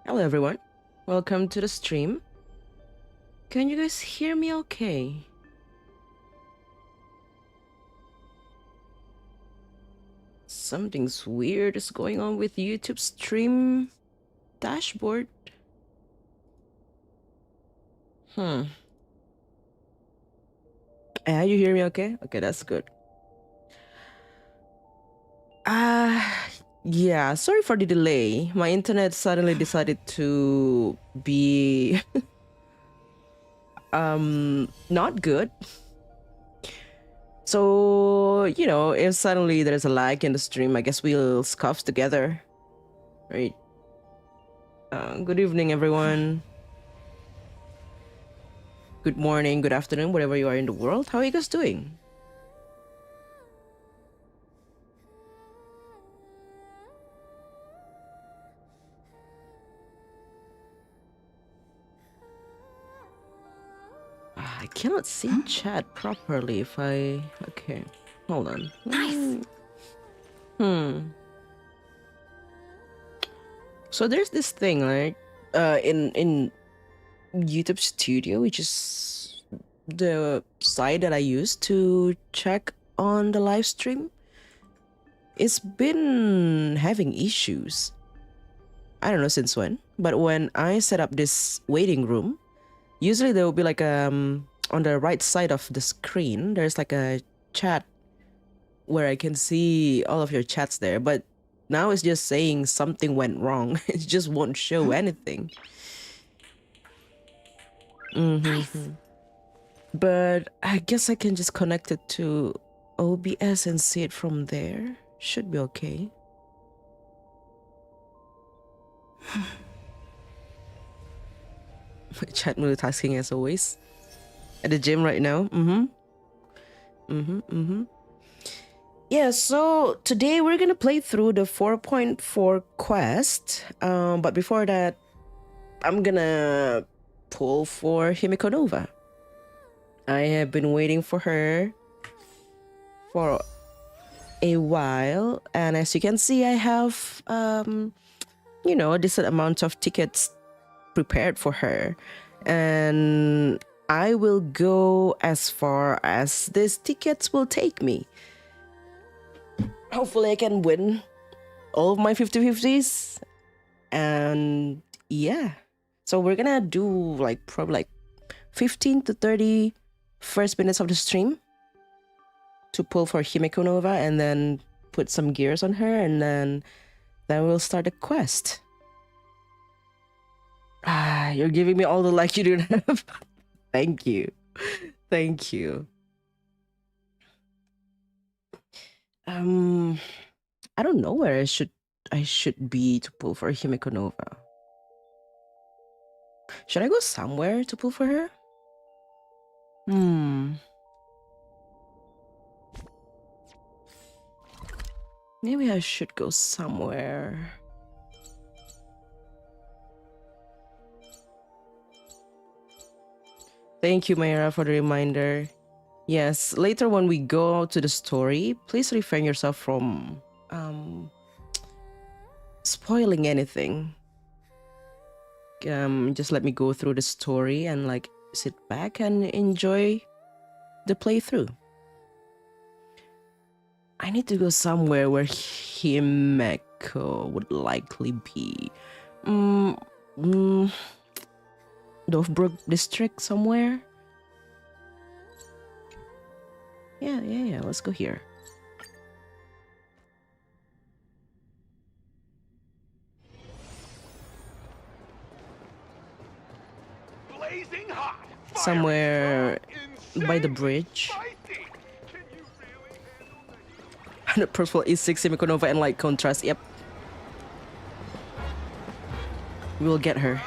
Hello everyone, welcome to the stream. Can you guys hear me okay? Something's weird is going on with YouTube stream dashboard. You hear me okay? Okay, that's good. Yeah, sorry for the delay. My internet suddenly decided to be not good. So, if suddenly there's a lag in the stream, I guess we'll scuff together. Right? Good evening, everyone. Good morning, good afternoon, wherever you are in the world. How are you guys doing? I cannot see chat properly if I... Okay, hold on. Nice. So there's this thing, right? In YouTube Studio, which is the site that I use to check on the live stream. It's been having issues. I don't know since when, but when I set up this waiting room, usually there will be like on the right side of the screen, there's like a chat where I can see all of your chats there, but now it's just saying something went wrong. It just won't show anything. Nice. But I guess I can just connect it to OBS and see it from there. Should be okay. Chat multitasking as always. At the gym right now. Yeah, so today we're gonna play through the 4.4 quest. But before that, I'm gonna pull for Himeko Nova. I have been waiting for her for a while, and as you can see, I have a decent amount of tickets prepared for her, and I will go as far as these tickets will take me. Hopefully I can win all of my 50-50s, and yeah, so we're gonna do probably 15 to 30 first minutes of the stream to pull for Himeko Nova, and then put some gears on her, and then we'll start the quest. You're giving me all the like you didn't have. Thank you. Thank you. I don't know where I should be to pull for Himeko Nova. Should I go somewhere to pull for her? Maybe I should go somewhere. Thank you, Mayra, for the reminder. Yes, later when we go to the story, please refrain yourself from spoiling anything. Just let me go through the story and sit back and enjoy the playthrough. I need to go somewhere where Himeko would likely be. Dovbrook district somewhere. Yeah, let's go here. Blazing hot. Somewhere by the bridge. And the purple E6 Himeko Nova and light contrast. Yep. We'll get her.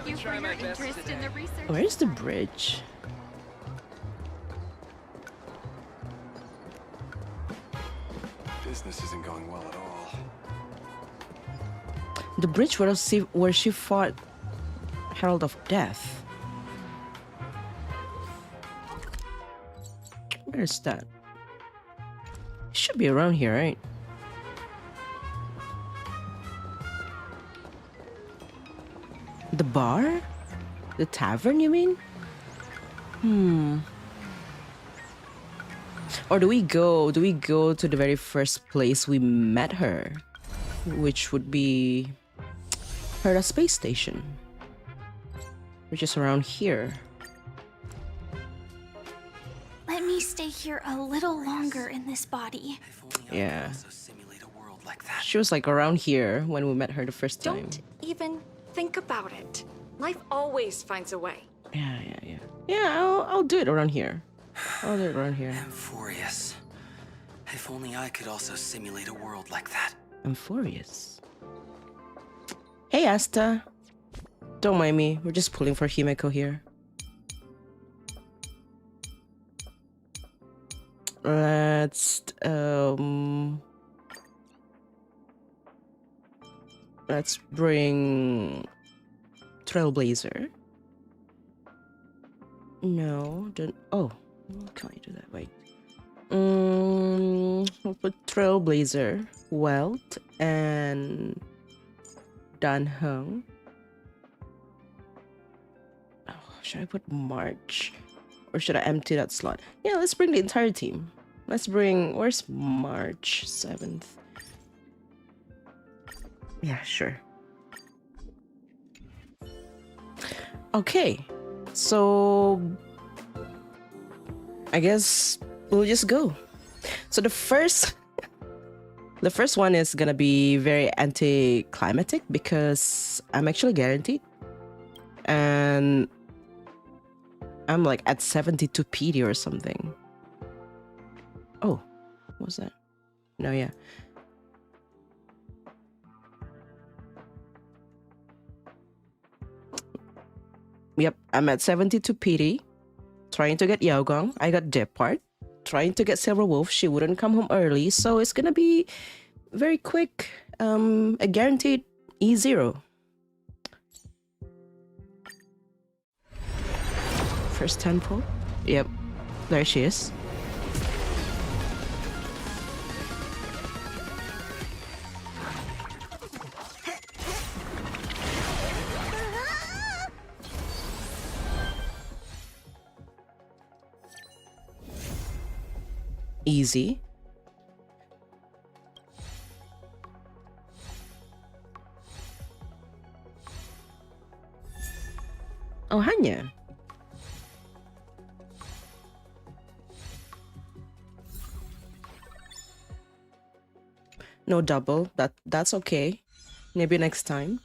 Thank you for your interest in the research. Where's the bridge? Business isn't going well at all. The bridge where she fought Herald of Death. Where's that? Should be around here, right? The bar? The tavern, you mean? Or do we go to the very first place we met her? Which would be her space station. Which is around here. Let me stay here a little longer in this body. Yeah. She was like around here when we met her the first time. Don't even think about it. Life always finds a way. Yeah. Yeah, I'll do it around here. I'll do it around here. Amphibious. If only I could also simulate a world like that. Amphibious. Hey, Asta. Don't mind me. We're just pulling for Himeko here. Let's bring Trailblazer. No, don't. Oh, can I do that? Wait. We'll put Trailblazer, Welt, and Dan Hung. Oh, should I put March? Or should I empty that slot? Yeah, let's bring the entire team. Let's bring... Where's March 7th? Yeah, sure. Okay. So... I guess we'll just go. So the first... The first one is gonna be very anticlimactic because I'm actually guaranteed. And... I'm like at 72 PD or something. Oh, what was that? No, yeah. Yep, I'm at 72 PD. Trying to get Yaogong. I got Depart. Trying to get Silver Wolf. She wouldn't come home early, so it's gonna be very quick. A guaranteed E0. First temple. Yep, there she is. Easy. Oh, Hanya. No double. That's okay. Maybe next time.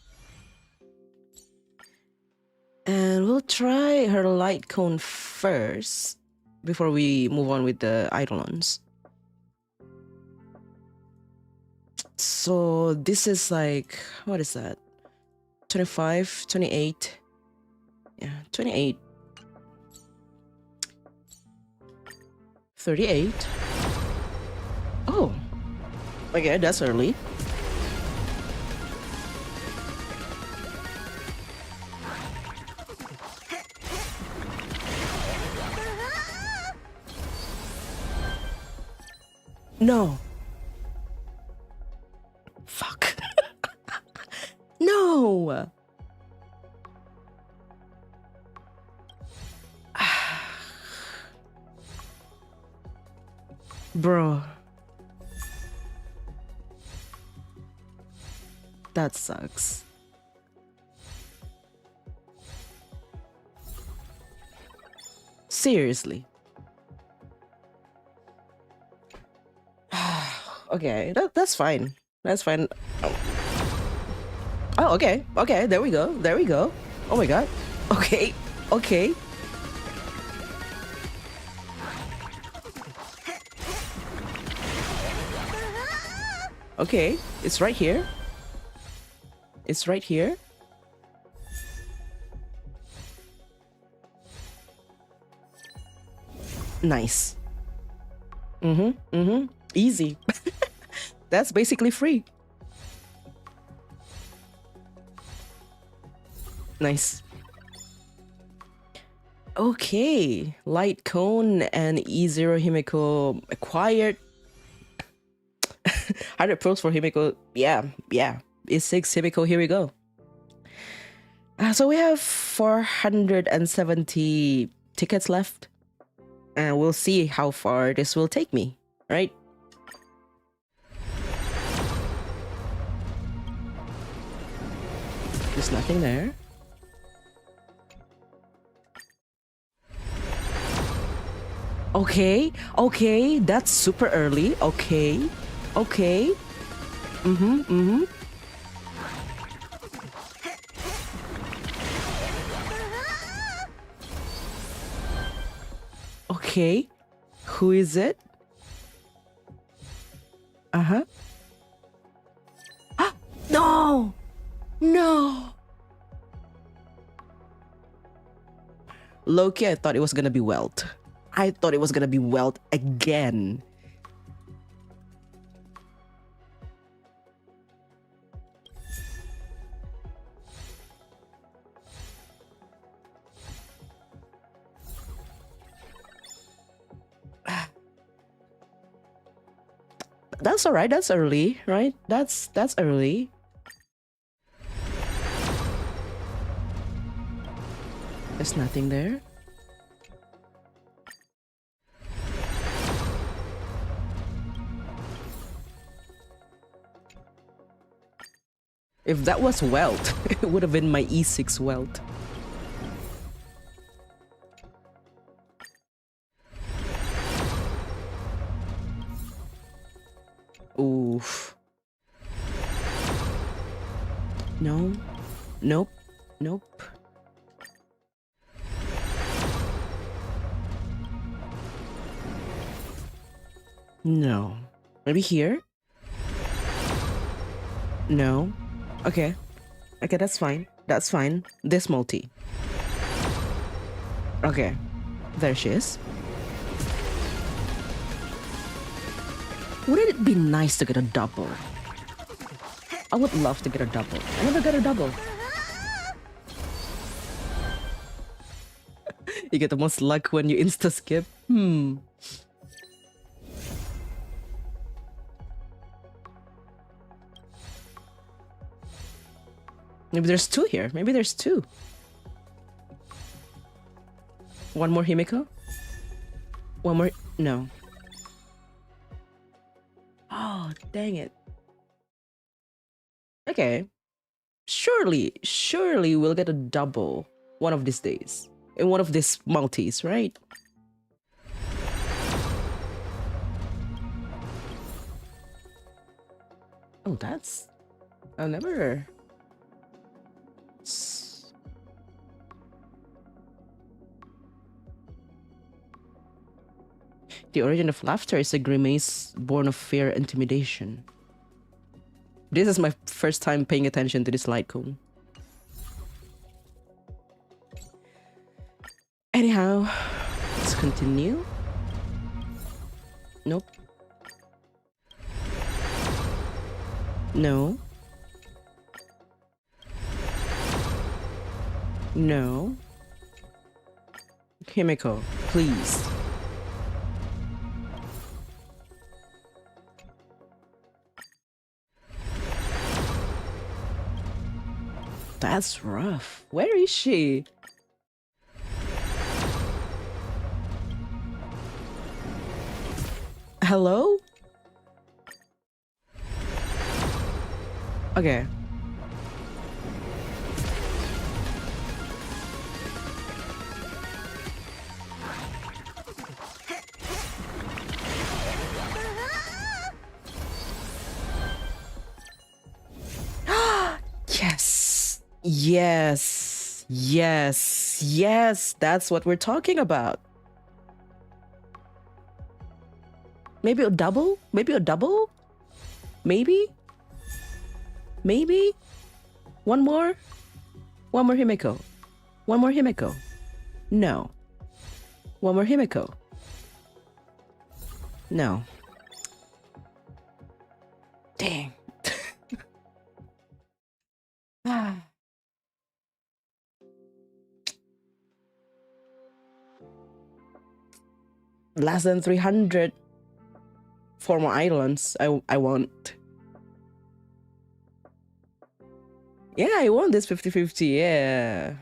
And we'll try her light cone first before we move on with the Eidolons. So this is like, what is that? 25, 28. Yeah, 28. 38. Oh. Okay, that's early. No. Fuck. No. Bro. That sucks. Seriously. Okay, that's fine. That's fine. Oh, okay. Okay, there we go. There we go. Oh my god. Okay. Okay. Okay, it's right here. It's right here. Nice. Easy. That's basically free. Nice. Okay. Light Cone and E0 Himeko acquired. 100 pros for Himeko. Yeah. E6 Himeko, here we go. So we have 470 tickets left, and we'll see how far this will take me, right? There's nothing there. Okay, okay, that's super early. Okay, okay. Okay, who is it? Uh-huh. Ah, no! No! Loki, I thought it was gonna be Welt. I thought it was gonna be Welt again. That's alright, that's early, right? That's early. There's nothing there. If that was Welt, it would have been my E6 Welt. Oof. No. Nope. Nope. No. Maybe here? No. Okay. Okay, that's fine. That's fine. This multi. Okay. There she is. Wouldn't it be nice to get a double? I would love to get a double. I never got a double. You get the most luck when you insta skip. Maybe there's two here. Maybe there's two. One more Himeko? One more? No. Oh, dang it. Okay. Surely we'll get a double one of these days. In one of these multis, right? Oh, that's... I'll never... The origin of laughter is a grimace born of fear and intimidation. This is my first time paying attention to this light cone. Anyhow, let's continue. Nope. No. No. Himeko, please. That's rough. Where is she? Hello? Okay. Yes. Yes. Yes. Yes. That's what we're talking about. Maybe a double? Maybe a double? Maybe? Maybe? One more? One more Himeko. One more Himeko. No. One more Himeko. No. Dang. Less than 300 for more islands. I want. Yeah, I won this 50-50. Yeah.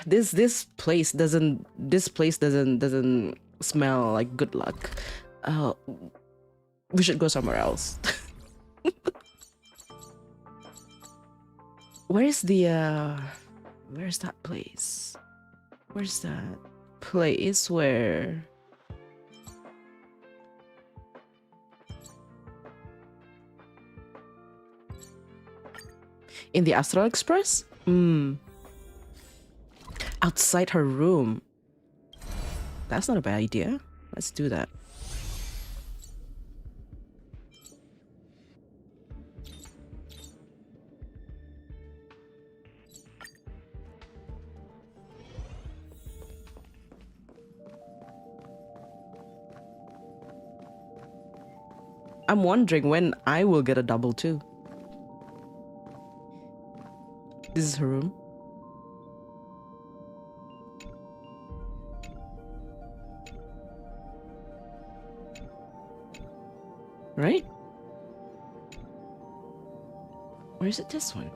This place doesn't smell like good luck. We should go somewhere else. Where's that place? Where's that place where in the Astral Express? Outside her room. That's not a bad idea. Let's do that. I'm wondering when I will get a double too. This is her room. Right? Or is it this one?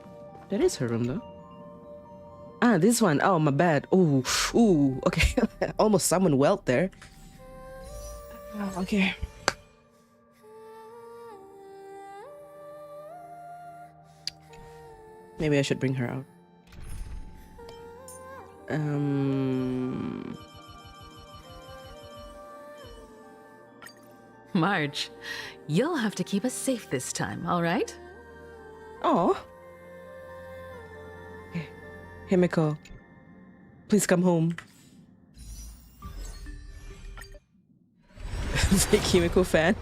That is her room though. Ah, this one. Oh, my bad. Ooh, okay. Almost summoned Welt there. Oh, okay. Maybe I should bring her out. Marge, you'll have to keep us safe this time, all right? Oh. Okay. Himeko, please come home. Big Himeko fan.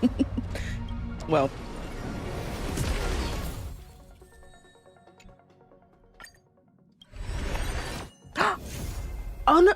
Well. Oh no.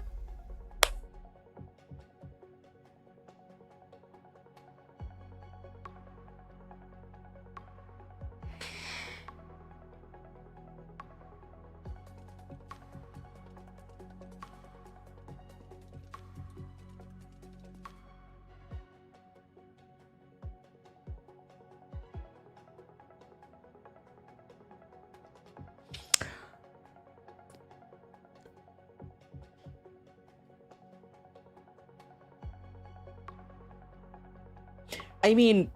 I mean,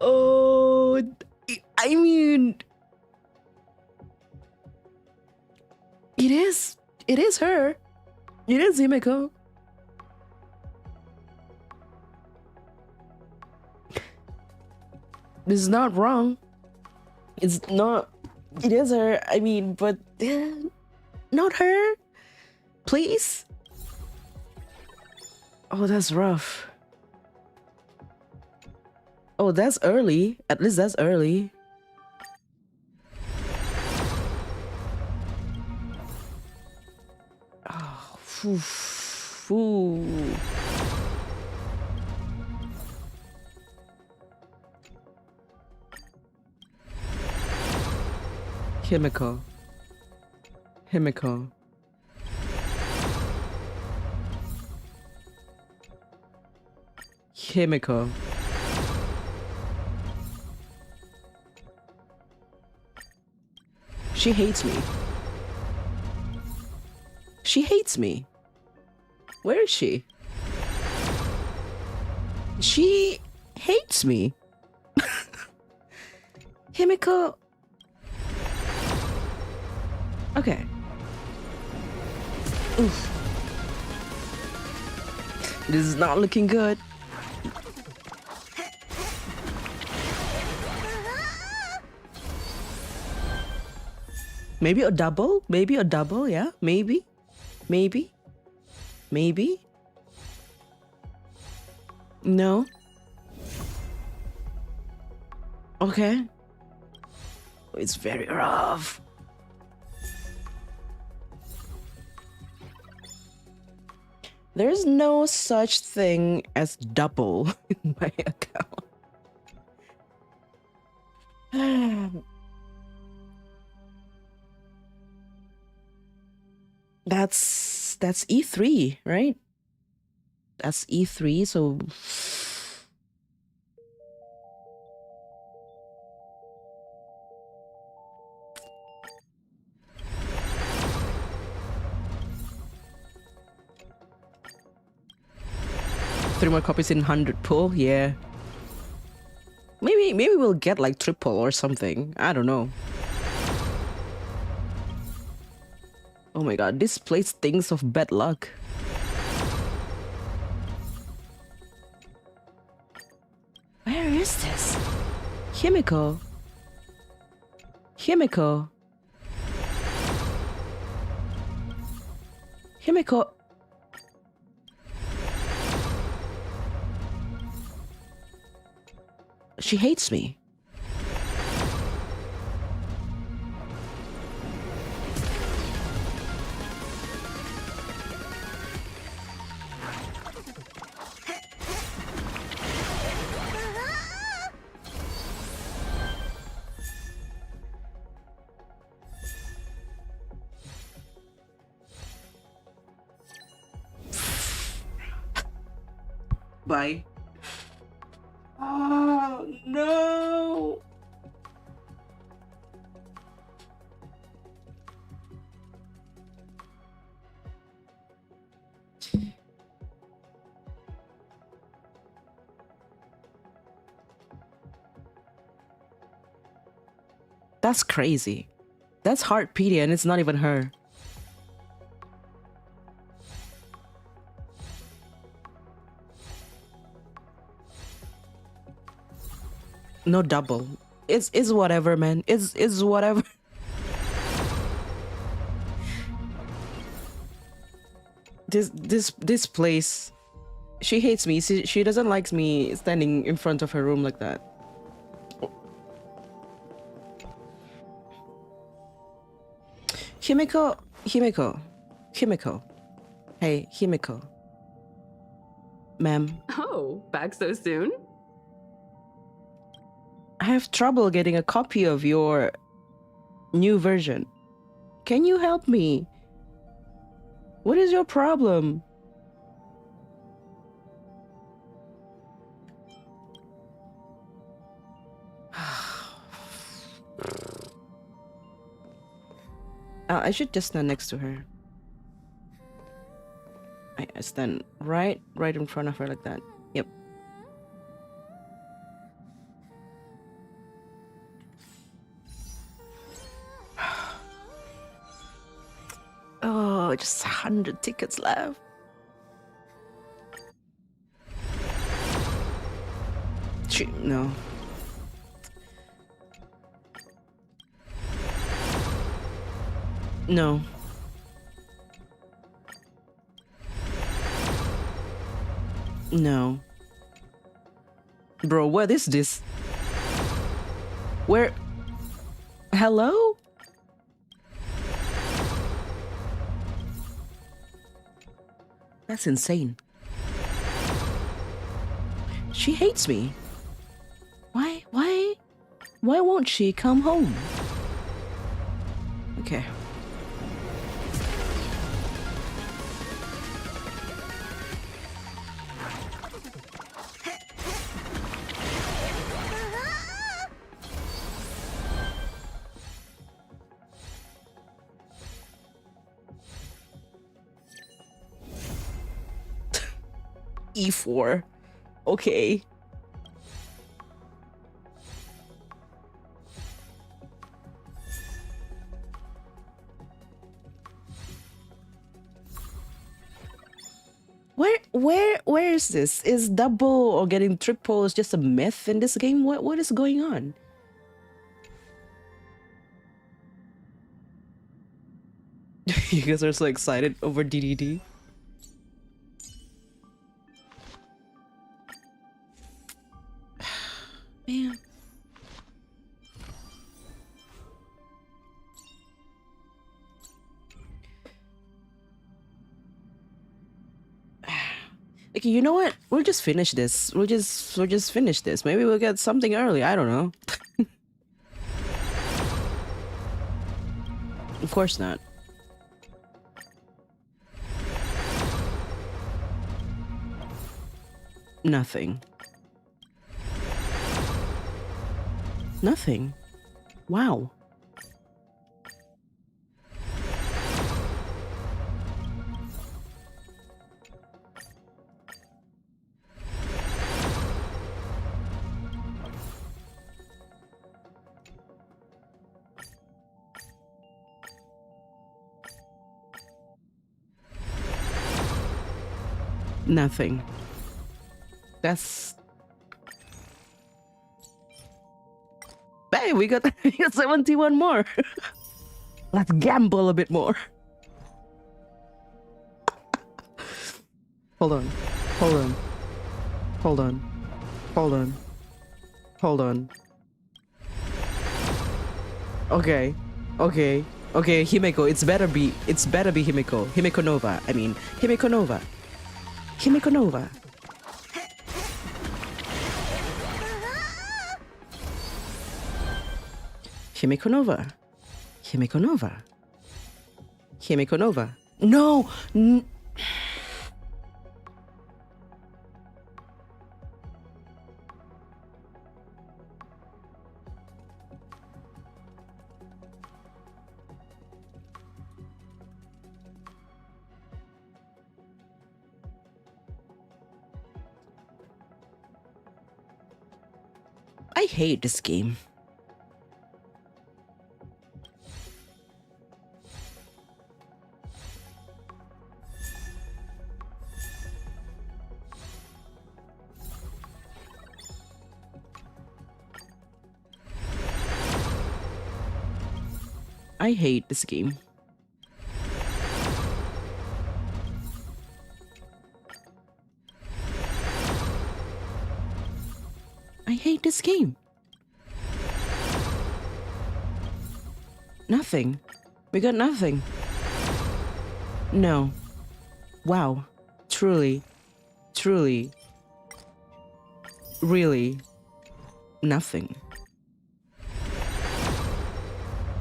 oh, I mean, it is her. It is Himeko. This is not wrong. It's not. It is her. I mean, but not her. Please. Oh, that's rough. Oh, that's early. At least that's early. Oh, phew. Himeko. Himeko. Himeko. She hates me. She hates me. Where is she? She hates me. Himeko. Okay. Oof. This is not looking good. Maybe a double? Maybe a double, yeah? Maybe? Maybe? Maybe? No? Okay. It's very rough. There's no such thing as double in my account. That's E3, right? That's E3, so three more copies in 100 pull, yeah. Maybe we'll get like triple or something. I don't know. Oh my god, this place stinks of bad luck. Where is this? Himeko. Himeko. Himeko. She hates me. Bye. Oh no. That's crazy. That's Heartpedia and it's not even her. No double. It's whatever, man. It's whatever. This place. She hates me. She doesn't like me standing in front of her room like that. Himeko. Hey, Himeko. Ma'am. Oh, back so soon? I have trouble getting a copy of your new version. Can you help me? What is your problem? I should just stand next to her. I stand right in front of her like that. Yep. Oh, just 100 tickets left. No. No. No. Bro, what is this? Where? Hello? That's insane. She hates me. Why won't she come home? Okay. E4. Okay. Where is this? Is double or getting triple is just a myth in this game? What is going on? You guys are so excited over DDD. Man. Okay, you know what? We'll just finish this. We'll just finish this. Maybe we'll get something early. I don't know. Of course not. Nothing. Nothing. Wow. Nothing. That's... Hey, we got 71 more. Let's gamble a bit more. Hold on. Hold on. Hold on. Hold on. Hold on. Okay. Okay. Okay, Himeko, it's better be Himeko. Himeko Nova. I mean, Himeko Nova. Himeko Nova. Himeko Nova. Himeko Nova. Himeko Nova. No! I hate this game. I hate this game. I hate this game. Nothing. We got nothing. No. Wow. Truly. Truly. Really. Nothing.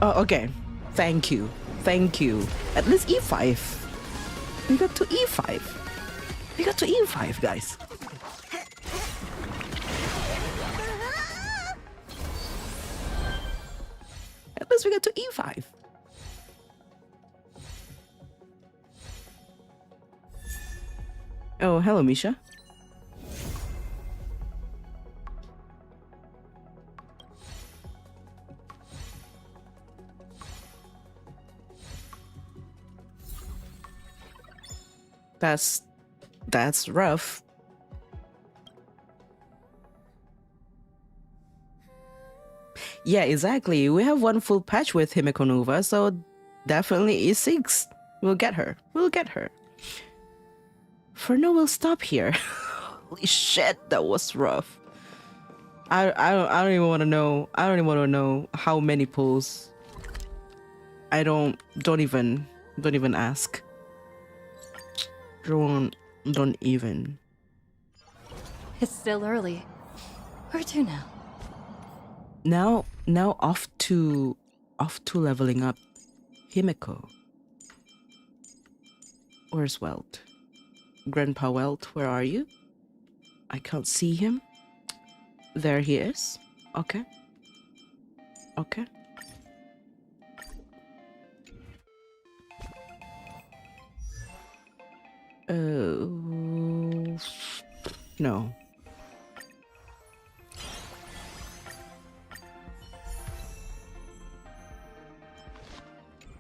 Oh, okay. Thank you. Thank you. At least E5. We got to E5. We got to E5, guys. At least we got to E5. Oh, hello, Misha. That's rough. Yeah, exactly. We have one full patch with Himeko Nova, so definitely E6. We'll get her. We'll get her. For now, we'll stop here. Holy shit, that was rough. I don't even want to know. I don't even want to know how many pulls. Don't even ask. Don't even. It's still early. Where to now? Now off to leveling up Himeko. Where's Welt? Grandpa Welt, where are you? I can't see him. There he is. Okay. Okay. No.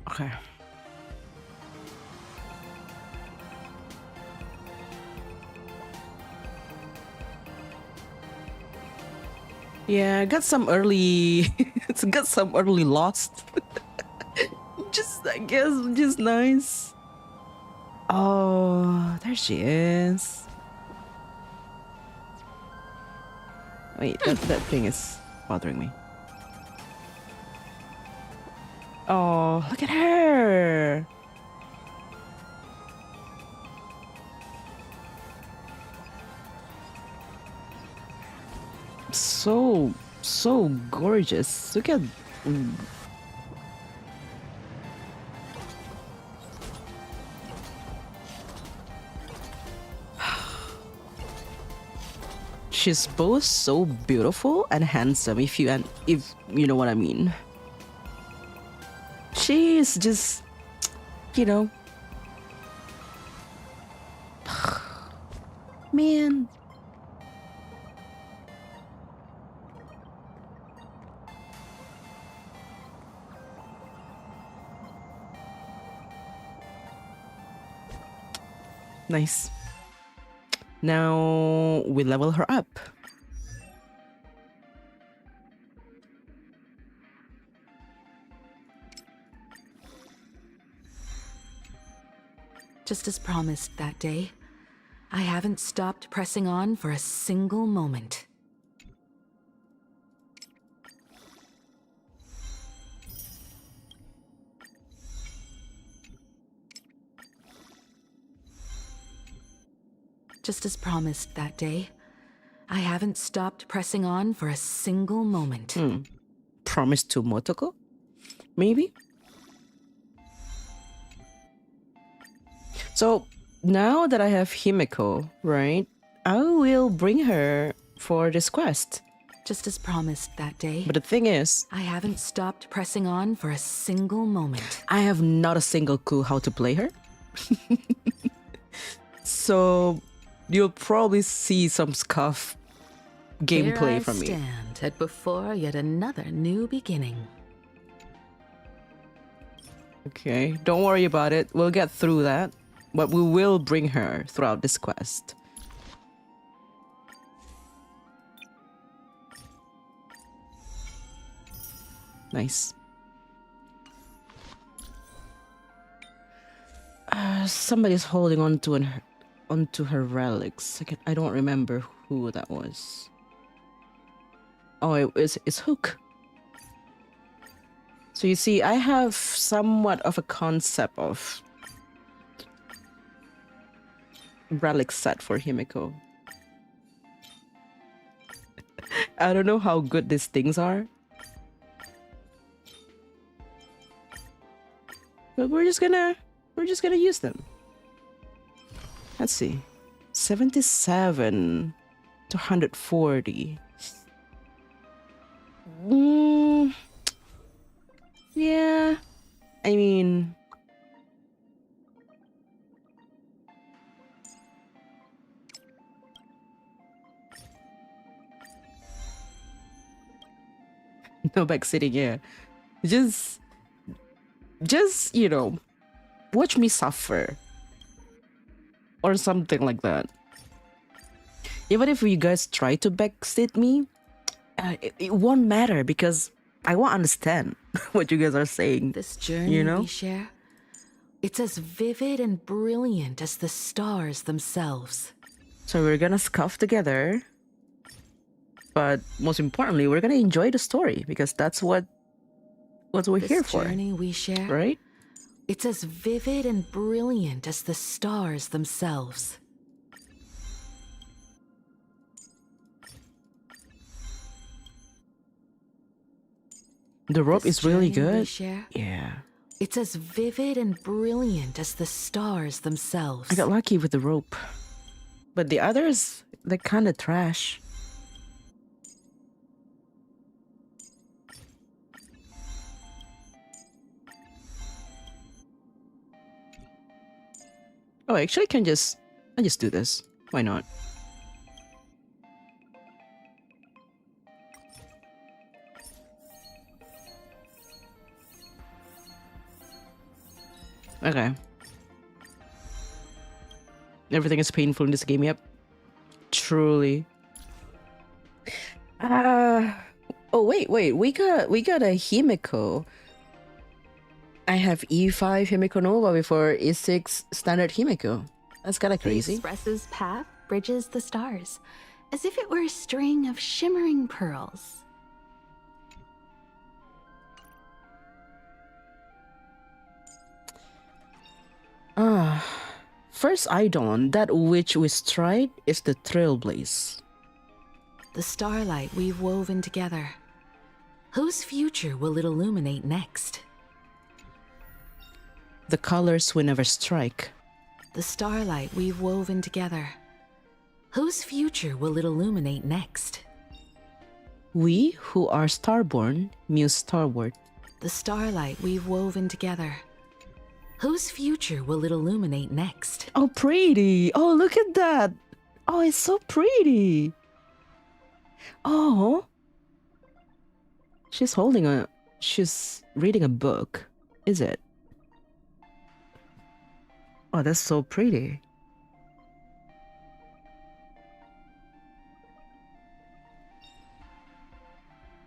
Okay. Yeah, I got some early it's got some early lost. I guess just nice. Oh, there she is. Wait, that thing is bothering me. Oh, look at her. So gorgeous. Look at she's both so beautiful and handsome, if you know what I mean. She is just, you know, man. Nice. Now we level her up. Just as promised that day, I haven't stopped pressing on for a single moment. Just as promised that day, I haven't stopped pressing on for a single moment. Promise to Motoko? Maybe? So now that I have Himeko, right, I will bring her for this quest. Just as promised that day, But the thing is, I haven't stopped pressing on for a single moment. I have not a single clue how to play her. So you'll probably see some scuff gameplay Here I from me. stand at before yet another new beginning. Okay, don't worry about it. We'll get through that. But we will bring her throughout this quest. Nice. Somebody's holding on to onto her relics. I don't remember who that was. Oh, it's Hook. So you see, I have somewhat of a concept of relic set for Himeko. I don't know how good these things are, but we're just gonna use them. Let's see, 77 to 140. Yeah, I mean, no backseating, yeah. Just you know, watch me suffer or something like that. Even if you guys try to backseat me, it won't matter because I won't understand what you guys are saying. This journey You know? we share, it's as vivid and brilliant as the stars themselves. So we're gonna scuff together, but most importantly, we're gonna enjoy the story because that's what we're This here for, journey we share, right? it's as vivid and brilliant as the stars themselves. The rope This is really journey we good. share, Yeah, it's as vivid and brilliant as the stars themselves. I got lucky with the rope, but the others, they're kind of trash. Oh, actually, I just do this. Why not? Okay. Everything is painful in this game. Yep. Truly. Oh wait. We got a Himeko. I have E5 Himeko Nova before E6 standard Himeko. That's kind of crazy. Express's path bridges the stars, as if it were a string of shimmering pearls. First Idon, that which we stride is the trailblaze. The starlight we've woven together. Whose future will it illuminate next? The colors we never strike. The starlight we've woven together. Whose future will it illuminate next? We who are starborn muse starward. The starlight we've woven together. Whose future will it illuminate next? Oh, pretty. Oh, look at that. Oh, it's so pretty. Oh. She's reading a book. Is it? Oh, that's so pretty.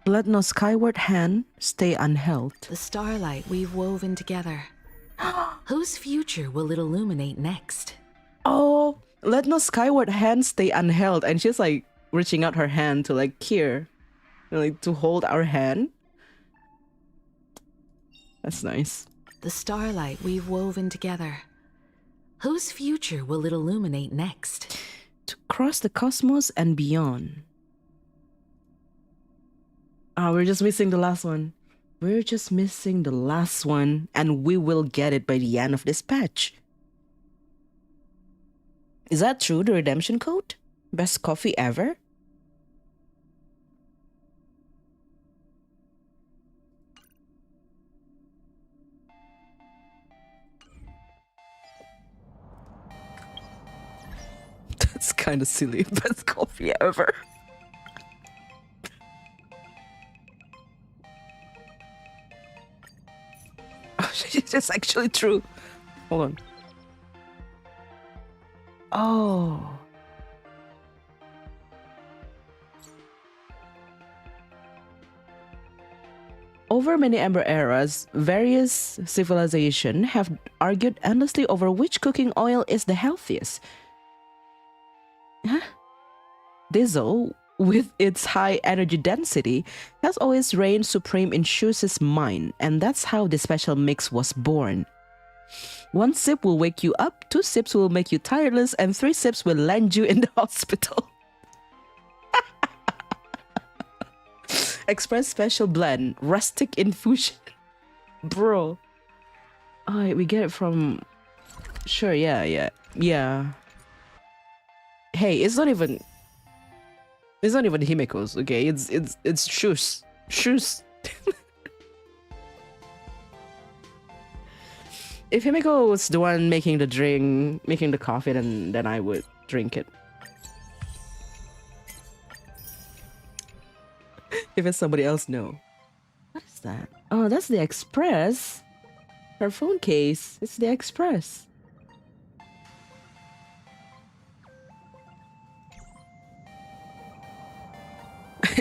Let no skyward hand stay unheld. The starlight we've woven together. Whose future will it illuminate next? Oh, let no skyward hand stay unheld. And she's like reaching out her hand to like here, like to hold our hand. That's nice. The starlight we've woven together. Whose future will it illuminate next? To cross the cosmos and beyond. Ah, we're just missing the last one. We're just missing the last one, and we will get it by the end of this patch. Is that true, the redemption code? Best coffee ever? That's kind of silly. Best coffee ever. Oh, it's actually true. Hold on. Oh. Over many Ember eras, various civilizations have argued endlessly over which cooking oil is the healthiest. Huh? Diesel, with its high energy density, has always reigned supreme in Shuse's mind, and that's how the special mix was born. 1 sip will wake you up, 2 sips will make you tireless, and 3 sips will land you in the hospital. Express special blend, rustic infusion. Bro. Alright, we get it from... Sure, yeah. Hey, it's not even Himeko's, okay? It's Shus. If Himeko was the one making the drink, making the coffee, then I would drink it. If it's somebody else, no. What is that? Oh, that's the Express. Her phone case. It's the Express.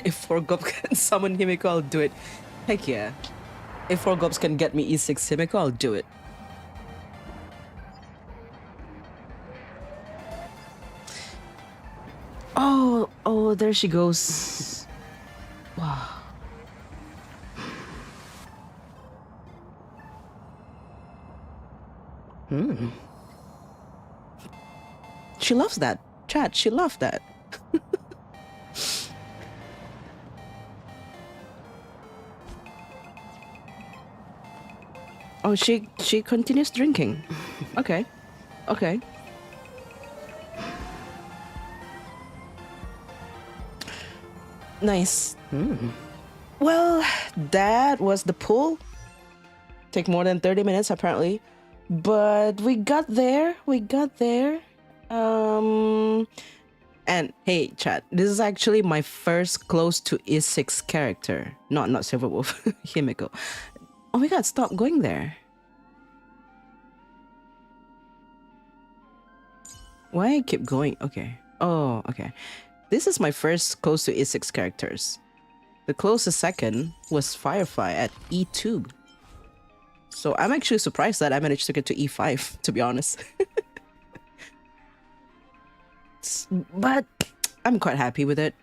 If 4-Gop can summon Himeko, I'll do it. Heck yeah. If 4-Gops can get me E6 Himeko, I'll do it. Oh, there she goes. Wow. She loves that. Chat, she loved that. Oh, she continues drinking. Okay. Nice. Well, that was the pull. Take more than 30 minutes apparently. But we got there. And hey, chat, this is actually my first close to E6 character. Not Silverwolf, Himeko. Oh my god, stop going there. Why I keep going? Okay. Oh, okay. This is my first close to E6 characters. The closest second was Firefly at E2. So I'm actually surprised that I managed to get to E5, to be honest. But I'm quite happy with it.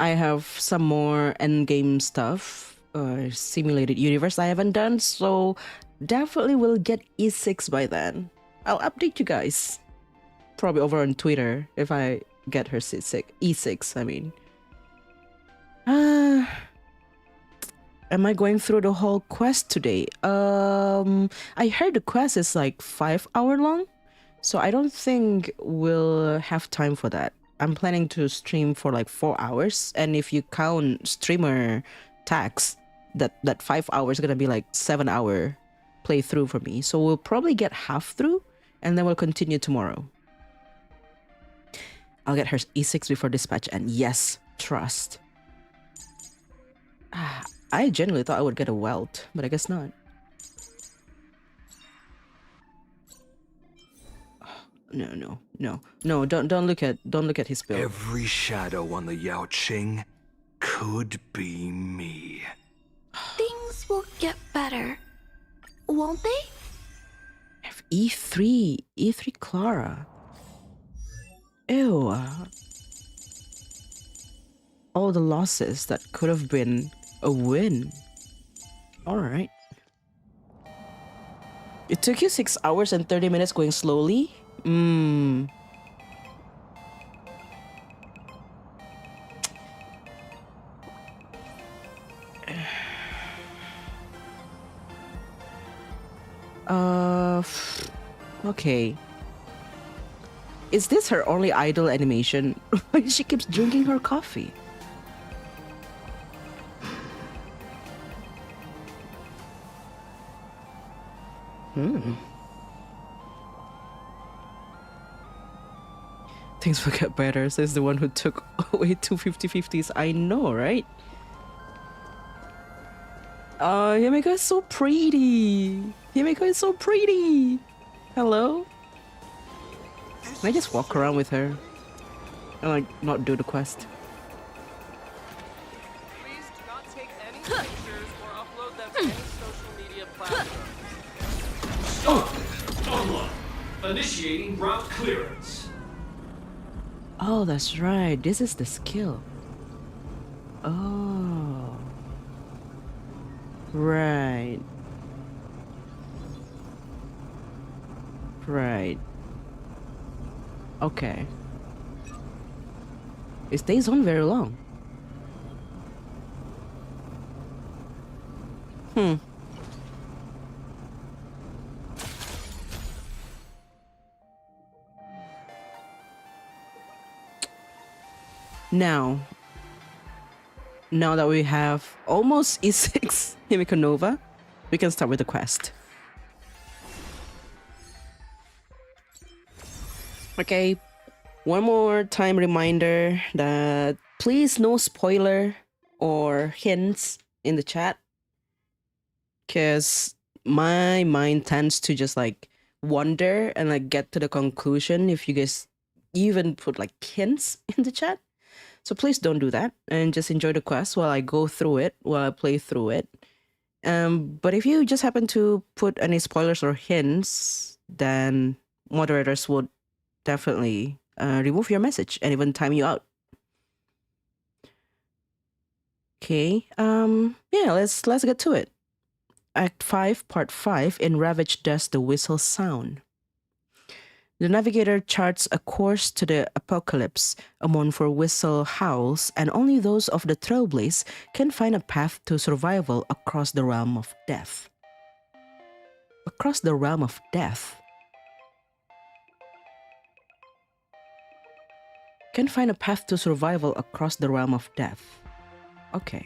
I have some more endgame stuff, simulated universe I haven't done, so definitely will get E6 by then. I'll update you guys. Probably over on Twitter if I get her E6, I mean. Am I going through the whole quest today? I heard the quest is like 5 hours long. So I don't think we'll have time for that. I'm planning to stream for like 4 hours, and if you count streamer tax, that 5 hours is gonna be like 7 hour playthrough for me. So we'll probably get half through, and then we'll continue tomorrow. I'll get her E6 before dispatch, and yes, trust. I genuinely thought I would get a welt, but I guess not. No, don't look at his build. Every shadow on the Yao Qing could be me. Things will get better, won't they? Have E3 Clara. Ew. All the losses that could have been a win. Alright. It took you 6 hours and 30 minutes going slowly? Okay. Is this her only idle animation? She keeps drinking her coffee. Things will get better, says the one who took away 250/50s. I know, right? Himeko is so pretty. Himeko is so pretty. Hello? Can I just walk around with her and like not do the quest? Please do not take any pictures or upload them to any social media platforms. Stop! Online. Initiating route clearance. Oh, that's right. This is the skill. Oh. Right. Right. Okay. It stays on very long. Now that we have almost E6 Himeko Nova, we can start with the quest. Okay, one more time reminder that please no spoiler or hints in the chat, because my mind tends to just like wander and like get to the conclusion if you guys even put like hints in the chat. So please don't do that and just enjoy the quest while I go through it, while I play through it. But if you just happen to put any spoilers or hints, then moderators would definitely remove your message and even time you out. Okay, yeah, let's get to it. Act 5, Part 5, in Ravage Does the Whistle Sound. The navigator charts a course to the apocalypse. A mournful whistle howls, and only those of the Trailblaze can find a path to survival across the realm of death. Across the realm of death? Can find a path to survival across the realm of death. Okay.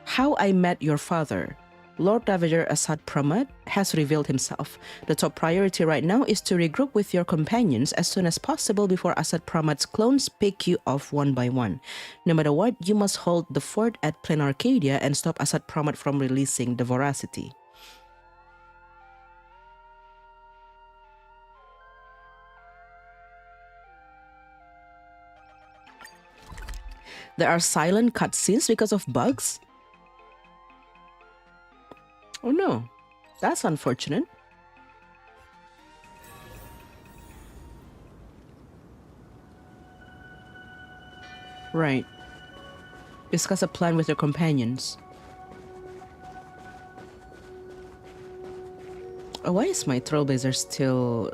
How I Met Your Father. Lord Ravager Assad Pramad has revealed himself. The top priority right now is to regroup with your companions as soon as possible before Assad Pramad's clones pick you off one by one. No matter what, you must hold the fort at Planarcadia and stop Assad Pramad from releasing the Voracity. There are silent cutscenes because of bugs? Oh no, that's unfortunate. Right. Discuss a plan with your companions. Oh, why is my Trailblazer still,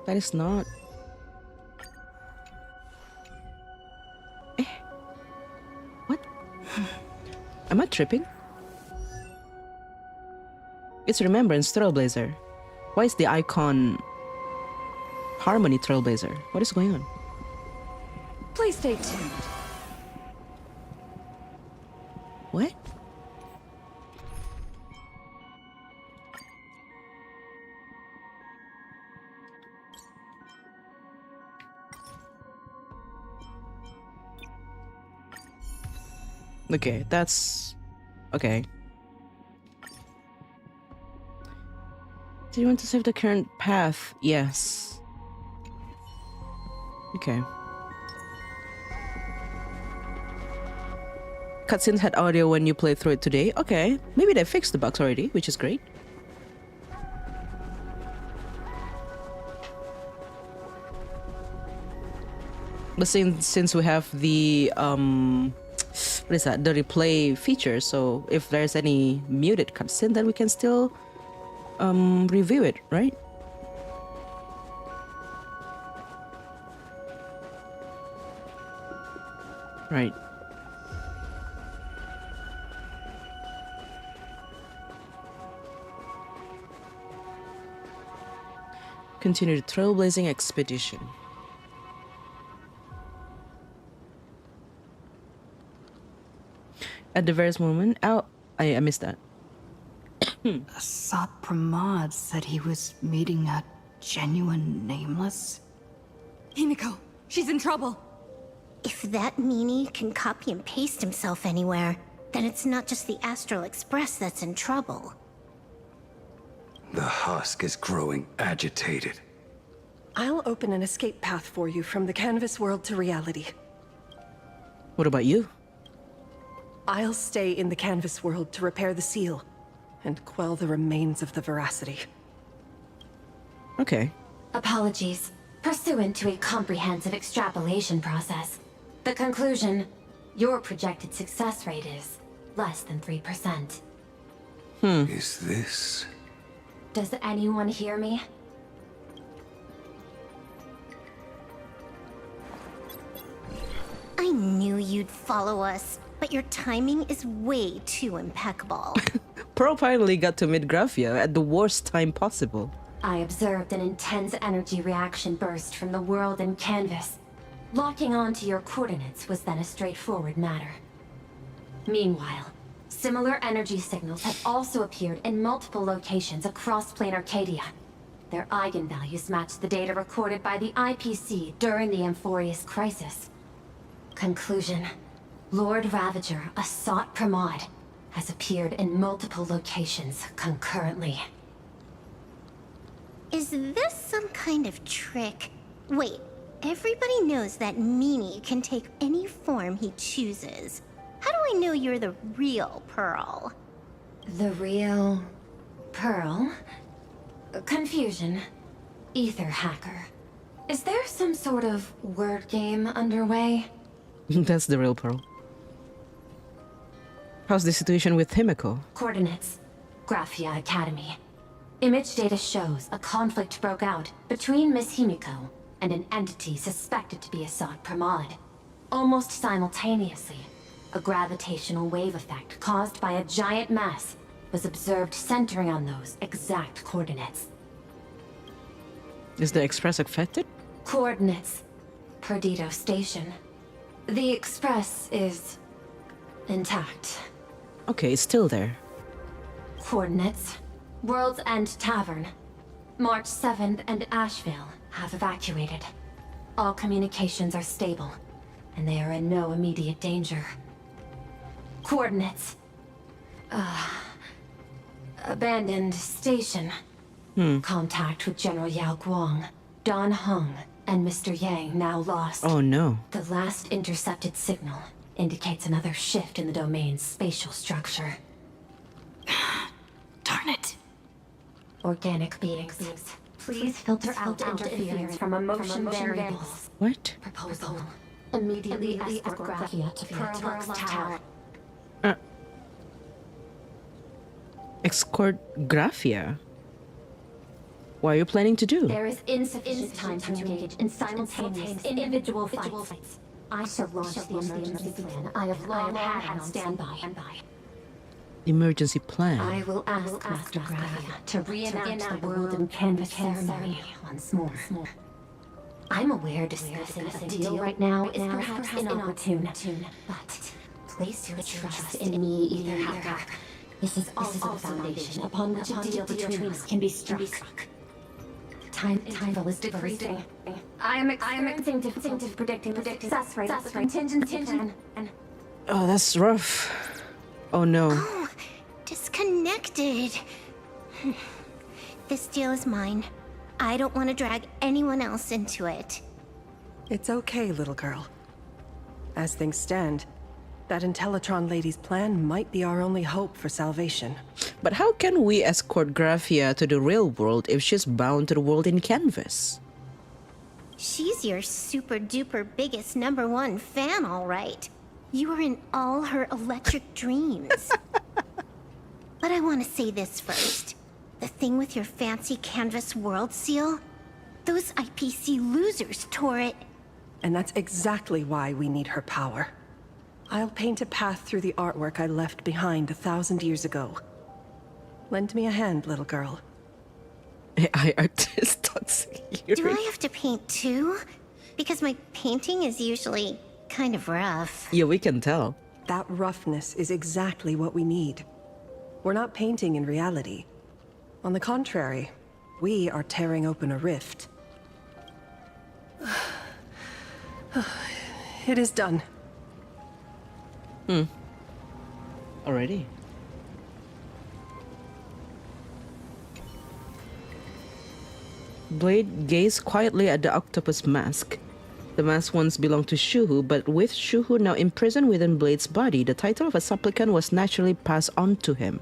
that is not... What? Am I tripping? It's Remembrance Trailblazer. Why is the icon Harmony Trailblazer? What is going on? Please stay tuned. What? Okay, that's... okay. Do you want to save the current path? Yes. Okay. Cutscenes had audio when you played through it today. Okay, maybe they fixed the bugs already, which is great. But since we have the what is that? The replay feature. So if there's any muted cutscene, then we can still review it, right? Right. Continue the trailblazing expedition. At the various moment, I missed that. Asad Pramod said he was meeting a genuine nameless. Himeko, she's in trouble. If that meanie can copy and paste himself anywhere, then it's not just the Astral Express that's in trouble. The husk is growing agitated. I'll open an escape path for you from the canvas world to reality. What about you? I'll stay in the canvas world to repair the seal and quell the remains of the veracity. Okay. Apologies. Pursuant to a comprehensive extrapolation process, the conclusion, your projected success rate is less than 3%. Is this... Does anyone hear me? I knew you'd follow us, but your timing is way too impeccable. Pearl finally got to meet Graphia at the worst time possible. I observed an intense energy reaction burst from the world in canvas. Locking onto your coordinates was then a straightforward matter. Meanwhile, similar energy signals have also appeared in multiple locations across Planarcadia. Their eigenvalues match the data recorded by the IPC during the Amphorius crisis. Conclusion. Lord Ravager, Asat Pramod, has appeared in multiple locations concurrently. Is this some kind of trick? Wait, everybody knows that meanie can take any form he chooses. How do I know you're the real Pearl? The real... Pearl? Confusion. Ether hacker. Is there some sort of word game underway? That's the real Pearl. How's the situation with Himeko? Coordinates. Graphia Academy. Image data shows a conflict broke out between Miss Himeko and an entity suspected to be Asad Pramod. Almost simultaneously, a gravitational wave effect caused by a giant mass was observed centering on those exact coordinates. Is the Express affected? Coordinates. Perdido Station. The Express is... intact. Okay, it's still there. Coordinates. World's End Tavern. March 7th and Asheville have evacuated. All communications are stable, and they are in no immediate danger. Coordinates. Abandoned station. Contact with General Yao Guang, Don Hung, and Mr. Yang now lost. Oh no. The last intercepted signal indicates another shift in the domain's spatial structure. Darn it. Organic beings. Please filter out interference from emotion variables. What? Proposal. Immediately escort Graphia to Pearl Tower. Escort Graphia? What are you planning to do? There is insufficient time to engage in simultaneous individual fights. I shall launch the emergency plan I have long had on standby. Emergency plan. I will ask Master Gravia to reenact the world in canvas ceremony once more. I'm aware discussing a deal right now is perhaps inopportune, but place your trust in me, Ether. This is also the foundation upon which a deal between us can be struck. Time is decreasing. I am experiencing difficulty predicting the success rate of the contingency plan. Oh, that's rough. Oh no. Oh, disconnected. This deal is mine. I don't want to drag anyone else into it. It's okay, little girl. As things stand, that Intellitron lady's plan might be our only hope for salvation. But how can we escort Graphia to the real world if she's bound to the world in canvas? She's your super duper biggest #1 fan, all right. You are in all her electric dreams. But I want to say this first. The thing with your fancy canvas world seal? Those IPC losers tore it. And that's exactly why we need her power. I'll paint a path through the artwork I left behind 1,000 years ago. Lend me a hand, little girl. AI artist toxic. Do I have to paint too? Because my painting is usually kind of rough. Yeah, we can tell. That roughness is exactly what we need. We're not painting in reality. On the contrary, we are tearing open a rift. It is done. Already. Blade gazed quietly at the octopus mask. The mask once belonged to Shuhu, but with Shuhu now imprisoned within Blade's body, the title of a supplicant was naturally passed on to him.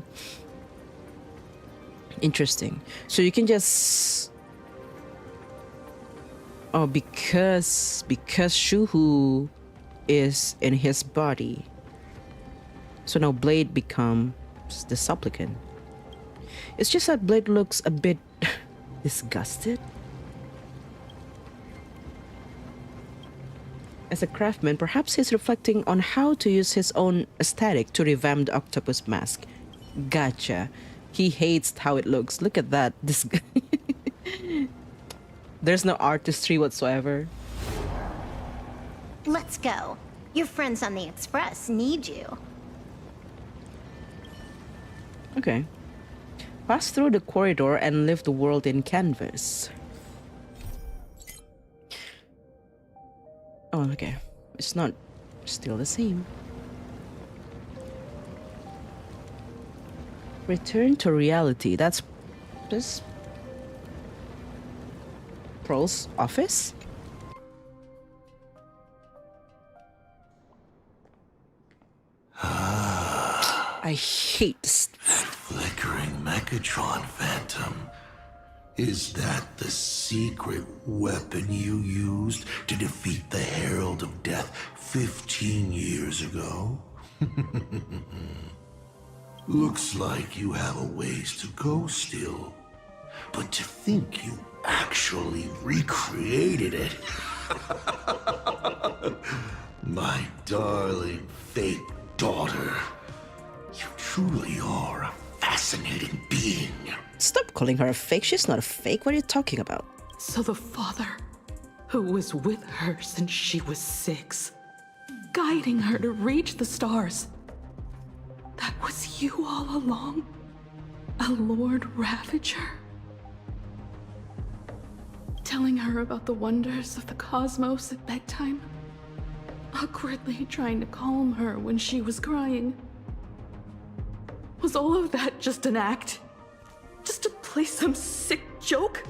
Interesting. So you can just... Oh, because Shuhu is in his body. So now Blade becomes the supplicant. It's just that Blade looks a bit disgusted. As a craftsman, perhaps he's reflecting on how to use his own aesthetic to revamp the octopus mask. Gotcha. He hates how it looks. Look at that. This There's no artistry whatsoever. Let's go. Your friends on the Express need you. Okay. Pass through the corridor and live the world in canvas. Oh, okay. It's not still the same. Return to reality. That's this Pearl's office? I hate this. That flickering Mechatron phantom. Is that the secret weapon you used to defeat the Herald of Death 15 years ago? Looks like you have a ways to go still. But to think you actually recreated it. My darling fake daughter. You truly are a fascinating being. Stop calling her a fake. She's not a fake. What are you talking about? So the father, who was with her since she was 6, guiding her to reach the stars, that was you all along? A Lord Ravager? Telling her about the wonders of the cosmos at bedtime? Awkwardly trying to calm her when she was crying? Was all of that just an act? Just to play some sick joke?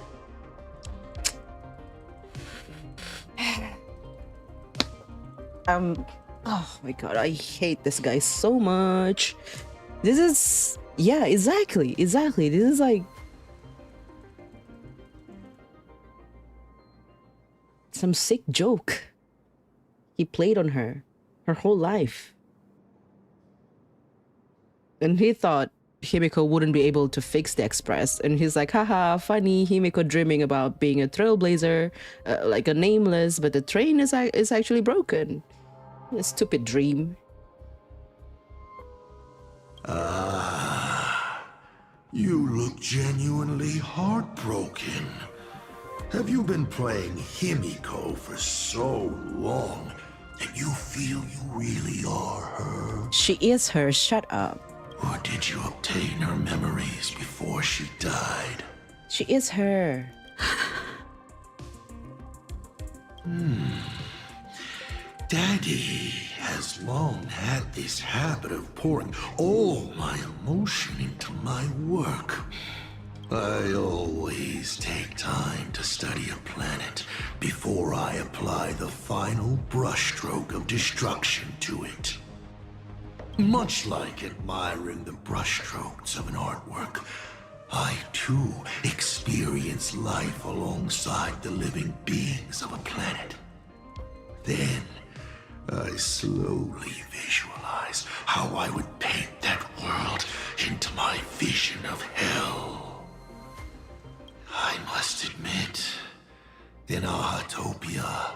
Oh my god, I hate this guy so much. This is, yeah, exactly. This is like some sick joke he played on her whole life. And he thought Himeko wouldn't be able to fix the Express. And he's like, haha, funny, Himeko dreaming about being a trailblazer, like a nameless, but the train is actually broken. A stupid dream. Ah, you look genuinely heartbroken. Have you been playing Himeko for so long that you feel you really are her? She is her, shut up. Or did you obtain her memories before she died? She is her. Daddy has long had this habit of pouring all my emotion into my work. I always take time to study a planet before I apply the final brushstroke of destruction to it. Much like admiring the brushstrokes of an artwork, I too experience life alongside the living beings of a planet. Then, I slowly visualize how I would paint that world into my vision of hell. I must admit, in Ahatopia,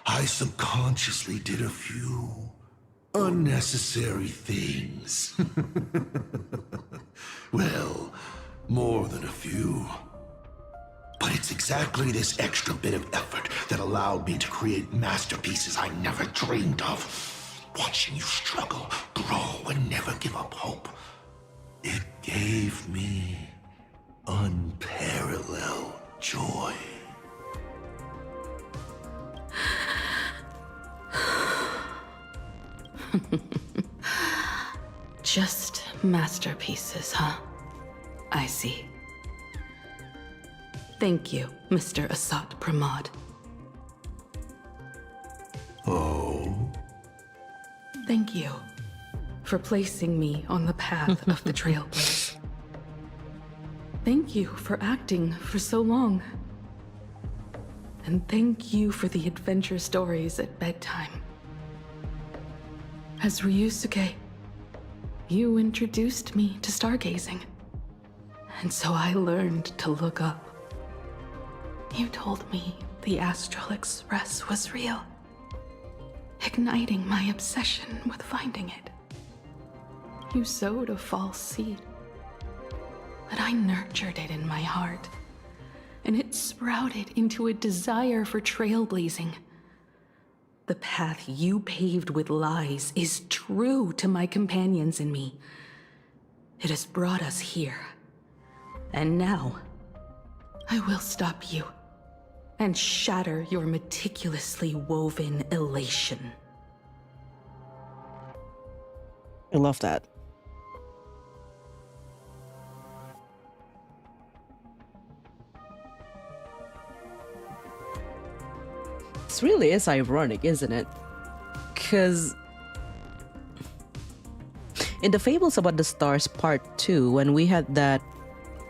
I subconsciously did a few unnecessary things. Well, more than a few. But it's exactly this extra bit of effort that allowed me to create masterpieces I never dreamed of. Watching you struggle, grow, and never give up hope. It gave me unparalleled joy. Just masterpieces, huh? I see. Thank you, Mr. Asat Pramod. Oh? Thank you for placing me on the path of the Trailblaze. Thank you for acting for so long. And thank you for the adventure stories at bedtime. As Ryusuke, you introduced me to stargazing. And so I learned to look up. You told me the Astral Express was real, igniting my obsession with finding it. You sowed a false seed, but I nurtured it in my heart, and it sprouted into a desire for trailblazing. The path you paved with lies is true to my companions and me. It has brought us here. And now, I will stop you and shatter your meticulously woven elation. I love that. This really is ironic, isn't it? Because in the Fables About the Stars Part 2, when we had that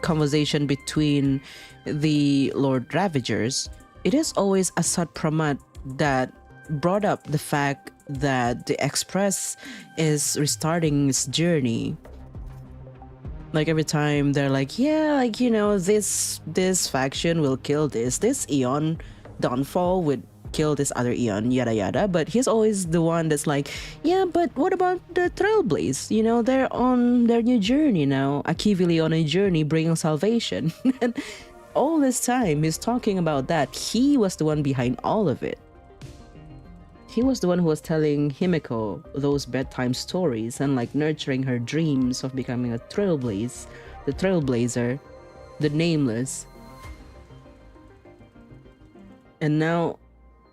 conversation between the Lord Ravagers, it is always Asad Pramod that brought up the fact that the Express is restarting its journey. Like every time they're like, yeah, like, you know, this faction will kill this Eon downfall would kill this other Eon, yada yada. But he's always the one that's like, yeah, but what about the Trailblaze? You know, they're on their new journey now, actively on a journey bringing salvation. And all this time he's talking about that. He was the one behind all of it. He was the one who was telling Himeko those bedtime stories and like nurturing her dreams of becoming a trailblazer, the nameless. And now,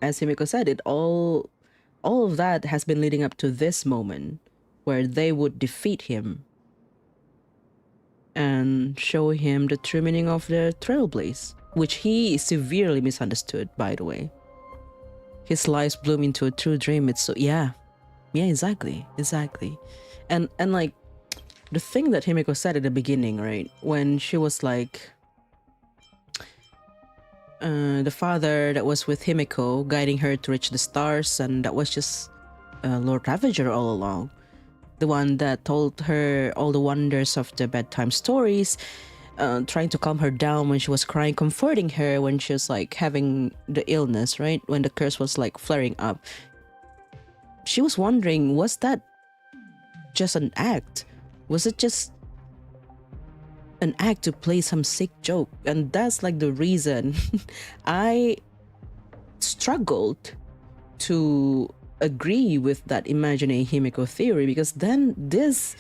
as Himeko said, it all of that has been leading up to this moment where they would defeat him and show him the true meaning of the Trailblaze, which he severely misunderstood, by the way. His lies bloom into a true dream. It's so, yeah, exactly. And like, the thing that Himeko said at the beginning, right, when she was like, the father that was with Himeko guiding her to reach the stars, and that was just Lord Ravager all along. The one that told her all the wonders of the bedtime stories, trying to calm her down when she was crying, comforting her when she was like having the illness, right? When the curse was like flaring up. She was wondering, was that just an act? Was it just an act to play some sick joke? And that's like the reason I struggled to agree with that imaginary Himeko theory, because then this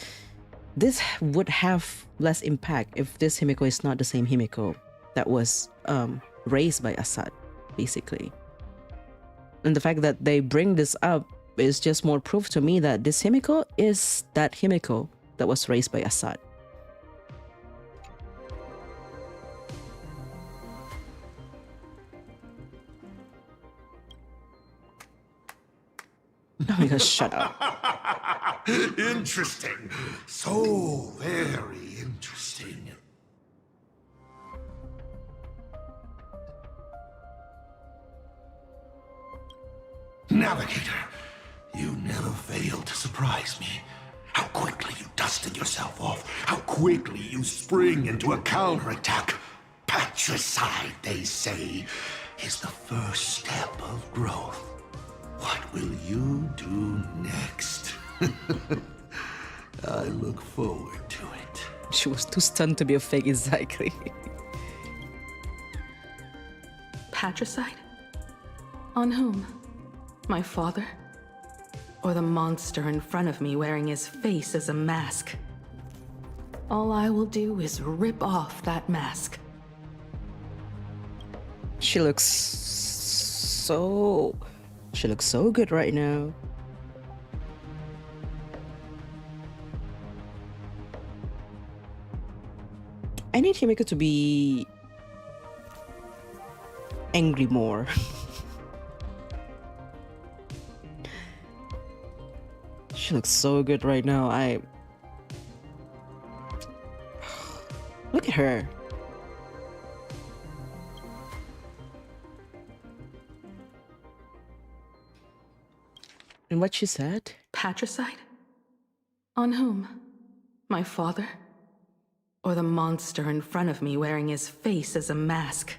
would have less impact if this Himeko is not the same Himeko that was raised by Assad, basically. And the fact that they bring this up is just more proof to me that this Himeko is that Himeko that was raised by Assad. Oh my gosh, shut up. Interesting. So very interesting. Navigator, you never fail to surprise me. How quickly you dusted yourself off. How quickly you spring into a counterattack. Patricide, they say, is the first step of growth. What will you do next? I look forward to it. She was too stunned to be a fake, exactly. Patricide? On whom? My father? Or the monster in front of me wearing his face as a mask? All I will do is rip off that mask. She looks so good right now. I need Himeko to be angry more. She looks so good right now. Look at her. And what she said? Patricide? On whom? My father? Or the monster in front of me wearing his face as a mask?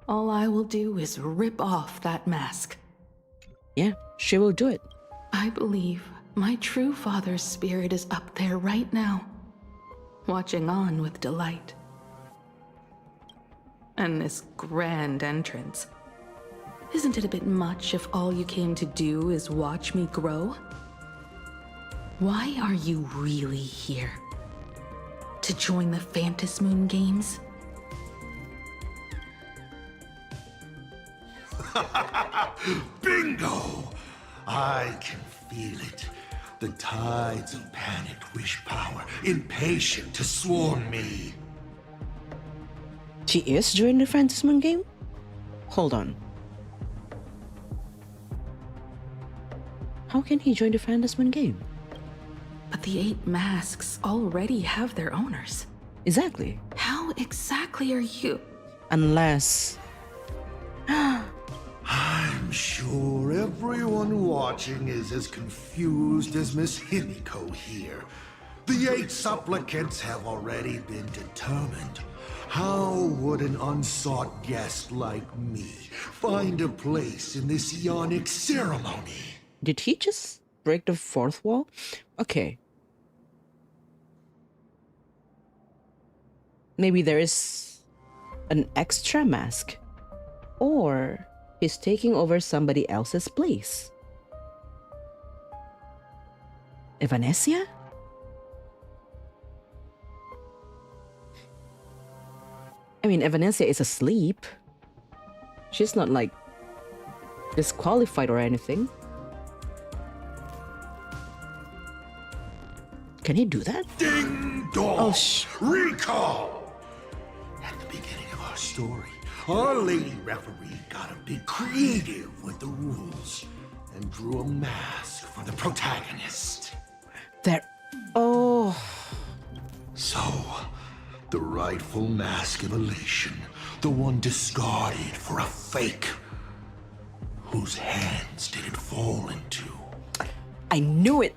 All I will do is rip off that mask. Yeah, she will do it. I believe my true father's spirit is up there right now, watching on with delight. And this grand entrance. Isn't it a bit much if all you came to do is watch me grow? Why are you really here? To join the Phantasmoon Games? Bingo! I can feel it. The tides of panicked wish power, impatient to swarm me. She is joining the Phantasmoon game? Hold on. How can he join the Phantasmoon game? But the 8 masks already have their owners. Exactly. How exactly are you? Unless... I'm sure everyone watching is as confused as Miss Himeko here. The 8 supplicants have already been determined. How would an unsought guest like me find a place in this Ionic ceremony? Did he just break the 4th wall? Okay. Maybe there is an extra mask. Or he's taking over somebody else's place. Evanesia? I mean, Evanesia is asleep. She's not like disqualified or anything. Can he do that? Ding dong! Oh, Recall! At the beginning of our story, our lady referee got a bit creative with the rules and drew a mask for the protagonist. There. Oh. So, the rightful mask of elation, the one discarded for a fake. Whose hands did it fall into? I knew it.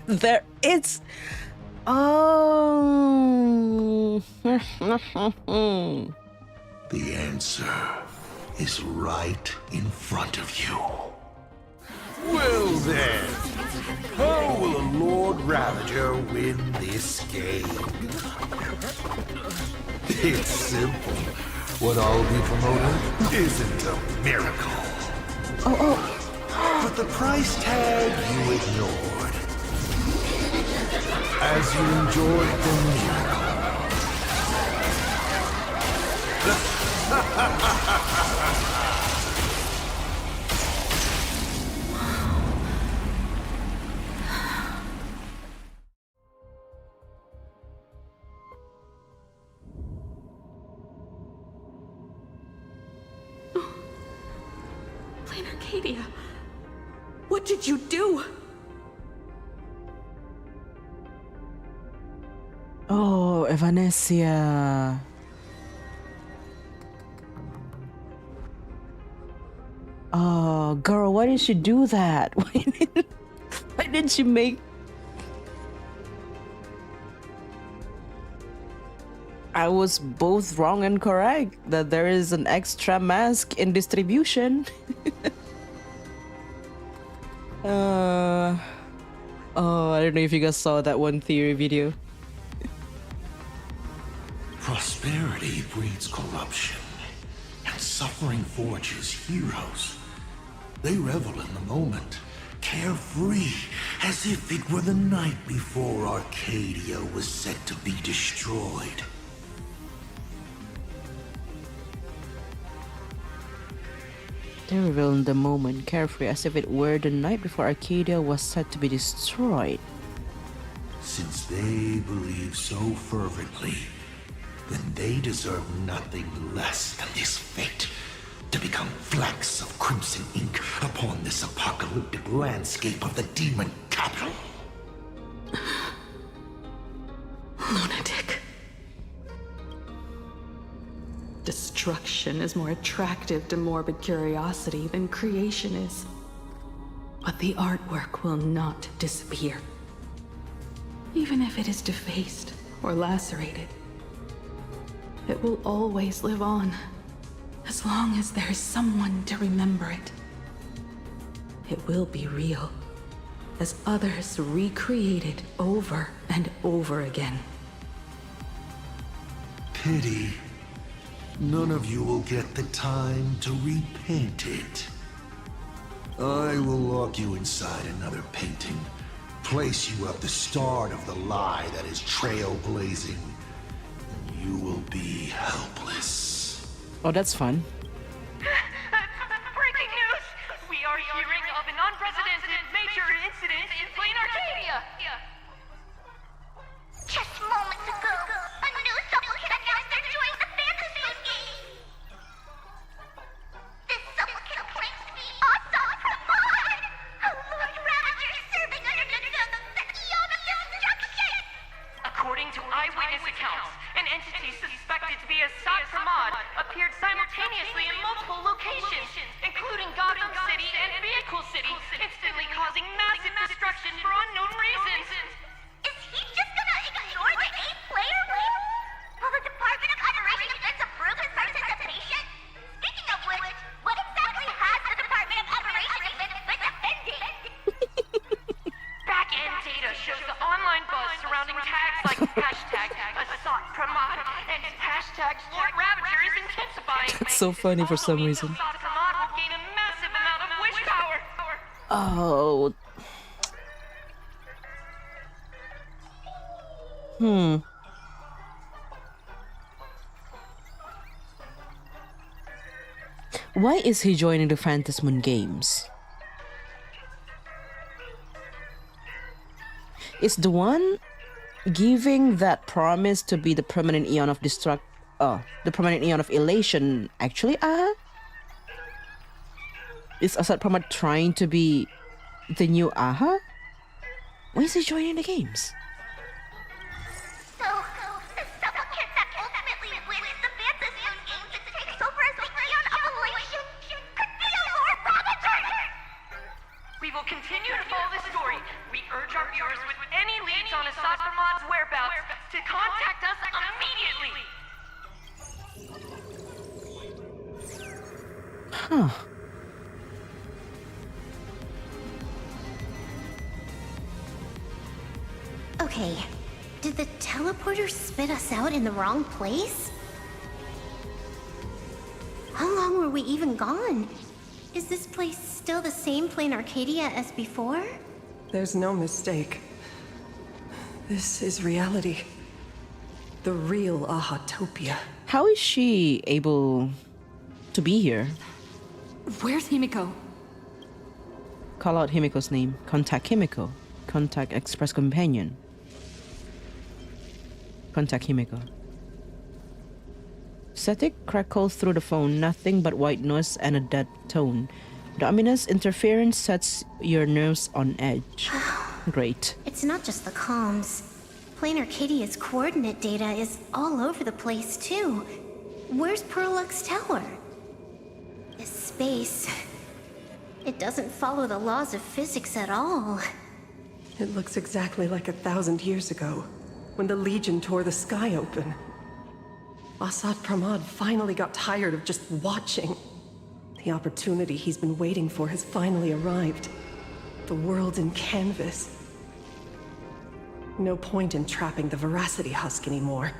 There is. Oh. The answer is right in front of you. Well then, How will a Lord Ravager win this game? It's simple. What I'll be promoting isn't a miracle. But the price tag you ignored. As you enjoyed the miracle. Planarcadia, what did you do? Oh, Evanesia. Oh, girl, why did she do that? Why did she make... I was both wrong and correct that there is an extra mask in distribution. Oh, I don't know if you guys saw that one theory video. Prosperity breeds corruption, and suffering forges heroes. They revel in the moment, carefree, as if it were the night before Arcadia was set to be destroyed. They revel in the moment, carefree, as if it were the night before Arcadia was set to be destroyed. Since they believe so fervently, then they deserve nothing less than this fate, to become flecks of crimson ink upon this apocalyptic landscape of the demon capital. Lunatic. Destruction is more attractive to morbid curiosity than creation is. But the artwork will not disappear. Even if it is defaced or lacerated, it will always live on, as long as there is someone to remember it. It will be real, as others recreate it over and over again. Pity. None of you will get the time to repaint it. I will lock you inside another painting, place you at the start of the lie that is trailblazing, and you will be helpless. Oh, that's fun. Breaking news! We are hearing of an unprecedented major incident in Planarcadia! Just moments ago, a new supplicant announced they're joining the fantasy game. This supplicant claims to be awesome from God, a Lord Ravager serving under the Eon of Destruction. According to eyewitness accounts, an entity suspected to be a Sot Pramod appeared simultaneously in multiple locations, including Gotham City and Vehicle City, instantly causing massive destruction for unknown reasons. Is he just gonna ignore the 8-player win? Will the Department of Operation Defense approve his participation? Speaking of which, what exactly has the Department of Operation Defense been defending? Back-end data shows the online buzz surrounding tags like hashtag Assault Pramod and hashtag Lord Ravager is intensifying. That's so funny for some reason. Assault Pramod will gain a massive amount of wish power. Oh. Why is he joining the Phantasmoon Games? Is the one giving that promise to be the permanent Eon of the permanent Eon of Elation actually Aha? Is Asad Pramod trying to be the new Aha? Why is he joining the games? So, the supplicant that ultimately wins the Phantasmoon games and takes over as the Eon of Elation could be a Lord Ravager! We will continue to follow this story. We urge our viewers with any leads on Asad Pramod's whereabouts to contact us immediately. Huh. Okay, did the teleporter spit us out in the wrong place? How long were we even gone? Is this place still the same Planarcadia as before? There's no mistake. This is reality. The real Ahatopia. How is she able to be here? Where's Himeko? Call out Himeko's name. Contact Himeko. Contact Express Companion. Contact Himeko. Static crackles through the phone, nothing but white noise and a dead tone. The ominous interference sets your nerves on edge. Great. It's not just the comms. Planarcadia's coordinate data is all over the place, too. Where's Perlux's tower? This space... It doesn't follow the laws of physics at all. It looks exactly like 1,000 years ago, when the Legion tore the sky open. Asad Pramad finally got tired of just watching. The opportunity he's been waiting for has finally arrived. The world in canvas. No point in trapping the Veracity Husk anymore.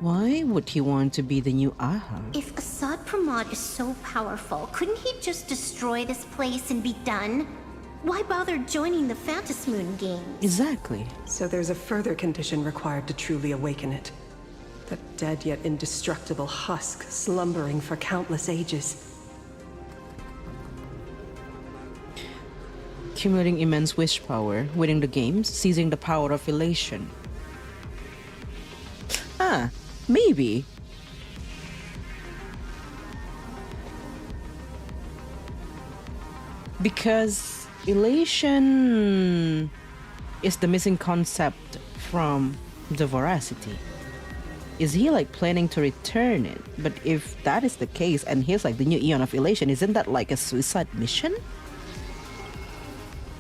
Why would he want to be the new Aha? If Asad Pramad is so powerful, couldn't he just destroy this place and be done? Why bother joining the Phantasmoon games? Exactly. So there's a further condition required to truly awaken it. That dead yet indestructible husk slumbering for countless ages. Accumulating immense wish power, winning the games, seizing the power of elation. Ah, maybe. Because elation is the missing concept from the Veracity. Is he like planning to return it? But if that is the case and he's like the new Eon of Elation, isn't that like a suicide mission?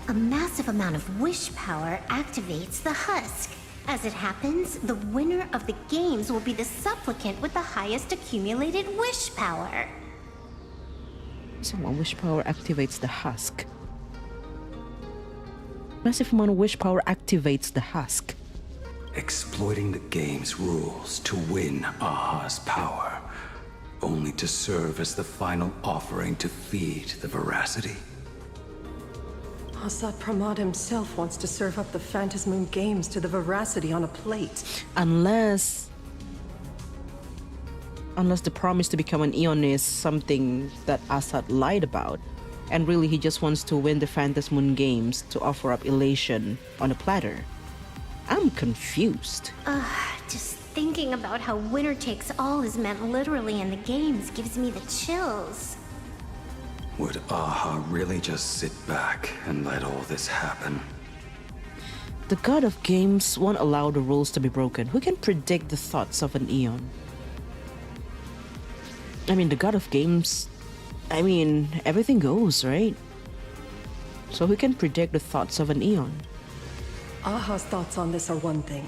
A massive amount of wish power activates the husk. As it happens, the winner of the games will be the supplicant with the highest accumulated wish power. So one wish power activates the husk. Massive amount of wish power activates the husk. Exploiting the game's rules to win Aha's power, only to serve as the final offering to feed the Veracity. Asad Pramad himself wants to serve up the Phantasmoon games to the Veracity on a plate. Unless the promise to become an Eon is something that Asad lied about. And really he just wants to win the Phantasmoon games to offer up elation on a platter. I'm confused. Just thinking about how winner takes all is meant literally in the games gives me the chills. Would Aha really just sit back and let all this happen? The god of games won't allow the rules to be broken. Who can predict the thoughts of an Eon? I mean, the god of games, I mean, everything goes, right? So who can predict the thoughts of an Eon? Aha's thoughts on this are one thing.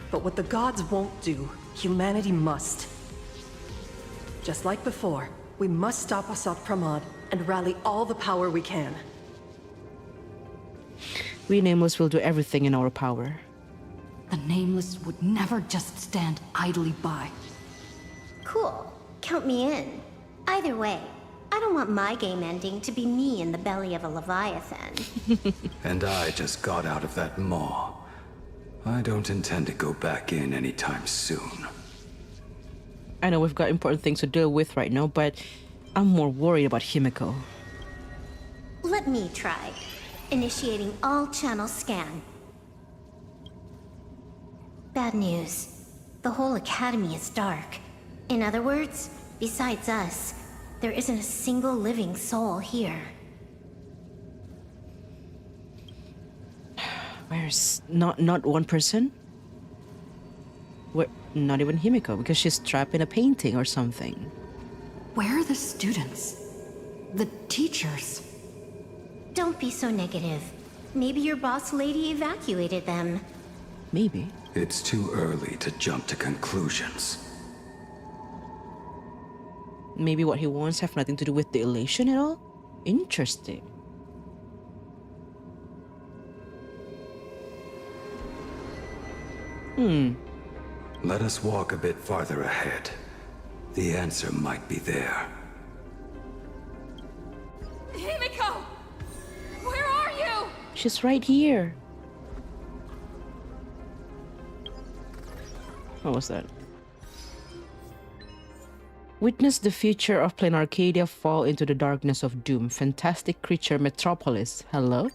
But what the gods won't do, humanity must. Just like before, we must stop Asad Pramad and rally all the power we can. We Nameless will do everything in our power. The Nameless would never just stand idly by. Cool. Count me in. Either way, I don't want my game ending to be me in the belly of a Leviathan. And I just got out of that maw. I don't intend to go back in anytime soon. I know we've got important things to deal with right now, but I'm more worried about Himeko. Let me try. Initiating all channel scan. Bad news. The whole academy is dark. In other words, besides us, there isn't a single living soul here. Where's not one person? Where, not even Himeko, because she's trapped in a painting or something. Where are the students? The teachers? Don't be so negative. Maybe your boss lady evacuated them. Maybe. It's too early to jump to conclusions. Maybe what he wants have nothing to do with the elation at all? Interesting. Let us walk a bit farther ahead. The answer might be there. Himeko! Where are you? She's right here. What was that? Witness the future of Planarcadia fall into the darkness of doom. Fantastic creature metropolis. Hello?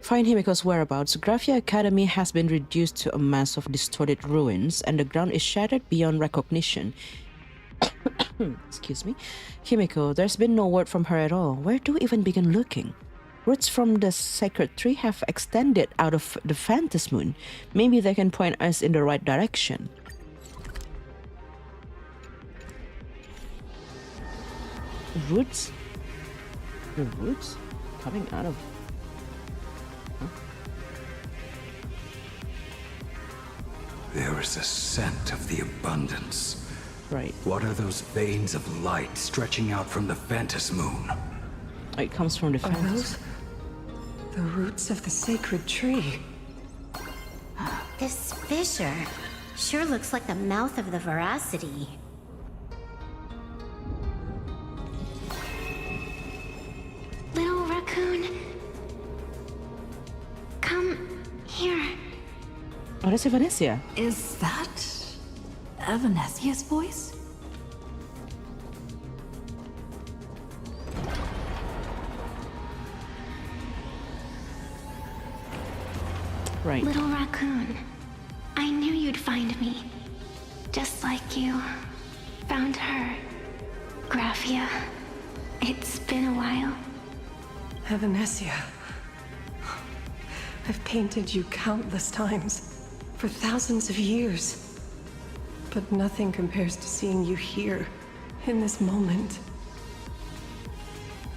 Find Himeko's whereabouts. Graphia Academy has been reduced to a mass of distorted ruins, and the ground is shattered beyond recognition. Excuse me. Himeko, there's been no word from her at all. Where do we even begin looking? Roots from the sacred tree have extended out of the Phantom Moon. Maybe they can point us in the right direction. Roots? The roots? Coming out of... There is a scent of the abundance. Right. What are those veins of light stretching out from the Phantom Moon? It comes from the Are Phantom. those the roots of the sacred tree? This fissure sure looks like the mouth of the Veracity. Little raccoon, come here. Oh, that's Evanesia. Is that Evanesia's voice? Right. Little raccoon, I knew you'd find me. Just like you found her. Graphia, it's been a while. Evanesia. I've painted you countless times, for thousands of years. But nothing compares to seeing you here, in this moment.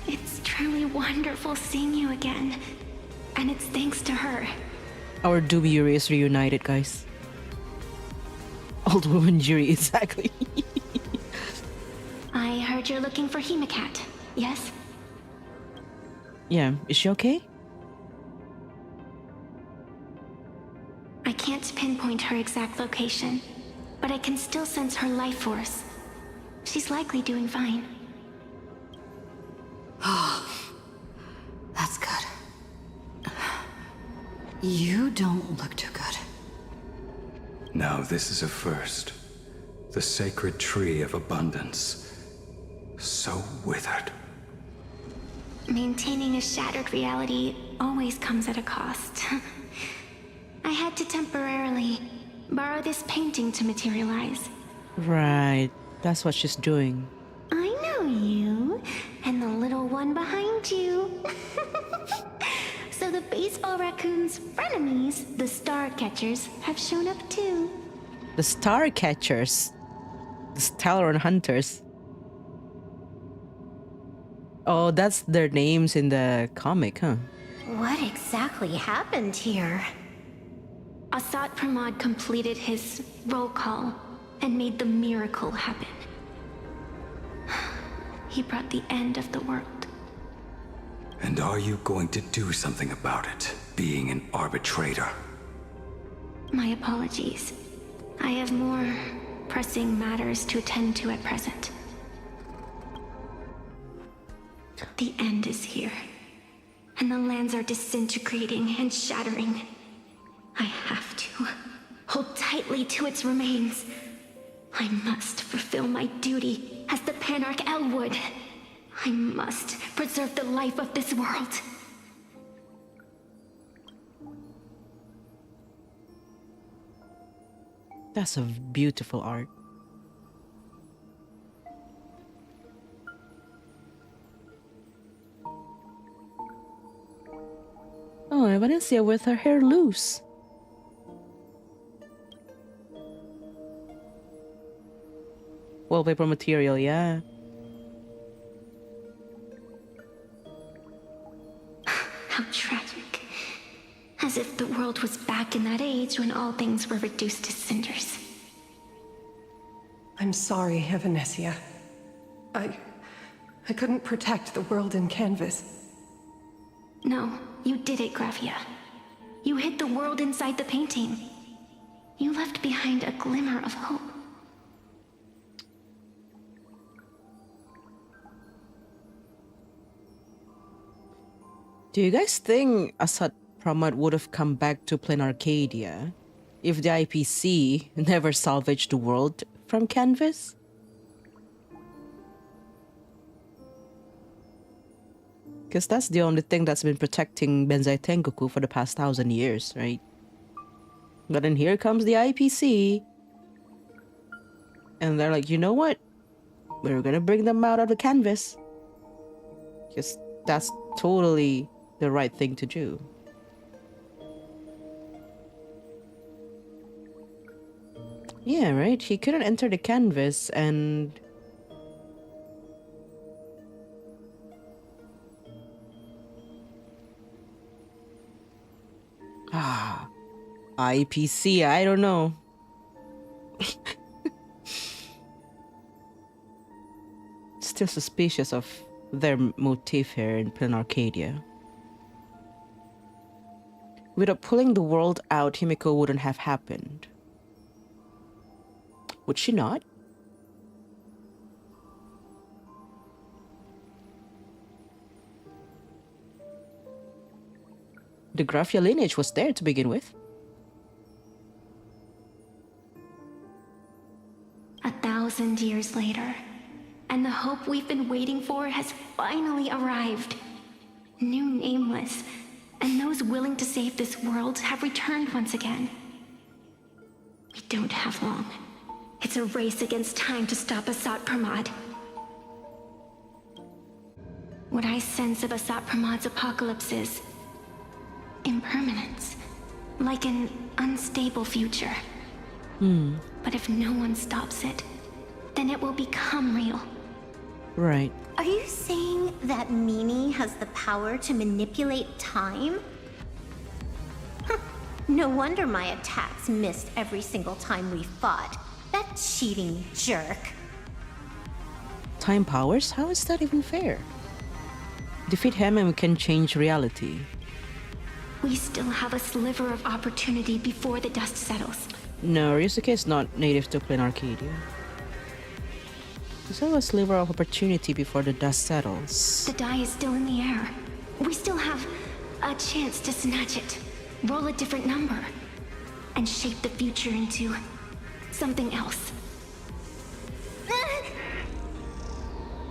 It's truly wonderful seeing you again. And it's thanks to her. Our Doom Yuri is reunited, guys. Old woman Yuri, exactly. I heard you're looking for Hemacat, yes? Yeah, is she okay? I can't pinpoint her exact location, but I can still sense her life force. She's likely doing fine. That's good. You don't look too good. Now this is a first. The sacred tree of abundance. So withered. Maintaining a shattered reality always comes at a cost. I had to temporarily borrow this painting to materialize. Right, that's what she's doing. I know you, and the little one behind you. So the baseball raccoon's frenemies, the star catchers, have shown up too. The Star Catchers. The Stellar Hunters. Oh, that's their names in the comic, huh? What exactly happened here? Asad Pramod completed his roll call and made the miracle happen. He brought the end of the world. And are you going to do something about it, being an arbitrator? My apologies. I have more pressing matters to attend to at present. The end is here, and the lands are disintegrating and shattering. I have to hold tightly to its remains. I must fulfill my duty as the Panarch Elwood. I must preserve the life of this world. That's a beautiful art. Oh, Evanesia with her hair loose. Wallpaper material, yeah. How tragic. As if the world was back in that age when all things were reduced to cinders. I'm sorry, Evanesia. I couldn't protect the world in canvas. No, you did it, Gravia. You hid the world inside the painting. You left behind a glimmer of hope. Do you guys think Assad Pramad would have come back to Planarcadia if the IPC never salvaged the world from canvas? Because that's the only thing that's been protecting Benzai Tengoku for the past 1,000 years, right? But then here comes the IPC. And they're like, you know what? We're gonna bring them out of the canvas. Because that's totally the right thing to do. Yeah, right? He couldn't enter the canvas and... IPC, I don't know. Still suspicious of their motive here in Planarcadia. Without pulling the world out, Himeko wouldn't have happened. Would she not? The Graphia lineage was there to begin with. 1,000 years later, and the hope we've been waiting for has finally arrived. New Nameless, and those willing to save this world have returned once again. We don't have long. It's a race against time to stop Asat Pramad. What I sense of Asat Pramad's apocalypse is impermanence, like an unstable future. But if no one stops it, then it will become real. Right. Are you saying that Mimi has the power to manipulate time? No wonder my attacks missed every single time we fought. That cheating jerk. Time powers? How is that even fair? Defeat him and we can change reality. We still have a sliver of opportunity before the dust settles. No, Ryusuke is not native to Planarcadia. We still have a sliver of opportunity before the dust settles. The die is still in the air. We still have a chance to snatch it, roll a different number, and shape the future into something else.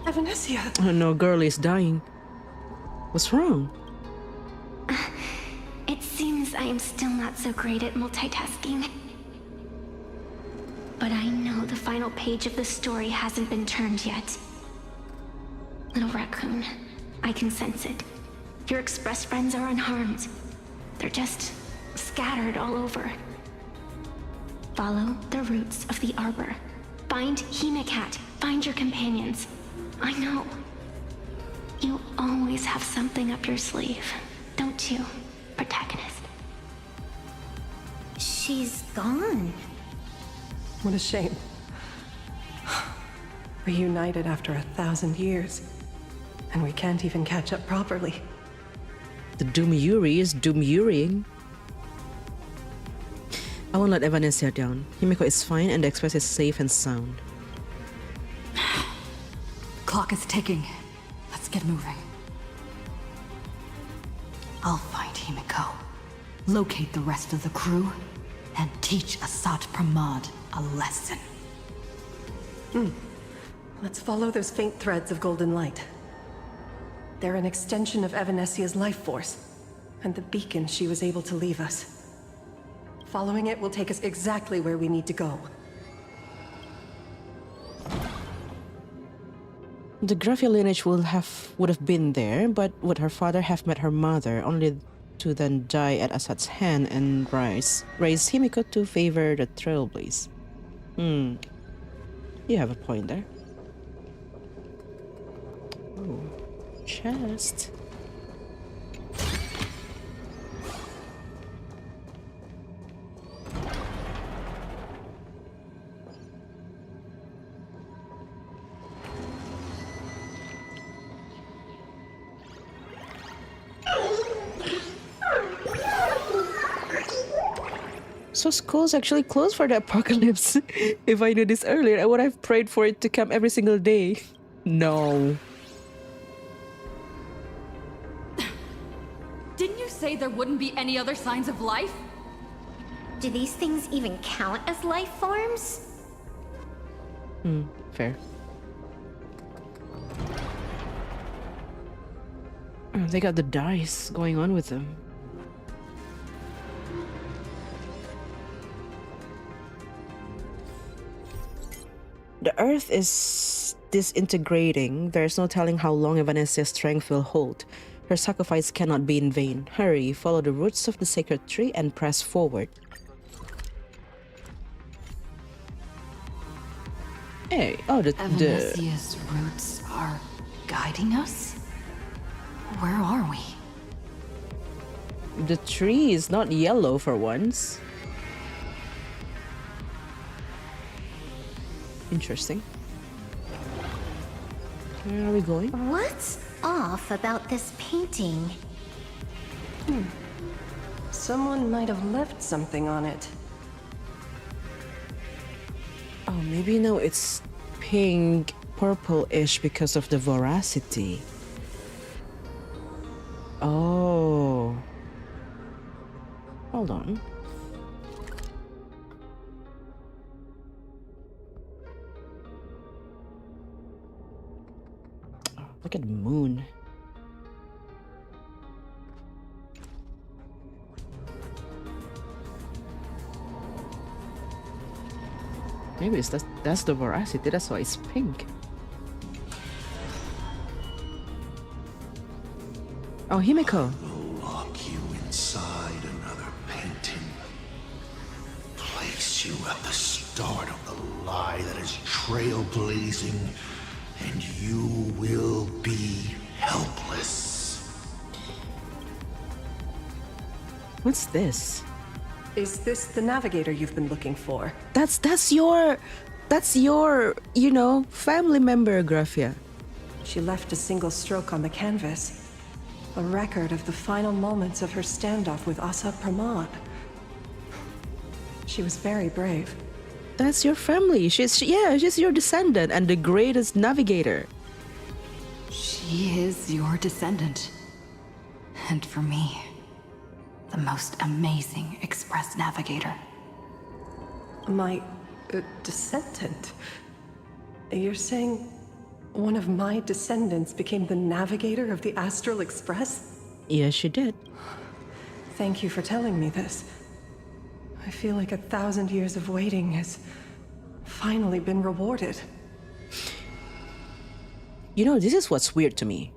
Evanesia! Oh no, girl is dying. What's wrong? It seems I am still not so great at multitasking. But I know the final page of the story hasn't been turned yet. Little raccoon, I can sense it. Your express friends are unharmed. They're just scattered all over. Follow the roots of the arbor. Find Himeko. Find your companions. I know. You always have something up your sleeve, don't you, protagonist? She's gone. What a shame. Reunited after 1,000 years. And we can't even catch up properly. The Doom Yuri is Doom Yuriing. I won't let Evanesia down. Himeko is fine and the Express is safe and sound. Clock is ticking. Let's get moving. I'll find Himeko, locate the rest of the crew, and teach Asat Pramad a lesson. Let's follow those faint threads of golden light. They're an extension of Evanesia's life force, and the beacon she was able to leave us. Following it will take us exactly where we need to go. The Graphia lineage would have been there, but would her father have met her mother, only to then die at Asat's hand and raise Himeko to favor the Trailblaze? You have a point there. Oh, chest. So school's actually closed for the apocalypse. If I knew this earlier, I would have prayed for it to come every single day. No. Didn't you say there wouldn't be any other signs of life? Do these things even count as life forms? Fair. Oh, they got the dice going on with them. The Earth is disintegrating. There's no telling how long Evanesia's strength will hold. Her sacrifice cannot be in vain. Hurry, follow the roots of the sacred tree and press forward. Hey, oh, Evanesia's roots are guiding us? Where are we? The tree is not yellow for once. Interesting. Where are we going? What's off about this painting? Someone might have left something on it. Oh, maybe now it's pink, purple-ish because of the voracity. Oh. Hold on. Oh, look at the moon. Maybe that's the voracity, that's why it's pink. Oh, Himeko. Will lock you inside another painting. Place you at the start of the lie that is trailblazing, and you will be helpless. What's this? Is this the navigator you've been looking for? That's your, you know, family member, Graphia. She left a single stroke on the canvas. A record of the final moments of her standoff with Asad Pramod. She was very brave. That's your family. She's your descendant and the greatest navigator. She is your descendant. And for me, the most amazing express navigator. My descendant? You're saying one of my descendants became the navigator of the Astral Express? Yes, she did. Thank you for telling me this. I feel like 1,000 years of waiting has finally been rewarded. You know, this is what's weird to me.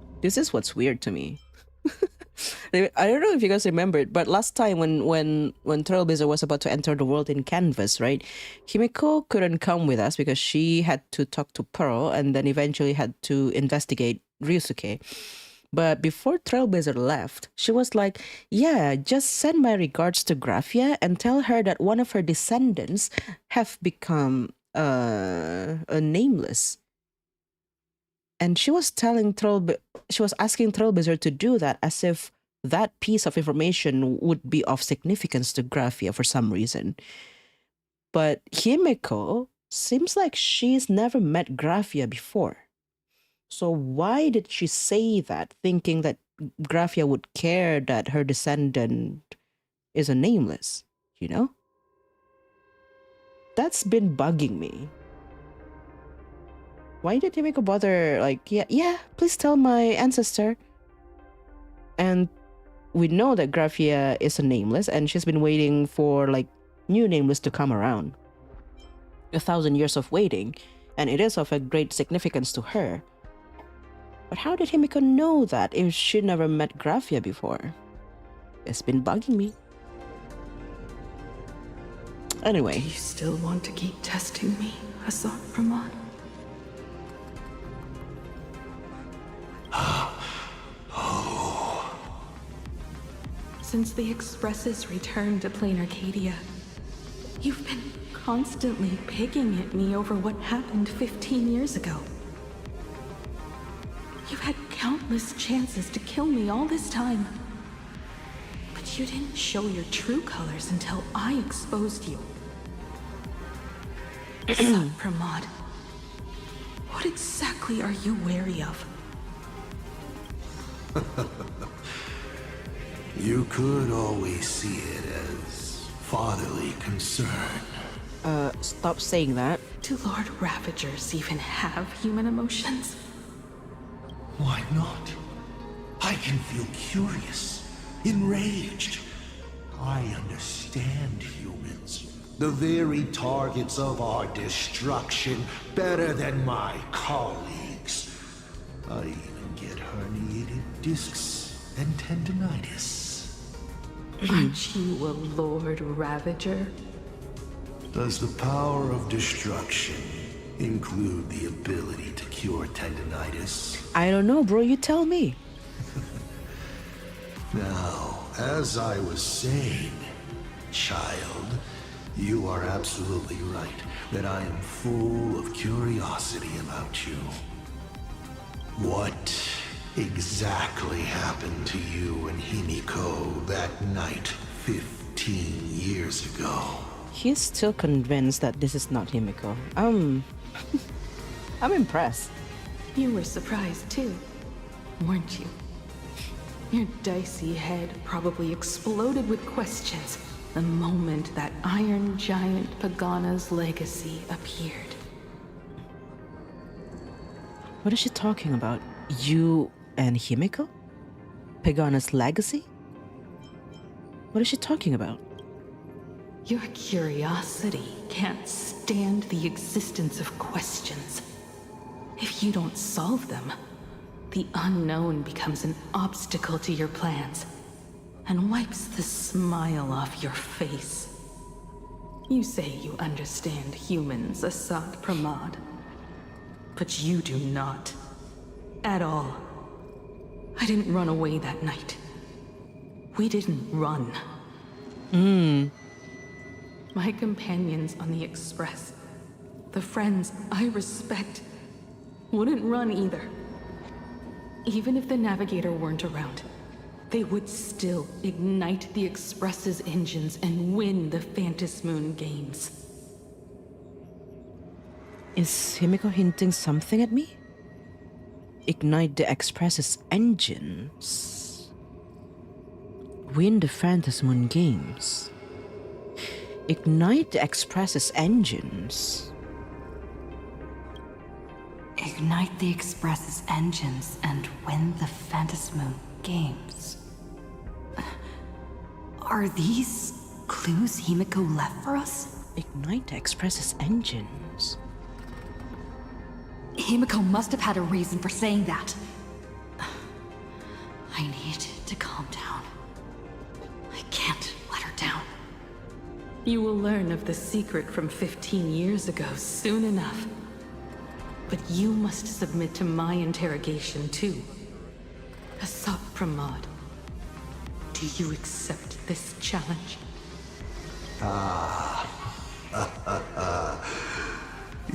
I don't know if you guys remember it, but last time when Trailblazer was about to enter the world in Canvas, right? Himeko couldn't come with us because she had to talk to Pearl and then eventually had to investigate Ryusuke. But before Trailblazer left, she was like, yeah, just send my regards to Graphia and tell her that one of her descendants have become a nameless. And she was asking Trailblazer to do that as if that piece of information would be of significance to Graphia for some reason. But Himeko seems like she's never met Graphia before. So why did she say that, thinking that Graphia would care that her descendant is a nameless, you know? That's been bugging me. Why did Himeko bother, like, yeah, please tell my ancestor? And we know that Graphia is a nameless, and she's been waiting for, like, new nameless to come around. 1,000 years of waiting, and it is of a great significance to her. But how did Himeko know that if she never met Graphia before? It's been bugging me. Anyway. Do you still want to keep testing me, Asad Pramod? Since the Expresses returned to Planarcadia, you've been constantly picking at me over what happened 15 years ago. You've had countless chances to kill me all this time, but But you didn't show your true colors until I exposed you. Asad Pramod, what exactly are you wary of? You could always see it as fatherly concern. Stop saying that. Do Lord Ravagers even have human emotions? Why not? I can feel curious, enraged. I understand humans, the very targets of our destruction, better than my colleagues. I even get herniated discs and tendinitis. Aren't you a Lord Ravager? Does the power of destruction include the ability to cure tendinitis? I don't know, bro. You tell me. Now, as I was saying, child, you are absolutely right that I am full of curiosity about you. What exactly happened to you and Himeko that night 15 years ago? He's still convinced that this is not Himeko. I'm impressed. You were surprised too, weren't you? Your dicey head probably exploded with questions the moment that Iron Giant Pagana's legacy appeared. What is she talking about? You and Himeko? Pagana's legacy? What is she talking about? Your curiosity can't stand the existence of questions. If you don't solve them, the unknown becomes an obstacle to your plans and wipes the smile off your face. You say you understand humans, Asad Pramod, but you do not. At all. I didn't run away that night. We didn't run. My companions on the Express, the friends I respect, wouldn't run either. Even if the Navigator weren't around, they would still ignite the Express's engines and win the Phantasmoon games. Is Himeko hinting something at me? Ignite the Express's engines. Win the Phantasmoon games. Ignite the Express's engines. Ignite the Express's engines and win the Phantasmoon games. Are these clues Himeko left for us? Ignite the Express's engines. Himeko must have had a reason for saying that. I need to calm down. I can't let her down. You will learn of the secret from 15 years ago soon enough. But you must submit to my interrogation too. Asad Pramod, do you accept this challenge?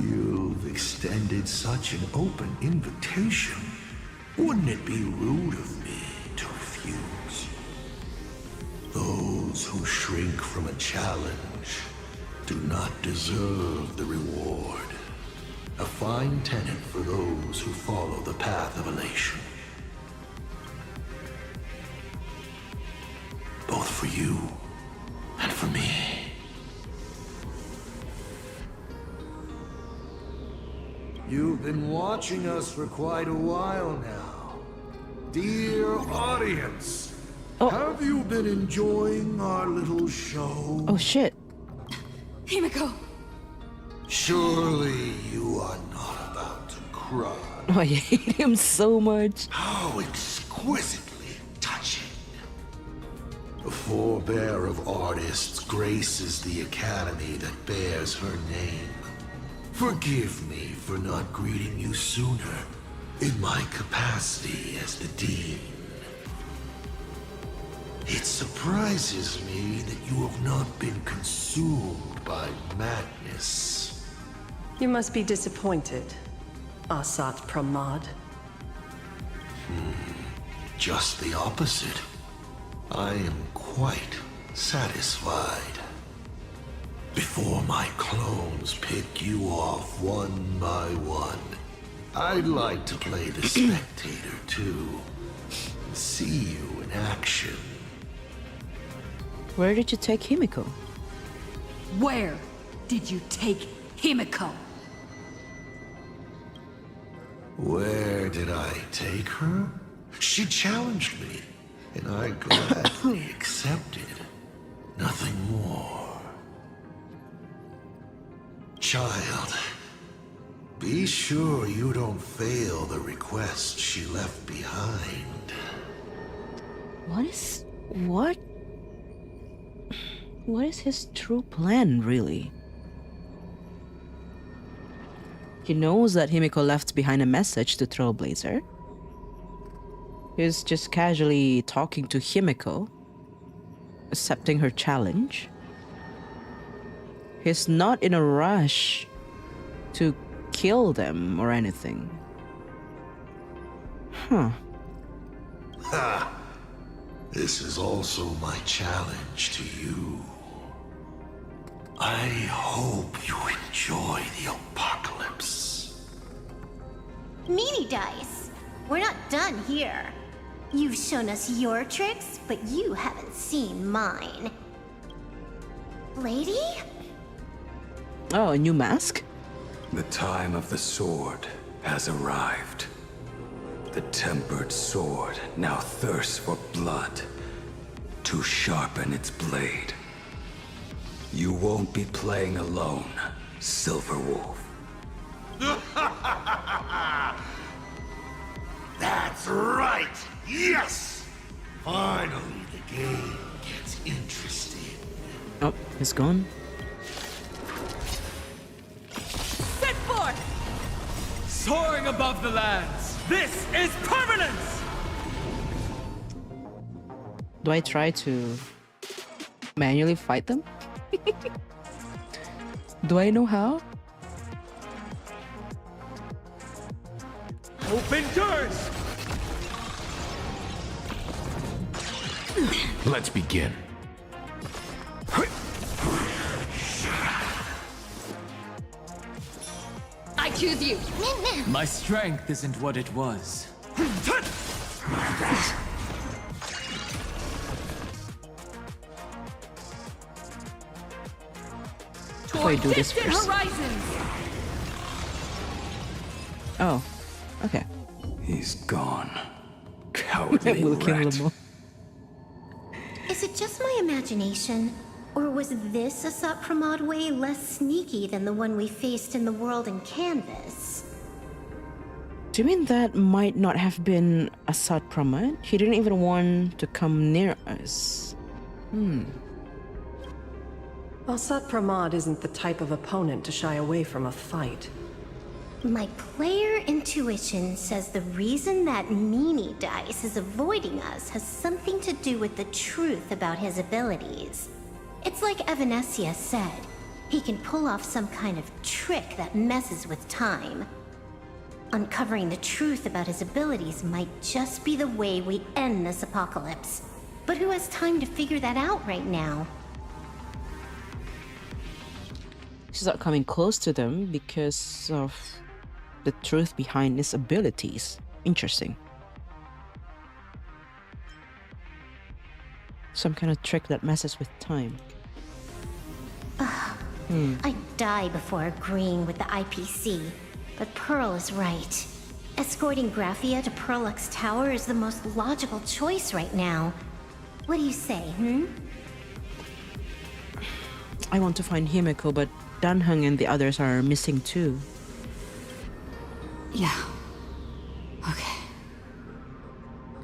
You've extended such an open invitation. Wouldn't it be rude of me to refuse? Those who shrink from a challenge do not deserve the reward. A fine tenet for those who follow the path of elation. Both for you and for me. You've been watching us for quite a while now. Dear audience, have you been enjoying our little show? Oh shit. Himeko! Surely you are not about to cry. Oh, I hate him so much. How exquisitely touching. The forebear of artists graces the academy that bears her name. Forgive me for not greeting you sooner in my capacity as the Dean. It surprises me that you have not been consumed by madness. You must be disappointed, Asad Pramod. Just the opposite. I am quite satisfied. Before my clones pick you off one by one, I'd like to play the spectator too. See you in action. Where did you take Himeko? Where did you take Himeko? Where did I take her? She challenged me, and I gladly accepted. Nothing more. Child, be sure you don't fail the request she left behind. What is his true plan, really? He knows that Himeko left behind a message to Trailblazer. He's just casually talking to Himeko, accepting her challenge. He's not in a rush to kill them or anything. Huh. Ha! This is also my challenge to you. I hope you enjoy the apocalypse. Meanie Dice, we're not done here. You've shown us your tricks, but you haven't seen mine. Lady? Oh, a new mask? The time of the sword has arrived. The tempered sword now thirsts for blood to sharpen its blade. You won't be playing alone, Silverwolf. That's right! Yes! Finally, the game gets interesting. Oh, he's gone. Set forth! Soaring above the lands, this is permanence! Do I try to manually fight them? Do I know how? Open doors! Let's begin. I choose you. My strength isn't what it was. How do I do this first? Horizons. Oh, okay. He's gone. Cowardly We'll kill rat. them all. Is it just my imagination? Or was this Asat Pramod way less sneaky than the one we faced in the world in Canvas? Do you mean that might not have been Asad Pramod? He didn't even want to come near us. Asat Pramod isn't the type of opponent to shy away from a fight. My player intuition says the reason that Meanie Dice is avoiding us has something to do with the truth about his abilities. It's like Evanescia said, he can pull off some kind of trick that messes with time. Uncovering the truth about his abilities might just be the way we end this apocalypse. But who has time to figure that out right now? She's not coming close to them because of the truth behind his abilities. Interesting. Some kind of trick that messes with time. I'd die before agreeing with the IPC, but Pearl is right. Escorting Graphia to Perlux Tower is the most logical choice right now. What do you say, I want to find Himeko, but Danheng and the others are missing too. Yeah. Okay.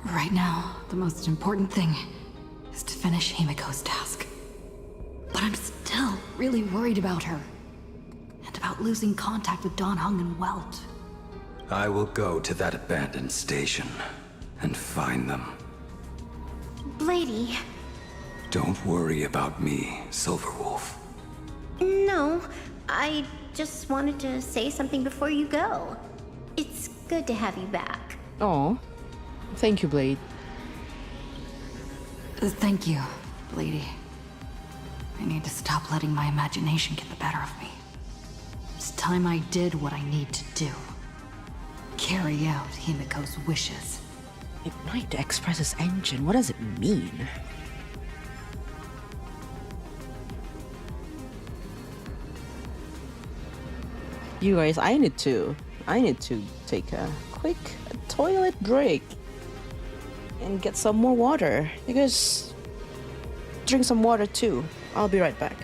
Right now, the most important thing is to finish Himeko's task. But I'm still really worried about her. And about losing contact with Danheng and Welt. I will go to that abandoned station and find them. Blady? Don't worry about me, Silverwolf. No, I just wanted to say something before you go. It's good to have you back. Oh, thank you, Blade. Thank you, lady. I need to stop letting my imagination get the better of me. It's time I did what I need to do. Carry out Himeko's wishes. Ignite the Express's engine. What does it mean? You guys, I need to take a quick toilet break and get some more water. You guys drink some water too. I'll be right back.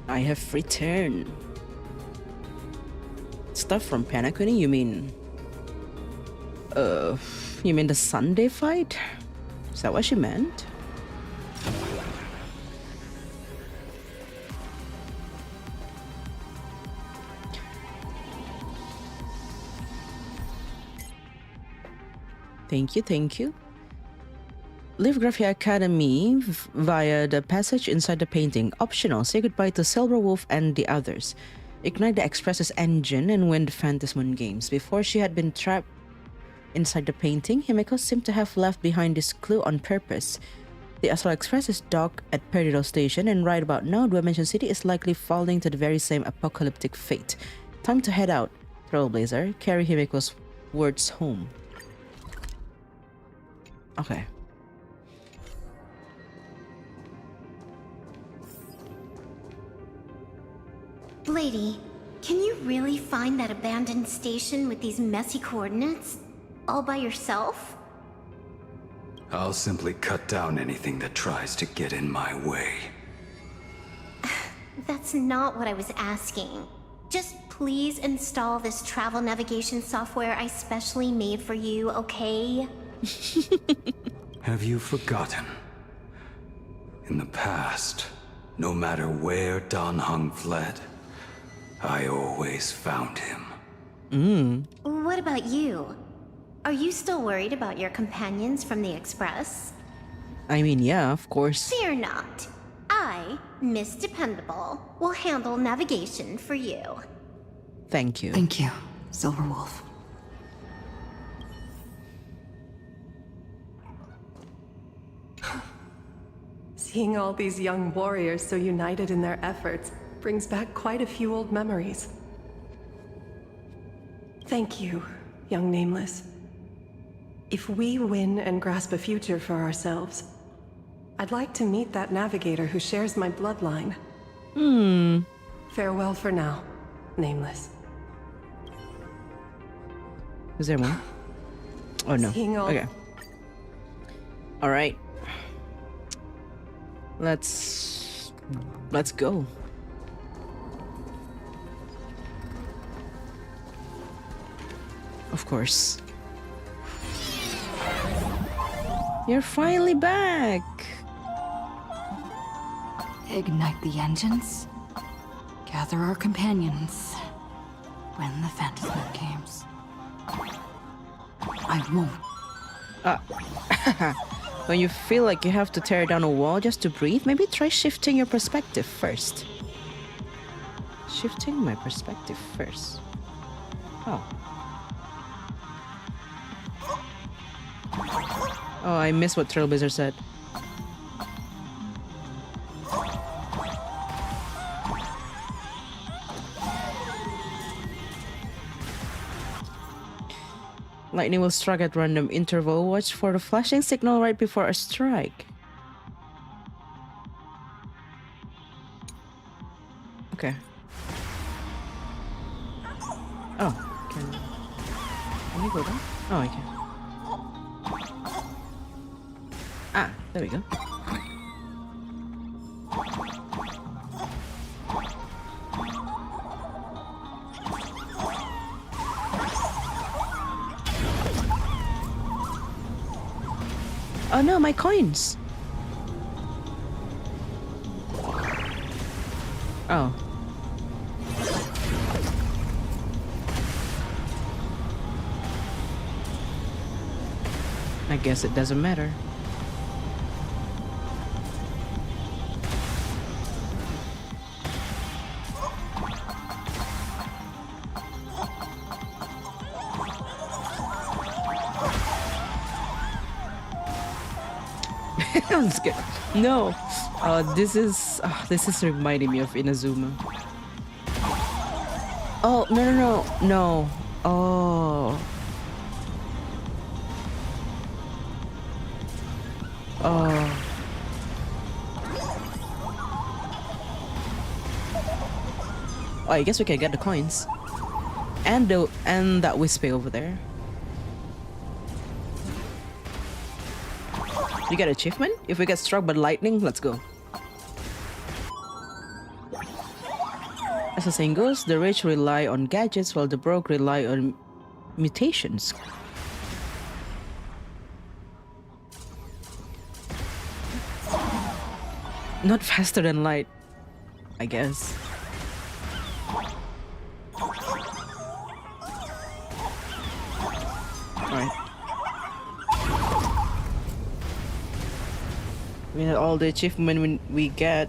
I have returned. Stuff from Planarcadia? You mean the Sunday fight? Is that what she meant? Thank you. Leave Graphia Academy via the passage inside the painting. Optional. Say goodbye to Silver Wolf and the others. Ignite the Express's engine and win the Phantasmoon games. Before she had been trapped inside the painting, Himeko seemed to have left behind this clue on purpose. The Astral Express is docked at Peridot Station, and right about now, Dimension City is likely falling to the very same apocalyptic fate. Time to head out, Trailblazer. Carry Himeko's words home. Okay. Lady, can you really find that abandoned station with these messy coordinates? All by yourself? I'll simply cut down anything that tries to get in my way. That's not what I was asking. Just please install this travel navigation software I specially made for you, okay? Have you forgotten? In the past, no matter where Dan Heng fled, I always found him. What about you? Are you still worried about your companions from the Express? I mean, yeah, of course. Fear not. I, Miss Dependable, will handle navigation for you. Thank you. Thank you, Silverwolf. Seeing all these young warriors so united in their efforts brings back quite a few old memories. Thank you, young Nameless. If we win and grasp a future for ourselves, I'd like to meet that navigator who shares my bloodline. Farewell for now, Nameless. Is there more? Oh no. Okay. All right. Let's go. Of course. You're finally back. Ignite the engines. Gather our companions. When the Phantasm games. I won't. When you feel like you have to tear down a wall just to breathe, maybe try shifting your perspective first. Shifting my perspective first. Oh. Oh, I missed what Trailblazer said. Lightning will strike at random interval. Watch for the flashing signal right before a strike. Okay. Oh, can we go down? Oh, I can. Ah, there we go. Oh no, my coins! Oh. I guess it doesn't matter. I'm scared. No. This is reminding me of Inazuma. Oh no. Oh. Oh. Oh, I guess we can get the coins. And that Wispy over there. You get achievement? If we get struck by lightning, let's go. As the saying goes, the rich rely on gadgets while the broke rely on mutations. Not faster than light, I guess. Alright. We had all the achievement we get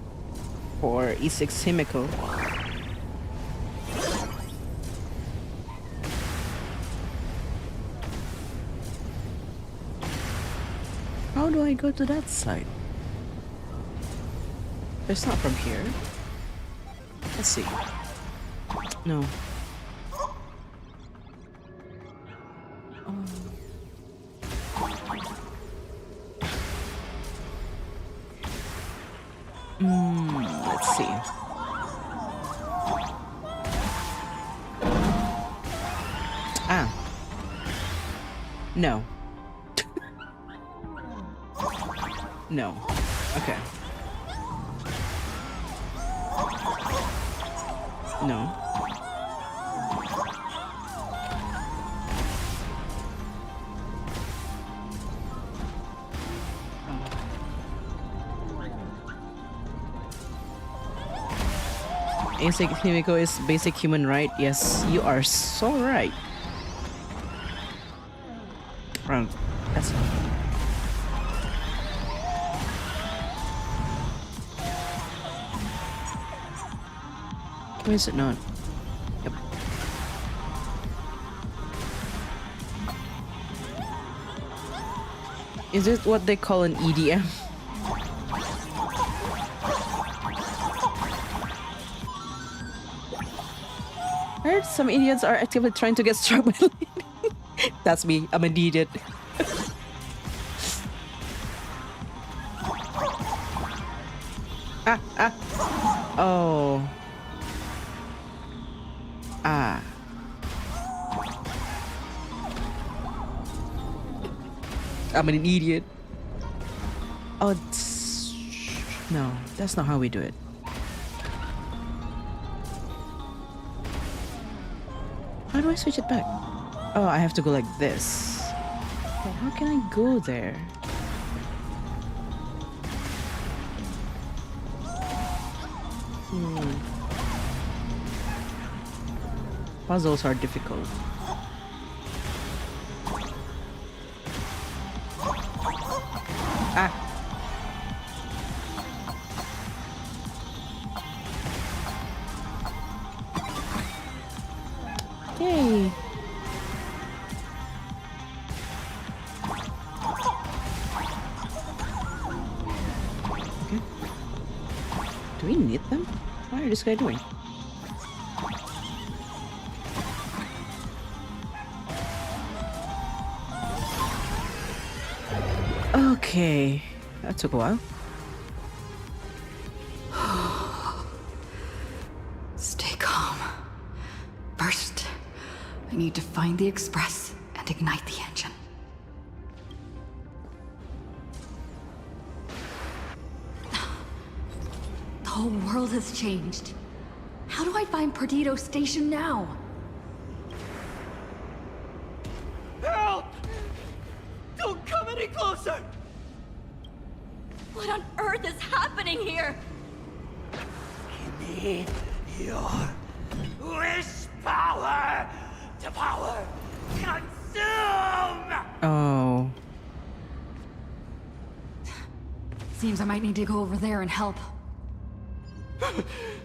for E6 Himeko. How do I go to that side? It's not from here. Let's see. No. Let's see. Ah. No. No. Okay. No. Basic Himeko is basic human right. Yes, you are so right. front. That's not. Why is it not? Yep. Is it what they call an EDM? I heard some idiots are actively trying to get struck by lightning. That's me. I'm an idiot. Oh. I'm an idiot. Oh, no, that's not how we do it. How do I switch it back? Oh, I have to go like this. But how can I go there? Puzzles are difficult. Yay! Okay. Do we need them? What are this guy doing? Okay, that took a while. Stay calm. First, I need to find the express and ignite the engine. The whole world has changed. How do I find Perdido Station now? Help! Don't come any closer! What on earth is happening here? Give me your wish power to power consume! Oh. Seems I might need to go over there and help.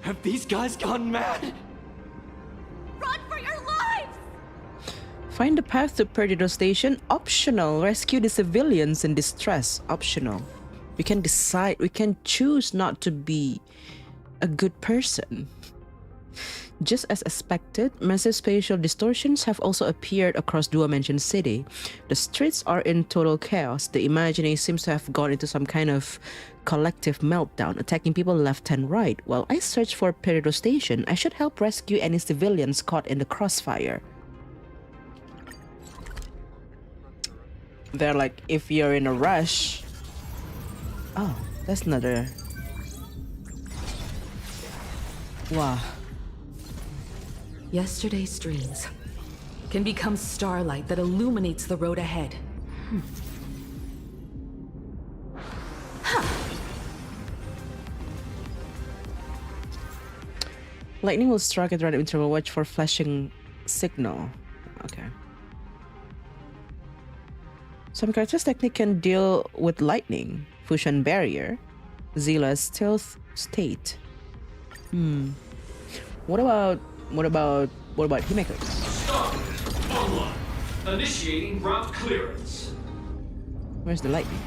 Have these guys gone mad? Run for your lives! Find the path to Perdido Station. Optional. Rescue the civilians in distress. Optional. We can decide. We can choose not to be a good person. Just as expected, massive spatial distortions have also appeared across Dual-Mansion City. The streets are in total chaos. The Imaginary seems to have gone into some kind of collective meltdown, attacking people left and right. While I search for Perdido Station, I should help rescue any civilians caught in the crossfire. They're like, if you're in a rush... Oh, that's another... Wow. Yesterday's dreams can become starlight that illuminates the road ahead. Lightning will strike at random interval. Watch for flashing signal. Okay. Some characters technique can deal with lightning. Fusion barrier. Zila's stealth state. What about Himeko? Stop! Online. Initiating route clearance. Where's the lightning?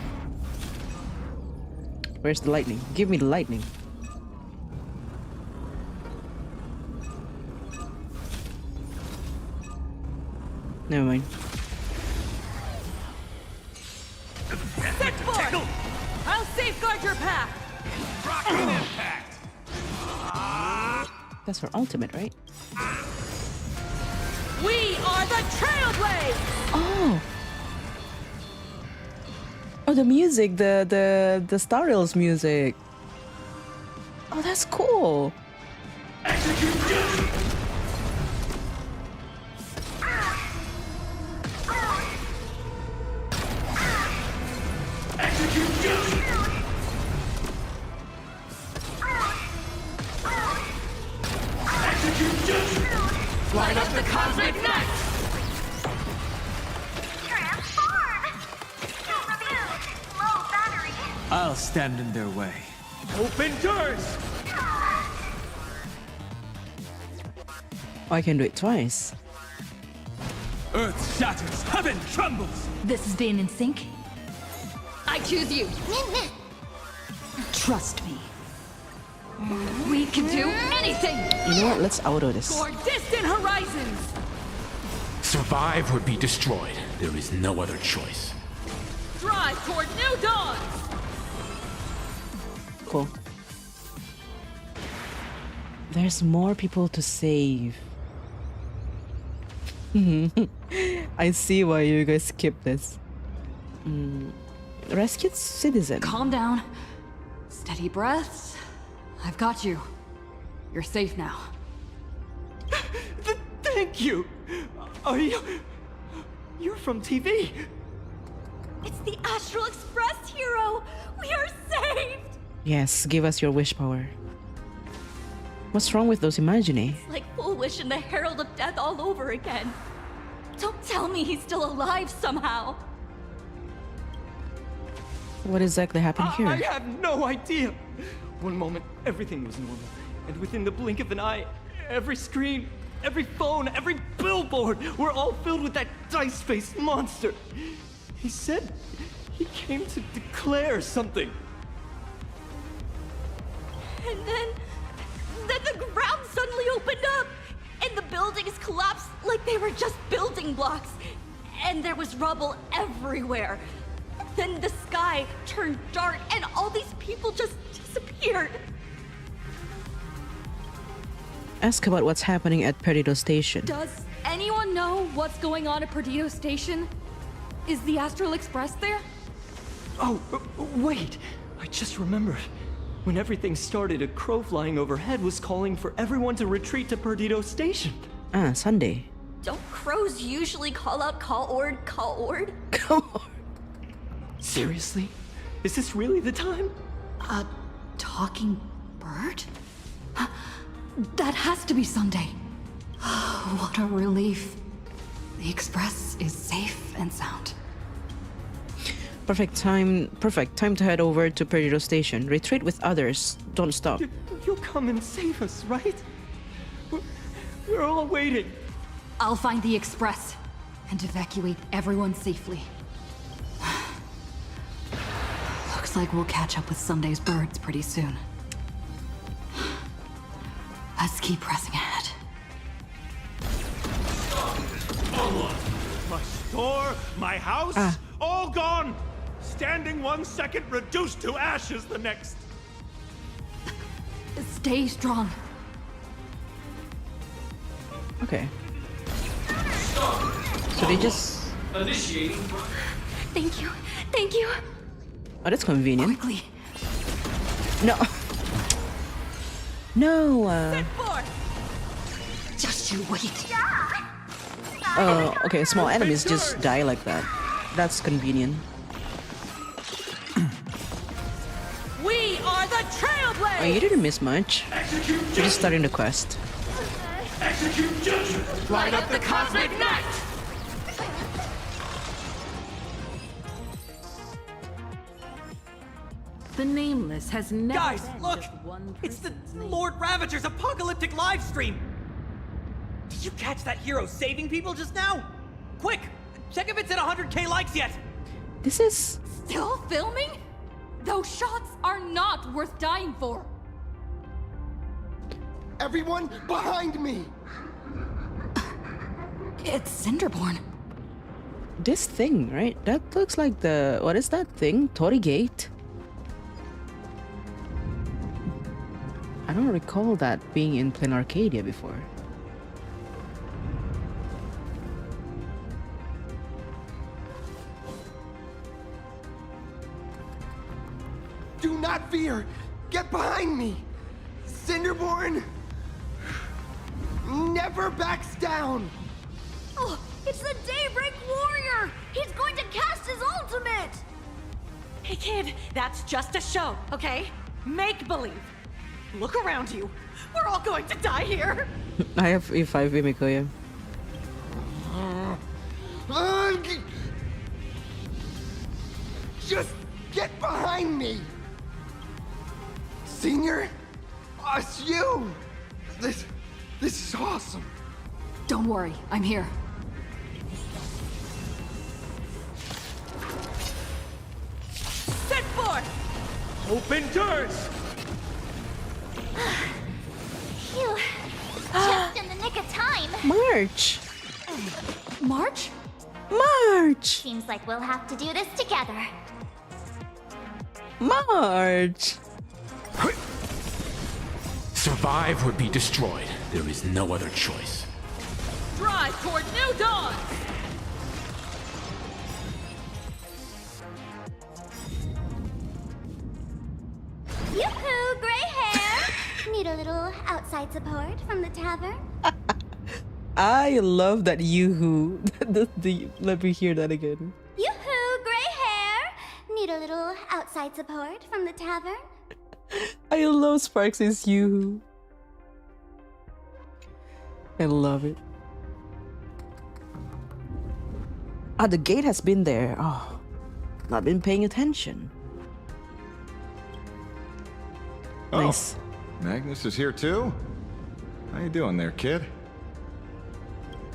Where's the lightning? Give me the lightning. Never mind. Set forth! I'll safeguard your path! Rocket impact! That's her ultimate, right? We are the Trailblades! Oh! Oh, the music, the Star Rails music. Oh, that's cool. Light up the cosmic net! Transform! I'll stand in their way. Open doors! I can do it twice. Earth shatters, heaven trembles! This is being in sync? I choose you! Trust me. We can do anything! You know what? Let's auto this. For distant horizons! Survive or be destroyed. There is no other choice. Drive toward new dawns! Cool. There's more people to save. I see why you guys skip this. Rescued citizen. Calm down. Steady breaths. I've got you. You're safe now. Thank you! Are you... You're from TV! It's the Astral Express, hero! We are saved! Yes, give us your wish power. What's wrong with those imaginary? It's like Full Wish and the Herald of Death all over again. Don't tell me he's still alive somehow. What exactly happened here? I have no idea! One moment, everything was normal. And within the blink of an eye, every screen, every phone, every billboard were all filled with that dice-faced monster. He said he came to declare something. And then the ground suddenly opened up, and the buildings collapsed like they were just building blocks. And there was rubble everywhere. Then the sky turned dark, and all these people just disappeared. Ask about what's happening at Perdido Station. Does anyone know what's going on at Perdido Station? Is the Astral Express there? Oh, wait! I just remembered. When everything started, a crow flying overhead was calling for everyone to retreat to Perdido Station. Ah, Sunday. Don't crows usually call out call ord, call ord? Seriously? Is this really the time? A talking bird? That has to be Sunday. What a relief. The Express is safe and sound. Perfect time to head over to Perdido Station. Retreat with others. Don't stop. You'll come and save us, right? We're all waiting. I'll find the Express and evacuate everyone safely. Looks like we'll catch up with Sunday's birds pretty soon. Let's keep pressing ahead. My store, my house, all gone! Standing 1 second, reduced to ashes the next. Stay strong. Okay. So they just... Initiating. Thank you. Thank you. Oh, that's convenient. Quickly. No. No. Just you wait. Oh, okay. Small enemies just die like that. That's convenient. We are the Trailblazers! Oh, you didn't miss much. Execute You're just starting the quest. Execute judgment! Light up the cosmic night! The Nameless has never Guys, been look! just one It's the person's name. Lord Ravager's apocalyptic livestream! Did you catch that hero saving people just now? Quick! Check if it's at 100k likes yet! This is... Still filming? Those shots are not worth dying for. Everyone behind me! It's Cinderborn. This thing, right? That looks like the... What is that thing? Torii Gate? I don't recall that being in Planarcadia before. Do not fear! Get behind me! Cinderborn never backs down! Oh, it's the Daybreak Warrior! He's going to cast his ultimate! Hey kid, that's just a show, okay? Make believe. Look around you. We're all going to die here. I have E5 Himeko, yeah. Just get behind behind me! Senior? Oh, it's you! This is awesome. Don't worry, I'm here. Set forth! Open doors! Phew. Just in the nick of time. March. March? March. Seems like we'll have to do this together. March. Survive or be destroyed. There is no other choice. Drive toward new dawn! Yoo-hoo, gray hair! Need a little outside support from the tavern? I love that yoo-hoo. Let me hear that again. Yoo-hoo, gray hair! Need a little outside support from the tavern? I love Sparks' yoo-hoo. I love it. Ah, the gate has been there. Oh, not been paying attention. Oh, Nice. Magnus is here too? How you doing there, kid?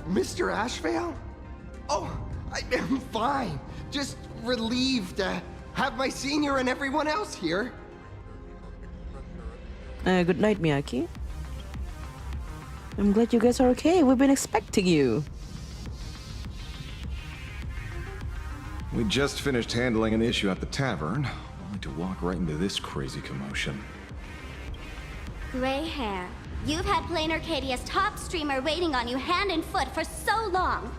Mr. Ashvale? Oh, I am fine. Just relieved to have my senior and everyone else here. Good night, Miyaki. I'm glad you guys are okay. We've been expecting you. We just finished handling an issue at the tavern, only to walk right into this crazy commotion. Gray hair, you've had Planarcadia's top streamer waiting on you hand and foot for so long.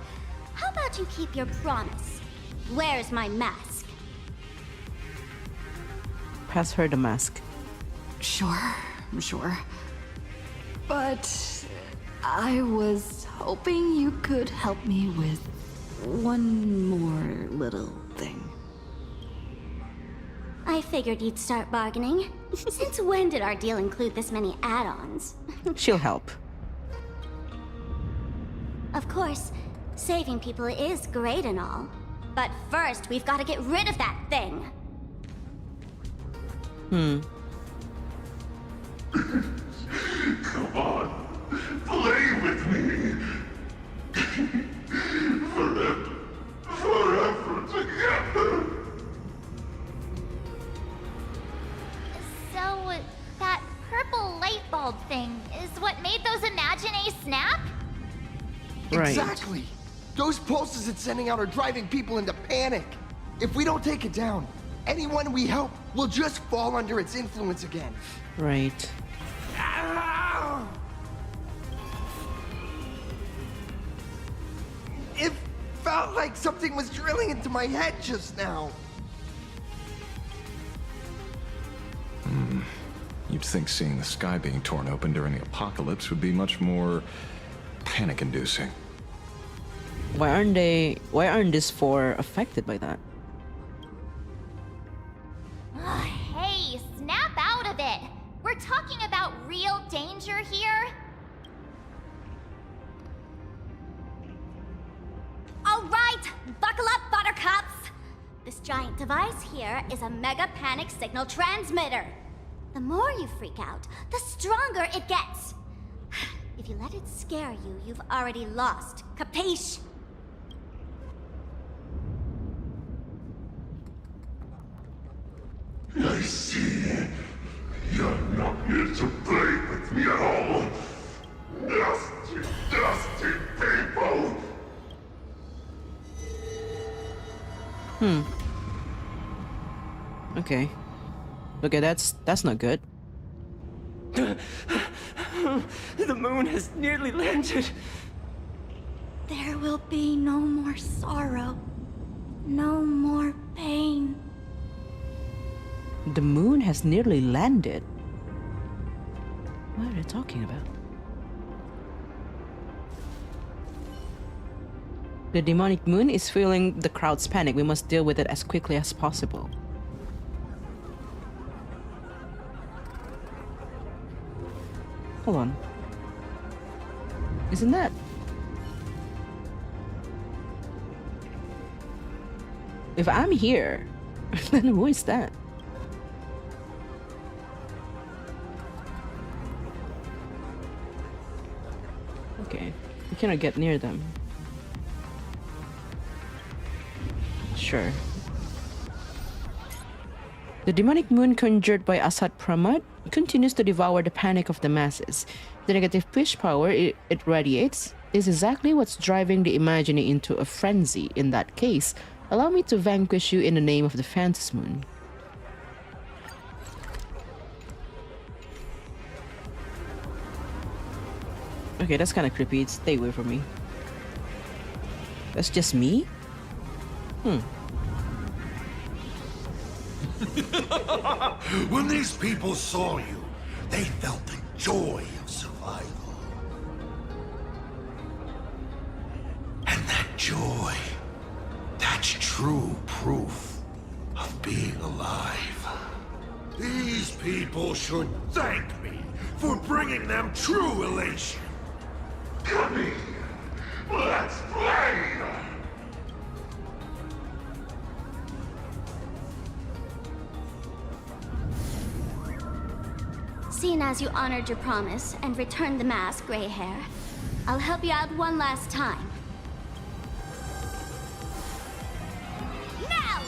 How about you keep your promise? Where's my mask? Pass her the mask. Sure. But I was hoping you could help me with one more little thing. I figured you'd start bargaining. Since when did our deal include this many add-ons? She'll help. Of course, saving people is great and all. But first, we've got to get rid of that thing. Come on, play with me. Forever together. So, that purple light bulb thing is what made those Imaginae snap? Right. Exactly. Those pulses it's sending out are driving people into panic. If we don't take it down, anyone we help will just fall under its influence again. Right. It felt like something was drilling into my head just now. You'd think seeing the sky being torn open during the apocalypse would be much more panic-inducing. Why aren't these four affected by that? Hey, snap out of it! We're talking about real danger here. All right, buckle up, buttercups! This giant device here is a mega panic signal transmitter. The more you freak out, the stronger it gets. If you let it scare you, you've already lost. Capiche? I see. You're not here to play with me at all. Nasty, dusty people. Okay. Okay, that's not good. The moon has nearly landed. There will be no more sorrow, no more pain. The moon has nearly landed. What are they talking about? The demonic moon is fueling the crowd's panic. We must deal with it as quickly as possible. Hold on. Isn't that? If I'm here, then who is that? Okay, we cannot get near them. Sure. The demonic moon conjured by Asad Pramad continues to devour the panic of the masses. The negative push power it radiates is exactly what's driving the Imaginary into a frenzy. In that case, allow me to vanquish you in the name of the Phantos Moon. Okay, that's kind of creepy. Stay away from me. That's just me? When these people saw you, they felt the joy of survival. And that joy, that's true proof of being alive. These people should thank me for bringing them true elation. Come in, let's play! Seeing as you honored your promise and returned the mask, Gray Hair, I'll help you out one last time. Now!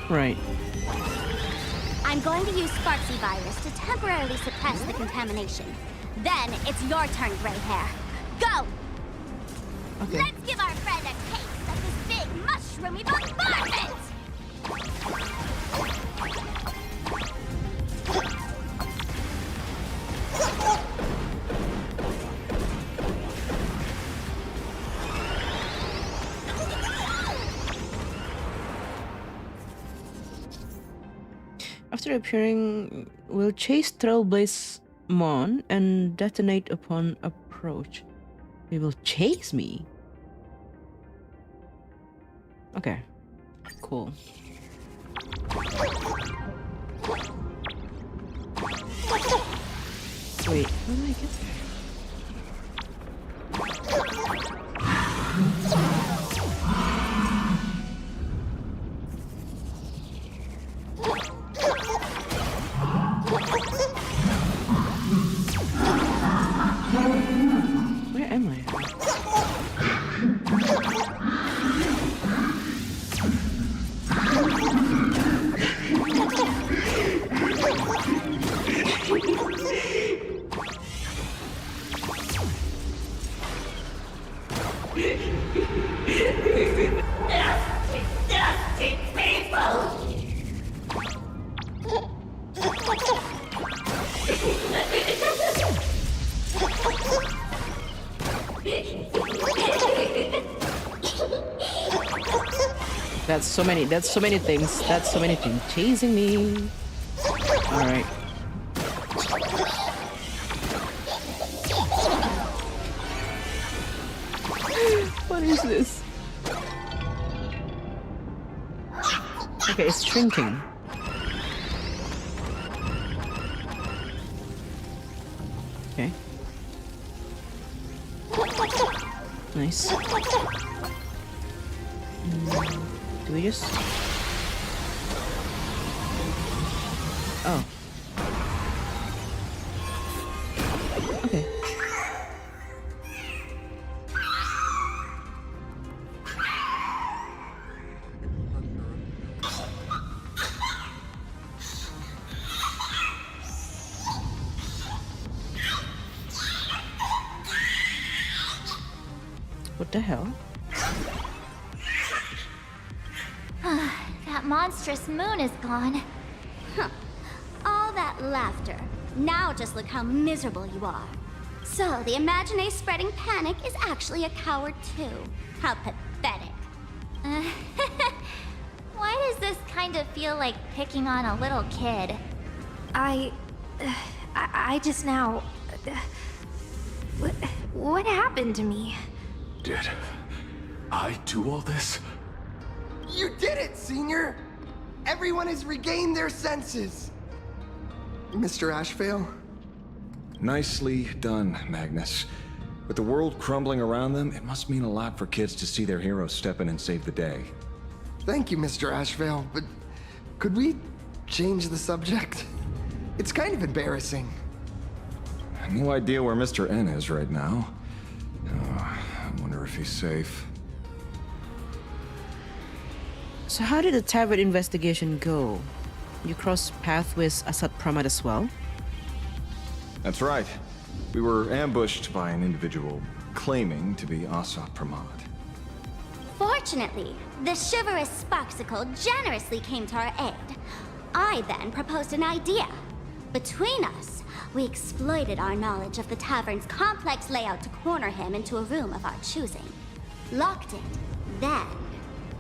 Right. I'm going to use Sparksy Virus to temporarily suppress the contamination. Then it's your turn, Gray Hair. Go! Okay. Let's give our friend a taste of this big mushroomy bombardment! After appearing, will chase Trailblaze Mon and detonate upon approach. They will chase me. Okay, cool. Wait, how do I get there? Where am I? Nasty people! That's so many things. That's so many things chasing me. Alright. What is this? Okay, it's shrinking. Okay. Nice. Do we just... Oh. Okay. What the hell? That monstrous moon is gone. Huh. All that laughter. Now just look how miserable you are. So, the Imaginary spreading panic is actually a coward too. How pathetic. Why does this kind of feel like picking on a little kid? I just now... What happened to me? Did I do all this? You did it, Senior! Everyone has regained their senses! Mr. Ashvale? Nicely done, Magnus. With the world crumbling around them, it must mean a lot for kids to see their heroes step in and save the day. Thank you, Mr. Ashvale, but could we change the subject? It's kind of embarrassing. no idea where Mr. N is right now. I wonder if he's safe. So how did the tavern investigation go? You crossed paths with Asad Pramad as well? That's right. We were ambushed by an individual claiming to be Asad Pramad. Fortunately, the chivalrous Sparksicle generously came to our aid. I then proposed an idea. Between us, we exploited our knowledge of the tavern's complex layout to corner him into a room of our choosing. Locked it. Then,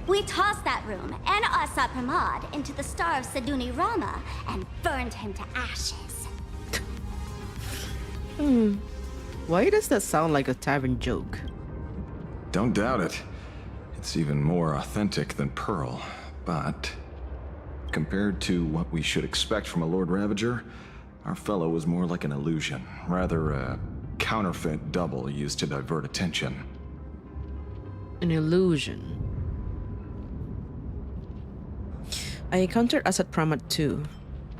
we tossed that room and Asad Pramad into the Star of Seduni Rama and burned him to ashes. Why does that sound like a tavern joke? Don't doubt it. It's even more authentic than Pearl, but compared to what we should expect from a Lord Ravager, our fellow was more like an illusion, rather a counterfeit double used to divert attention. An illusion. I encountered Asad Pramad too.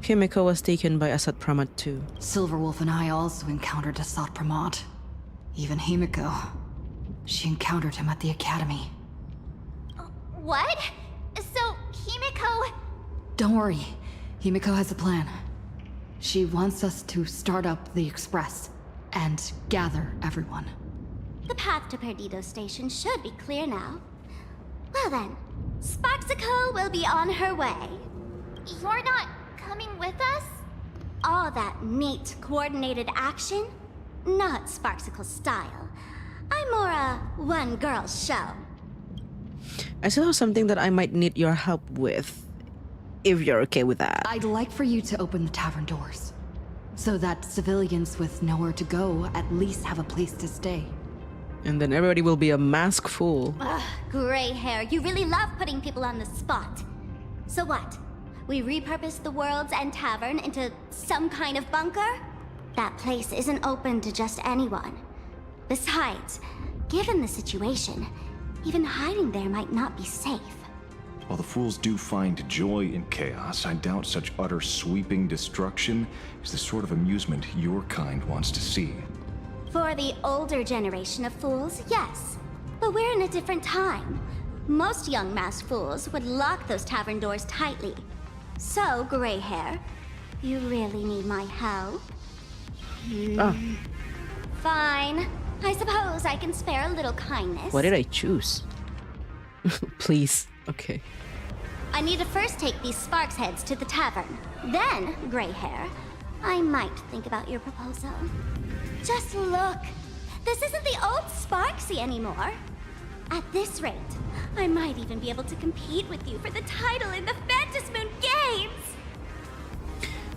Himeko was taken by Asad Pramad too. Silverwolf and I also encountered Asad Pramad. Even Himeko. She encountered him at the academy. What? So, Himeko... Don't worry. Himeko has a plan. She wants us to start up the Express and gather everyone. The path to Perdido Station should be clear now. Well then, Sparksicle will be on her way. You're not coming with us? All that neat, coordinated action? Not Sparksicle style. I'm more a one-girl show. I still have something that I might need your help with, if you're okay with that. I'd like for you to open the tavern doors, so that civilians with nowhere to go at least have a place to stay. And then everybody will be a mask fool. Ugh, gray hair, you really love putting people on the spot. So what? We repurposed the World's End Tavern into some kind of bunker? That place isn't open to just anyone. Besides, given the situation, even hiding there might not be safe. While the fools do find joy in chaos, I doubt such utter sweeping destruction is the sort of amusement your kind wants to see. For the older generation of fools, yes. But we're in a different time. Most young masked fools would lock those tavern doors tightly. So, gray hair, you really need my help? Oh. Fine. I suppose I can spare a little kindness. What did I choose? Please. Okay. I need to first take these Sparks heads to the tavern. Then, gray hair, I might think about your proposal. Just look. This isn't the old Sparksy anymore. At this rate, I might even be able to compete with you for the title in the Phantasmoon Games!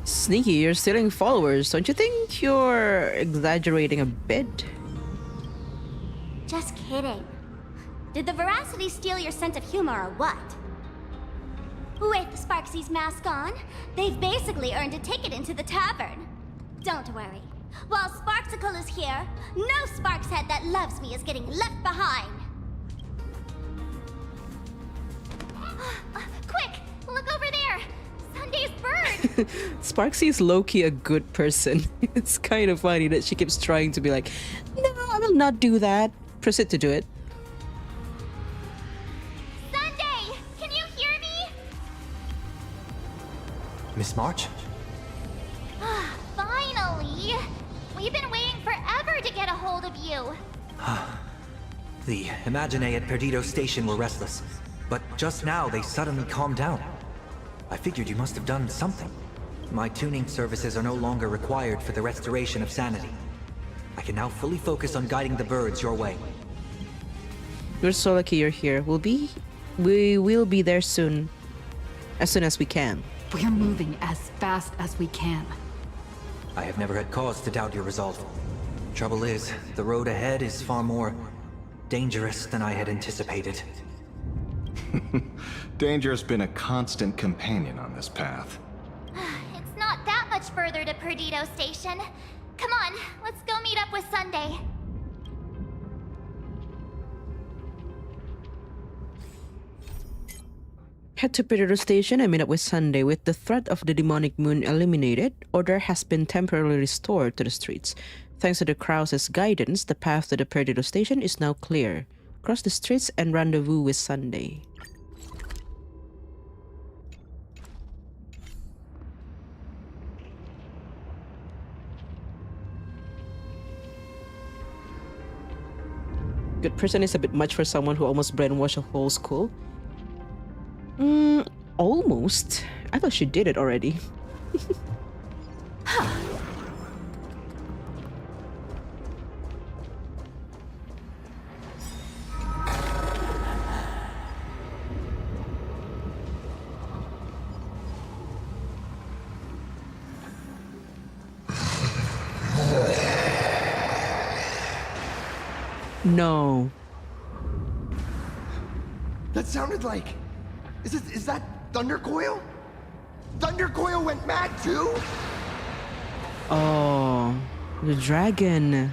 Sneaky, you're stealing followers. Don't you think you're exaggerating a bit? Just kidding. Did the Veracity steal your sense of humor or what? With Sparksy's mask on, they've basically earned a ticket into the tavern. Don't worry. While Sparksicle is here, no Sparkshead that loves me is getting left behind. Quick! Look over there! Sunday's bird! Sparksy is low-key a good person. It's kind of funny that she keeps trying to be like, no, I will not do that. Proceed to do it. Sunday! Can you hear me? Miss March? Finally! We've been waiting forever to get a hold of you. The Imaginae at Perdido Station were restless, but just now they suddenly calmed down. I figured you must have done something. My tuning services are no longer required for the restoration of sanity. I can now fully focus on guiding the birds your way. We're so lucky you're here. We will be there soon. As soon as we can. We're moving as fast as we can. I have never had cause to doubt your resolve. Trouble is, the road ahead is far more dangerous than I had anticipated. Danger's been a constant companion on this path. It's not that much further to Perdido Station. Come on, let's go meet up with Sunday. head to Peridot Station and meet up with Sunday. With the threat of the demonic moon eliminated, order has been temporarily restored to the streets. Thanks to the Krause's guidance, the path to the Peridot Station is now clear. Cross the streets and rendezvous with Sunday. Good person is a bit much for someone who almost brainwashed a whole school. Almost. I thought she did it already. No. That sounded like... Is that Thundercoil? Thundercoil went mad too? Oh, the dragon.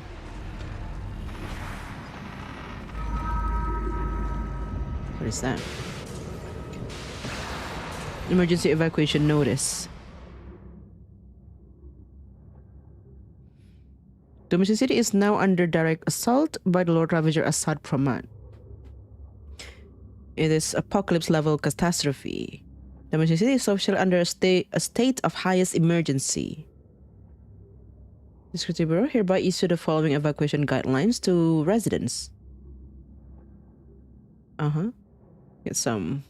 What is that? Emergency evacuation notice. Domestic City is now under direct assault by the Lord Ravager Assad Pramad. It is apocalypse-level catastrophe. Domestic City is officially under a state of highest emergency. The Security Bureau hereby issue the following evacuation guidelines to residents. Get some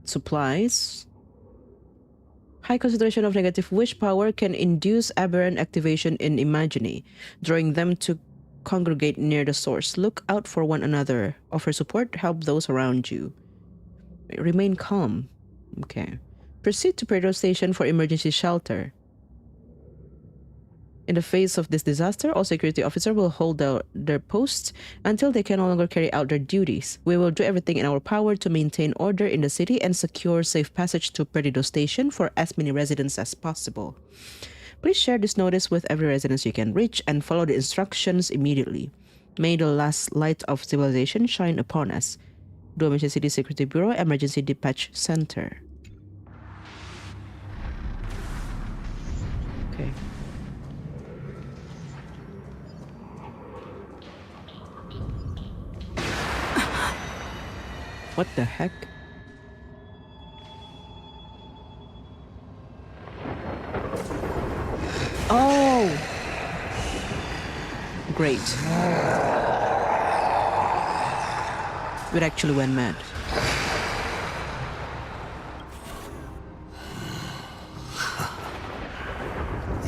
supplies. High concentration of negative wish power can induce aberrant activation in Imagine, drawing them to congregate near the source. Look out for one another. Offer support. Help those around you. Remain calm. Okay. Proceed to Peridot Station for emergency shelter. In the face of this disaster, all security officers will hold their posts until they can no longer carry out their duties. We will do everything in our power to maintain order in the city and secure safe passage to Peridot Station for as many residents as possible. Please share this notice with every resident you can reach and follow the instructions immediately. May the last light of civilization shine upon us. Domestic City Security Bureau Emergency Dispatch Center. Okay. What the heck? Oh! Great. It actually went mad.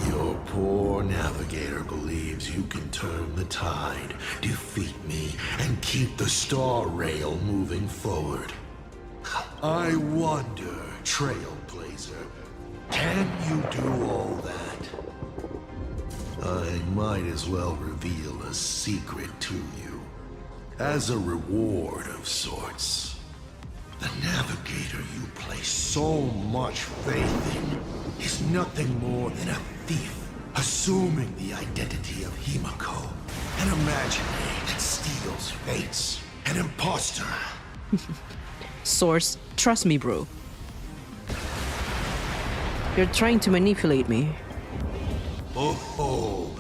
Your poor navigator believes you can turn the tide, defeat me, and keep the star rail moving forward. I wonder, Trailblazer, can you do all that? I might as well reveal a secret to you. As a reward of sorts. The navigator you place so much faith in is nothing more than a thief, assuming the identity of Himeko, an imaginary that steals fates, an imposter. Source, trust me, bro. You're trying to manipulate me. Oh,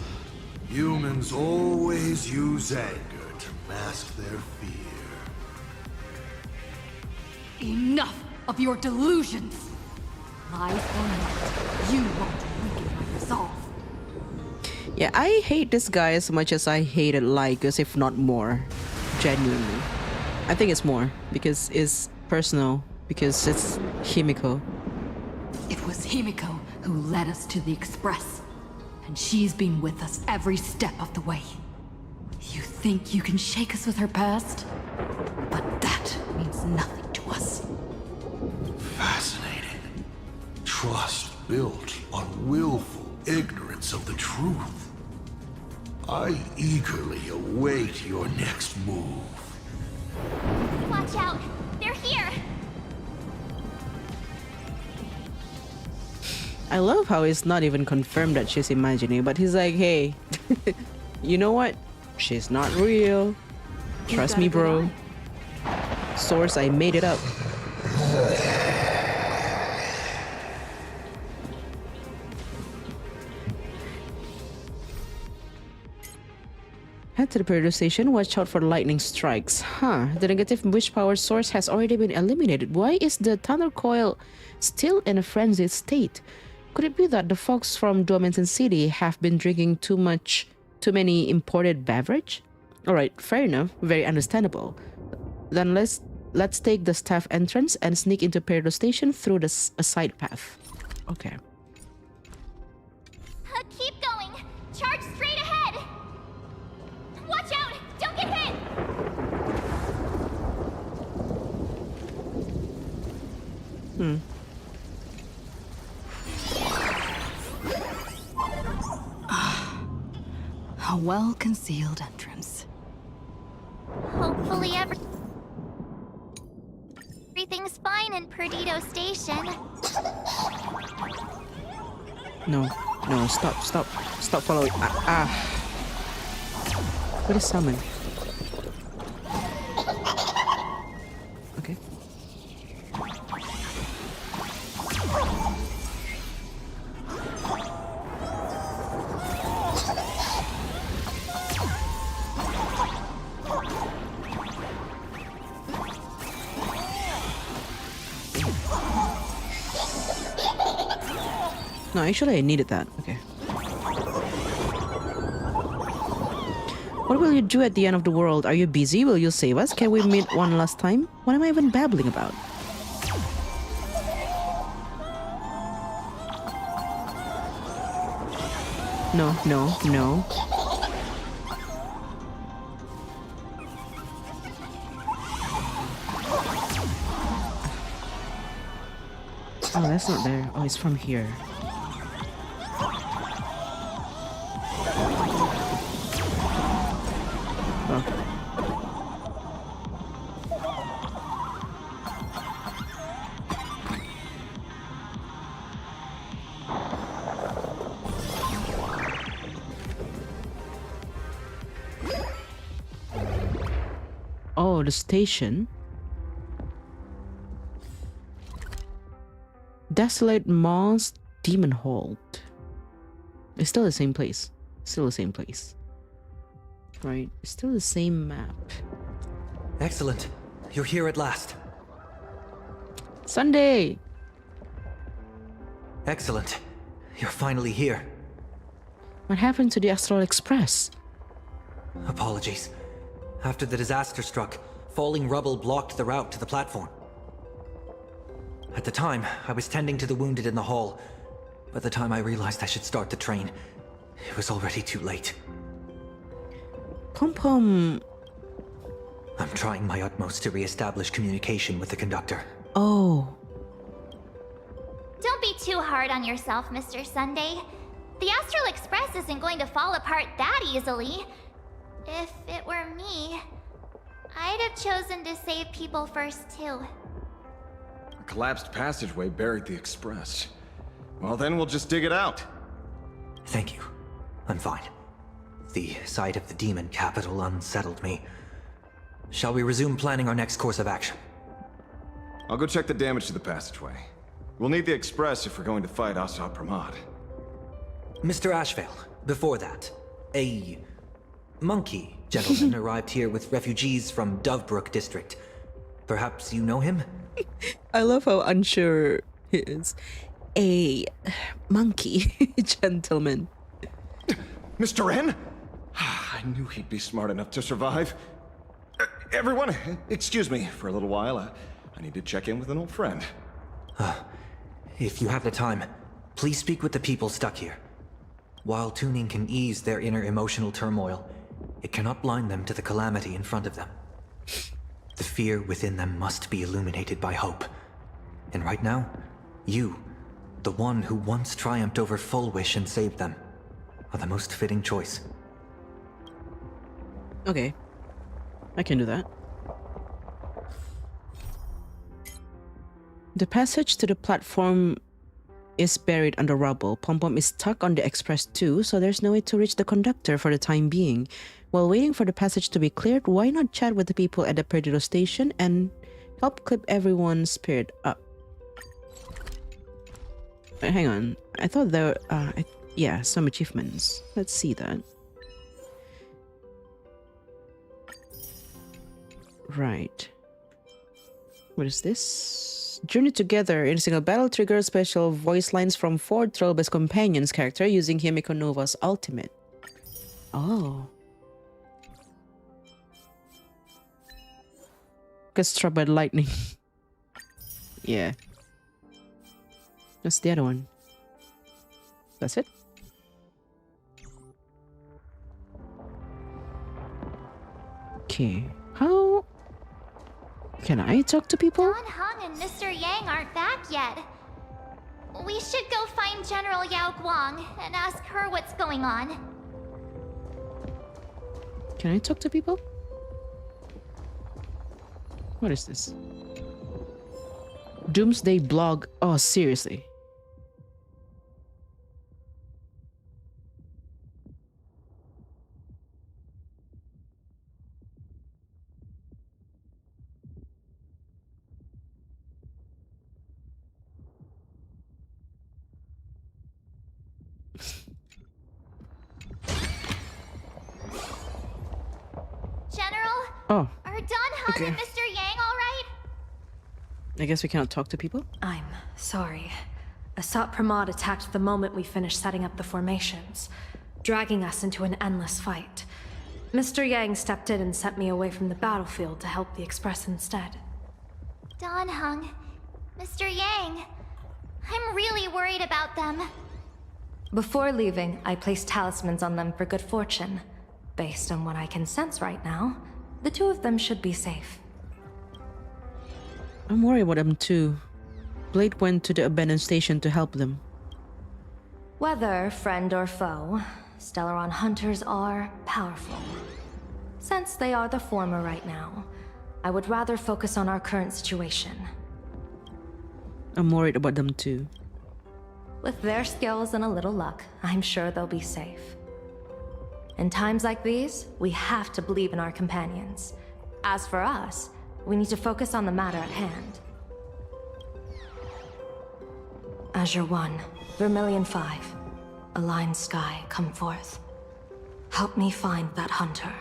humans always use anger to mask their fear. Enough of your delusions! Lies or not, you won't weaken my resolve. Yeah, I hate this guy as much as I hated Lycus, if not more. Genuinely. I think it's more, because it's personal, because it's Himeko. It was Himeko who led us to the Express, and she's been with us every step of the way. You think you can shake us with her past? But that means nothing to us. Fascinating. Trust built on willful ignorance of the truth. I eagerly await your next move. Watch out! They're here! I love how it's not even confirmed that she's imagining, but he's like, hey, you know what? She's not real. Trust me, bro. Source, I made it up. Head to the Perdido station, watch out for lightning strikes. Huh, the negative wish power source has already been eliminated. Why is the tunnel coil still in a frenzied state? Could it be that the folks from Dormanton City have been drinking too many imported beverage? Alright, fair enough, very understandable. Then let's take the staff entrance and sneak into Perdido station through a side path. Okay. Keep going! Charge straight ahead! Watch out! Don't get hit! A well-concealed entrance. Hopefully everything's fine in Perdido Station. No, stop following. What is summon? Okay. No, actually I needed that. Okay. What will you do at the end of the world? Are you busy? Will you save us? Can we meet one last time? What am I even babbling about? No. Oh, that's not there. Oh, it's from here. Oh, the station. Desolate Moss Demon Hold. It's still the same place. Right, it's still the same map. Excellent. You're here at last. Sunday! Excellent. You're finally here. What happened to the Astral Express? Apologies. After the disaster struck, falling rubble blocked the route to the platform. At the time, I was tending to the wounded in the hall. By the time I realized I should start the train, it was already too late. Pom-Pom... I'm trying my utmost to re-establish communication with the conductor. Oh. Don't be too hard on yourself, Mr. Sunday. The Astral Express isn't going to fall apart that easily. If it were me, I'd have chosen to save people first, too. A collapsed passageway buried the express. Well, then we'll just dig it out. Thank you. I'm fine. The sight of the demon capital unsettled me. Shall we resume planning our next course of action? I'll go check the damage to the passageway. We'll need the express if we're going to fight Assad Pramad. Mr. Ashvale, before that, a monkey gentleman arrived here with refugees from Dovebrook district. Perhaps you know him? I love how unsure he is. A monkey gentleman. Mr. N? I knew he'd be smart enough to survive. Everyone, excuse me for a little while. I need to check in with an old friend. If you have the time, please speak with the people stuck here. While tuning can ease their inner emotional turmoil, it cannot blind them to the calamity in front of them. The fear within them must be illuminated by hope. And right now, you, the one who once triumphed over Full Wish and saved them, are the most fitting choice. Okay. I can do that. The passage to the platform is buried under rubble. Pom-Pom is stuck on the express too, so there's no way to reach the conductor for the time being. While waiting for the passage to be cleared, why not chat with the people at the Perdido station and Help clip everyone's spirit up. Wait, hang on. I thought there were, yeah, some achievements. Let's see that. Right. What is this? Journey together in a single battle triggers special voice lines from 4 Trailblaze companions character using Himeko Nova's ultimate. Oh. Gets struck by lightning. Yeah. That's the other one. That's it? Okay. How can I talk to people? Don Hung and Mr. Yang aren't back yet. We should go find General Yao Guang and ask her what's going on. Can I talk to people? What is this? Doomsday blog. Oh, seriously. General? Oh. Are Don Hung Okay. and Mr. Yang alright? I guess we cannot talk to people? I'm sorry. Asat Pramod attacked the moment we finished setting up the formations, dragging us into an endless fight. Mr. Yang stepped in and sent me away from the battlefield to help the Express instead. Don Hung, Mr. Yang. I'm really worried about them. Before leaving, I placed talismans on them for good fortune. Based on what I can sense right now, the two of them should be safe. I'm worried about them too. Blade went to the abandoned station to help them. Whether friend or foe, Stellaron hunters are powerful. Since they are the former right now, I would rather focus on our current situation. I'm worried about them too. With their skills and a little luck, I'm sure they'll be safe. In times like these, we have to believe in our companions. As for us, we need to focus on the matter at hand. Azure 1, Vermilion 5, Aligned Sky, come forth. Help me find that hunter.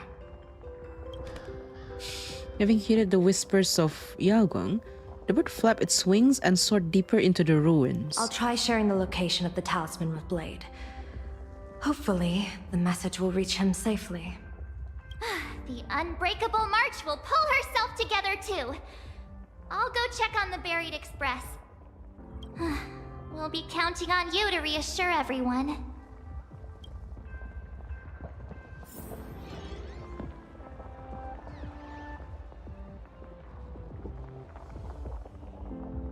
Having heeded the whispers of Yaoguang, the bird flapped its wings and soared deeper into the ruins. I'll try sharing the location of the talisman with Blade. Hopefully, the message will reach him safely. The Unbreakable March will pull herself together too. I'll go check on the buried express. We'll be counting on you to reassure everyone.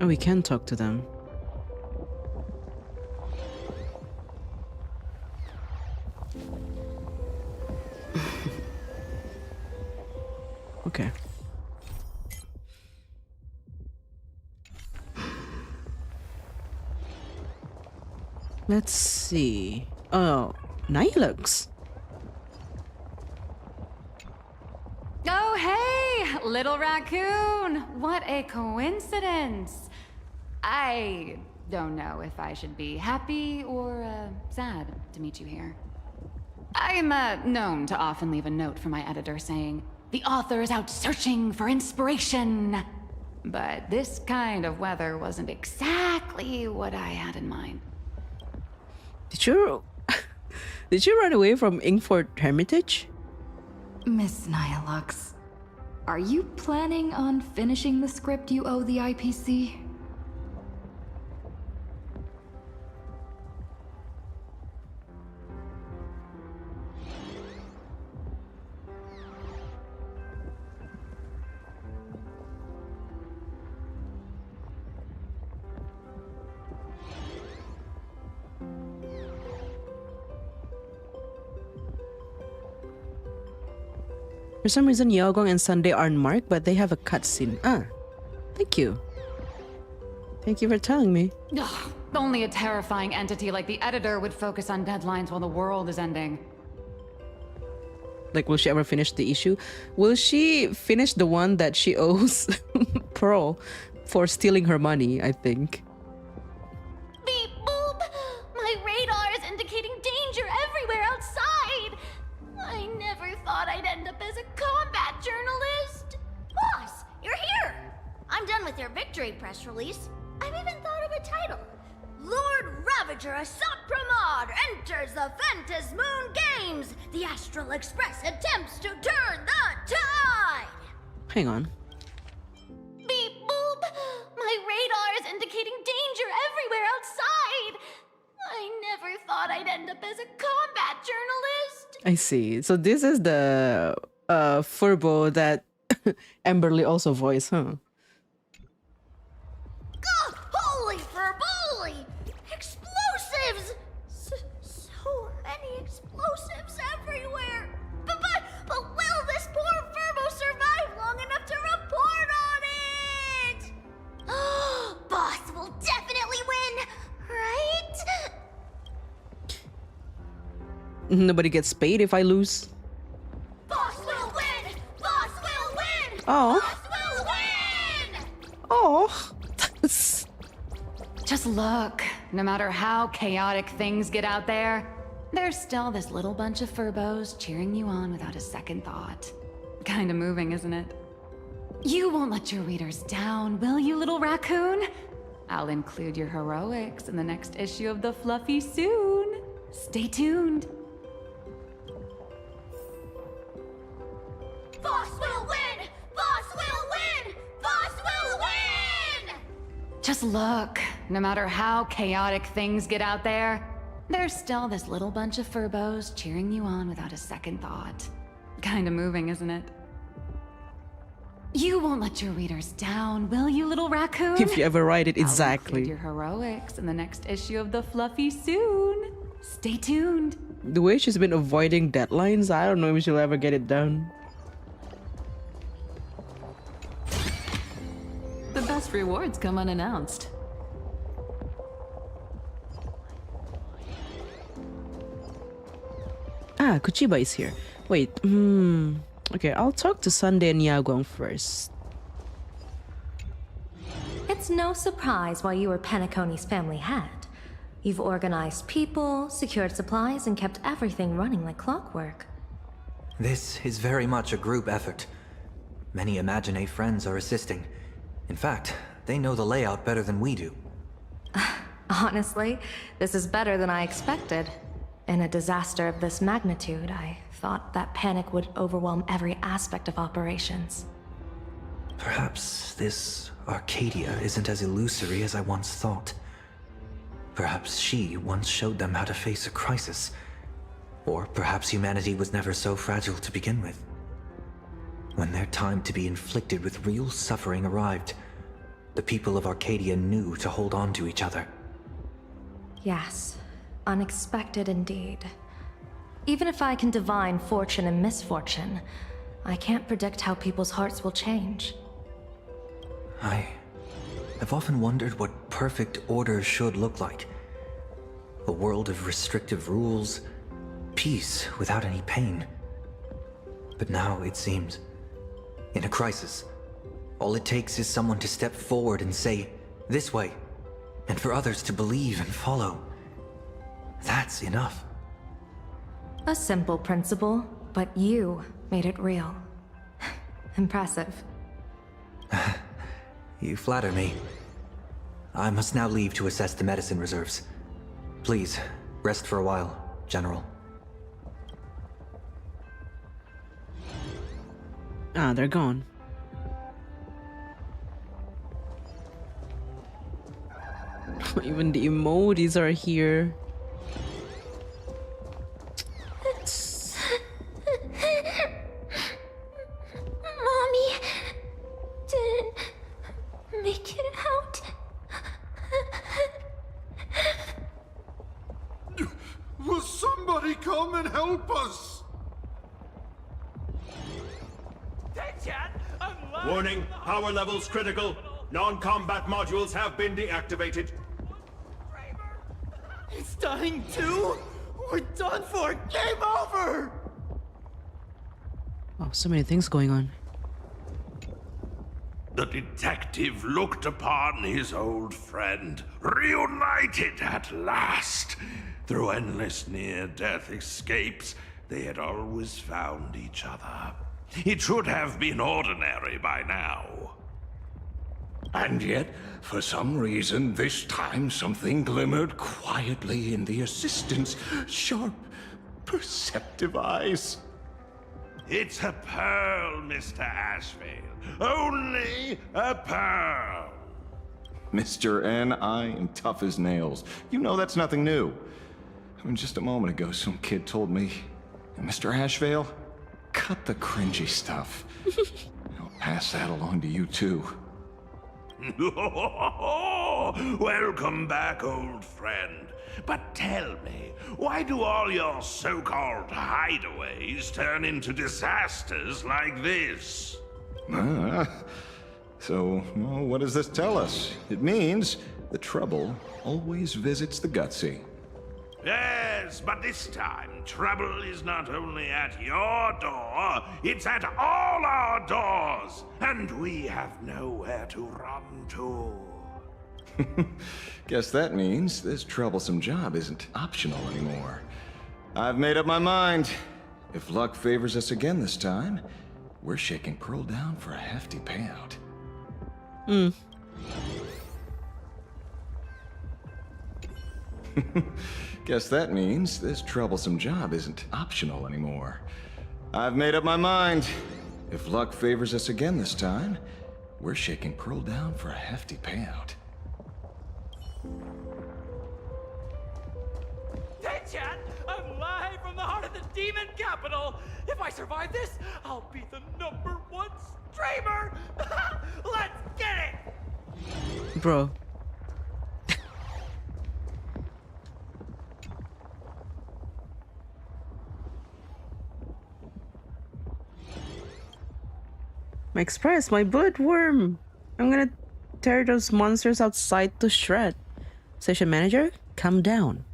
Oh, we can talk to them. Okay. Let's see. Oh, Nihilux. Oh, hey! Little raccoon! What a coincidence! I don't know if I should be happy or sad to meet you here. I'm known to often leave a note for my editor saying, "The author is out searching for inspiration." But this kind of weather wasn't exactly what I had in mind. Did you did you run away from Ingford Hermitage? Miss Nihilux, are you planning on finishing the script you owe the IPC? For some reason, Yaogong and Sunday aren't marked, but they have a cutscene. Ah, thank you. Thank you for telling me. Ugh, only a terrifying entity like the editor would focus on deadlines while the world is ending. Like, will she ever finish the issue? Will she finish the one that she owes Pearl for stealing her money, I think. Beep boop! My radar is indicating danger everywhere outside! I never thought I'd end up as a combat journalist! Boss, you're here! I'm done with your victory press release. I've even thought of a title. Lord Ravager Asat Pramod enters the Phantasmoon Games! The Astral Express attempts to turn the tide! Hang on. Beep boop! My radar is indicating danger everywhere outside! I never thought I'd end up as a combat journalist! I see. So this is the Furbo that Emberly also voiced, huh? Gah! Holy Furboli! Explosives! So many explosives everywhere! But will this poor Furbo survive long enough to report on it? Boss will definitely win, right? Nobody gets paid if I lose. Boss will win! Boss will win! Oh. Boss will win! Oh. Just look. No matter how chaotic things get out there, there's still this little bunch of Furbos cheering you on without a second thought. Kinda moving, isn't it? You won't let your readers down, will you, little raccoon? I'll include your heroics in the next issue of the Fluffy soon. Stay tuned. Boss will win! Boss will win! Boss will win! Just look. No matter how chaotic things get out there, there's still this little bunch of Furbos cheering you on without a second thought. Kinda moving, isn't it? You won't let your readers down, will you, little raccoon? If you ever write it exactly. I'll include your heroics in the next issue of the Fluffy soon. Stay tuned. The way she's been avoiding deadlines, I don't know if she'll ever get it done. The best rewards come unannounced. Ah, Kuchiba is here. Wait, okay, I'll talk to Sunday and Yaguang first. It's no surprise why you were Penacony's family head. You've organized people, secured supplies, and kept everything running like clockwork. This is very much a group effort. Many Imagine friends are assisting. In fact, they know the layout better than we do. Honestly, this is better than I expected. In a disaster of this magnitude, I thought that panic would overwhelm every aspect of operations. Perhaps this Arcadia isn't as illusory as I once thought. Perhaps she once showed them how to face a crisis. Or perhaps humanity was never so fragile to begin with. When their time to be inflicted with real suffering arrived, the people of Arcadia knew to hold on to each other. Yes, unexpected indeed. Even if I can divine fortune and misfortune, I can't predict how people's hearts will change. I've often wondered what perfect order should look like. A world of restrictive rules, peace without any pain. But now it seems, in a crisis, all it takes is someone to step forward and say, "This way," and for others to believe and follow. That's enough. A simple principle, but you made it real. Impressive. You flatter me. I must now leave to assess the medicine reserves. Please, rest for a while, General. Ah, they're gone. Even the emojis are here. Mommy didn't make it out. Will somebody come and help us? Warning, power levels critical. Non-combat modules have been deactivated. It's dying too? We're done for! Game over! Oh, so many things going on. The detective looked upon his old friend, reunited at last. Through endless near-death escapes, they had always found each other. It should have been ordinary by now. And yet, for some reason, this time something glimmered quietly in the assistant's sharp, perceptive eyes. It's a pearl, Mr. Ashvale. Only a pearl. Mr. N, I am tough as nails. You know that's nothing new. I mean, just a moment ago, some kid told me, Mr. Ashvale, cut the cringy stuff. I'll pass that along to you, too. Welcome back, old friend. But tell me, why do all your so-called hideaways turn into disasters like this? So, well, what does this tell us? It means the trouble always visits the gutsy. Yes, but this time, trouble is not only at your door, it's at all our doors, and we have nowhere to run to. Guess that means this troublesome job isn't optional anymore. I've made up my mind. If luck favors us again this time, we're shaking Pearl down for a hefty payout. Guess that means this troublesome job isn't optional anymore. I've made up my mind. If luck favors us again this time, we're shaking Pearl down for a hefty payout. Hey, Chat! I'm live from the heart of the demon capital! If I survive this, I'll be the #1 streamer! Let's get it! Bro. My express, my bullet worm. I'm gonna tear those monsters outside to shred. Station manager, calm down.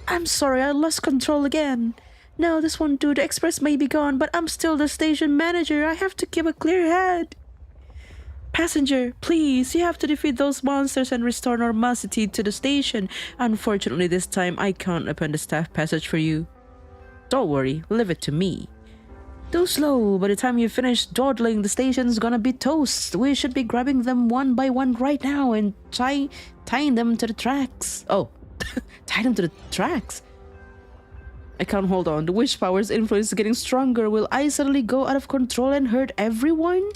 I'm sorry, I lost control again. No, this won't do. The express may be gone, but I'm still the station manager. I have to keep a clear head. Passenger, please, you have to defeat those monsters and restore normality to the station. Unfortunately, this time I can't open the staff passage for you. Don't worry, leave it to me. Too slow. By the time you finish dawdling, the station's gonna be toast. We should be grabbing them one by one right now and tying them to the tracks. Oh, tie them to the tracks. I can't hold on. The wish power's influence is getting stronger. Will I suddenly go out of control and hurt everyone?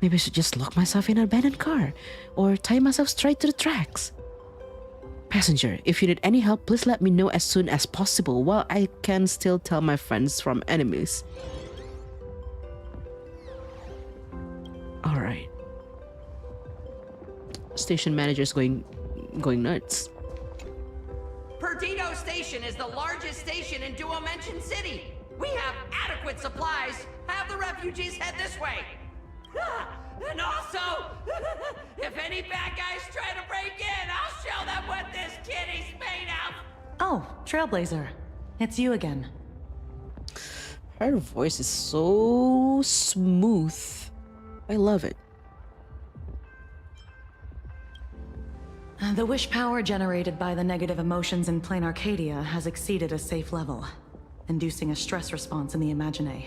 Maybe I should just lock myself in an abandoned car or tie myself straight to the tracks. Passenger, if you need any help, please let me know as soon as possible while I can still tell my friends from enemies. Alright. Station manager's going nuts. Perdido Station is the largest station in Duo Mention City. We have adequate supplies. Have the refugees head this way. And also, if any bad guys try to break in, I'll show them what this kitty's made of. Oh, Trailblazer. It's you again. Her voice is so smooth. I love it. The wish power generated by the negative emotions in Planarcadia has exceeded a safe level, inducing a stress response in the Imagine.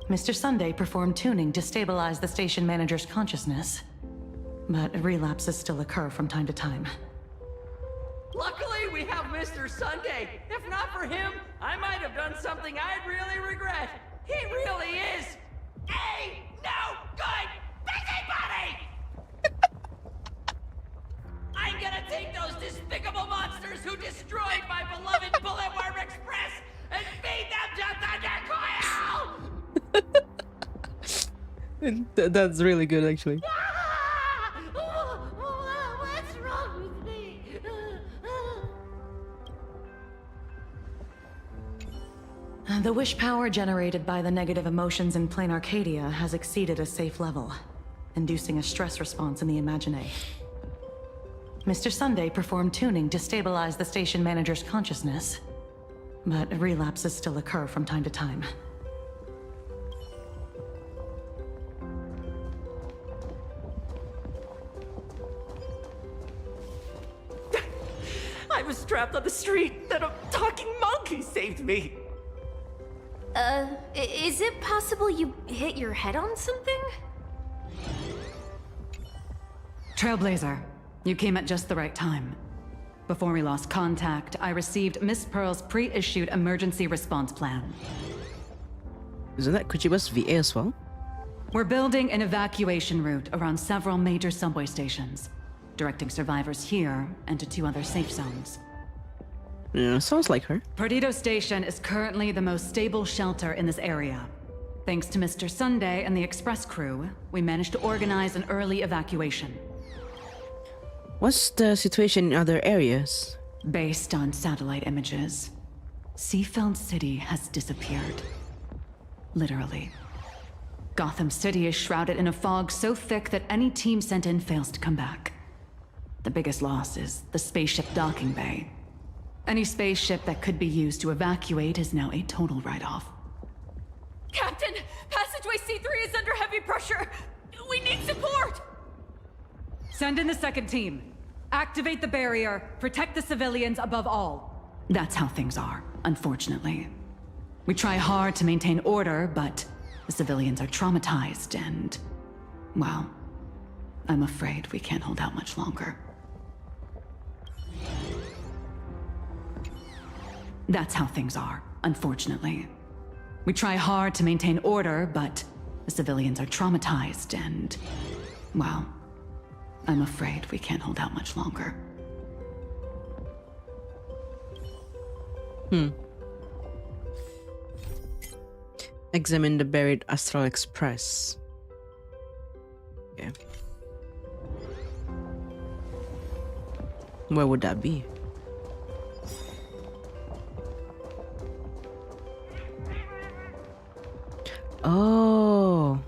Mr. Sunday performed tuning to stabilize the station manager's consciousness, but relapses still occur from time to time. Luckily, we have Mr. Sunday. If not for him, I might have done something I'd really regret. He really is a no good busybody! I'm gonna take those despicable monsters who destroyed my beloved Bullet Worm Express and feed them to Thunder Coil! That's really good, actually. What's wrong with me? The wish power generated by the negative emotions in Planarcadia has exceeded a safe level, inducing a stress response in the Imagine. Mr. Sunday performed tuning to stabilize the station manager's consciousness, but relapses still occur from time to time. I was trapped on the street, then a talking monkey saved me. Is it possible you hit your head on something? Trailblazer, you came at just the right time. Before we lost contact, I received Miss Pearl's pre-issued emergency response plan. Isn't that Kuchiba's VA as well? We're building an evacuation route around several major subway stations, directing survivors here and to 2 other safe zones. Yeah, sounds like her. Perdido Station is currently the most stable shelter in this area. Thanks to Mr. Sunday and the express crew, we managed to organize an early evacuation. What's the situation in other areas? Based on satellite images, Seafeld City has disappeared. Literally. Gotham City is shrouded in a fog so thick that any team sent in fails to come back. The biggest loss is the spaceship docking bay. Any spaceship that could be used to evacuate is now a total write-off. Captain, passageway C3 is under heavy pressure. We need support. Send in the second team. Activate the barrier, protect the civilians above all. That's how things are, unfortunately. We try hard to maintain order, but the civilians are traumatized and, well, I'm afraid we can't hold out much longer. That's how things are, unfortunately. We try hard to maintain order, but the civilians are traumatized and, well, I'm afraid we can't hold out much longer. Examine the buried Astral Express. Okay. Where would that be? Oh.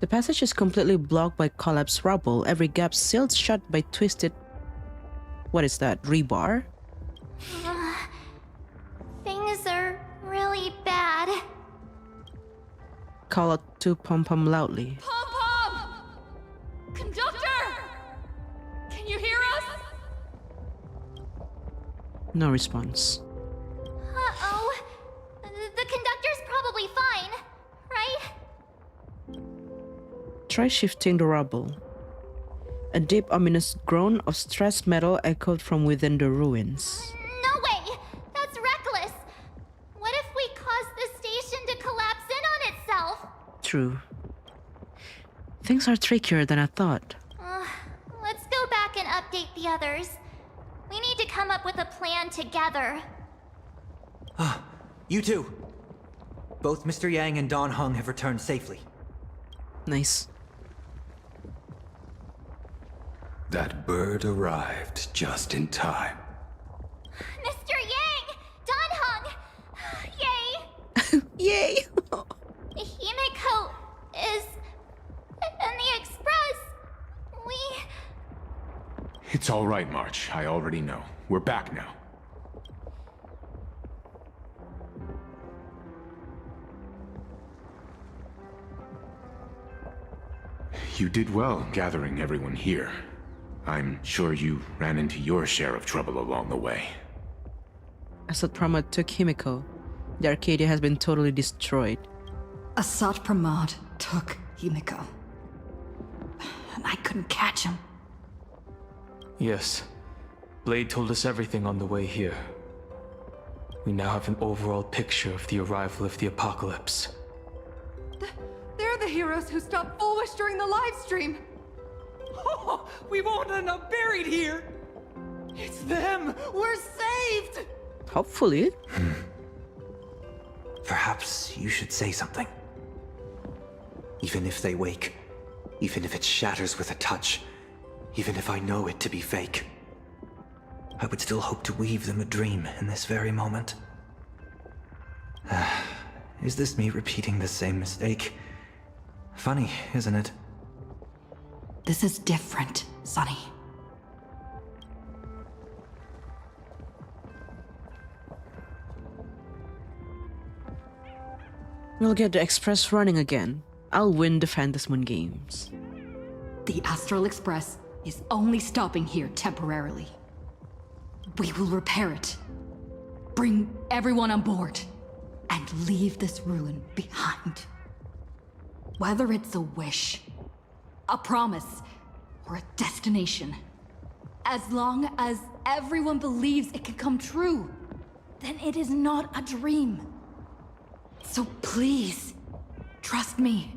The passage is completely blocked by collapsed rubble, every gap sealed shut by twisted... What is that? Rebar? Things are really bad. Call out to Pom Pom loudly. Pom-Pom! Conductor! Can you hear us? No response. Uh-oh. The conductor's probably fine, right? Try shifting the rubble. A deep, ominous groan of stressed metal echoed from within the ruins. No way! That's reckless! What if we cause the station to collapse in on itself? True. Things are trickier than I thought. Let's go back and update the others. We need to come up with a plan together. You two. Both Mr. Yang and Don Hung have returned safely. Nice. That bird arrived just in time. Mr. Yang! Don Hung! Yay! Yay! Himeko is... in the express. We... It's all right, March. I already know. We're back now. You did well gathering everyone here. I'm sure you ran into your share of trouble along the way. Asat Pramod took Himeko. The Arcadia has been totally destroyed. Asat Pramod took Himeko. And I couldn't catch him. Yes. Blade told us everything on the way here. We now have an overall picture of the arrival of the apocalypse. They're the heroes who stopped Foolish during the live stream. Oh, we won't end up buried here. It's them. We're saved. Hopefully. Perhaps you should say something. Even if they wake, even if it shatters with a touch, even if I know it to be fake, I would still hope to weave them a dream in this very moment. Is this me repeating the same mistake? Funny, isn't it? This is different, Sonny. We'll get the express running again. I'll win the Phantasmoon Games. The Astral Express is only stopping here temporarily. We will repair it, bring everyone on board, and leave this ruin behind. Whether it's a wish, a promise, or a destination, as long as everyone believes it can come true, then it is not a dream. So please, trust me.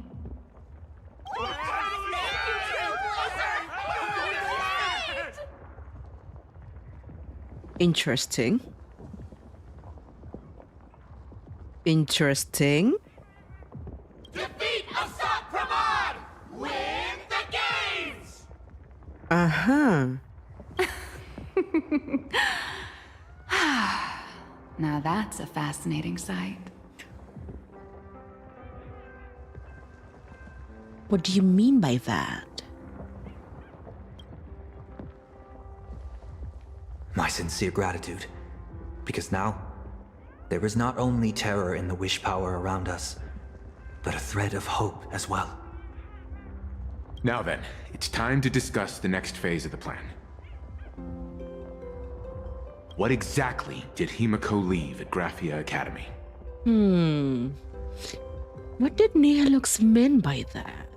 Interesting. Interesting. Defeat Assault Pramod! Win the games! Uh-huh. Now that's a fascinating sight. What do you mean by that? My sincere gratitude. Because now, there is not only terror in the wish power around us, but a thread of hope as well. Now then, it's time to discuss the next phase of the plan. What exactly did Himeko leave at Graphia Academy? What did Nealux mean by that?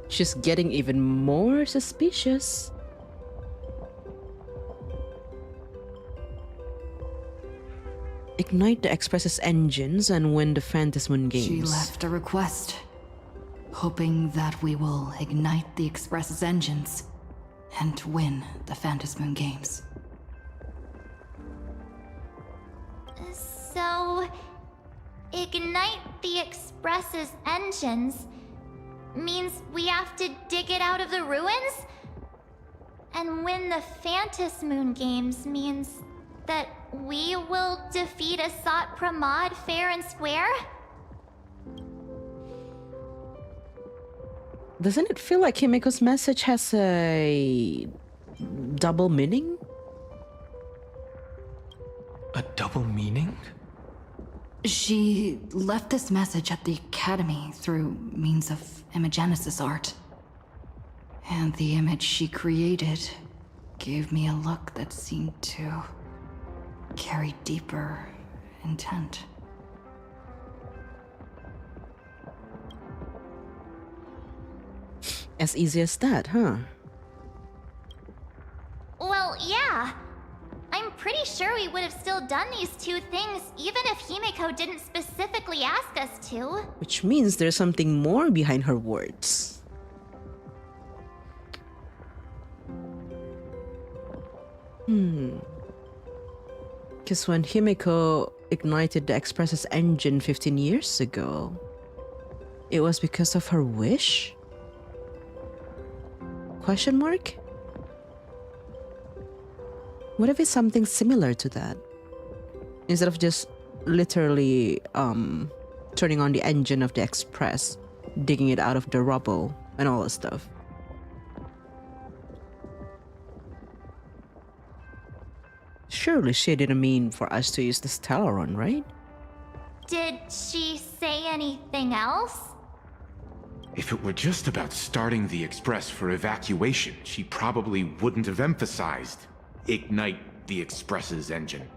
She's getting even more suspicious. Ignite the Express's engines and win the Phantasmoon Games. She left a request, hoping that we will ignite the Express's engines and win the Phantasmoon Games. So, ignite the Express's engines means we have to dig it out of the ruins? And win the Phantasmoon Games means that we will defeat Asat Pramod fair and square? Doesn't it feel like Himeko's message has a double meaning? A double meaning? She left this message at the Academy through means of imagenesis art. And the image she created gave me a look that seemed to carry deeper intent. As easy as that, huh? Well, yeah. I'm pretty sure we would have still done these two things even if Himeko didn't specifically ask us to. Which means there's something more behind her words. Because when Himeko ignited the Express's engine 15 years ago, it was because of her wish? Question mark? What if it's something similar to that? Instead of just literally turning on the engine of the Express, digging it out of the rubble and all that stuff. Surely she didn't mean for us to use the Stellaron, right? Did she say anything else? If it were just about starting the Express for evacuation, she probably wouldn't have emphasized ignite the Express's engine.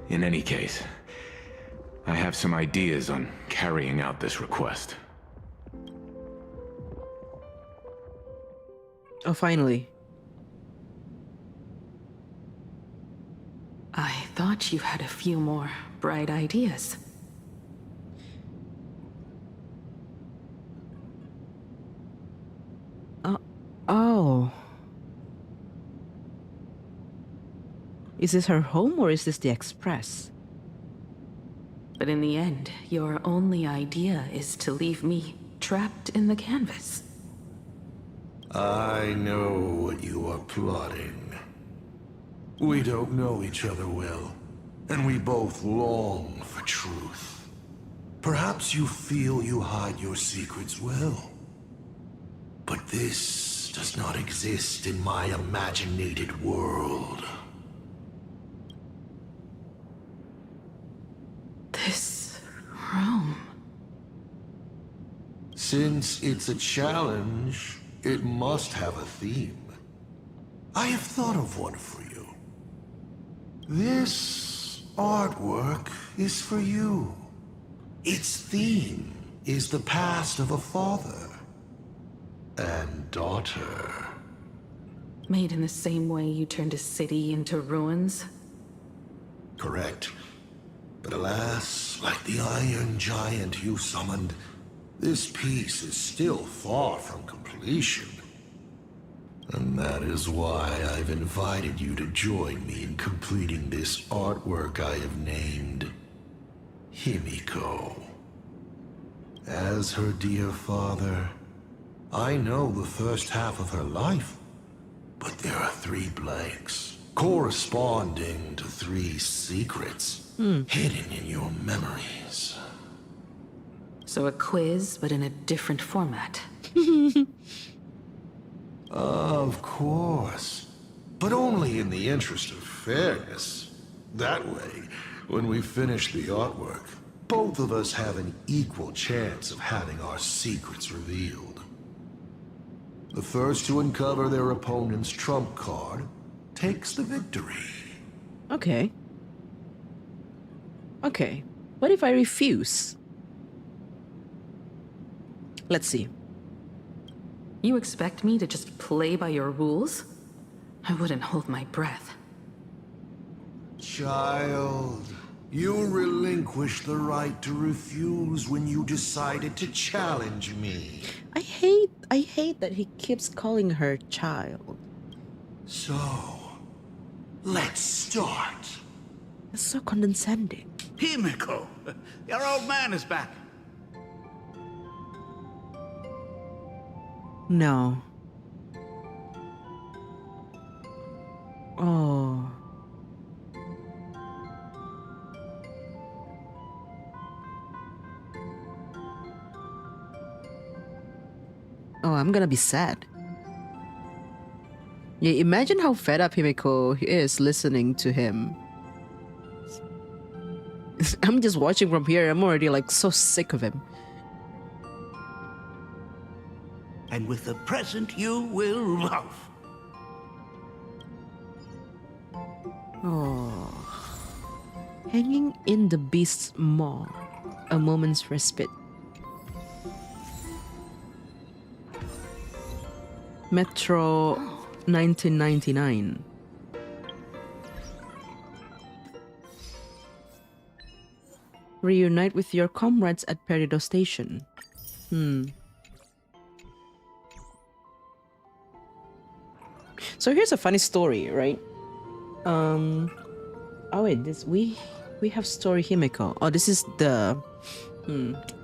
In any case, I have some ideas on carrying out this request. Oh, finally. I thought you had a few more bright ideas. Oh. Is this her home or is this the Express? But in the end, your only idea is to leave me trapped in the canvas. I know what you are plotting. We don't know each other well, and we both long for truth. Perhaps you feel you hide your secrets well. But this does not exist in my imaginated world. Since it's a challenge, it must have a theme. I have thought of one for you. This artwork is for you. Its theme is the past of a father and daughter. Made in the same way you turned a city into ruins? Correct. But alas, like the Iron Giant you summoned, this piece is still far from completion. And that is why I've invited you to join me in completing this artwork I have named Himeko. As her dear father, I know the first half of her life, but there are 3 blanks, corresponding to 3 secrets hidden in your memories. So a quiz, but in a different format. Of course, but only in the interest of fairness. That way, when we finish the artwork, both of us have an equal chance of having our secrets revealed. The first to uncover their opponent's trump card takes the victory. Okay. Okay. What if I refuse? Let's see. You expect me to just play by your rules? I wouldn't hold my breath. Child, you relinquished the right to refuse when you decided to challenge me. I hate that he keeps calling her child. So, let's start. It's so condescending. Himeko, your old man is back. No. Oh. Oh, I'm gonna be sad. Yeah, imagine how fed up Himeko is listening to him. I'm just watching from here. I'm already like so sick of him. And with the present you will love. Oh. Hanging in the Beast's Maw. A moment's respite. Metro 1999. Reunite with your comrades at Perdido Station. So here's a funny story, right? Oh wait, we have story Himeko. Oh, this is the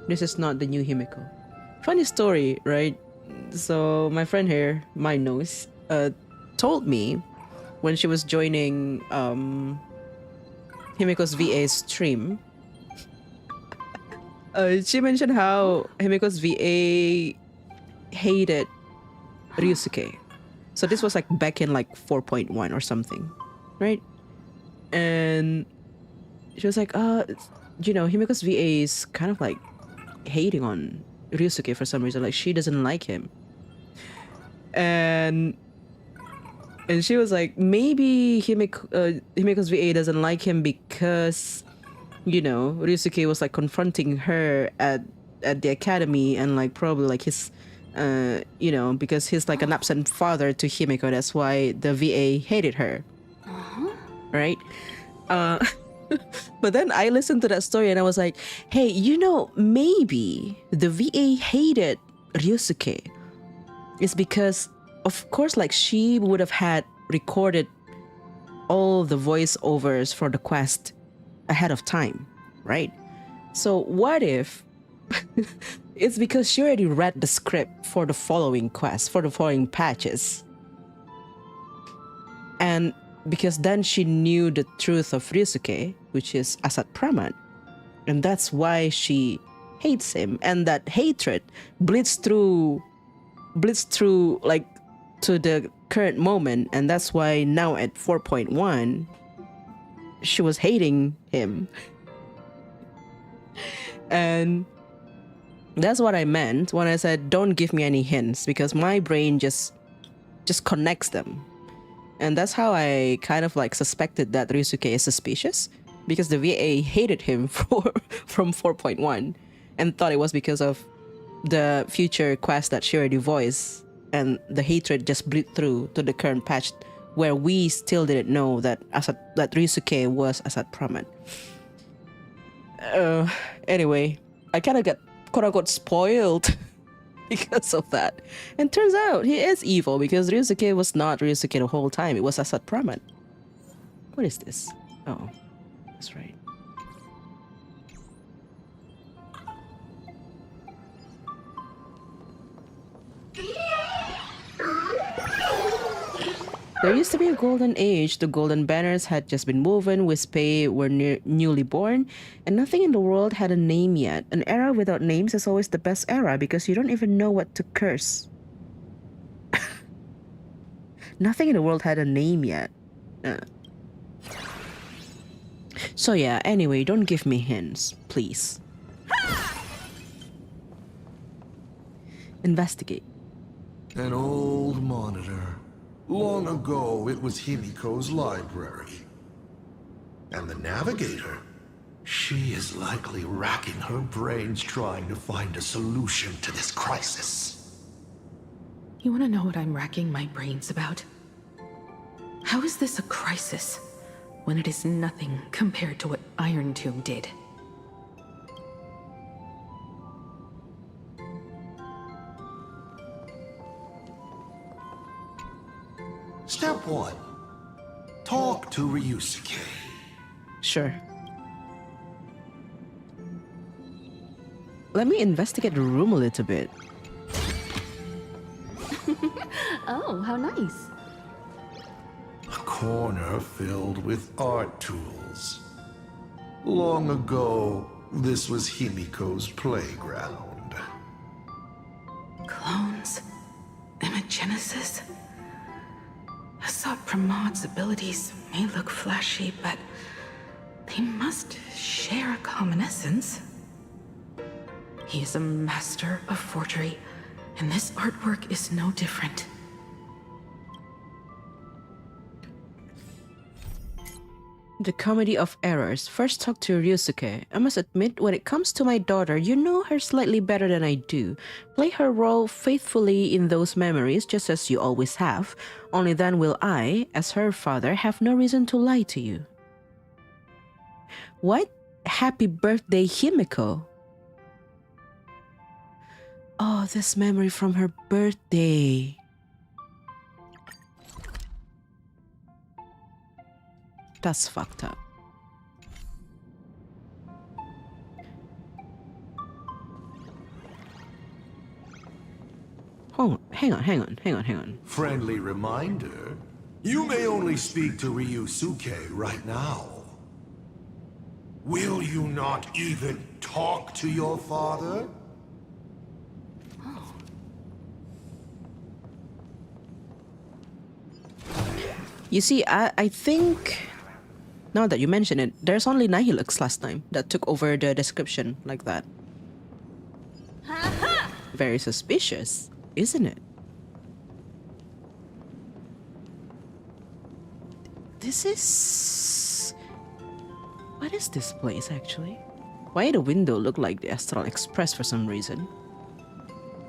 this is not the new Himeko. Funny story, right? So my friend here, my nose, told me when she was joining Himeko's VA stream. She mentioned how Himeko's VA hated Ryusuke. So this was like back in like 4.1 or something, right? And she was like, you know, Himeko's VA is kind of like hating on Ryusuke for some reason. Like she doesn't like him. And she was like, maybe Himeko's VA doesn't like him because, you know, Ryusuke was like confronting her at the academy, and like probably like his you know, because he's like an absent father to Himeko, that's why the VA hated her. Right? But then I listened to that story and I was like, hey, you know, maybe the VA hated Ryusuke is because, of course, like she would have had recorded all the voiceovers for the quest ahead of time, right? So what if it's because she already read the script for the following quest, for the following patches. And because then she knew the truth of Ryusuke, which is Asat Pramad. And that's why she hates him. And that hatred bleeds through like to the current moment. And that's why now at 4.1, she was hating him. And That's what I meant when I said don't give me any hints, because my brain just connects them. And that's how I kind of like suspected that Ryusuke is suspicious, because the VA hated him from 4.1 and thought it was because of the future quest that she already voiced, and the hatred just bleed through to the current patch where we still didn't know that that Ryusuke was Asad Praman. Anyway, I kind of got quote-unquote spoiled because of that. And turns out he is evil, because Ryusuke was not Ryusuke the whole time. It was Asad Praman. What is this? Oh, that's right. There used to be a golden age. The golden banners had just been woven, Wispei were newly born, and nothing in the world had a name yet. An era without names is always the best era, because you don't even know what to curse. Nothing in the world had a name yet. So yeah, anyway, don't give me hints, please. Investigate. An old monitor. Long ago, it was Himeko's library. And the navigator? She is likely racking her brains trying to find a solution to this crisis. You want to know what I'm racking my brains about? How is this a crisis when it is nothing compared to what Iron Tomb did? Step 1. Talk to Ryusuke. Sure. Let me investigate the room a little bit. Oh, how nice. A corner filled with art tools. Long ago, this was Himeko's playground. Clones? Imagenesis? Asad Pramad's abilities may look flashy, but they must share a common essence. He is a master of forgery, and this artwork is no different. The Comedy of Errors. First talk to Ryusuke. I must admit, when it comes to my daughter, you know her slightly better than I do. Play her role faithfully in those memories, just as you always have. Only then will I, as her father, have no reason to lie to you. What? Happy birthday, Himeko. Oh, this memory from her birthday. That's fucked up. Oh, hang on. Friendly reminder, you may only speak to Ryusuke right now. Will you not even talk to your father? You see, I think, now that you mention it, there's only Nihilux last time that took over the description like that. Very suspicious, isn't it? This is... What is this place, actually? Why did the window look like the Astral Express for some reason?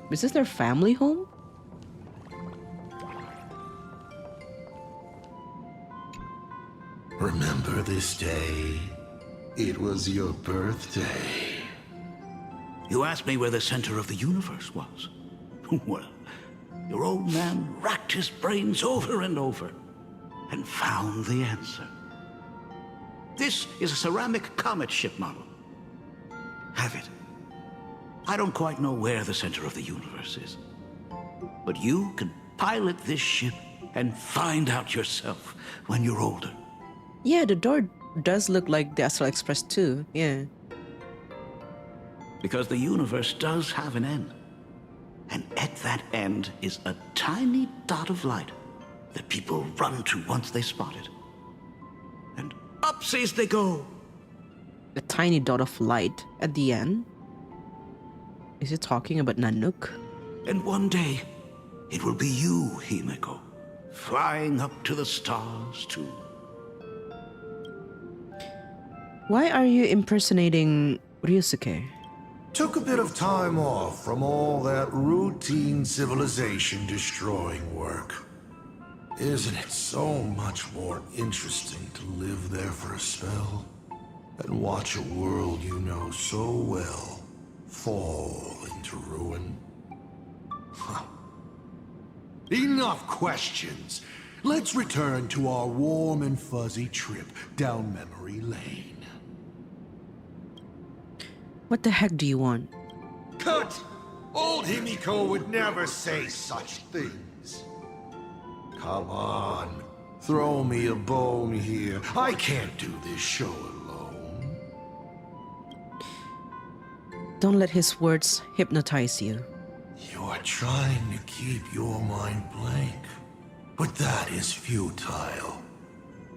Is this their family home? Remember this day? It was your birthday. You asked me where the center of the universe was. Well, your old man racked his brains over and over and found the answer. This is a ceramic comet ship model. Have it. I don't quite know where the center of the universe is, but you can pilot this ship and find out yourself when you're older. Yeah, the door does look like the Astral Express too, yeah. Because the universe does have an end. And at that end is a tiny dot of light that people run to once they spot it. And upsies they go. A tiny dot of light at the end? Is he talking about Nanook? And one day, it will be you, Himeko, flying up to the stars too. Why are you impersonating Ryusuke? Took a bit of time off from all that routine civilization destroying work. Isn't it so much more interesting to live there for a spell and watch a world you know so well fall into ruin? Huh. Enough questions. Let's return to our warm and fuzzy trip down memory lane. What the heck do you want? Cut! Old Himeko would never say such things. Come on, throw me a bone here. I can't do this show alone. Don't let his words hypnotize you. You're trying to keep your mind blank, but that is futile.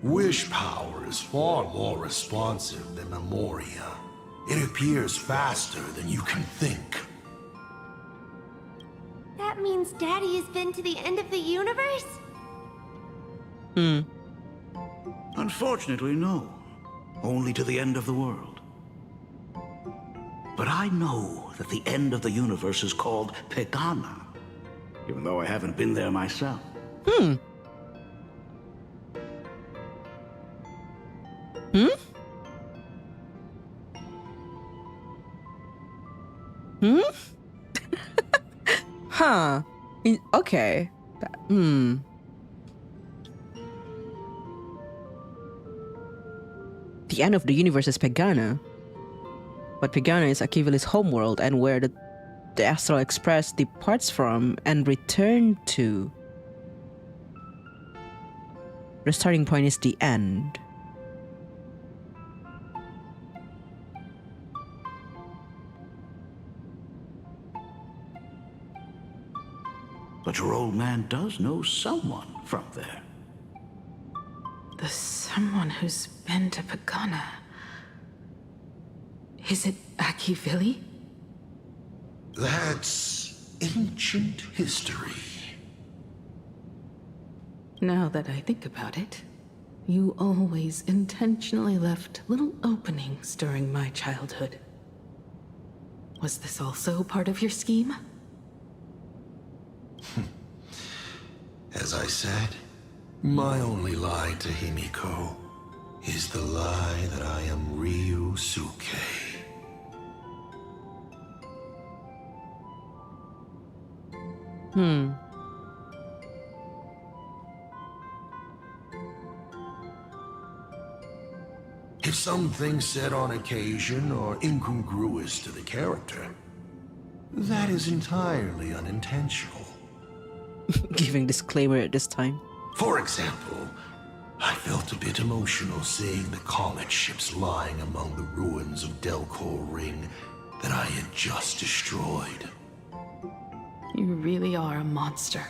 Wish power is far more responsive than memoria. It appears faster than you can think. That means Daddy has been to the end of the universe? Unfortunately, no. Only to the end of the world. But I know that the end of the universe is called Pegana, even though I haven't been there myself. Huh. Okay. The end of the universe is Pegana. But Pegana is Akivile's homeworld and where the Astral Express departs from and return to. The starting point is the end. But your old man does know someone from there. The someone who's been to Pagana. Is it Akivili? That's ancient history. Now that I think about it, you always intentionally left little openings during my childhood. Was this also part of your scheme? As I said, my only lie to Himeko is the lie that I am Ryusuke. If some things said on occasion are incongruous to the character, that is entirely unintentional. Giving disclaimer at this time. For example, I felt a bit emotional seeing the comet ships lying among the ruins of Delcor Ring that I had just destroyed. You really are a monster.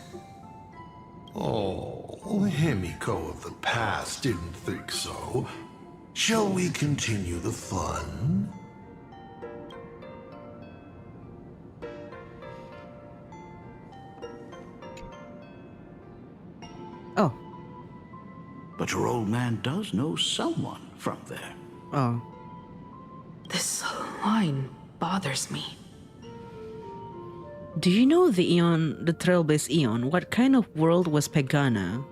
Oh, Himeko of the past didn't think so. Shall we continue the fun? Oh. But your old man does know someone from there. Oh. This line bothers me. Do you know the Eon, the Trailblaze Eon? What kind of world was Pegana?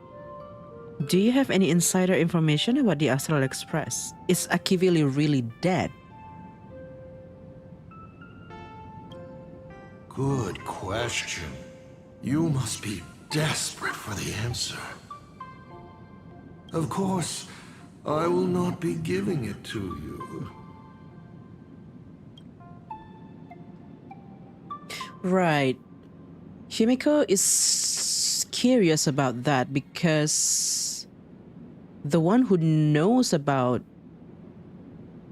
Do you have any insider information about the Astral Express? Is Akivili really dead? Good question. You must be desperate for the answer. Of course, I will not be giving it to you. Right. Himeko is curious about that because the one who knows about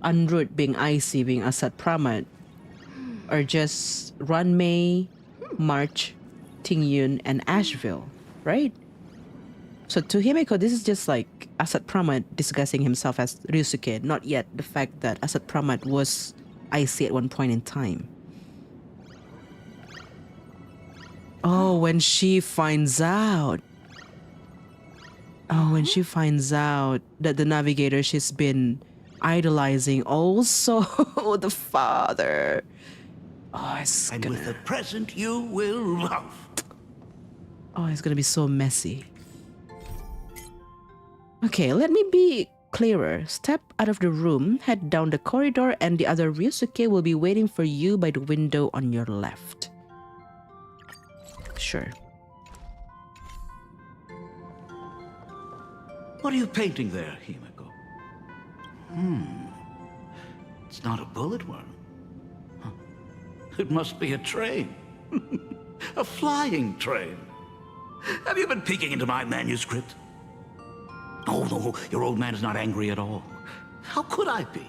Unroot being icy, being Asad Pramat, are just Ranmei, March, Tingyun, and Asheville, right? So to Himeko, this is just like Asad Pramat disguising himself as Ryusuke, not yet the fact that Asad Pramat was icy at one point in time. Oh, when she finds out. Oh, when she finds out that the navigator she's been idolizing also the father. Oh, it's And gonna... with the present you will love. Oh, it's gonna be so messy. Okay, let me be clearer. Step out of the room, head down the corridor, and the other Ryusuke will be waiting for you by the window on your left. Sure. What are you painting there, Himeko? It's not a bullet worm. Huh. It must be a train. A flying train. Have you been peeking into my manuscript? Oh, no, your old man is not angry at all. How could I be?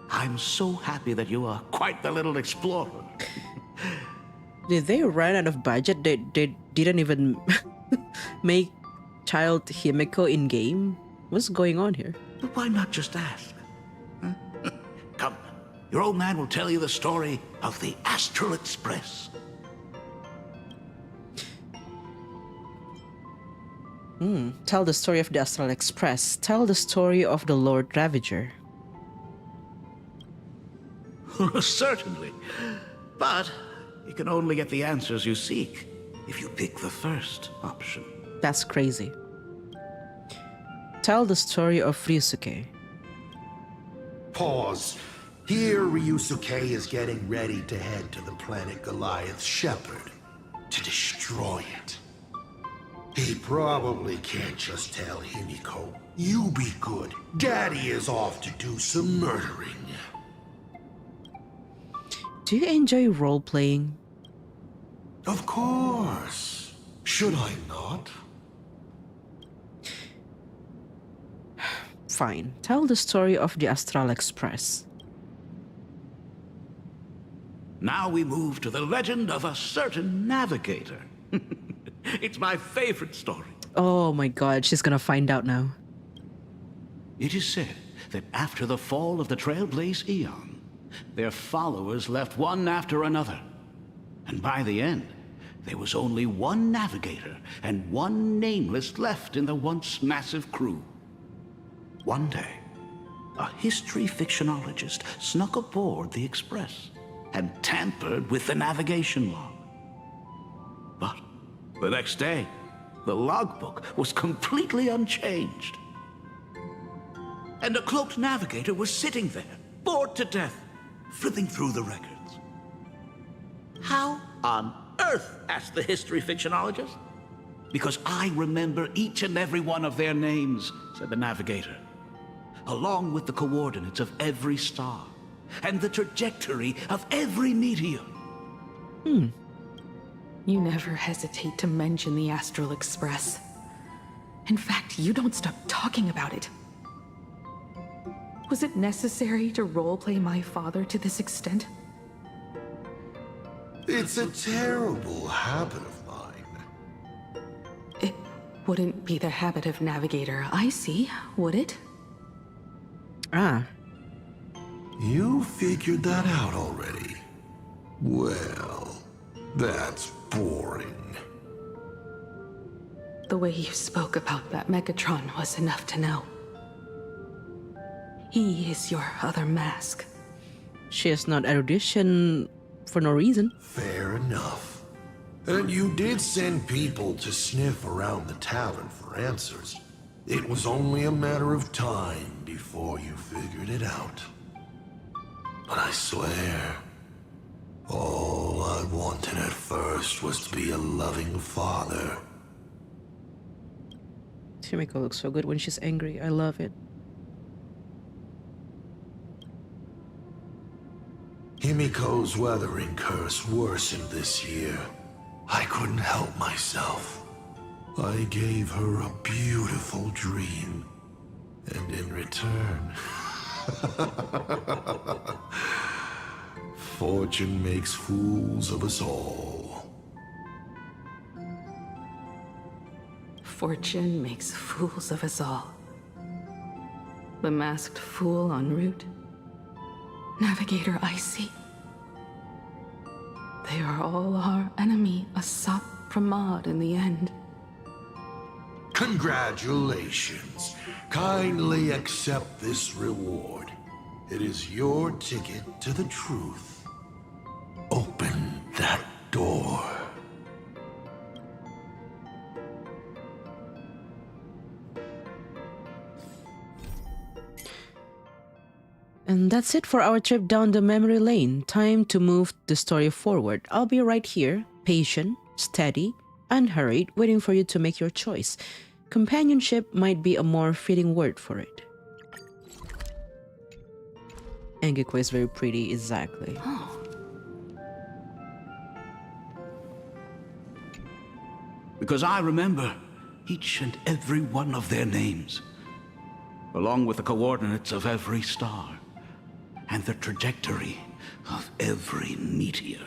I'm so happy that you are quite the little explorer. Did they run out of budget? They didn't even make child Himeko in game? What's going on here? But why not just ask? Huh? Come, your old man will tell you the story of the Astral Express. Tell the story of the Astral Express. Tell the story of the Lord Ravager. Certainly. But you can only get the answers you seek if you pick the first option. That's crazy. Tell the story of Ryusuke. Pause. Here, Ryusuke is getting ready to head to the planet Goliath's Shepherd to destroy it. He probably can't just tell Himeko, "You be good. Daddy is off to do some murdering." Do you enjoy role-playing? Of course. Should I not? Fine. Tell the story of the Astral Express. Now we move to the legend of a certain navigator. It's my favorite story. Oh my god, she's gonna find out now. It is said that after the fall of the Trailblaze Eon, their followers left one after another. And by the end, there was only one navigator and one nameless left in the once massive crew. One day, a history fictionologist snuck aboard the Express and tampered with the navigation log. But the next day, the logbook was completely unchanged. And a cloaked navigator was sitting there, bored to death, flipping through the records. How on earth? Asked the history fictionologist. Because I remember each and every one of their names, said the navigator, along with the coordinates of every star and the trajectory of every meteor. You never hesitate to mention the Astral Express. In fact, you don't stop talking about it. Was it necessary to roleplay my father to this extent? It's a terrible habit of mine. It wouldn't be the habit of Navigator I see, would it? Ah. You figured that out already? Well, that's boring. The way you spoke about that Megatron was enough to know. He is your other mask. She is not erudition for no reason. Fair enough. And you did send people to sniff around the tavern for answers. It was only a matter of time before you figured it out. But I swear, all I wanted at first was to be a loving father. Himeko looks so good when she's angry. I love it. Himeko's weathering curse worsened this year. I couldn't help myself. I gave her a beautiful dream. And in return... Fortune makes fools of us all. Fortune makes fools of us all. The masked fool en route. Navigator Icy. They are all our enemy, Asat Pramod, in the end. Congratulations. Kindly accept this reward. It is your ticket to the truth. Open that door. And that's it for our trip down the memory lane. Time to move the story forward. I'll be right here, patient, steady, unhurried, waiting for you to make your choice. Companionship might be a more fitting word for it. Engeko is very pretty, exactly. Because I remember each and every one of their names, along with the coordinates of every star, and the trajectory of every meteor.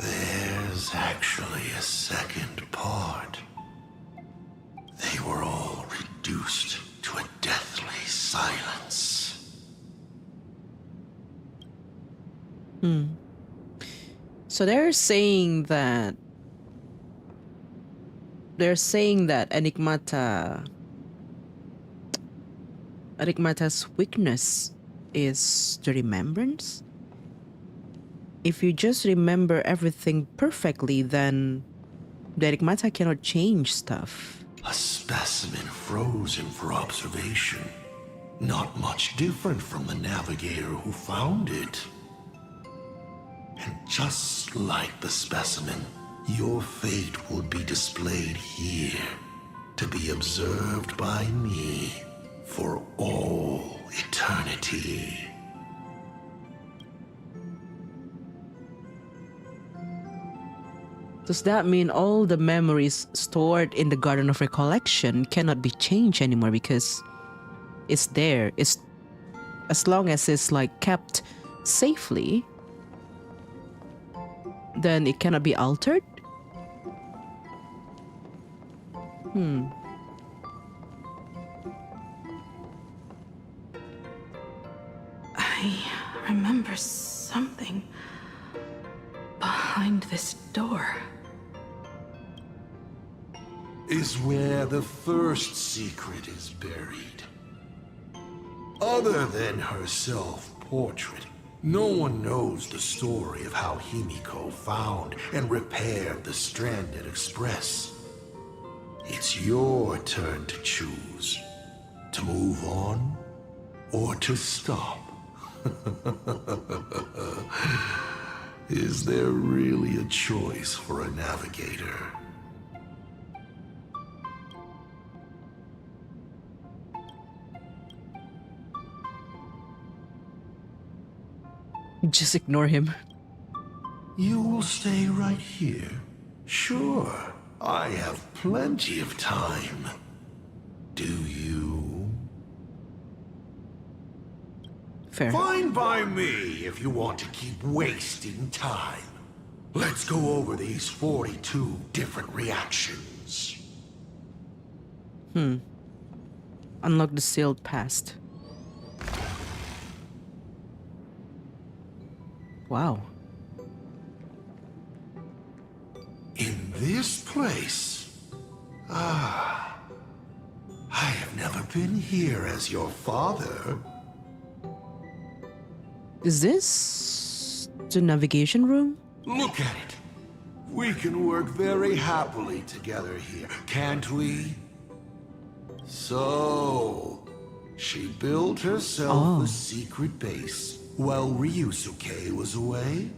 There's actually a second part. They were all reduced to a deathly silence. So they're saying that Enigmata's weakness is the remembrance. If you just remember everything perfectly, then the Enigmata cannot change stuff. A specimen frozen for observation. Not much different from the navigator who found it. And just like the specimen, your fate will be displayed here, to be observed by me for all eternity. Does that mean all the memories stored in the Garden of Recollection cannot be changed anymore because it's there? It's as long as it's like kept safely, then it cannot be altered? I remember something behind this door. Is where the first secret is buried. Other than her self-portrait, no one knows the story of how Himeko found and repaired the stranded express. It's your turn to choose. To move on or to stop. Is there really a choice for a navigator? Just ignore him. You will stay right here? Sure, I have plenty of time. Do you? Fair. Fine by me if you want to keep wasting time. Let's go over these 42 different reactions. Unlock the sealed past. Wow. In this place? I have never been here as your father. Is this the navigation room? Look at it. We can work very happily together here, can't we? So, she built herself a secret base while Ryusuke was away?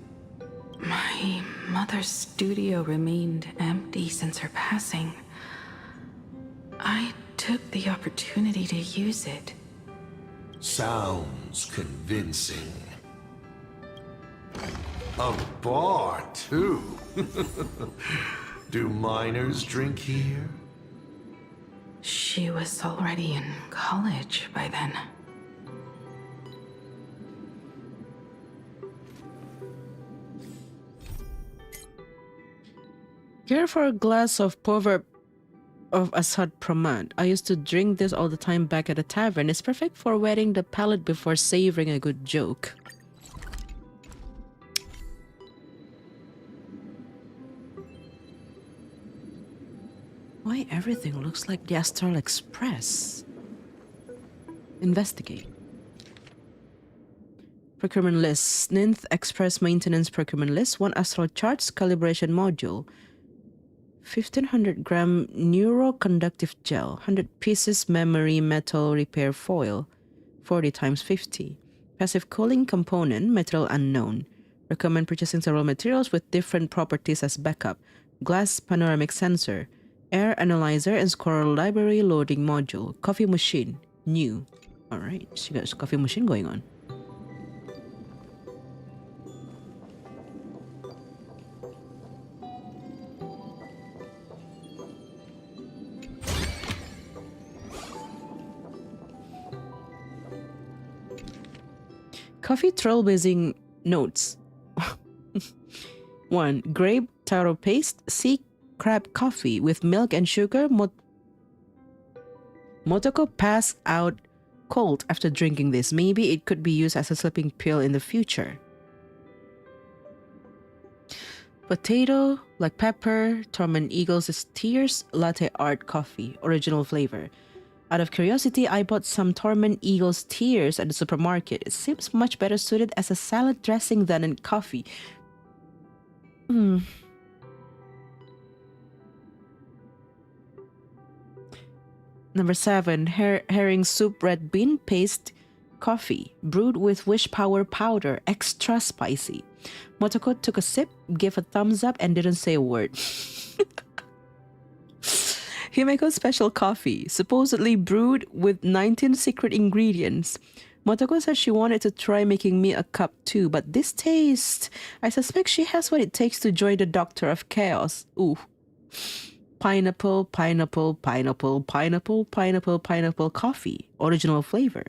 My mother's studio remained empty since her passing. I took the opportunity to use it. Sounds convincing. A bar, too. Do minors drink here? She was already in college by then. Care for a glass of proverb of Asad Pramad. I used to drink this all the time back at the tavern. It's perfect for wetting the palate before savoring a good joke. Why everything looks like the Astral Express? Investigate. Procurement list. Ninth Express Maintenance Procurement List. 1 Astral Charts Calibration Module. 1500-gram Neuroconductive Gel. 100 pieces Memory Metal Repair Foil. 40 times 50. Passive Cooling Component. Material Unknown. Recommend purchasing several materials with different properties as backup. Glass Panoramic Sensor. Air Analyzer and Scroll Library Loading Module. Coffee Machine. New. Alright, she got a coffee machine going on. Coffee trailblazing notes. 1. Grape taro paste, sea crab coffee with milk and sugar. Motoko passed out cold after drinking this. Maybe it could be used as a sleeping pill in the future. Potato, black pepper, Torment Eagles' Tears, latte art coffee, original flavor. Out of curiosity, I bought some Torment Eagles Tears at the supermarket. It seems much better suited as a salad dressing than in coffee. Number 7, herring soup red bean paste coffee, brewed with wish power powder, extra spicy. Motoko took a sip, gave a thumbs up, and didn't say a word. Himeko special coffee, supposedly brewed with 19 secret ingredients. Motoko said she wanted to try making me a cup too, but this taste, I suspect she has what it takes to join the Doctor of Chaos. Ooh. Pineapple, pineapple, pineapple, pineapple, pineapple, pineapple coffee, original flavor.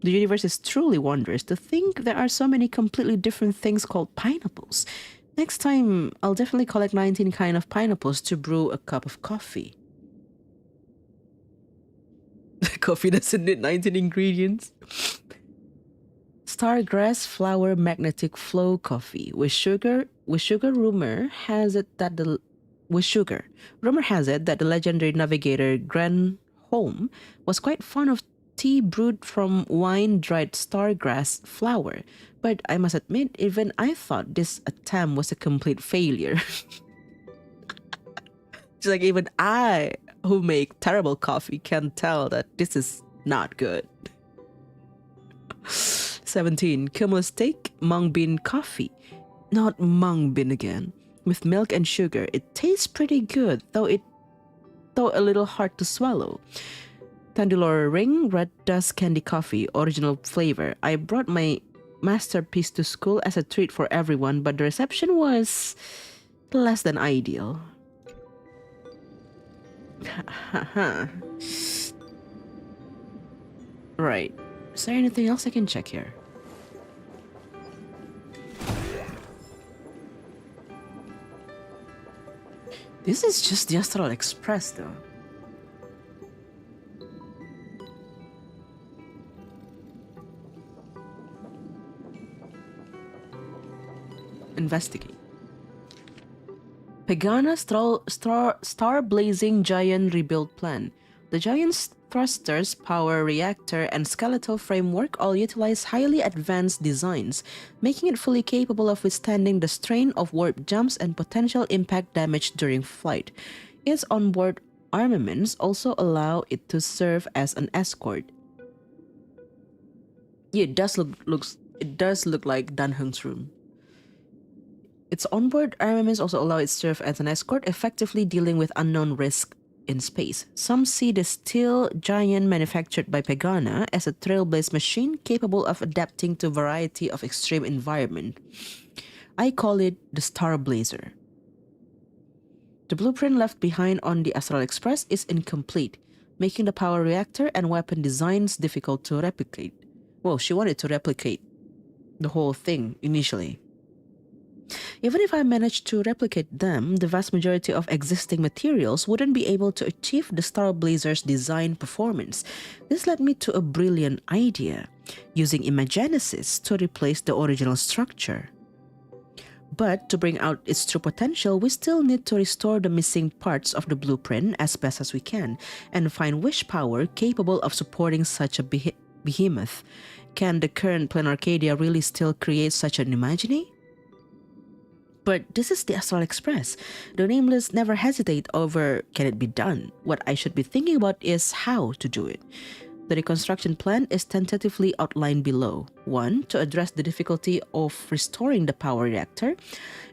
The universe is truly wondrous. To think there are so many completely different things called pineapples. Next time, I'll definitely collect 19 kind of pineapples to brew a cup of coffee. Coffee doesn't need 19 ingredients. Stargrass flower magnetic flow coffee with sugar. Rumor has it that the legendary navigator Granholm was quite fond of tea brewed from wine-dried stargrass flower. But I must admit, even I thought this attempt was a complete failure. Just like even I, who make terrible coffee, can tell that this is not good. 17. Cumulus steak mung bean coffee. Not mung bean again. With milk and sugar. It tastes pretty good, though a little hard to swallow. Tandilora ring red dust candy coffee, original flavor. I brought my masterpiece to school as a treat for everyone, but the reception was less than ideal. Right. Is there anything else I can check here? This is just the Astral Express, though. Investigate. Pagana Star Blazing Giant Rebuild Plan. The Giant's thrusters, power reactor, and skeletal framework all utilize highly advanced designs, making it fully capable of withstanding the strain of warp jumps and potential impact damage during flight. Its onboard armaments also allow it to serve as an escort. Yeah, it does look like Dan Heng's room. Its onboard armaments also allow it to serve as an escort, effectively dealing with unknown risk in space. Some see the steel giant manufactured by Pagana as a trailblaze machine capable of adapting to a variety of extreme environment. I call it the Star Blazer. The blueprint left behind on the Astral Express is incomplete, making the power reactor and weapon designs difficult to replicate. Well, she wanted to replicate the whole thing initially. Even if I managed to replicate them, the vast majority of existing materials wouldn't be able to achieve the Star Blazer's design performance. This led me to a brilliant idea, using Imagenesis to replace the original structure. But to bring out its true potential, we still need to restore the missing parts of the blueprint as best as we can and find wish power capable of supporting such a behemoth. Can the current Planarcadia really still create such an imaginary? But this is the Astral Express. The Nameless never hesitate over can it be done. What I should be thinking about is how to do it. The reconstruction plan is tentatively outlined below. 1. To address the difficulty of restoring the power reactor,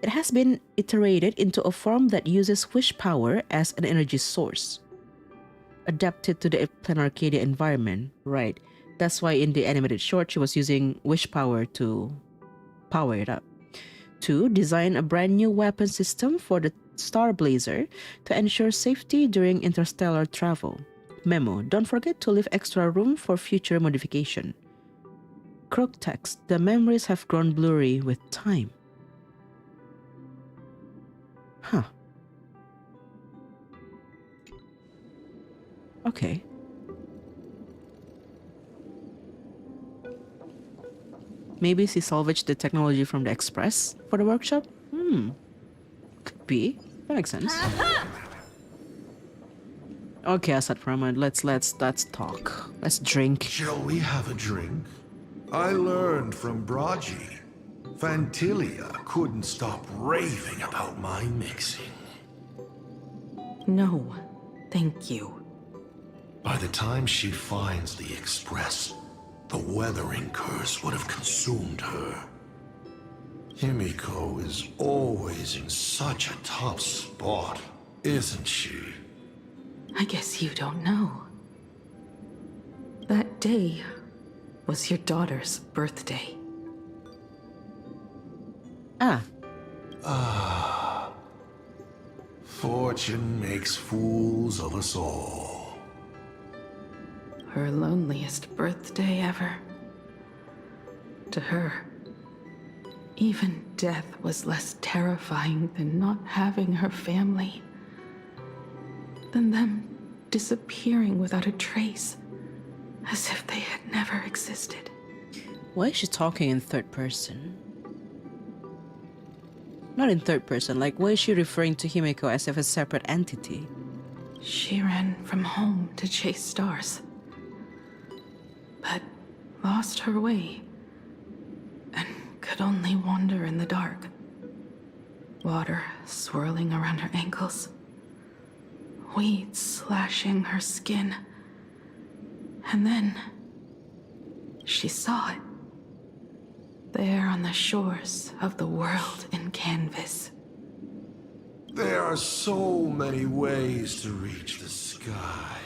it has been iterated into a form that uses wish power as an energy source. Adapted to the Planarcadia environment, right? That's why in the animated short, she was using wish power to power it up. 2. Design a brand new weapon system for the Star Blazer to ensure safety during interstellar travel. Memo: don't forget to leave extra room for future modification. Crook text: the memories have grown blurry with time. Huh. Okay. Maybe she salvaged the technology from the Express for the workshop? Could be. That makes sense. Okay, Asad Pramad, let's talk. Let's drink. Shall we have a drink? I learned from Braji. Fantilia couldn't stop raving about my mixing. No, thank you. By the time she finds the Express, the weathering curse would have consumed her. Himeko is always in such a tough spot, isn't she? I guess you don't know. That day was your daughter's birthday. Fortune makes fools of us all. Her loneliest birthday ever. To her, even death was less terrifying than not having her family. Than them disappearing without a trace, as if they had never existed. Why is she talking in third person? Not in third person, like why is she referring to Himeko as if a separate entity? She ran from home to chase stars, but lost her way and could only wander in the dark. Water swirling around her ankles, weeds slashing her skin, and then she saw it. There on the shores of the world in canvas. There are so many ways to reach the sky.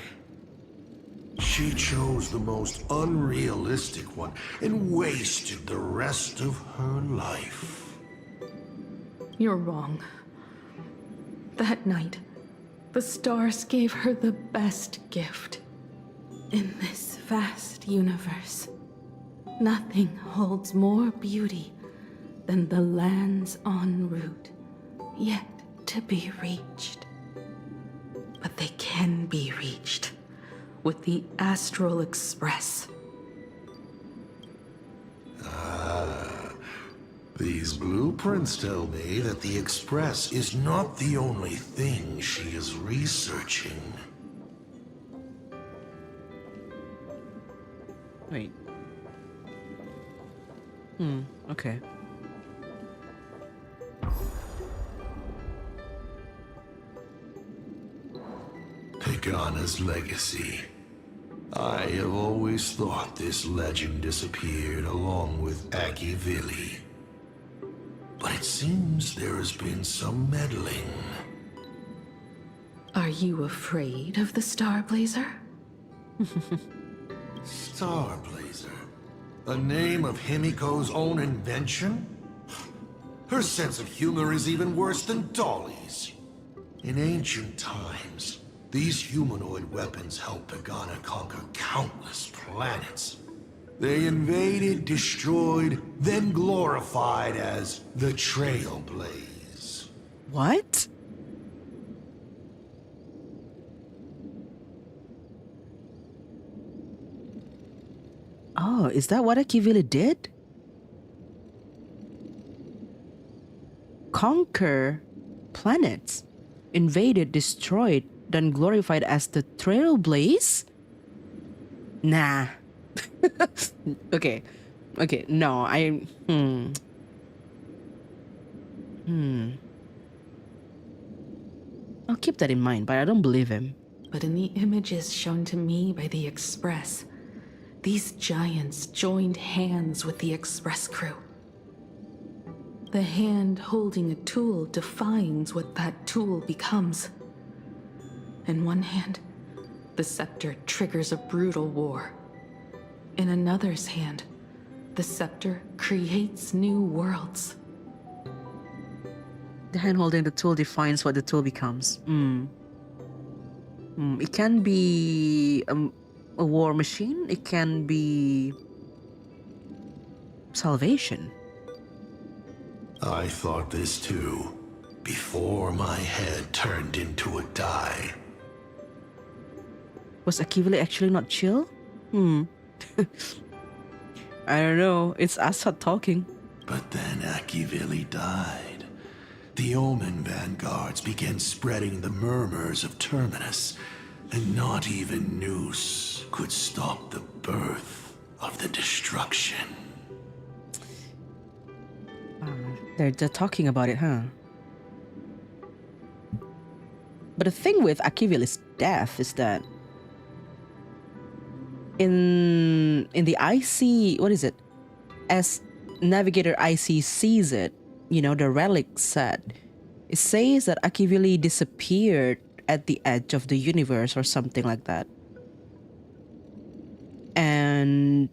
She chose the most unrealistic one and wasted the rest of her life. You're wrong. That night, the stars gave her the best gift. In this vast universe, nothing holds more beauty than the lands en route, yet to be reached. But they can be reached with the Astral Express. These blueprints tell me that the Express is not the only thing she is researching. Wait. Okay. Pagana's legacy. I have always thought this legend disappeared along with Akivili. But it seems there has been some meddling. Are you afraid of the Star Blazer? Star Blazer? A name of Himiko's own invention? Her sense of humor is even worse than Dolly's. In ancient times, these humanoid weapons helped Pagana conquer countless planets. They invaded, destroyed, then glorified as the Trailblaze. What? Oh, is that what Akivili did? conquer planets, invaded, destroyed, then glorified as the Trailblaze? Nah. Okay. Okay, no, I'll keep that in mind, but I don't believe him. But in the images shown to me by the Express, these giants joined hands with the Express crew. The hand holding a tool defines what that tool becomes. In one hand, the scepter triggers a brutal war. In another's hand, the scepter creates new worlds. The hand holding the tool defines what the tool becomes. It can be a war machine. It can be salvation. I thought this too, before my head turned into a die. Was Akivili actually not chill? I don't know. It's Assad talking. But then Akivili died. The Omen vanguards began spreading the murmurs of Terminus, and not even Noose could stop the birth of the destruction. They're talking about it, huh? But the thing with Akivili's death is that in the IC, what is it? As Navigator IC sees it, you know, the relic said, it says that Akivili disappeared at the edge of the universe or something like that. And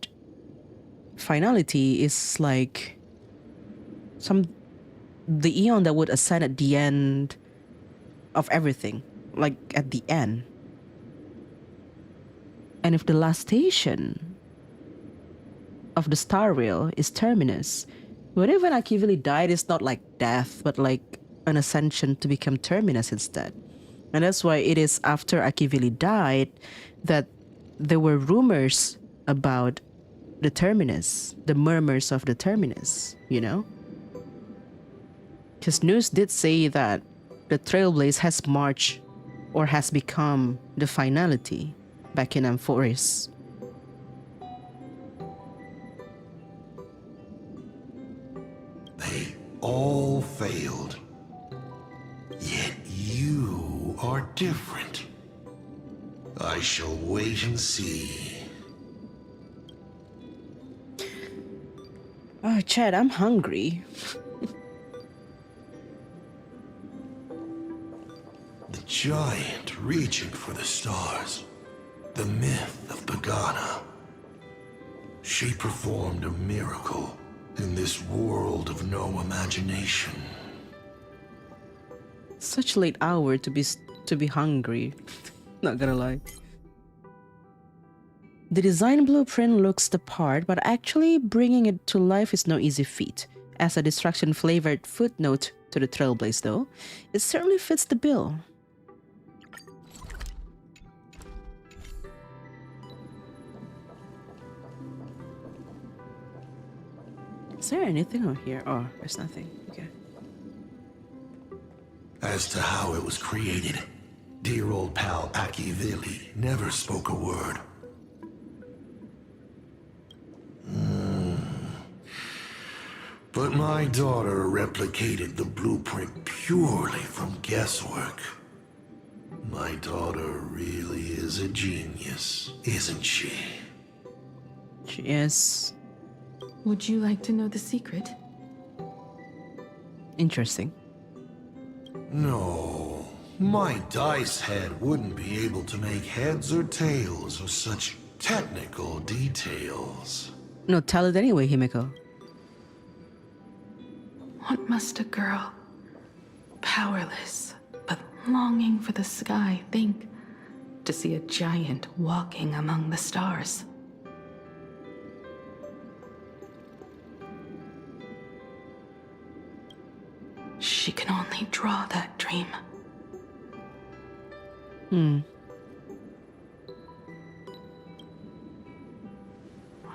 finality is like the eon that would ascend at the end of everything, like at the end. And if the last station of the star rail is Terminus, what if when Akivili died, it's not like death, but like an ascension to become Terminus instead? And that's why it is after Akivili died that there were rumors about the Terminus, the murmurs of the Terminus, you know? Because Noose did say that the Trailblaze has marched or has become the finality back in Amphoris. They all failed. Yet you are different. I shall wait and see. Oh, Chad, I'm hungry. The giant reaching for the stars. The myth of Pagana. She performed a miracle in this world of no imagination. Such late hour to be hungry. Not gonna lie. The design blueprint looks the part, but actually bringing it to life is no easy feat. As a distraction-flavored footnote to the Trailblaze though, it certainly fits the bill. Is there anything on here? Oh, there's nothing. Okay. As to how it was created, dear old pal Akivili never spoke a word. But my daughter replicated the blueprint purely from guesswork. My daughter really is a genius, isn't she? She is. Would you like to know the secret? Interesting. No, my dice head wouldn't be able to make heads or tails of such technical details. No, tell it anyway, Himeko. What must a girl, powerless but longing for the sky, think to see a giant walking among the stars? She can only draw that dream. I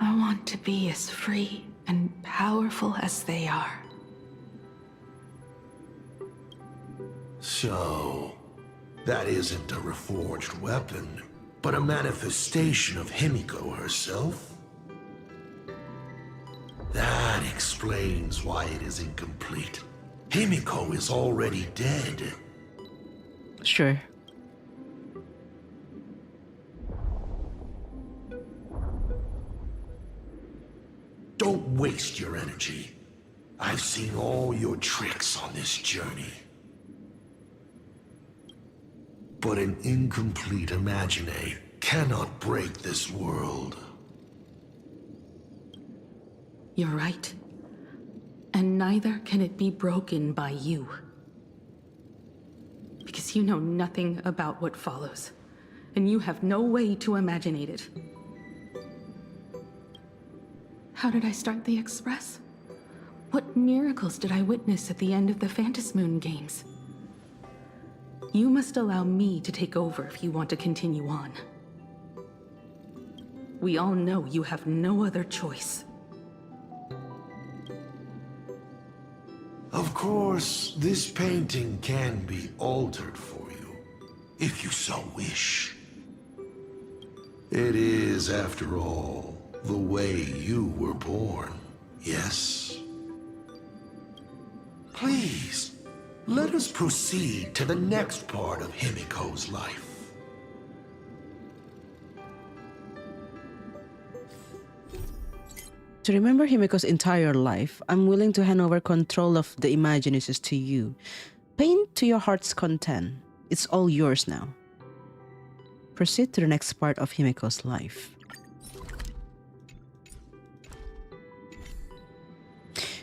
want to be as free and powerful as they are. So, that isn't a reforged weapon, but a manifestation of Himeko herself? That explains why it is incomplete. Himeko is already dead. Sure. Don't waste your energy. I've seen all your tricks on this journey. But an incomplete Imagine cannot break this world. You're right. And neither can it be broken by you. Because you know nothing about what follows. And you have no way to imaginate it. How did I start the Express? What miracles did I witness at the end of the Phantasmoon games? You must allow me to take over if you want to continue on. We all know you have no other choice. Of course, this painting can be altered for you, if you so wish. It is, after all, the way you were born, yes? Please, let us proceed to the next part of Himeko's life. To remember Himeko's entire life, I'm willing to hand over control of the Imagineers to you. Paint to your heart's content. It's all yours now. Proceed to the next part of Himeko's life.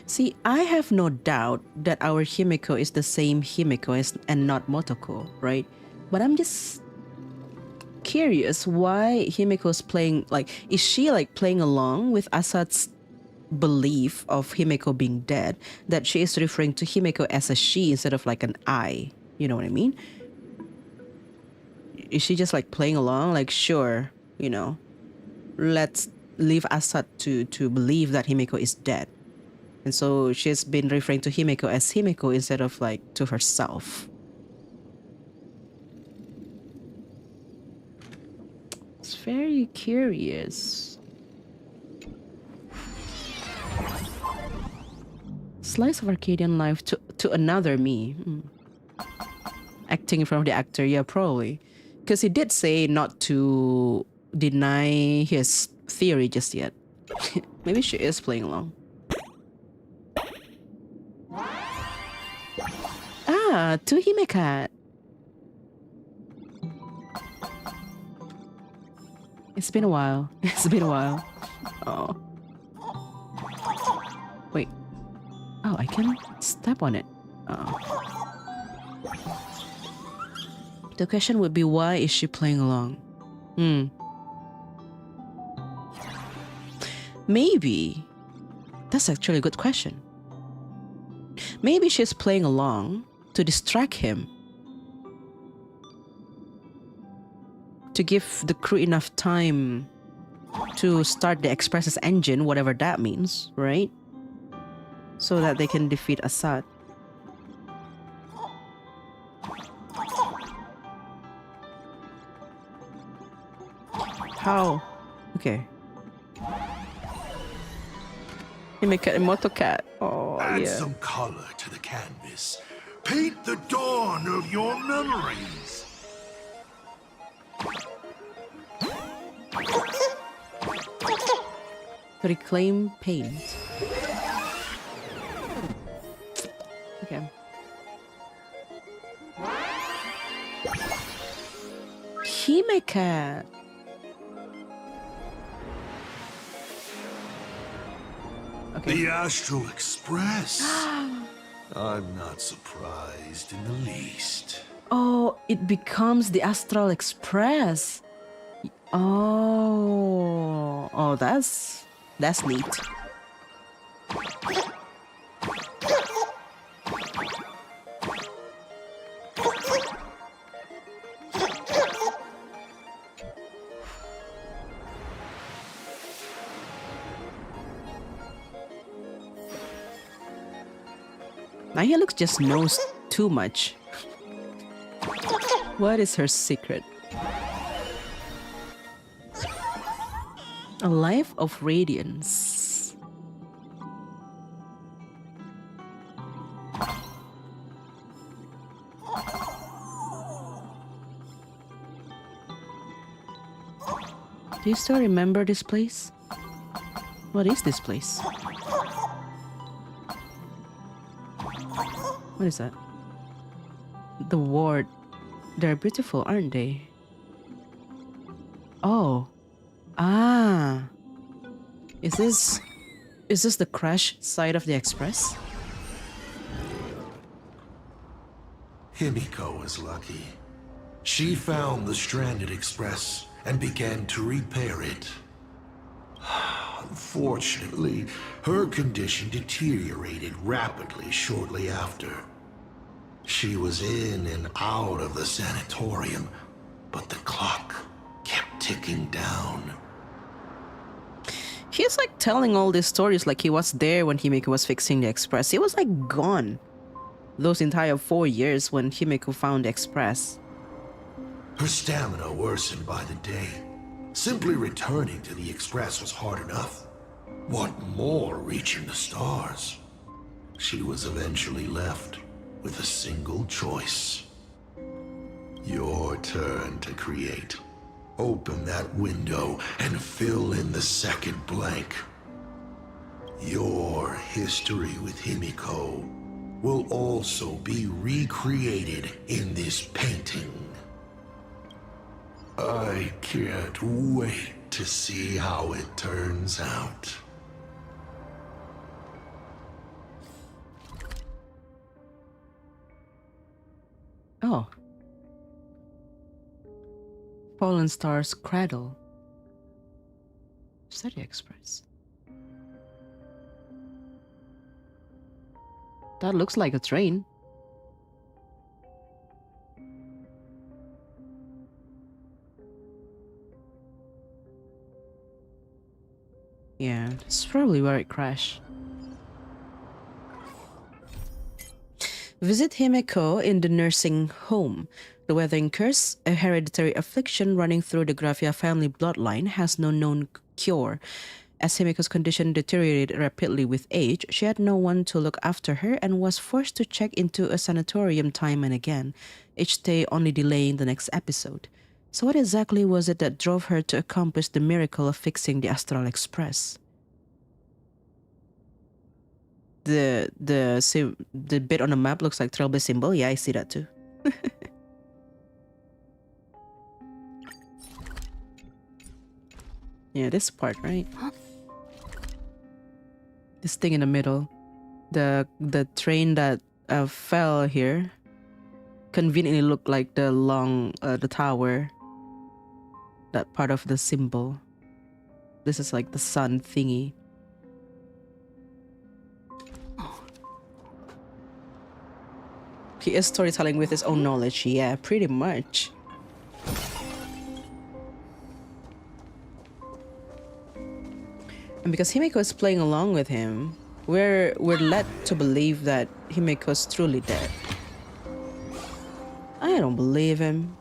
See, I have no doubt that our Himeko is the same Himeko and not Motoko, right? But I'm just curious why Himeko's playing, like, is she like playing along with Asat's belief of Himeko being dead, that she is referring to Himeko as a she instead of like an I? You know what I mean? Is she just like playing along? Like, sure, you know, let's leave Asat to believe that Himeko is dead. And so she's been referring to Himeko as Himeko instead of like to herself. It's very curious. Slice of Arcadian life to another me. Acting in front of the actor, yeah, probably. Because he did say not to deny his theory just yet. Maybe she is playing along. Ah, to Himeka. It's been a while. It's been a while. Oh. Wait. Oh, I can step on it. Oh. The question would be, why is she playing along? Maybe. That's actually a good question. Maybe she's playing along to distract him. To give the crew enough time to start the Express's engine, whatever that means, right? So that they can defeat Assad. How? Okay. Himeka and Motocat. Oh, Add yeah. some color to the canvas. Paint the dawn of your memories. Reclaim paint. Okay. Himeka. Okay. The Astral Express. I'm not surprised in the least. Oh, it becomes the Astral Express. Oh, that's neat. Now he looks just knows too much. What is her secret? A life of radiance. Do you still remember this place? What is this place? What is that? The ward. They're beautiful, aren't they? Oh. Ah. Is this the crash side of the express? Himeko was lucky. She found the stranded express and began to repair it. Unfortunately, her condition deteriorated rapidly shortly after. She was in and out of the sanatorium, but the clock kept ticking down. He's like telling all these stories like he was there when Himeko was fixing the express. He was like gone those entire 4 years when Himeko found the express. Her stamina worsened by the day. Simply returning to the express was hard enough. What more reaching the stars? She was eventually left with a single choice. Your turn to create. Open that window and fill in the second blank. Your history with Himeko will also be recreated in this painting. I can't wait to see how it turns out. Oh. Fallen Star's Cradle. Study Express. That looks like a train. Yeah, that's probably where it crashed. Visit Himeko in the nursing home. The Weathering Curse, a hereditary affliction running through the Graffia family bloodline, has no known cure. As Himeko's condition deteriorated rapidly with age, she had no one to look after her and was forced to check into a sanatorium time and again, each day only delaying the next episode. So what exactly was it that drove her to accomplish the miracle of fixing the Astral Express? The bit on the map looks like Trailblaze symbol. Yeah, I see that too. Yeah, this part, right? This thing in the middle. The train that fell here conveniently looked like the tower. That part of the symbol. This is like the sun thingy. He is storytelling with his own knowledge. Yeah, pretty much. And because Himeko is playing along with him, we're led to believe that Himeko is truly dead. I don't believe him.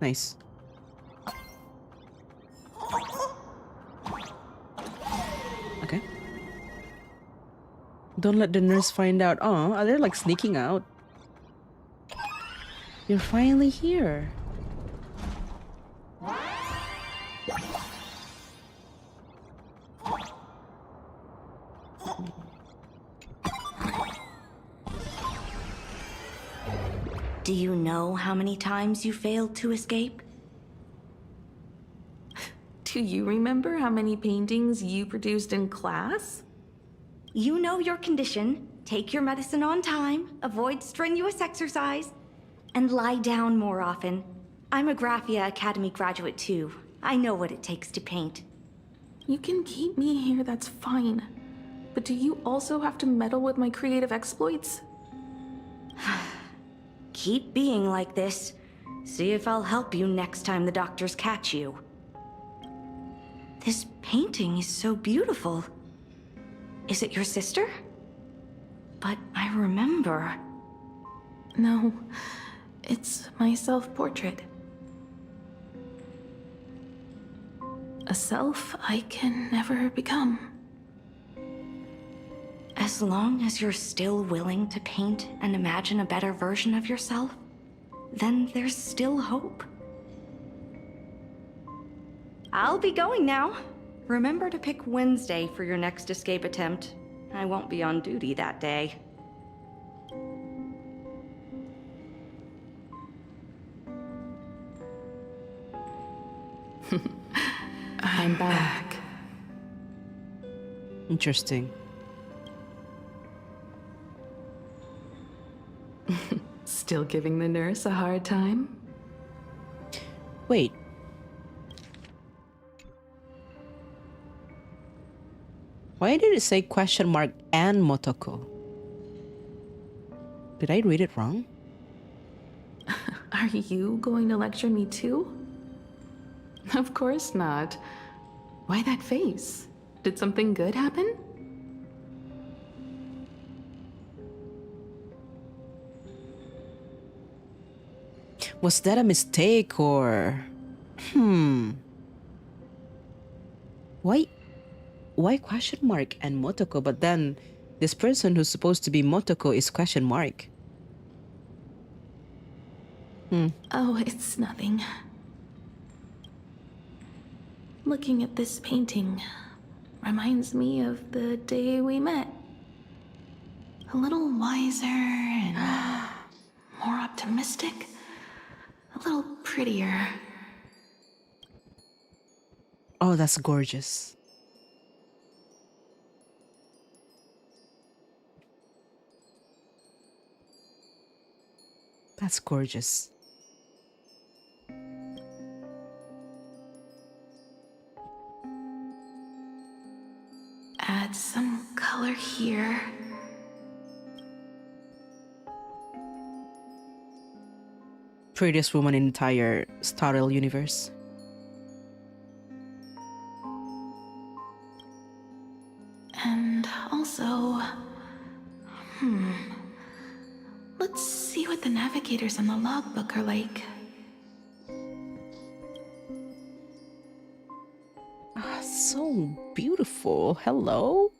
Nice. Okay. Don't let the nurse find out. Oh, they're like sneaking out. You're finally here. Do you know how many times you failed to escape? Do you remember how many paintings you produced in class? You know your condition. Take your medicine on time, avoid strenuous exercise, and lie down more often. I'm a Graphia Academy graduate too. I know what it takes to paint. You can keep me here, that's fine. But do you also have to meddle with my creative exploits? Keep being like this. See if I'll help you next time the doctors catch you. This painting is so beautiful. Is it your sister? But I remember. No, it's my self-portrait. A self I can never become. As long as you're still willing to paint and imagine a better version of yourself, then there's still hope. I'll be going now. Remember to pick Wednesday for your next escape attempt. I won't be on duty that day. I'm back. Interesting. Still giving the nurse a hard time? Wait. Why did it say question mark and Motoko? Did I read it wrong? Are you going to lecture me too? Of course not. Why that face? Did something good happen? Was that a mistake or... Why question mark and Motoko, but then this person who's supposed to be Motoko is question mark? Oh, it's nothing. Looking at this painting reminds me of the day we met. A little wiser and more optimistic. A little prettier. Oh, that's gorgeous. That's gorgeous. Add some color here. Prettiest woman in the entire Star Rail universe. And also... Let's see what the navigators on the logbook are like. So beautiful. Hello?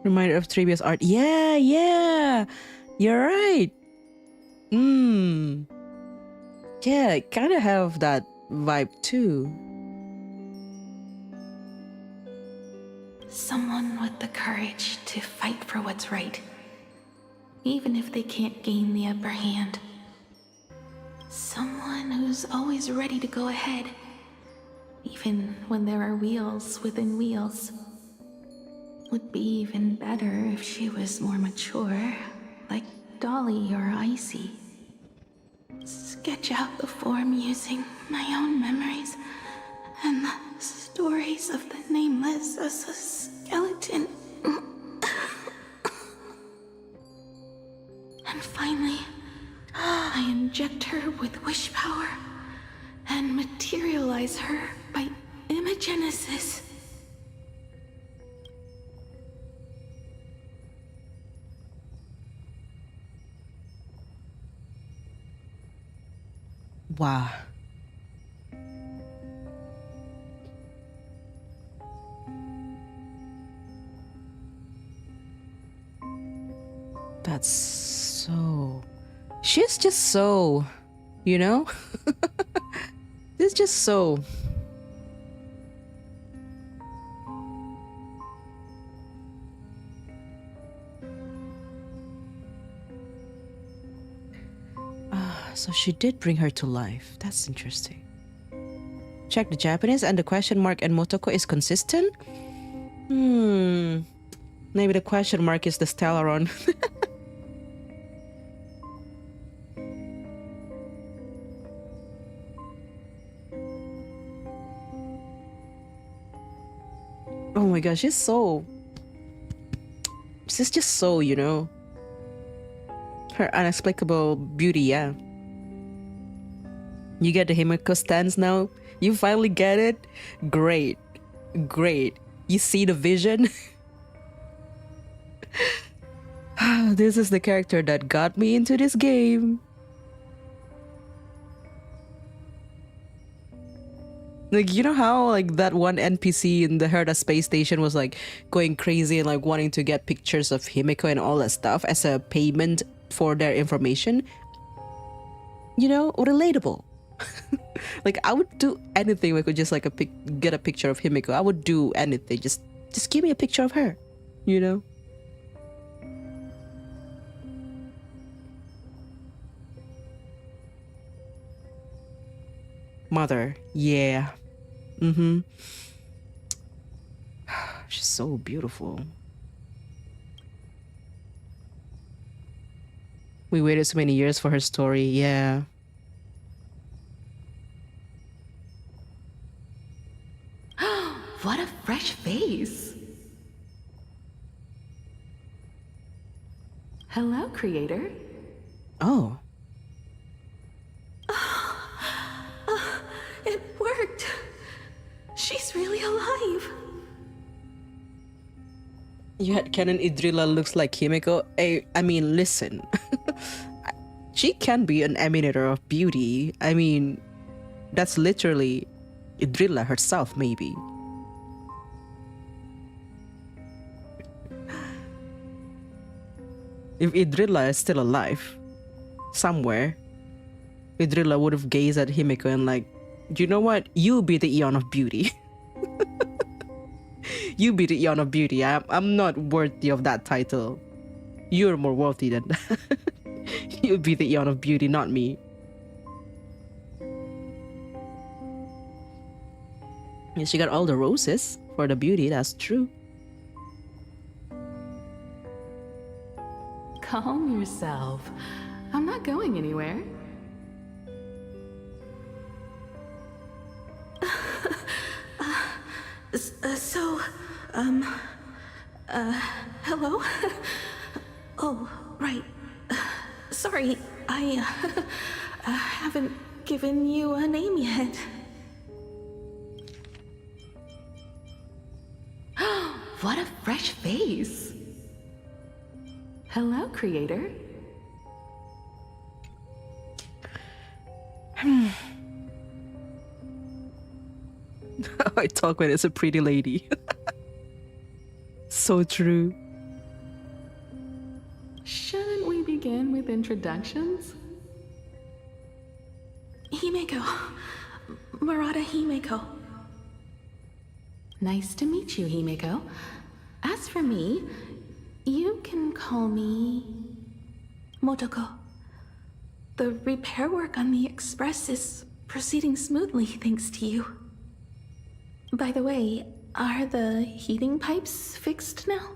Reminder of Trivia's art. Yeah. You're right. Yeah, I kind of have that vibe too. Someone with the courage to fight for what's right, even if they can't gain the upper hand. Someone who's always ready to go ahead, even when there are wheels within wheels. Would be even better if she was more mature, like Dolly or Icy. Sketch out the form using my own memories and the stories of the nameless as a skeleton. And finally, I inject her with wish power and materialize her by imagenesis. Wow. That's so... She's just so... You know? It's just so... she did bring her to life. That's interesting. Check the Japanese and the question mark and Motoko is consistent? Maybe the question mark is the Stellaron. Oh my gosh, she's just so, you know, her inexplicable beauty, yeah. You get the Himeko stance now? You finally get it? Great. Great. You see the vision? This is the character that got me into this game. Like, you know how like that one NPC in the Herda space station was like going crazy and like wanting to get pictures of Himeko and all that stuff as a payment for their information? You know, relatable. Like, I would do anything if I could just like get a picture of Himeko. I would do anything. Just give me a picture of her, you know? Mother, yeah. She's so beautiful. We waited so many years for her story, yeah. What a fresh face. Hello, creator. Oh. It worked. She's really alive. Yet Canon Idrilla looks like Himeko. I mean, listen. She can be an emanator of beauty. I mean, that's literally Idrilla herself, maybe. If Idrilla is still alive, somewhere, Idrilla would have gazed at Himeko and like, you know what? You be the Eon of Beauty. You be the Eon of Beauty. I'm not worthy of that title. You're more worthy than that. You be the Eon of Beauty, not me. Yeah, she got all the roses for the beauty, that's true. Calm yourself. I'm not going anywhere. Hello? Oh, right. Sorry, I haven't given you a name yet. What a fresh face. Hello, creator. I talk when it's a pretty lady. So true. Shouldn't we begin with introductions? Himeko. Murata Himeko. Nice to meet you, Himeko. As for me, you can call me Motoko. The repair work on the Express is proceeding smoothly thanks to you. By the way, are the heating pipes fixed now?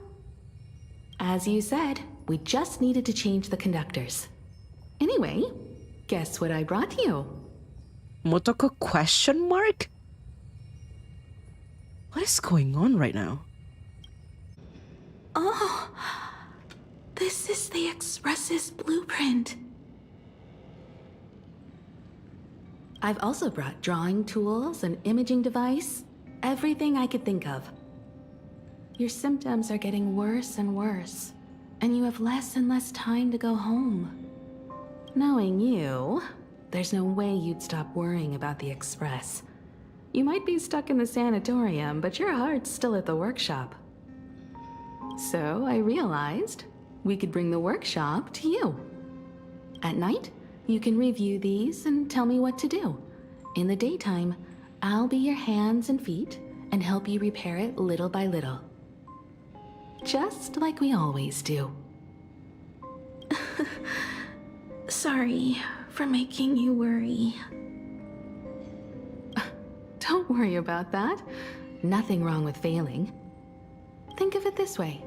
As you said, we just needed to change the conductors. Anyway, guess what I brought you? Motoko question mark? What is going on right now? Oh, this is the Express's blueprint. I've also brought drawing tools, an imaging device, everything I could think of. Your symptoms are getting worse and worse, and you have less and less time to go home. Knowing you, there's no way you'd stop worrying about the Express. You might be stuck in the sanatorium, but your heart's still at the workshop. So I realized we could bring the workshop to you. At night, you can review these and tell me what to do. In the daytime, I'll be your hands and feet and help you repair it little by little. Just like we always do. Sorry for making you worry. Don't worry about that. Nothing wrong with failing. Think of it this way.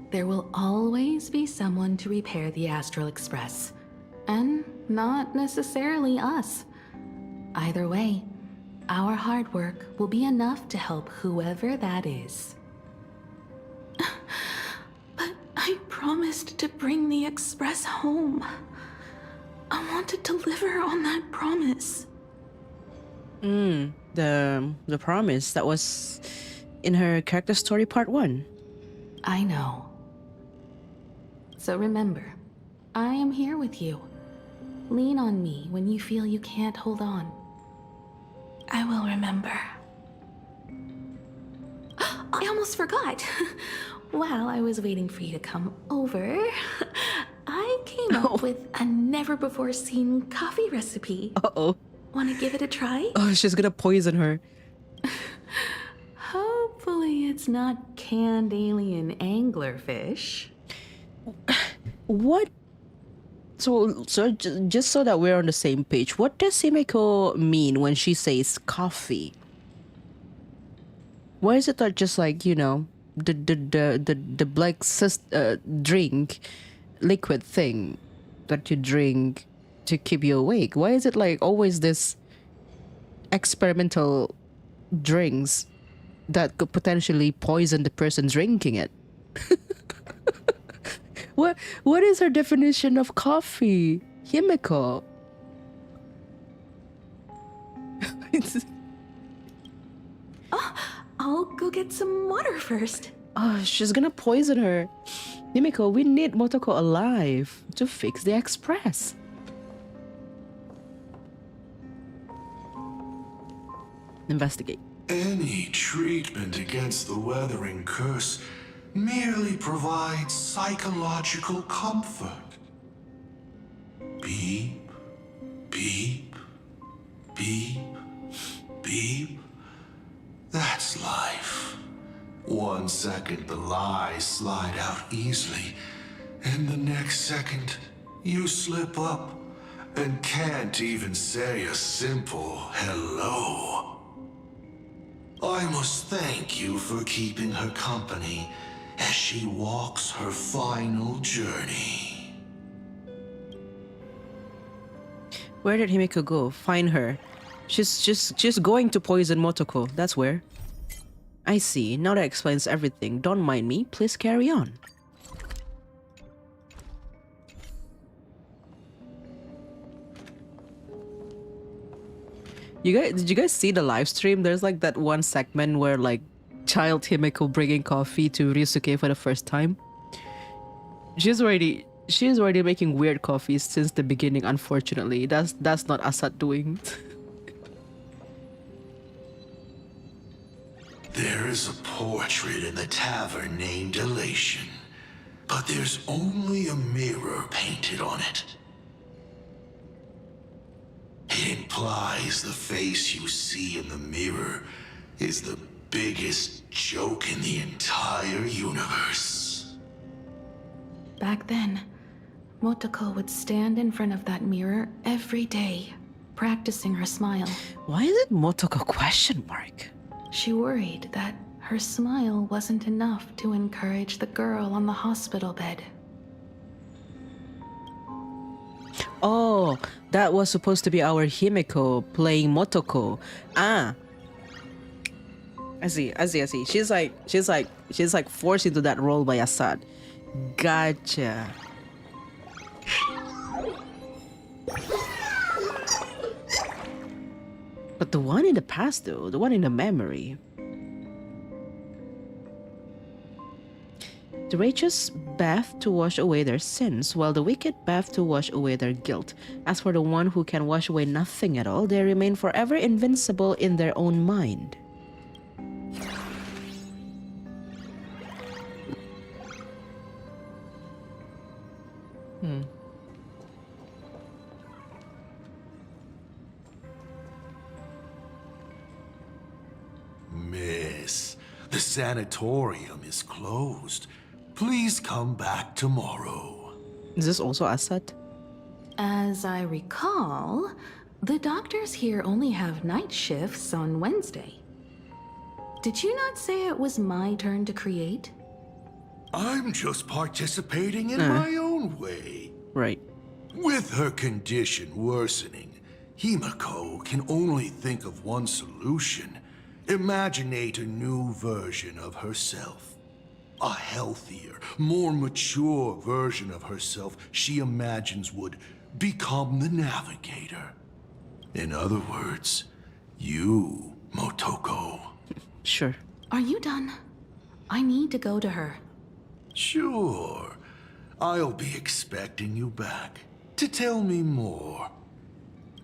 There will always be someone to repair the Astral Express. And not necessarily us. Either way, our hard work will be enough to help whoever that is. But I promised to bring the Express home. I want to deliver on that promise. The promise that was in her character story part 1. I know. So remember, I am here with you. Lean on me when you feel you can't hold on. I will remember. I almost forgot. While I was waiting for you to come over, I came up with a never-before-seen coffee recipe. Uh-oh. Want to give it a try? Oh, she's gonna poison her. Hopefully it's not canned alien anglerfish. What? So just so that we're on the same page, what does Himeko mean when she says coffee? Why is it not just like, you know, the black drink liquid thing that you drink to keep you awake? Why is it like always this experimental drinks that could potentially poison the person drinking it? What is her definition of coffee, Himeko? I'll go get some water first. Oh, she's gonna poison her. Himeko, we need Motoko alive to fix the Express. Investigate. Any treatment against the weathering curse merely provides psychological comfort. Beep, beep, beep, beep. That's life. 1 second the lies slide out easily, and the next second you slip up and can't even say a simple hello. I must thank you for keeping her company as she walks her final journey. Where did Himeko go? Find her. She's going to poison Motoko. That's where. I see. Now that explains everything. Don't mind me. Please carry on. Did you guys see the live stream? There's like that one segment where like child Himeko bringing coffee to Ryusuke for the first time. She's already making weird coffees since the beginning, unfortunately. That's not Asad doing. There is a portrait in the tavern named Elation, but there's only a mirror painted on it. It implies the face you see in the mirror is the biggest joke in the entire universe. Back then, Motoko would stand in front of that mirror every day, practicing her smile. Why is it Motoko question mark? She worried that her smile wasn't enough to encourage the girl on the hospital bed. Oh, that was supposed to be our Himeko playing Motoko. Ah. I see. She's like forced into that role by Asad. Gotcha. But the one in the past though, the one in the memory. The righteous bath to wash away their sins, while the wicked bath to wash away their guilt. As for the one who can wash away nothing at all, they remain forever invincible in their own mind. Miss, the sanatorium is closed. Please come back tomorrow. Is this also Asad? As I recall, the doctors here only have night shifts on Wednesday. Did you not say it was my turn to create? I'm just participating in my own way. Right. With her condition worsening, Himeko can only think of one solution. Imaginate a new version of herself. A healthier, more mature version of herself she imagines would become the navigator. In other words, you, Motoko. Sure. Are you done? I need to go to her. Sure. I'll be expecting you back to tell me more.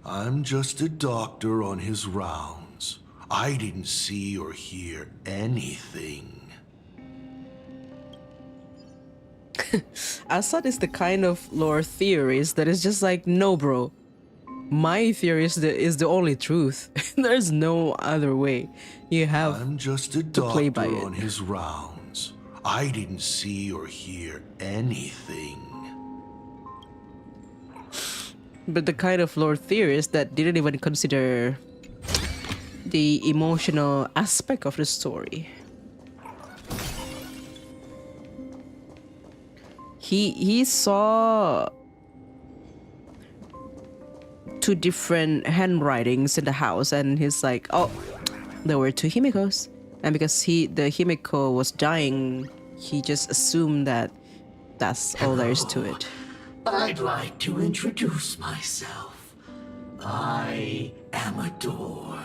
I'm just a doctor on his rounds. I didn't see or hear anything. Assad is the kind of lore theorist that is just like, no, bro. My theory is the only truth. There's no other way. You have I'm just a to play by doctor it. on his rounds. I didn't see or hear anything. But the kind of lore theorist that didn't even consider the emotional aspect of the story. He saw two different handwritings in the house, and he's like, oh, there were two Himekos. And because the Himeko was dying, he just assumed that that's all there is to it. I'd like to introduce myself. I am a door.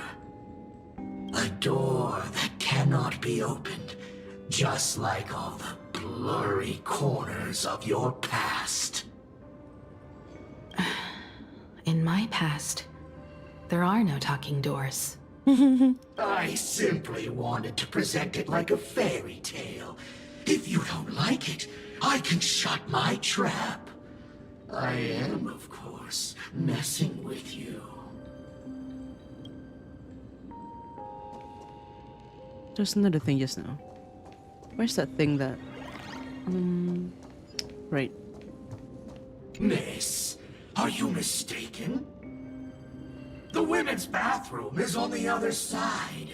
A door that cannot be opened, just like all the blurry corners of your past. In my past, there are no talking doors. I simply wanted to present it like a fairy tale. If you don't like it, I can shut my trap. I am, of course, messing with you. There's another thing just now. Where's that thing that... right. Miss, are you mistaken? The women's bathroom is on the other side.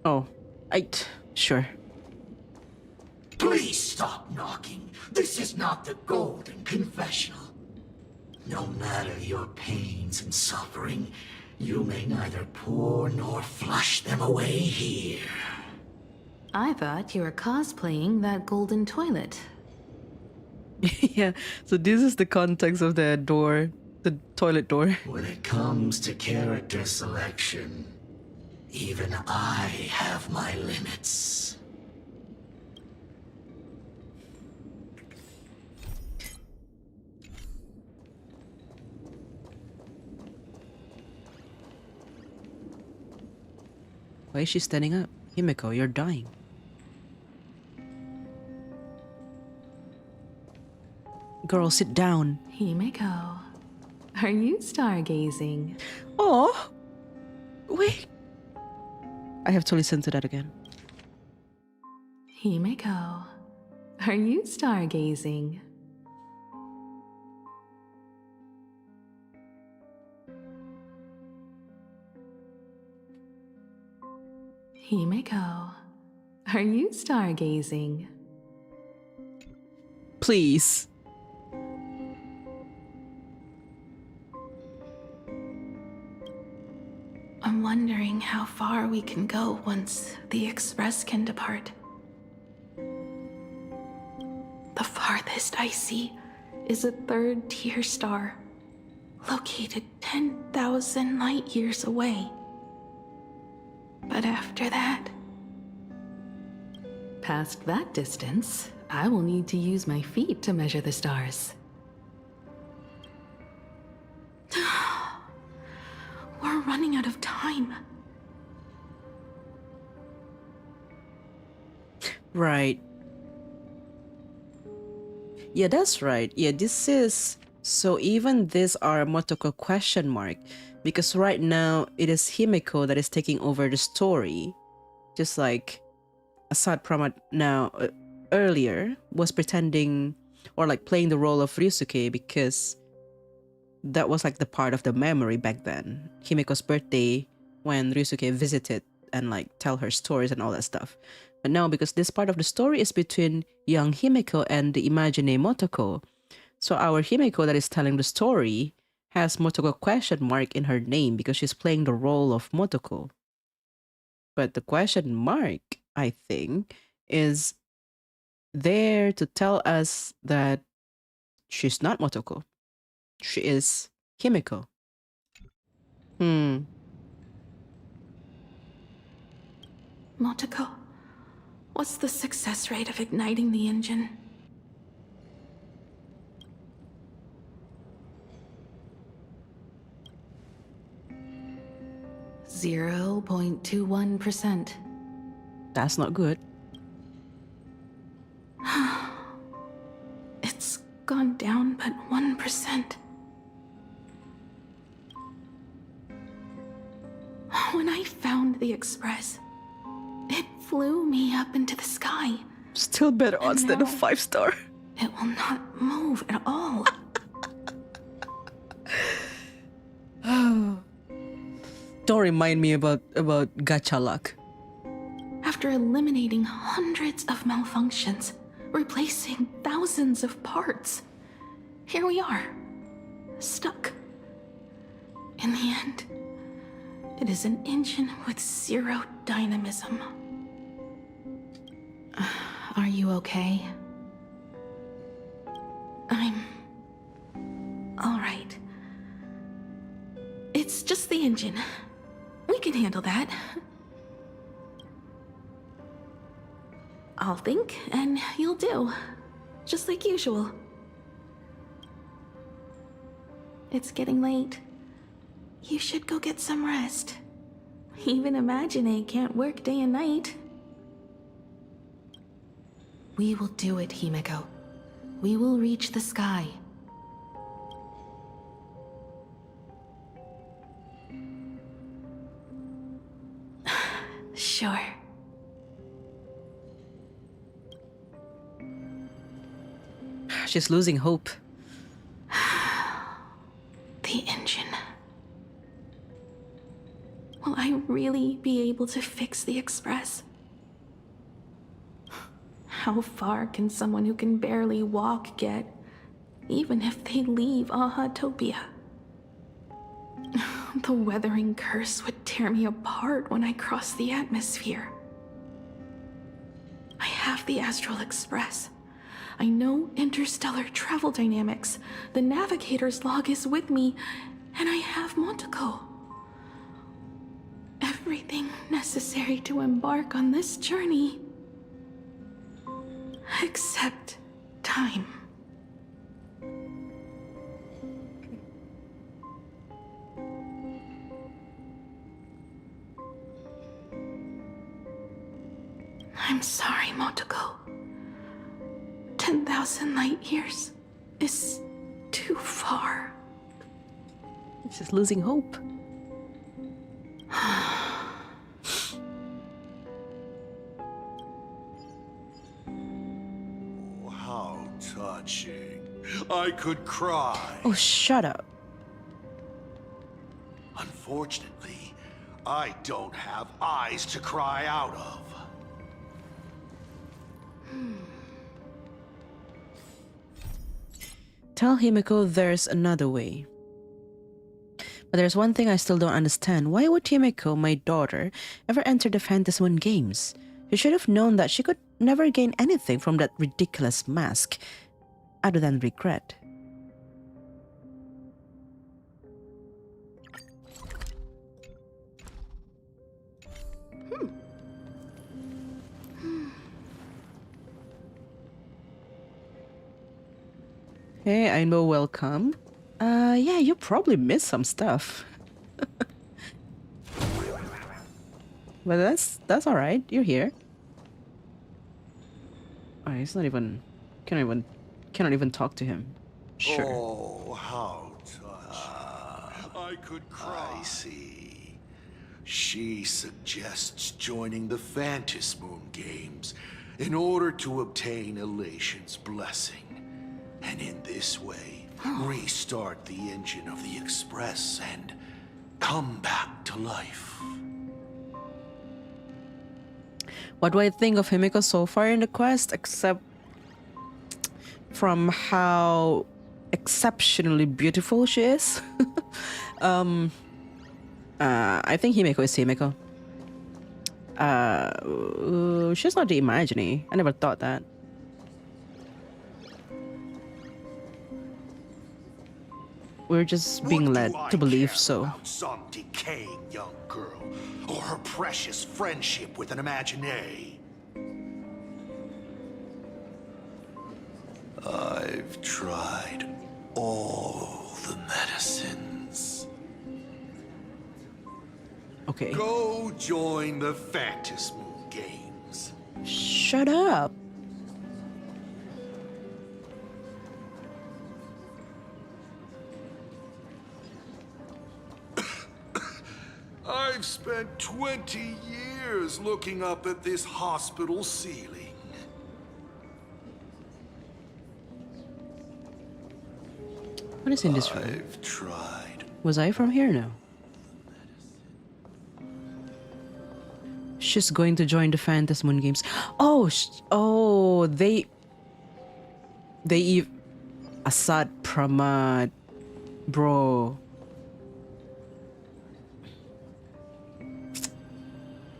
Oh, sure. Please stop knocking. This is not the Golden Confessional. No matter your pains and suffering, you may neither pour nor flush them away here. I thought you were cosplaying that golden toilet. Yeah, so this is the context of the door, the toilet door. When it comes to character selection, even I have my limits. Why is she standing up? Himeko, you're dying. Girl, sit down. Himeko, are you stargazing? Oh, wait. I have to listen to that again. Himeko, are you stargazing? Himeko, are you stargazing? Please. I'm wondering how far we can go once the Express can depart. The farthest I see is a third-tier star, located 10,000 light years away. But after that... Past that distance, I will need to use my feet to measure the stars. We're running out of time. Right. Yeah, that's right. Yeah, this is... So even these are Motoko question mark. Because right now, it is Himeko that is taking over the story. Just like Assad Pramad now, earlier, was pretending or like playing the role of Ryusuke, because that was like the part of the memory back then. Himeko's birthday, when Ryusuke visited and like tell her stories and all that stuff. But now, because this part of the story is between young Himeko and the Imagine Motoko, so our Himeko that is telling the story has Motoko question mark in her name because she's playing the role of Motoko. But the question mark, I think, is there to tell us that she's not Motoko. She is Himeko. Motoko, what's the success rate of igniting the engine? 0.21%. That's not good. It's gone down but 1%. When I found the Express, it flew me up into the sky. Still better odds than a 5-star. It will not move at all. Don't remind me about gacha luck. After eliminating hundreds of malfunctions, replacing thousands of parts, here we are, stuck. In the end, it is an engine with zero dynamism. Are you okay? I'm all right. It's just the engine. We can handle that. I'll think, and you'll do. Just like usual. It's getting late. You should go get some rest. Even Imagine can't work day and night. We will do it, Himeko. We will reach the sky. Sure. She's losing hope. The engine. Will I really be able to fix the Express? How far can someone who can barely walk get, even if they leave Ahatopia? The weathering curse would tear me apart when I cross the atmosphere. I have the Astral Express. I know interstellar travel dynamics. The navigator's log is with me, and I have Motoko. Everything necessary to embark on this journey. Except time. I'm sorry, Motoko. 10,000 light years is too far. She's losing hope. How touching. I could cry. Oh, shut up. Unfortunately, I don't have eyes to cry out of. Tell Himeko there's another way. But there's one thing I still don't understand. Why would Himeko, my daughter, ever enter the Phantasmoon games? She should have known that she could never gain anything from that ridiculous mask, other than regret. Hey, I know, welcome. Yeah, you probably missed some stuff. But that's all right. You're here. Oh, he's not even. Cannot even talk to him. Sure. Oh, how touching. I could cry. I see. She suggests joining the Phantasmoon games in order to obtain Elation's blessing. And in this way, restart the engine of the Express and come back to life. What do I think of Himeko so far in the quest, except from how exceptionally beautiful she is? I think Himeko is Himeko. She's not the Imaginary. I never thought that. We're just being led to believe so. Some decaying young girl, or her precious friendship with an Imaginary. I've tried all the medicines. Okay. Go join the Phantasmoon Games. Shut up. I've spent 20 years looking up at this hospital ceiling. What is in this room? I've tried. Was I from here now? She's going to join the Phantasmoon Games. Oh, they Assad Pramad, bro.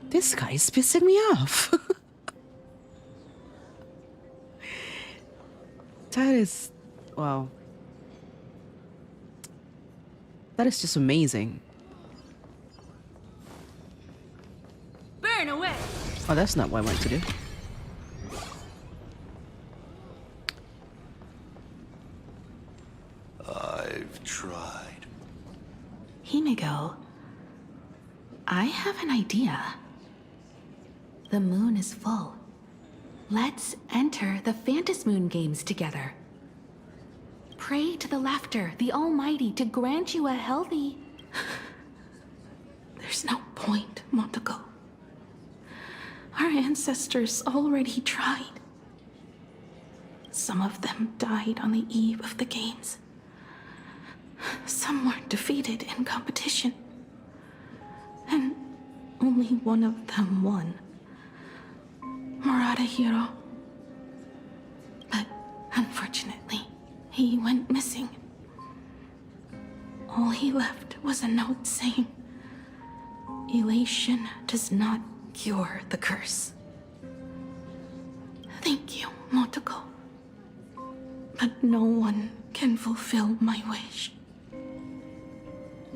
This guy is pissing me off. That is, wow. That is just amazing. Burn away! Oh, that's not what I want to do. I've tried. Himeko, I have an idea. The moon is full. Let's enter the Phantasmoon Games together. Pray to the Laughter, the Almighty, to grant you a healthy... There's no point, Motoko. Our ancestors already tried. Some of them died on the eve of the games. Some were defeated in competition. And only one of them won. Murata-hiro. But unfortunately, he went missing. All he left was a note saying, "Elation does not cure the curse." Thank you, Motoko. But no one can fulfill my wish.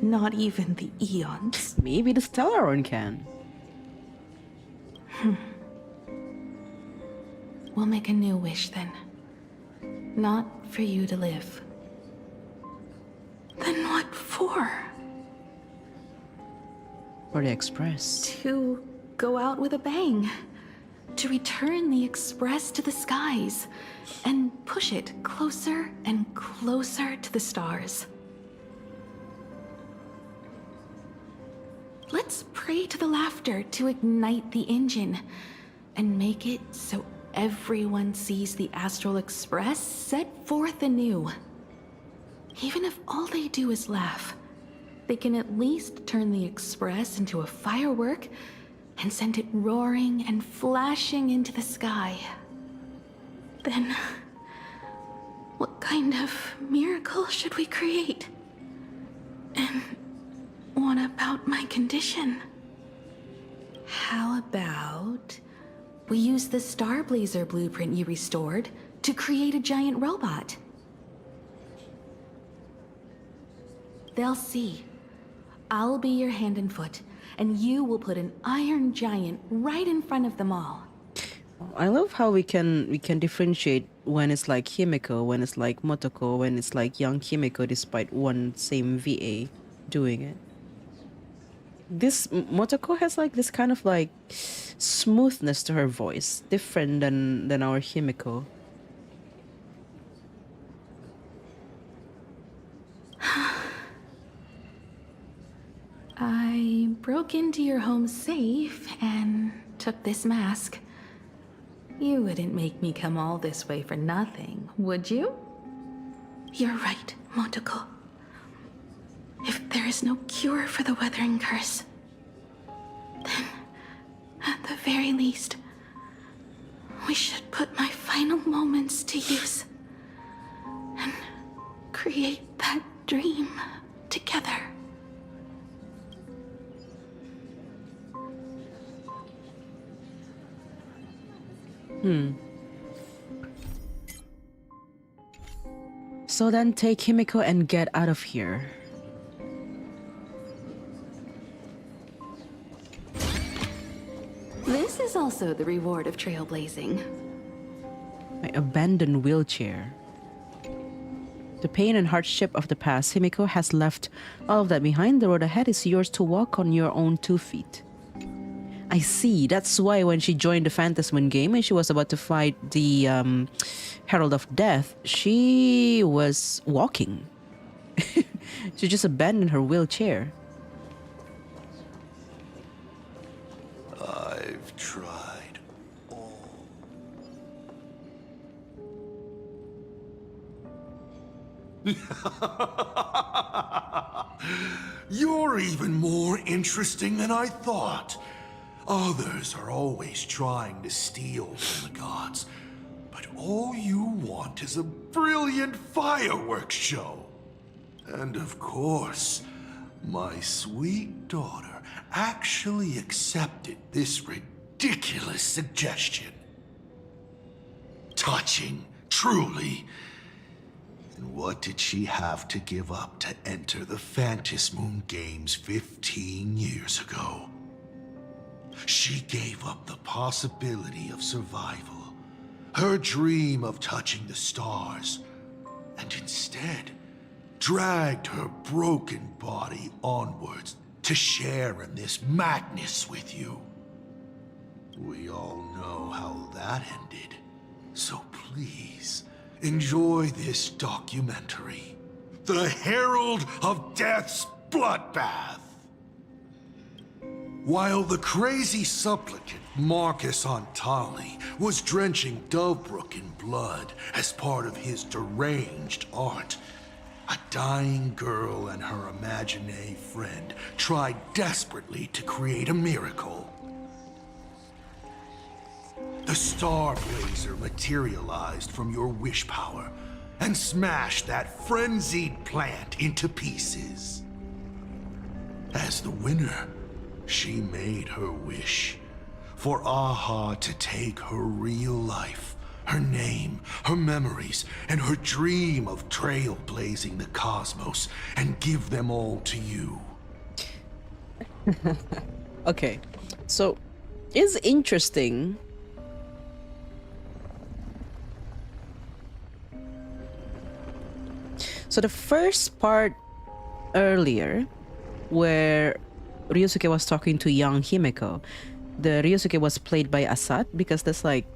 Not even the Eons. Maybe the Stellaron can. We'll make a new wish then. Not for you to live. Then what for? For the Express. To go out with a bang. To return the Express to the skies. And push it closer and closer to the stars. Let's pray to the Laughter to ignite the engine. And make it so everyone sees the Astral Express set forth anew. Even if all they do is laugh, they can at least turn the Express into a firework and send it roaring and flashing into the sky. Then, what kind of miracle should we create? And what about my condition? How about we use the Starblazer blueprint you restored to create a giant robot? They'll see. I'll be your hand and foot, and you will put an iron giant right in front of them all. I love how we can differentiate when it's like Himeko, when it's like Motoko, when it's like young Himeko, despite one same VA doing it. This Motoko has like this kind of like smoothness to her voice, different than our Himeko. I broke into your home safe and took this mask. You wouldn't make me come all this way for nothing, would you? You're right, Motoko. If there is no cure for the weathering curse, then, at the very least, we should put my final moments to use and create that dream together. So then take Himeko and get out of here. This is also the reward of trailblazing. My abandoned wheelchair. The pain and hardship of the past, Himeko has left all of that behind. The road ahead is yours to walk on your own 2 feet. I see. That's why when she joined the Phantasm game and she was about to fight the Herald of Death, she was walking. She just abandoned her wheelchair. I've tried all. You're even more interesting than I thought. Others are always trying to steal from the gods, but all you want is a brilliant fireworks show. And of course, my sweet daughter actually accepted this ridiculous suggestion. Touching, truly. And what did she have to give up to enter the Phantasmoon Games 15 years ago? She gave up the possibility of survival, her dream of touching the stars, and instead dragged her broken body onwards to share in this madness with you. We all know how that ended, so please enjoy this documentary, The Herald of Death's Bloodbath. While the crazy supplicant Marcus Antali was drenching Dovebrook in blood as part of his deranged art, a dying girl and her imaginary friend tried desperately to create a miracle. The Star Blazer materialized from your wish power and smashed that frenzied plant into pieces. As the winner, she made her wish for Aha to take her real life, her name, her memories, and her dream of trailblazing the cosmos and give them all to you. Okay, so it's interesting. So the first part earlier, where Ryusuke was talking to young Himeko, the Ryusuke was played by Asad because that's like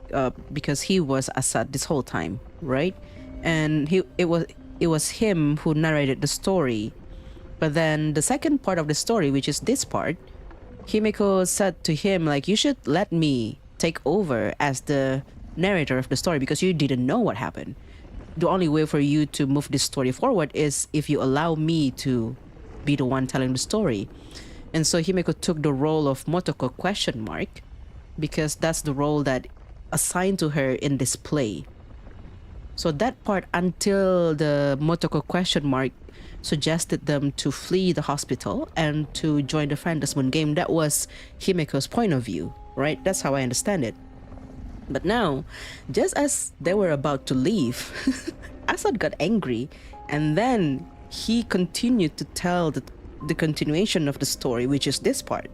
because he was Asad this whole time, right? And it was him who narrated the story. But then the second part of the story, which is this part, Himeko said to him like, you should let me take over as the narrator of the story because you didn't know what happened. The only way for you to move this story forward is if you allow me to be the one telling the story. And so Himeko took the role of Motoko ? Because that's the role that assigned to her in this play. So that part until the Motoko ? Suggested them to flee the hospital and to join the Phantasmoon game, that was Himeko's point of view, right? That's how I understand it. But now, just as they were about to leave, Asad got angry, and then he continued to tell the continuation of the story, which is this part.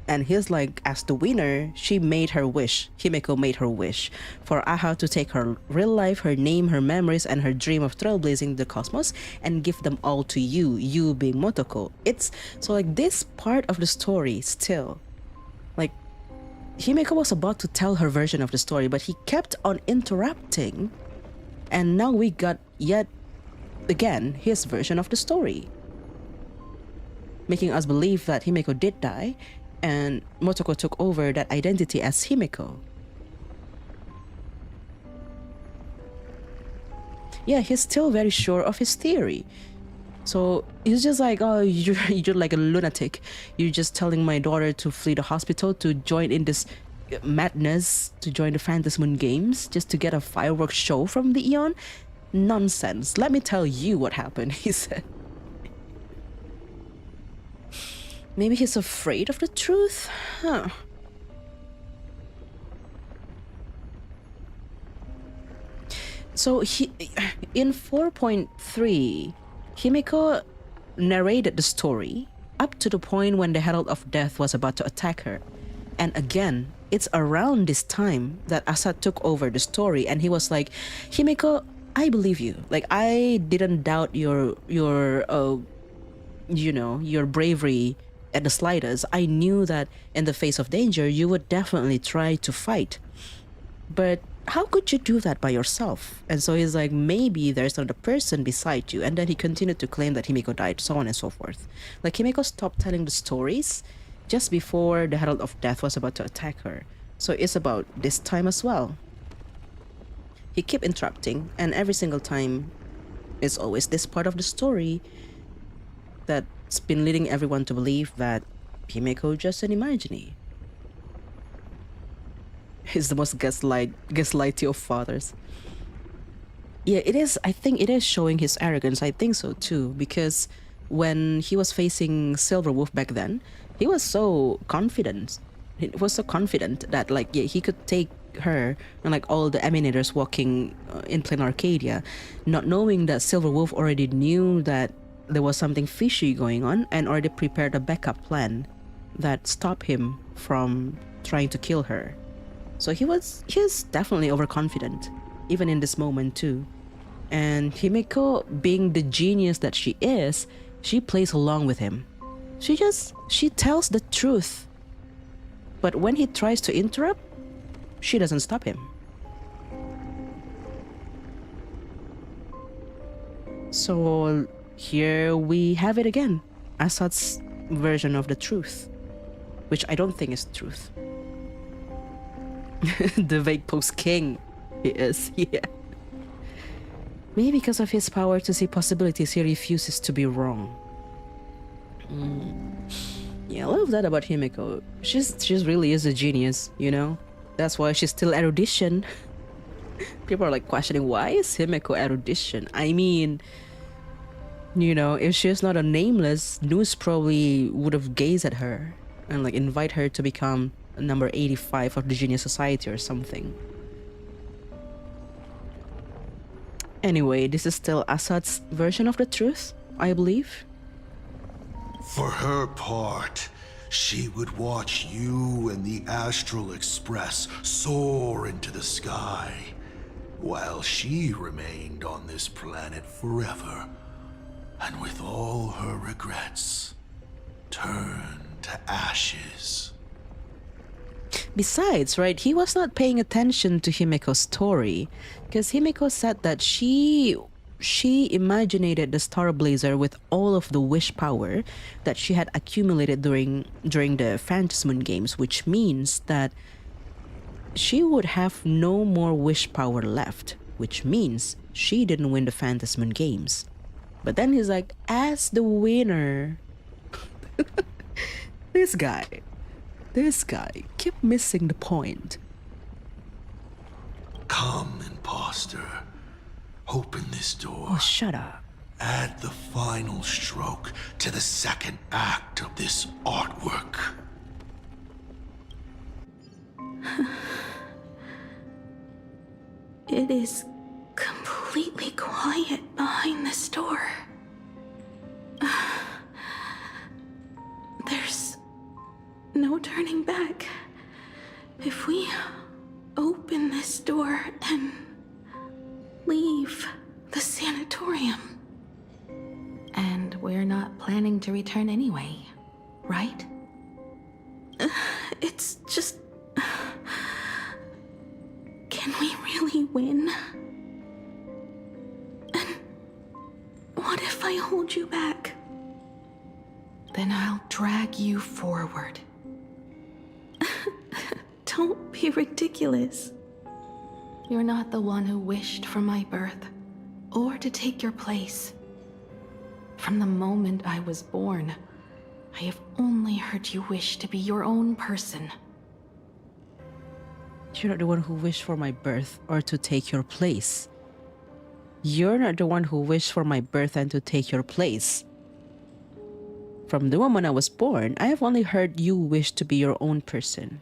And he's like, as the winner, she made her wish. Himeko made her wish for Aha to take her real life, her name, her memories, and her dream of trailblazing the cosmos and give them all to you, you being Motoko. It's so like this part of the story still, like Himeko was about to tell her version of the story, but he kept on interrupting. And now we got yet again his version of the story, making us believe that Himeko did die and Motoko took over that identity as Himeko. yeah, he's still very sure of his theory. So he's just like, oh, you're like a lunatic. You're just telling my daughter to flee the hospital to join in this madness, to join the Phantom Moon Games, just to get a fireworks show from the Eon? Nonsense. Let me tell you what happened, he said. Maybe he's afraid of the truth? Huh. So in 4.3, Himeko narrated the story up to the point when the Herald of Death was about to attack her. And again, it's around this time that Assad took over the story, and he was like, Himeko, I believe you. Like, I didn't doubt your bravery at the slightest. I knew that in the face of danger, you would definitely try to fight. But how could you do that by yourself? And so he's like, maybe there's another person beside you. And then he continued to claim that Himeko died, so on and so forth. Like, Himeko stopped telling the stories just before the Herald of Death was about to attack her. So it's about this time as well. He kept interrupting, and every single time it's always this part of the story that's been leading everyone to believe that Himeko just an imaginary. He's the most gaslighty of fathers. Yeah, it is. I think it is showing his arrogance. I think so too, because when he was facing Silverwolf back then, he was so confident. He was so confident that, like, yeah, he could take her and like all the Eminators walking in Planarcadia, not knowing that Silverwolf already knew that there was something fishy going on and already prepared a backup plan that stopped him from trying to kill her. So he's definitely overconfident, even in this moment too. And Himeko, being the genius that she is, she plays along with him. She tells the truth. But when he tries to interrupt, she doesn't stop him. So here we have it again. Assad's version of the truth, which I don't think is truth. The vague post king he is, yeah. Maybe because of his power to see possibilities, he refuses to be wrong. Yeah, I love that about Himeko. She's really is a genius, you know? That's why she's still erudition. People are like questioning, why is Himeko erudition? I mean, you know, if she's not a nameless, News probably would have gazed at her and like invite her to become number 85 of the Genius Society or something. Anyway, this is still Assad's version of the truth, I believe. For her part, she would watch you and the Astral Express soar into the sky, while she remained on this planet forever, and with all her regrets, turned to ashes. Besides, right, he was not paying attention to Himeko's story, because Himeko said that she imaginated the Star Blazer with all of the wish power that she had accumulated during the Phantom Moon Games, which means that she would have no more wish power left, which means she didn't win the Phantom Moon Games. But then he's like, as the winner, this guy keep missing the point. Come, imposter. Open this door. Oh, shut up. Add the final stroke to the second act of this artwork. It is completely quiet behind this door. There's no turning back. If we open this door and leave the sanatorium. And we're not planning to return anyway, right? It's just... Can we really win? And what if I hold you back? Then I'll drag you forward. Don't be ridiculous. You're not the one who wished for my birth, or to take your place. From the moment I was born, I have only heard you wish to be your own person. You're not the one who wished for my birth or to take your place. You're not the one who wished for my birth and to take your place. From the moment I was born, I have only heard you wish to be your own person.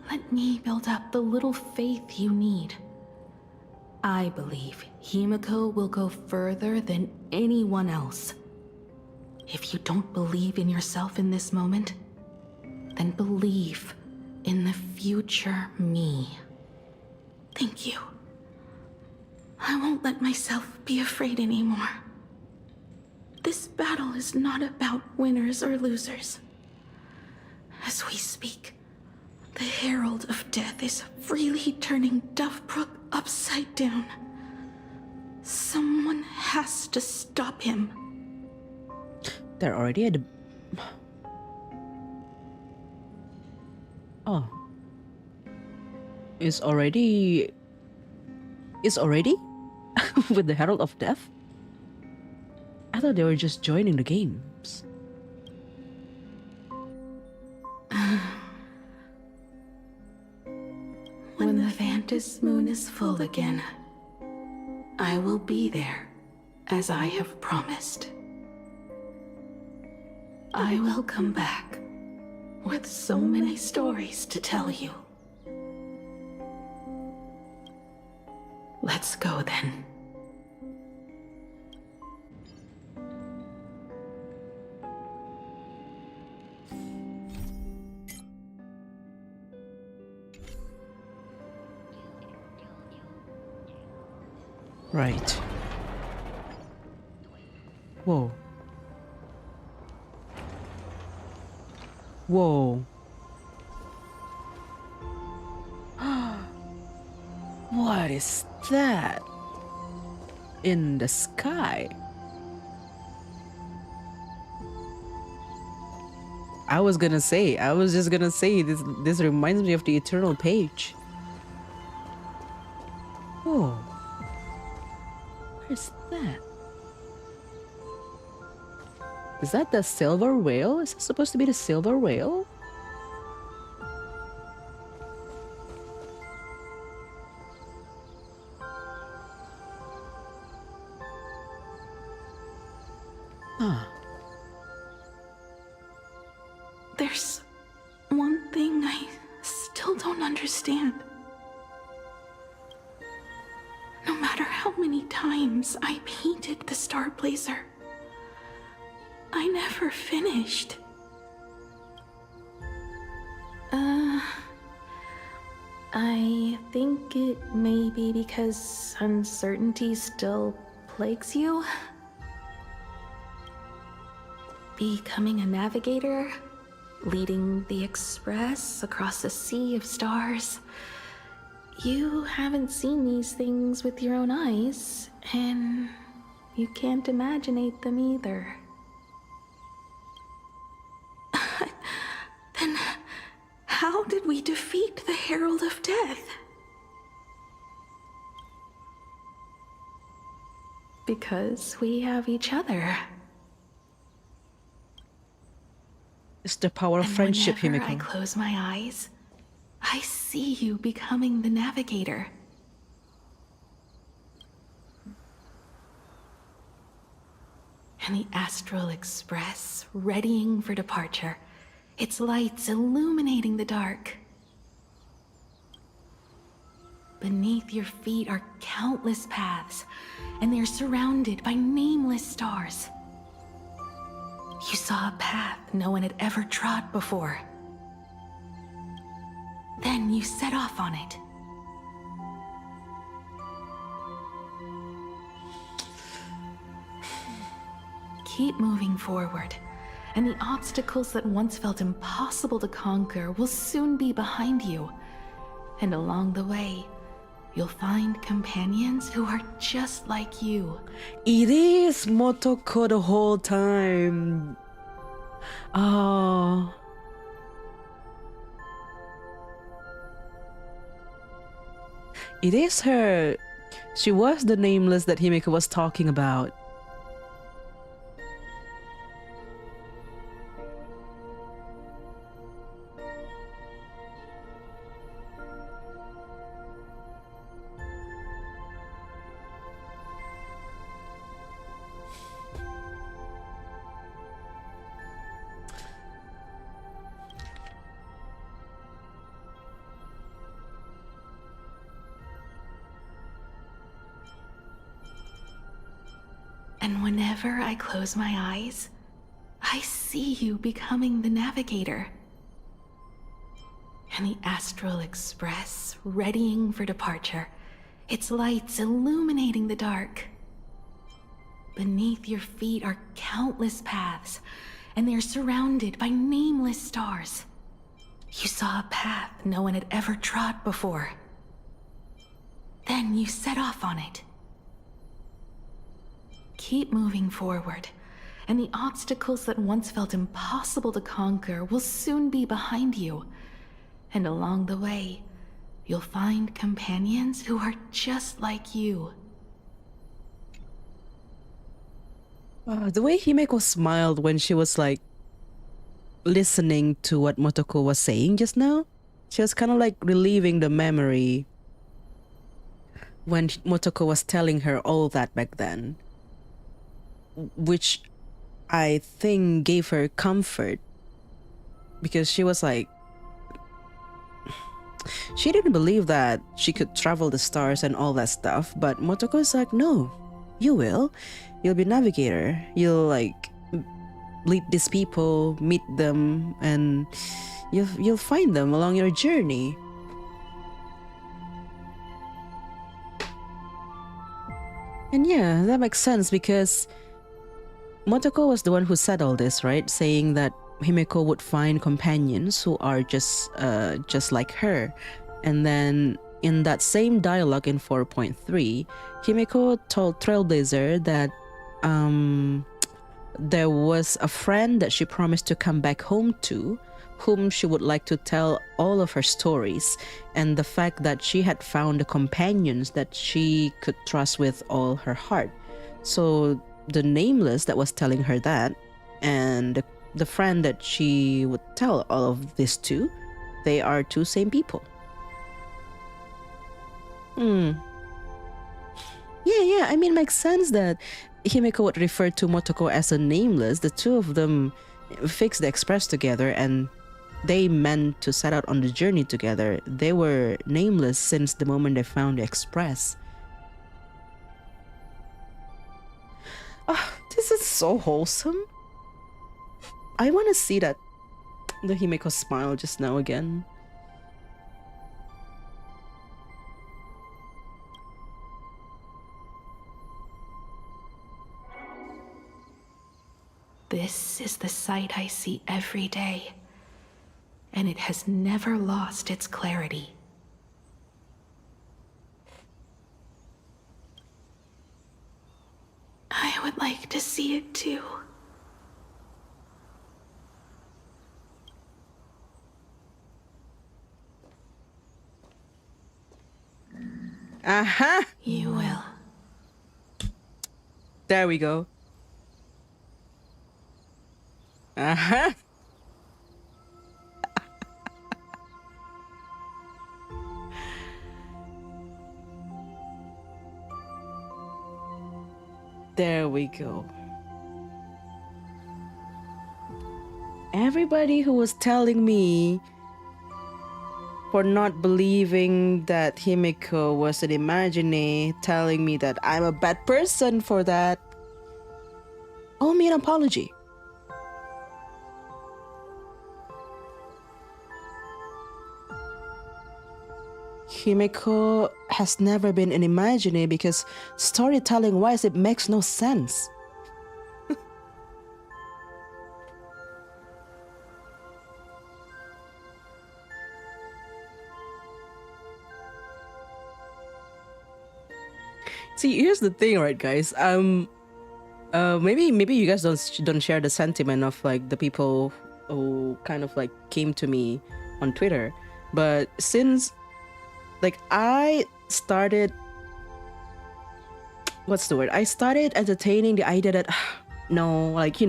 Let me build up the little faith you need. I believe Himeko will go further than anyone else. If you don't believe in yourself in this moment, then believe in the future me. Thank you. I won't let myself be afraid anymore. This battle is not about winners or losers. As we speak, the Herald of Death is freely turning Duffbrook upside down. Someone has to stop him. They're already at the... Oh. It's already with the Herald of Death? I thought they were just joining the games. When the Fantas moon is full again, I will be there, as I have promised. I will come back with so many stories to tell you. Let's go then. Right. Whoa. Whoa. What is that? In the sky? I was just gonna say this reminds me of the Eternal Page. Whoa. What is that? Is that the silver whale? Is it supposed to be the silver whale? Huh. There's one thing I still don't understand. No matter how many times I painted the Star Blazer, I never finished. I think it may be because uncertainty still plagues you. Becoming a navigator, leading the Express across a sea of stars. You haven't seen these things with your own eyes, and you can't imaginate them either. Then how did we defeat the Herald of Death? Because we have each other. It's the power of friendship, Whenever Himeko. I close my eyes, I see you becoming the navigator. And the Astral Express readying for departure, its lights illuminating the dark. Beneath your feet are countless paths, and they're surrounded by nameless stars. You saw a path no one had ever trod before. Then you set off on it. Keep moving forward, and the obstacles that once felt impossible to conquer will soon be behind you. And along the way, you'll find companions who are just like you. It is Motoko the whole time. Oh. It is her. She was the nameless that Himeko was talking about. And whenever I close my eyes, I see you becoming the navigator. And the Astral Express readying for departure, its lights illuminating the dark. Beneath your feet are countless paths, and they are surrounded by nameless stars. You saw a path no one had ever trod before. Then you set off on it. Keep moving forward, and the obstacles that once felt impossible to conquer will soon be behind you. And along the way, you'll find companions who are just like you. The way Himeko smiled when she was like listening to what Motoko was saying just now, she was kind of like reliving the memory when Motoko was telling her all that back then, which I think gave her comfort, because she was like, she didn't believe that she could travel the stars and all that stuff, but Motoko is like, no, you will. You'll be navigator. You'll like lead these people, meet them, and you'll find them along your journey. And yeah, that makes sense, because Motoko was the one who said all this, right? Saying that Himeko would find companions who are just like her. And then in that same dialogue in 4.3, Himeko told Trailblazer that there was a friend that she promised to come back home to, whom she would like to tell all of her stories, and the fact that she had found the companions that she could trust with all her heart. So the nameless that was telling her that, and the friend that she would tell all of this to, they are two same people. Yeah, I mean, makes sense that Himeko would refer to Motoko as a nameless. The two of them fixed the express together, and they meant to set out on the journey together. They were nameless since the moment they found the express. Oh, this is so wholesome. I want to see that, the Himeko smile just now again. This is the sight I see every day, and it has never lost its clarity. I would like to see it too. Aha! You will. There we go. Aha! There we go. Everybody who was telling me for not believing that Himeko was an Imagine, telling me that I'm a bad person for that, owe me an apology. Himeko has never been an Imagine because storytelling wise it makes no sense. See, here's the thing, right, guys? Maybe you guys don't share the sentiment of like the people who kind of like came to me on Twitter, but since like I started, what's the word? I started entertaining the idea that no, like,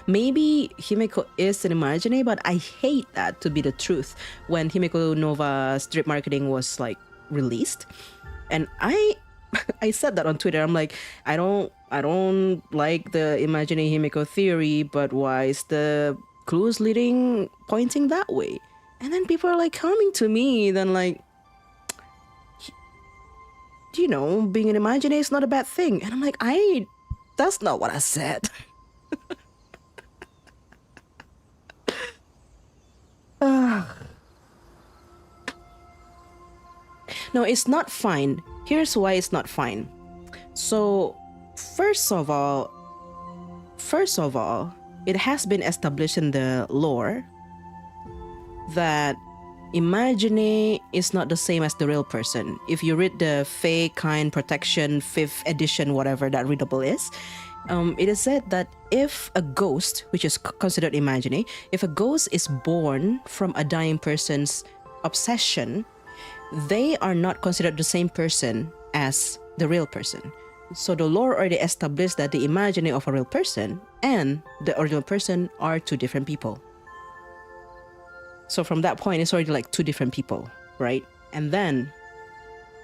maybe Himeko is an Imagine, but I hate that to be the truth. When Himeko Nova strip marketing was like released, and I said that on Twitter. I'm like, I don't like the Imagine Himeko theory, but why is the clues pointing that way? And then people are like coming to me, then like, being an Imagine is not a bad thing. And I'm like, that's not what I said. No, it's not fine. Here's why it's not fine. So, first of all, it has been established in the lore that Imagine is not the same as the real person. If you read the Fey Kind Protection 5th edition, whatever that readable is, it is said that if a ghost, which is considered Imagine, if a ghost is born from a dying person's obsession, they are not considered the same person as the real person. So the lore already established that the Imagine of a real person and the original person are two different people. So from that point, it's already like two different people, right? And then,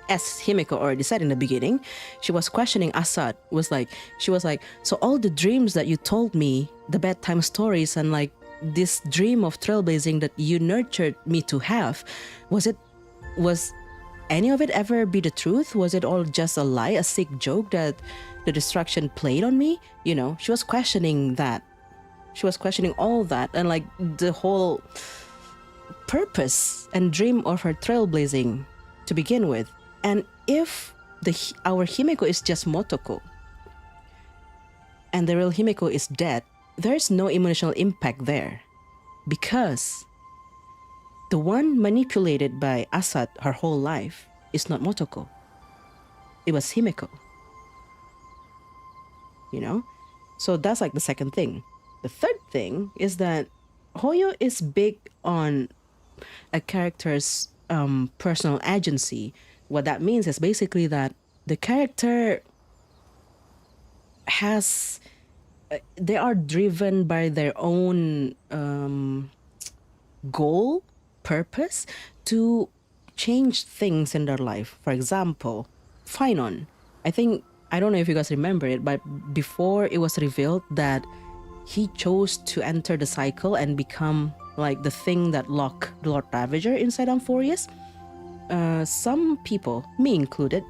as Himeko already said in the beginning, she was questioning Assad. She was like, so all the dreams that you told me, the bedtime stories and like this dream of trailblazing that you nurtured me to have, was any of it ever be the truth? Was it all just a lie, a sick joke that the destruction played on me? She was questioning that. She was questioning all that and like the whole purpose and dream of her trailblazing to begin with. And if our Himeko is just Motoko and the real Himeko is dead, there's no emotional impact there, because the one manipulated by Assad her whole life is not Motoko. It was Himeko. So that's like the second thing. The third thing is that Hoyo is big on a character's personal agency. What that means is basically that the character they are driven by their own goal, purpose to change things in their life. For example, Finon. I don't know if you guys remember it, but before it was revealed that he chose to enter the cycle and become like the thing that locked the Lord Ravager inside Amphorius, some people, me included,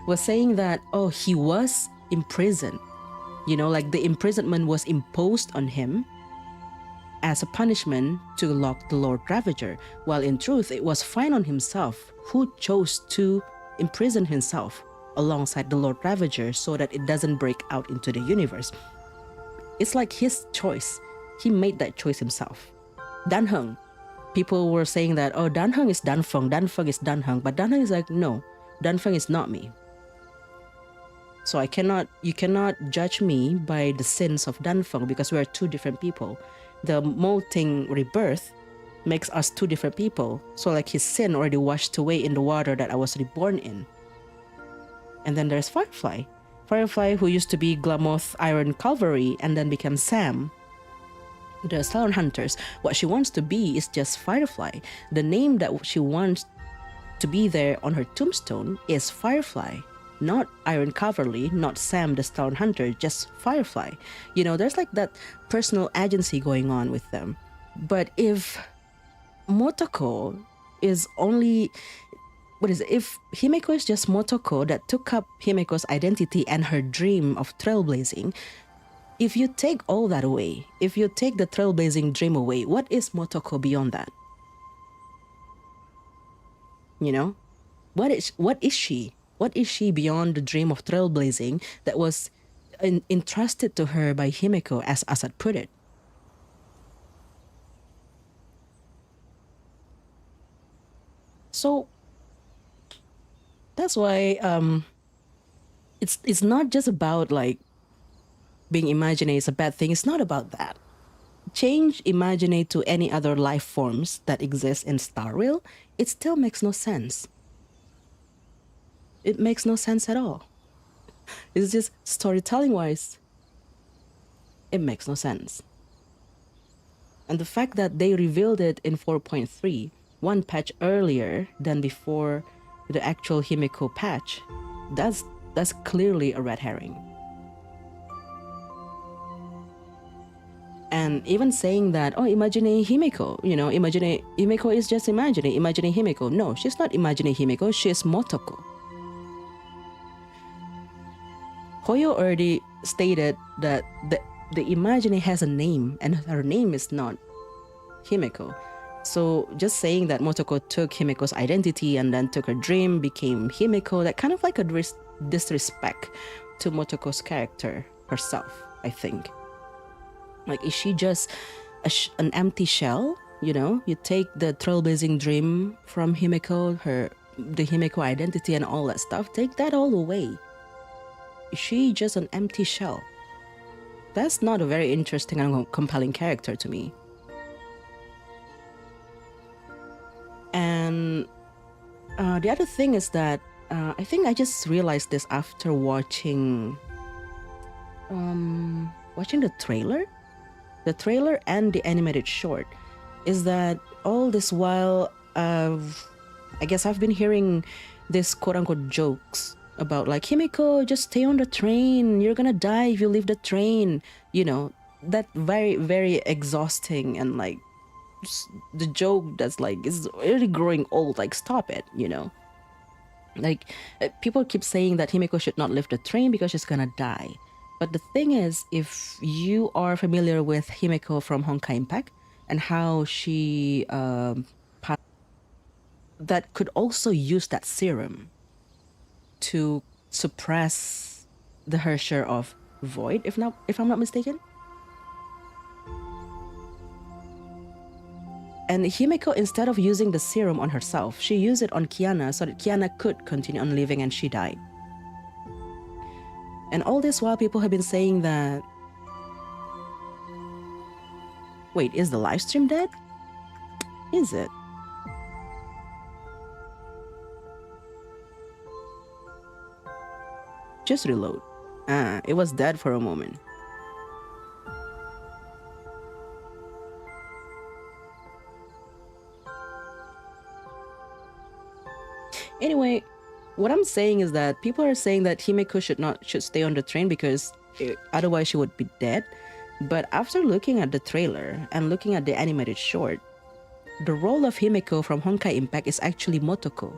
was saying that, he was imprisoned. Like the imprisonment was imposed on him as a punishment to lock the Lord Ravager, while in truth it was Finon himself who chose to imprison himself alongside the Lord Ravager so that it doesn't break out into the universe. It's like his choice. He made that choice himself. Danheng. People were saying that, Danheng is Danfeng, Danfeng is Danheng, but Danheng is like, no, Danfeng is not me. So you cannot judge me by the sins of Danfeng because we are two different people. The molting rebirth makes us two different people. So like his sin already washed away in the water that I was reborn in. And then there's Firefly. Firefly, who used to be Glamoth Iron Cavalry and then became Sam. The Stallion Hunters, what she wants to be is just Firefly. The name that she wants to be there on her tombstone is Firefly. Not Iron Cavalry, not Sam the Stallion Hunter, just Firefly. There's like that personal agency going on with them. But if Motoko is only... if Himeko is just Motoko that took up Himeko's identity and her dream of trailblazing, if you take all that away, if you take the trailblazing dream away, what is Motoko beyond that? What is she? What is she beyond the dream of trailblazing that was entrusted to her by Himeko, as Assad put it? So that's why it's not just about like being Imagine is a bad thing. It's not about that. Change Imagine to any other life forms that exist in Star Rail, it still makes no sense. It makes no sense at all. It's just storytelling wise, it makes no sense. And the fact that they revealed it in 4.3, one patch earlier than before the actual Himeko patch, that's clearly a red herring. And even saying that, oh, imagining Himeko, you know, imagining Himeko is just imagining Himeko. No, she's not imagining Himeko, she's Motoko. Hoyo already stated that the imagining has a name and her name is not Himeko. So just saying that Motoko took Himeko's identity and then took her dream, became Himeko, that kind of like a disrespect to Motoko's character herself, I think. Like, is she just an empty shell? You know, you take the trailblazing dream from Himeko, the Himeko identity and all that stuff, take that all away. Is she just an empty shell? That's not a very interesting and compelling character to me. And the other thing is that I think I just realized this after watching the trailer and the animated short, is that all this while I guess I've been hearing this quote-unquote jokes about like, Himeko, just stay on the train, you're gonna die if you leave the train, you know, that very, very exhausting and like the joke that's like, is really growing old, like stop it, you know. Like people keep saying that Himeko should not leave the train because she's gonna die. But the thing is, if you are familiar with Himeko from Honkai Impact and how she that could also use that serum to suppress her share of void, if I'm not mistaken. And Himeko, instead of using the serum on herself, she used it on Kiana so that Kiana could continue on living, and she died. And all this while, people have been saying that, wait, is the live stream dead? Is it? Just reload. It was dead for a moment. Anyway, what I'm saying is that people are saying that Himeko should stay on the train because otherwise she would be dead. But after looking at the trailer and looking at the animated short, the role of Himeko from Honkai Impact is actually Motoko.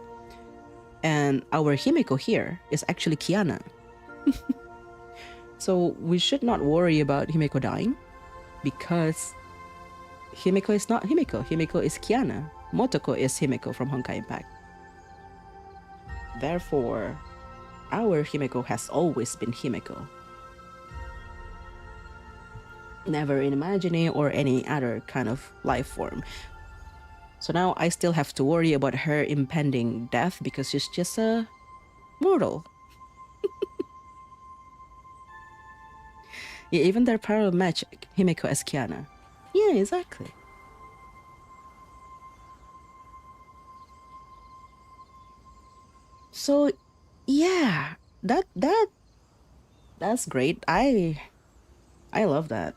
And our Himeko here is actually Kiana. So we should not worry about Himeko dying because Himeko is not Himeko. Himeko is Kiana. Motoko is Himeko from Honkai Impact. Therefore, our Himeko has always been Himeko. Never in Imagine or any other kind of life form. So now I still have to worry about her impending death because she's just a mortal. Yeah, even their parallel match, Himeko as Kiana. Yeah, exactly. So, yeah, that's great. I love that.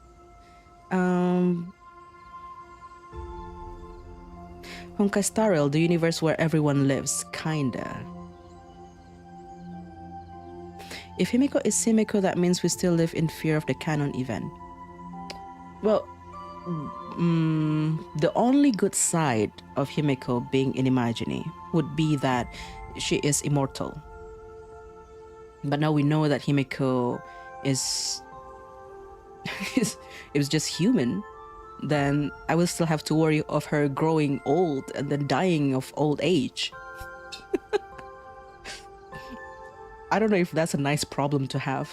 Honkai Star Rail, the universe where everyone lives, kinda. If Himeko is Himeko, that means we still live in fear of the canon event. Well, the only good side of Himeko being in Imagine would be that she is immortal. But now we know that Himeko is just human, then I will still have to worry of her growing old and then dying of old age. I don't know if that's a nice problem to have.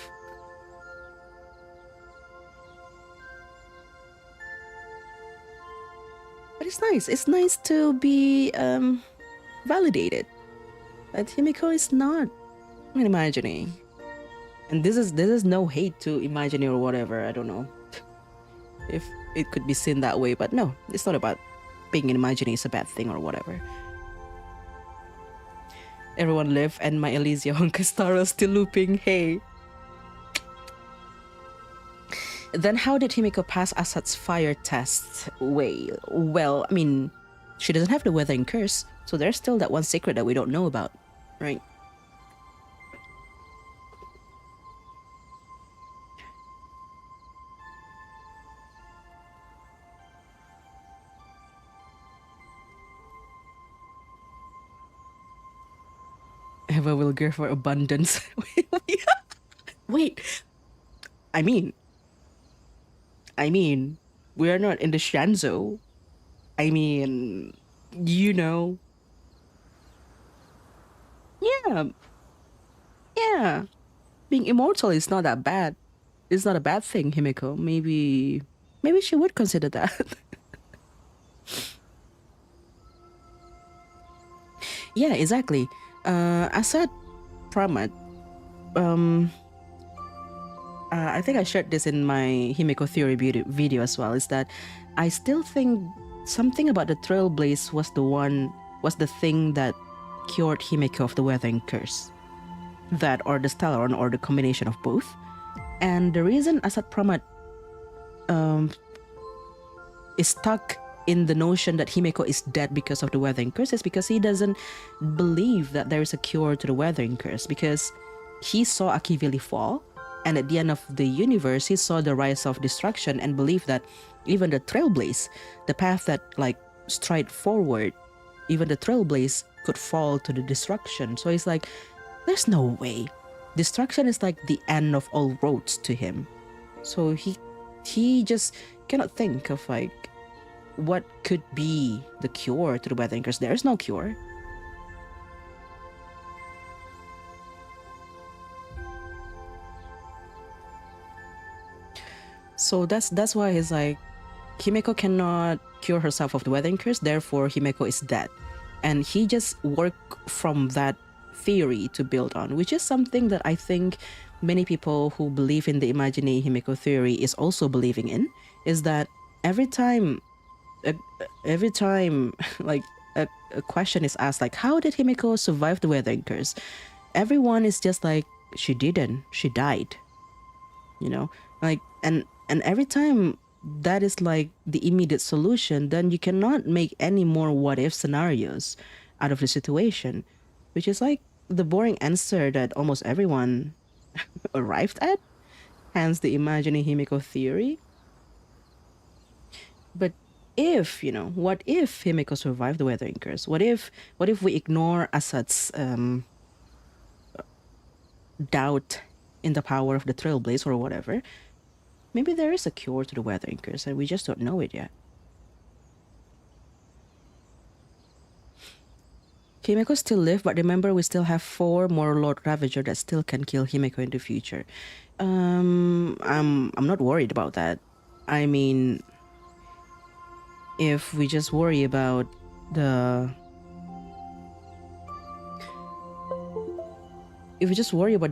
But it's nice. It's nice to be validated that Himeko is not Imagine. And this is no hate to Imagine or whatever. I don't know if it could be seen that way, but no, it's not about being in Imagine is a bad thing or whatever. everyone live and my Elysia Honkai Star is still looping. Hey. Then how did Himeko pass Asat's fire test? Well, I mean, she doesn't have the weathering curse, so there's still that one secret that we don't know about, right? Eva will go for abundance. Wait. I mean, we are not in the Shanzo. I mean, you know. Yeah. Being immortal is not that bad. It's not a bad thing, Himeko. Maybe she would consider that. Yeah, exactly. Asad Pramat, I think I shared this in my Himeko theory video as well, is that I still think something about the Trailblaze was the thing that cured Himeko of the weathering curse. That or the Stellaron or the combination of both. And the reason Asad Pramat is stuck in the notion that Himeko is dead because of the weathering curse is because he doesn't believe that there is a cure to the weathering curse, because he saw Akivili fall, and at the end of the universe he saw the rise of destruction and believed that even the Trailblaze, the path that like stride forward, even the Trailblaze could fall to the destruction. So he's like, there's no way. Destruction is like the end of all roads to him. So he just cannot think of like what could be the cure to the weathering curse. There's no cure. So that's why he's like, Himeko cannot cure herself of the weathering curse, therefore Himeko is dead. And he just worked from that theory to build on, which is something that I think many people who believe in the Imagine Himeko theory is also believing in, is that every time like a question is asked, like, how did Himeko survive the weathering curse? Everyone is just like, she didn't, she died, you know, like, and every time that is like the immediate solution, then you cannot make any more what if scenarios out of the situation, which is like the boring answer that almost everyone arrived at, hence the imagining Himeko theory. But if, you know, what if Himeko survived the weathering curse? What if we ignore Asad's doubt in the power of the Trailblaze or whatever? Maybe there is a cure to the weathering curse and we just don't know it yet. Himeko still live, but remember we still have 4 more Lord Ravager that still can kill Himeko in the future. I'm not worried about that. I mean, if we just worry about the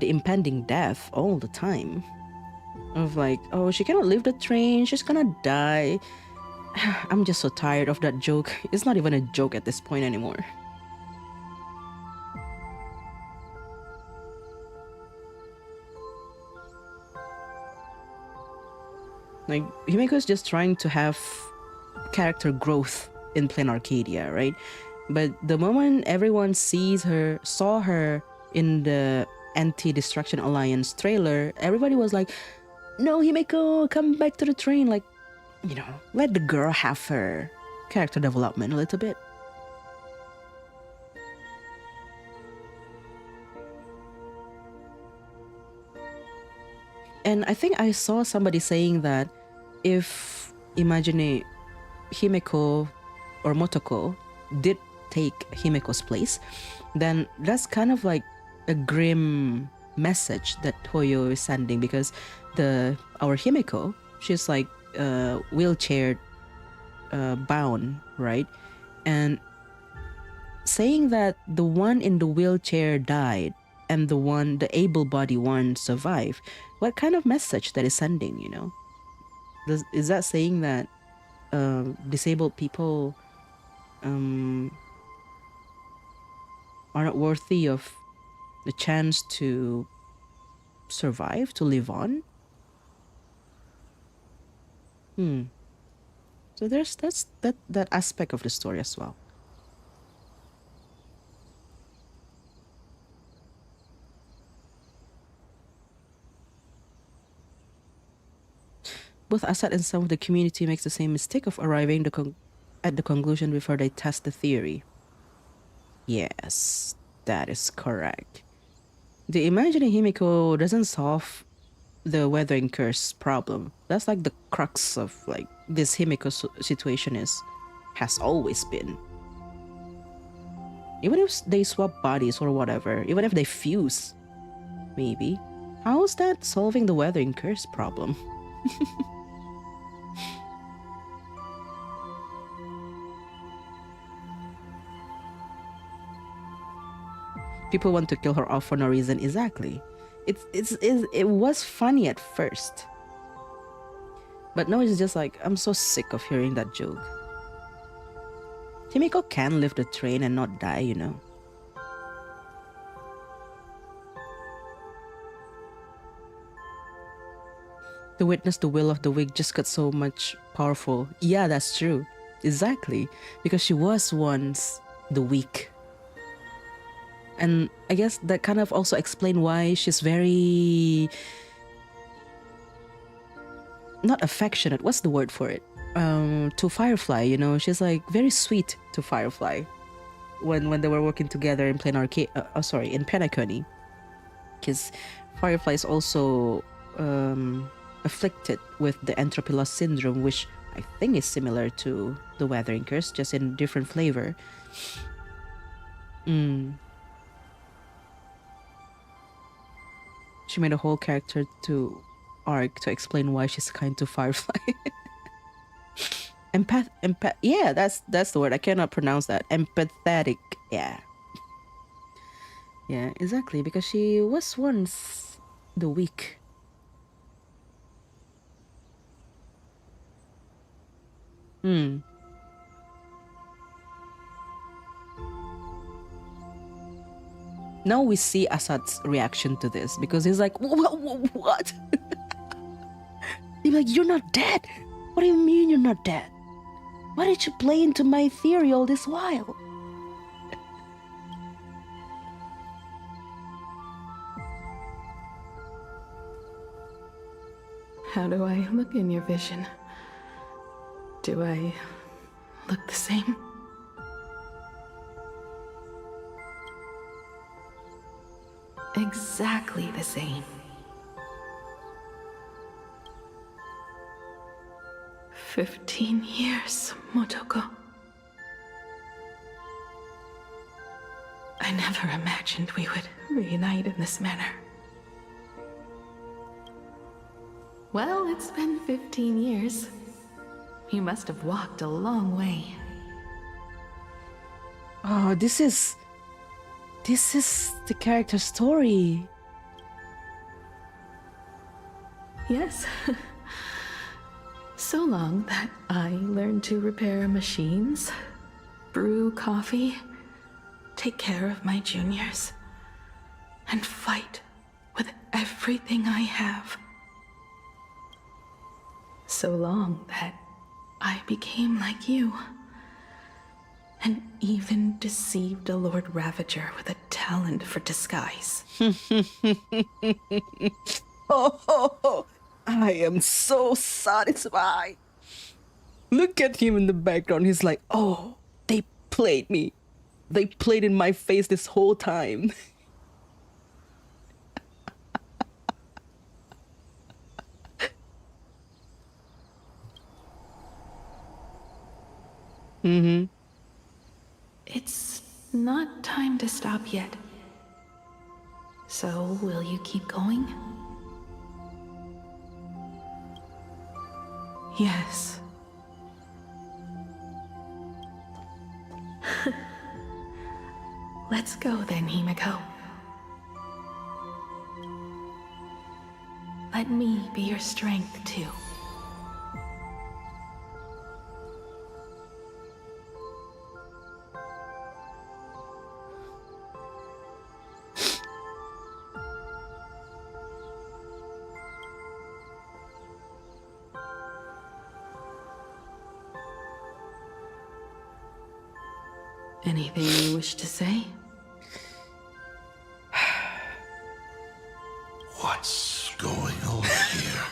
impending death all the time, of like, oh, she cannot leave the train, she's gonna die. I'm just so tired of that joke. It's not even a joke at this point anymore. Like, Himeko is just trying to have character growth in Planarcadia, right? But the moment everyone saw her in the Anti-Destruction Alliance trailer, everybody was like, no, Himeko, come back to the train. Like, you know, let the girl have her character development a little bit. And I think I saw somebody saying that if Imagine Himeko or Motoko did take Himeko's place, then that's kind of like a grim message that Hoyo is sending, because our Himeko, she's like wheelchair bound, right? And saying that the one in the wheelchair died and the able-bodied one survived, what kind of message that is sending, you know? Is that saying that disabled people are not worthy of the chance to survive, to live on. So there's that aspect of the story as well. Both Assad and some of the community makes the same mistake of arriving at the conclusion before they test the theory. Yes, that is correct. The imagining Himeko doesn't solve the weathering curse problem. That's like the crux of like this Himeko situation has always been. Even if they swap bodies or whatever, even if they fuse, maybe, how's that solving the weathering curse problem? People want to kill her off for no reason. Exactly. It was funny at first, but now it's just like I'm so sick of hearing that joke. Himeko can lift the train and not die, you know. To witness the will of the weak just got so much powerful. Yeah, that's true. Exactly. Because she was once the weak. And I guess that kind of also explains why she's very... not affectionate. What's the word for it? To Firefly, you know. She's like very sweet to Firefly. When they were working together in Planarcadia, in Planarcadia. Because Firefly is also afflicted with the entropy loss syndrome, which I think is similar to the weathering curse, just in different flavor. She made a whole character to arc to explain why she's kind to Firefly. Yeah, that's the word. I cannot pronounce that. Empathetic. Yeah, exactly, because she was once the weak. Now we see Assad's reaction to this, because he's like, what? He's like, you're not dead. What do you mean you're not dead? Why did you play into my theory all this while? How do I look in your vision? Do I look the same? Exactly the same. 15 years, Motoko. I never imagined we would reunite in this manner. Well, it's been 15 years. You must have walked a long way. Oh, this is the character story. Yes. So long that I learned to repair machines, brew coffee, take care of my juniors, and fight with everything I have. So long that I became like you, and even deceived a Lord Ravager with a talent for disguise. Oh, I am so satisfied. Look at him in the background. He's like, oh, they played me. They played in my face this whole time. It's not time to stop yet. So, will you keep going? Yes. Let's go then, Himeko. Let me be your strength, too. Anything you wish to say? What's going on here?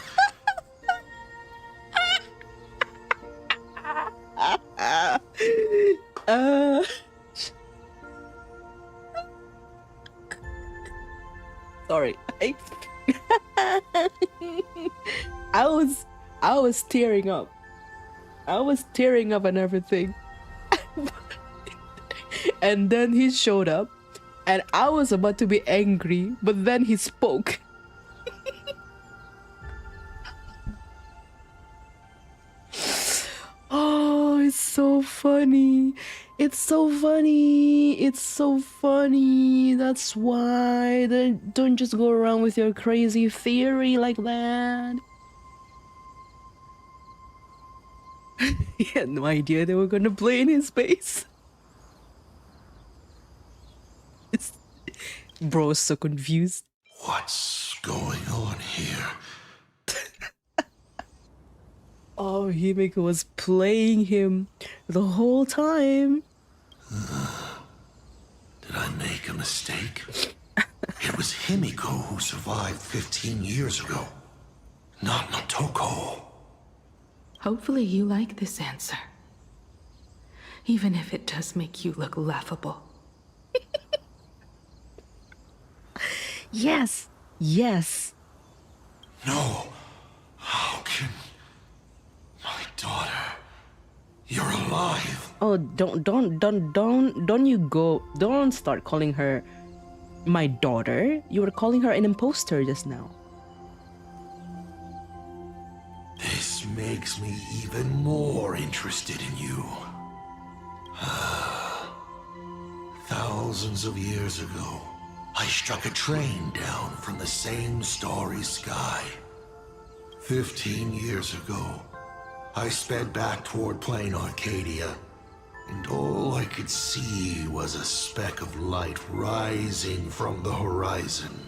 Sorry. I was tearing up. I was tearing up and everything. And then he showed up and I was about to be angry, but then he spoke. Oh, it's so funny. It's so funny. It's so funny. That's why. Don't just go around with your crazy theory like that. He had no idea they were gonna play in his base. Bro's so confused. What's going on here? Oh, Himeko was playing him the whole time. Did I make a mistake? It was Himeko who survived 15 years ago, not Motoko. Hopefully you like this answer. Even if it does make you look laughable. Yes. Yes. No. How can... My daughter... You're alive. Oh, don't start calling her my daughter. You were calling her an imposter just now. This makes me even more interested in you. Thousands of years ago, I struck a train down from the same starry sky. 15 years ago, I sped back toward Planarcadia, and all I could see was a speck of light rising from the horizon.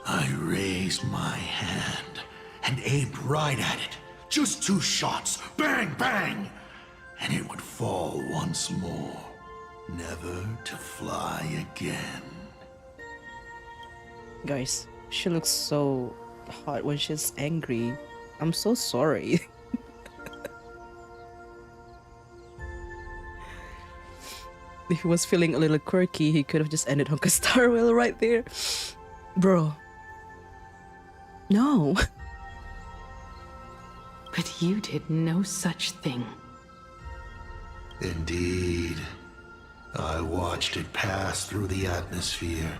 I raised my hand and aimed right at it. Just 2 shots, bang, bang, and it would fall once more, never to fly again. Guys, she looks so hot when she's angry. I'm so sorry. If he was feeling a little quirky, he could have just ended Honkai Star Rail right there. Bro. No. But you did no such thing. Indeed. I watched it pass through the atmosphere,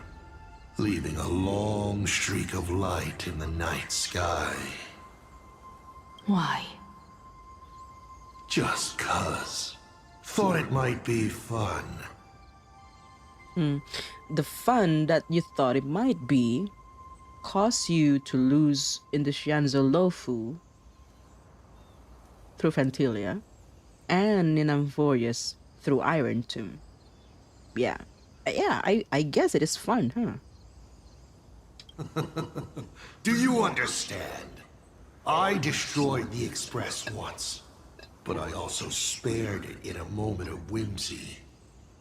leaving a long streak of light in the night sky. Why? Just 'cause. Thought it might be fun. The fun that you thought it might be caused you to lose in the Shianzo Lofu through Fantilia and in Amphorius through Iron Tomb. Yeah, I guess it is fun, huh? Do you understand? I destroyed the Express once, but I also spared it in a moment of whimsy.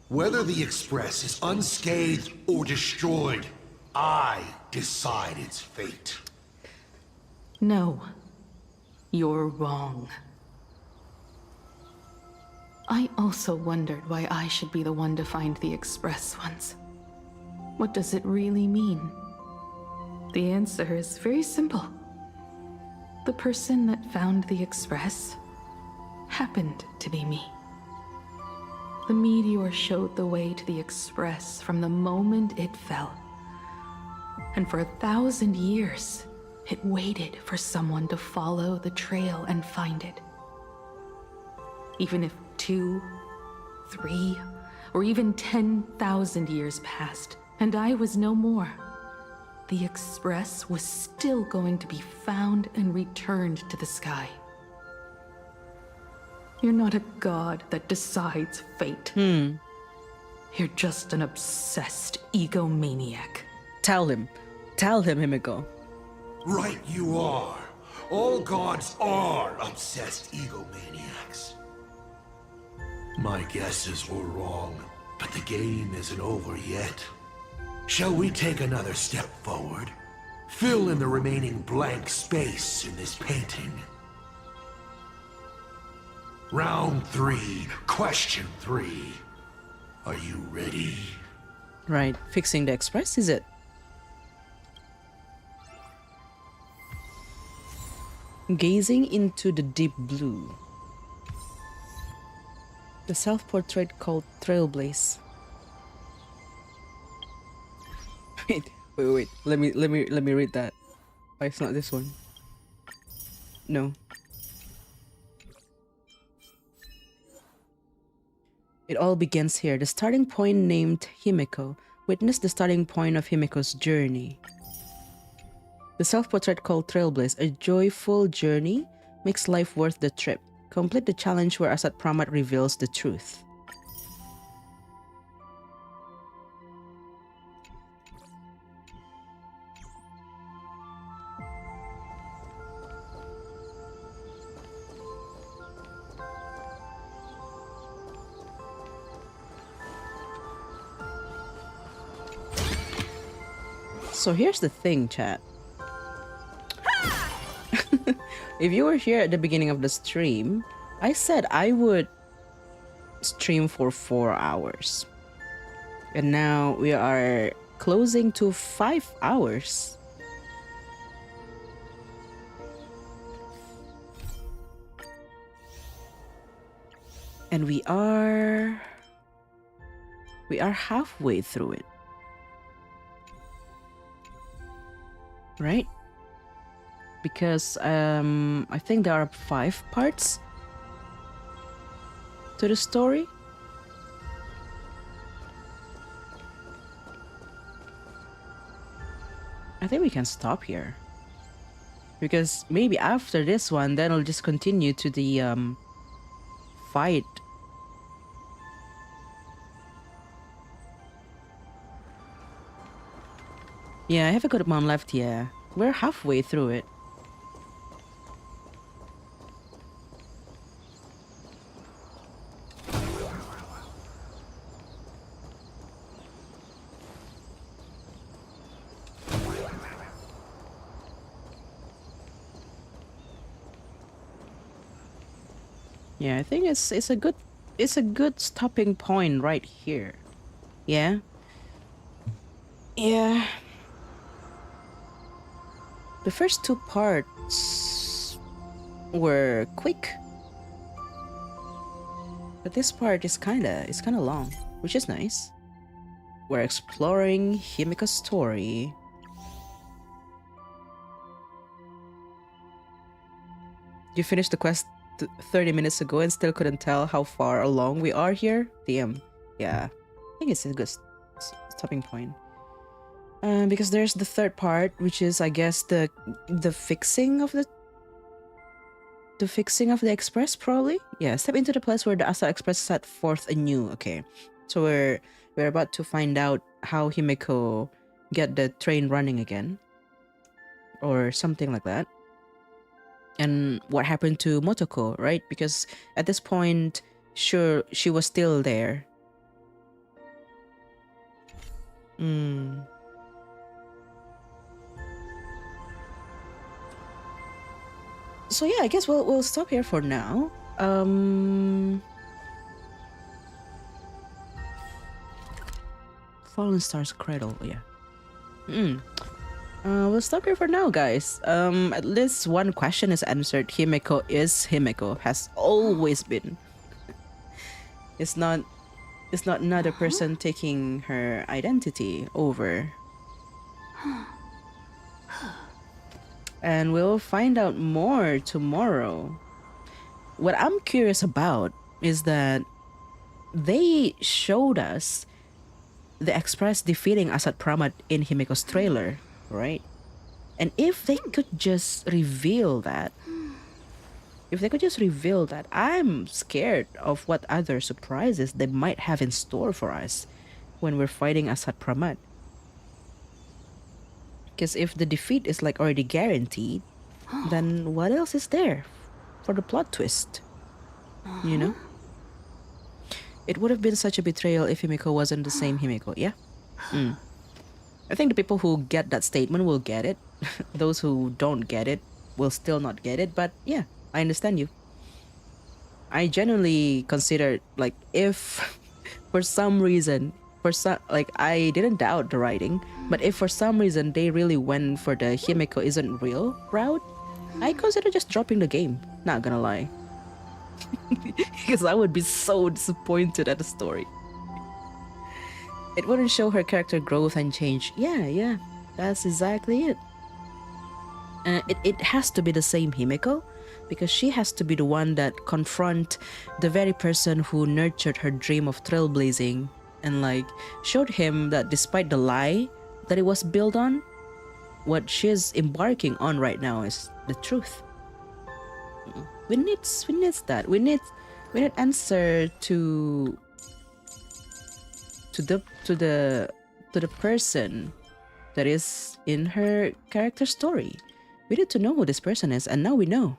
Whether the Express is unscathed or destroyed, I decide its fate. No. You're wrong. I also wondered why I should be the one to find the Express once. What does it really mean? The answer is very simple. The person that found the Express happened to be me. The meteor showed the way to the Express from the moment it fell. And for 1,000 years, it waited for someone to follow the trail and find it. Even if 2, 3, or even 10,000 years passed, and I was no more, the Express was still going to be found and returned to the sky. You're not a god that decides fate. You're just an obsessed egomaniac. Tell him, Himeko. Right you are. All gods are obsessed egomaniacs. My guesses were wrong, but the game isn't over yet. Shall we take another step forward? Fill in the remaining blank space in this painting. Round 3, question 3. Are you ready? Right, fixing the express, is it? Gazing into the deep blue. The self-portrait called Trailblaze. Wait. Let me read that. Oh, it's not this one. No. It all begins here. The starting point named Himeko. Witness the starting point of Himeko's journey. The self-portrait called Trailblaze. A joyful journey makes life worth the trip. Complete the challenge where Asat Pramat reveals the truth. So here's the thing, chat. If you were here at the beginning of the stream, I said I would stream for 4 hours. And now we are closing to 5 hours. And we are halfway through it. Right? Because I think there are 5 parts to the story. I think we can stop here. Because maybe after this one, then I'll just continue to the fight. Yeah, I have a good amount left, yeah. We're halfway through it. Yeah, I think it's a good stopping point right here. Yeah. Yeah. The first 2 parts were quick. But this part is kinda long, which is nice. We're exploring Himeko's story. You finished the quest 30 minutes ago and still couldn't tell how far along we are here? Damn. Yeah. I think it's a good stopping point. Because there's the 3rd part, which is, I guess, the fixing of the express, probably. Yeah, step into the place where the Asa Express set forth anew. Okay, so we're about to find out how Himeko get the train running again, or something like that. And what happened to Motoko, right? Because at this point, sure, she was still there. So yeah, I guess we'll stop here for now. Fallen Star's Cradle, yeah. We'll stop here for now, guys. At least one question is answered. Himeko is Himeko, has always been. It's not another person taking her identity over. And we'll find out more tomorrow. What I'm curious about is that they showed us the Express defeating Asat Pramat in Himeko's trailer, right? And if they could just reveal that, I'm scared of what other surprises they might have in store for us when we're fighting Asat Pramat. Because if the defeat is like already guaranteed, then what else is there for the plot twist? You know? It would have been such a betrayal if Himeko wasn't the same Himeko. Yeah. I think the people who get that statement will get it. Those who don't get it will still not get it. But yeah, I understand you. I genuinely considered, like, if for some reason, I didn't doubt the writing, but if for some reason they really went for the Himeko isn't real route, I consider just dropping the game. Not gonna lie. Because I would be so disappointed at the story. It wouldn't show her character growth and change. Yeah, that's exactly it. It has to be the same Himeko, because she has to be the one that confront the very person who nurtured her dream of trailblazing and like showed him that despite the lie that it was built on, what she's embarking on right now is the truth. We need that. We need answer to the person that is in her character story. We need to know who this person is, and now we know.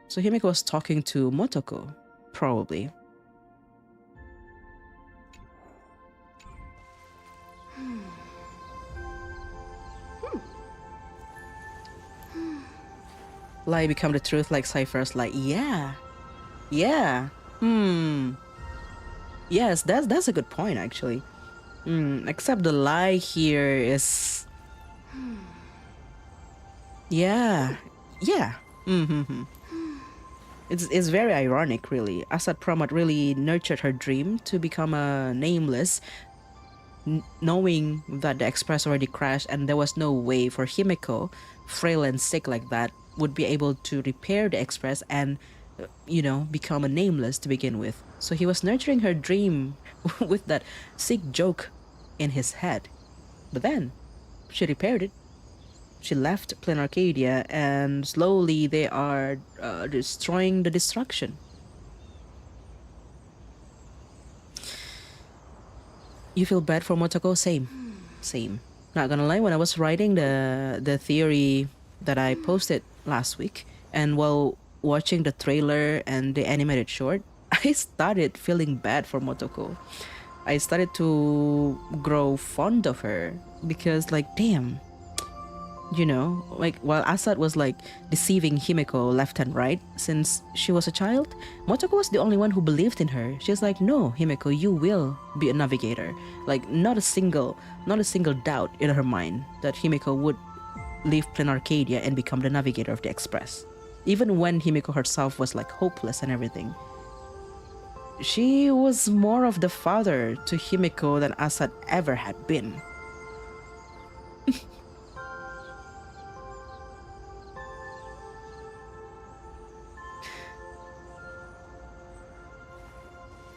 So Himeko was talking to Motoko, probably. Lie become the truth like Cypher's like, yeah. Yes, that's a good point actually. Except the lie here is yeah. It's very ironic, really. Asad Pramat really nurtured her dream to become a nameless, knowing that the Express already crashed and there was no way for Himeko, frail and sick like that, would be able to repair the Express and, become a nameless to begin with. So he was nurturing her dream with that sick joke in his head. But then, she repaired it. She left Planarcadia, and slowly they are destroying the destruction. You feel bad for Motoko? Same. Not gonna lie, when I was writing the theory that I posted last week, and while watching the trailer and the animated short, I started feeling bad for Motoko. I started to grow fond of her because, like, damn. While Asad was like deceiving Himeko left and right since she was a child, Motoko was the only one who believed in her. She's like, no, Himeko, you will be a navigator. Like, not a single doubt in her mind that Himeko would leave Planarcadia and become the navigator of the Express. Even when Himeko herself was like hopeless and everything. She was more of the father to Himeko than Asad ever had been.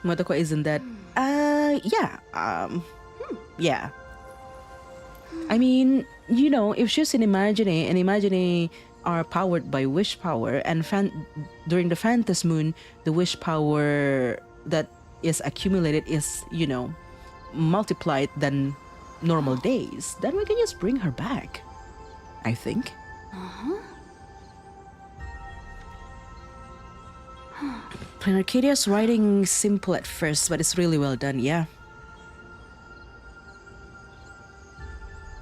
Motoko isn't that? Yeah. I mean, if she's an Imagine, and Imagine are powered by wish power, and during the Phantasm Moon, the wish power that is accumulated is, multiplied than normal days, then we can just bring her back, I think. Planarcadia's writing is simple at first, but it's really well done, yeah.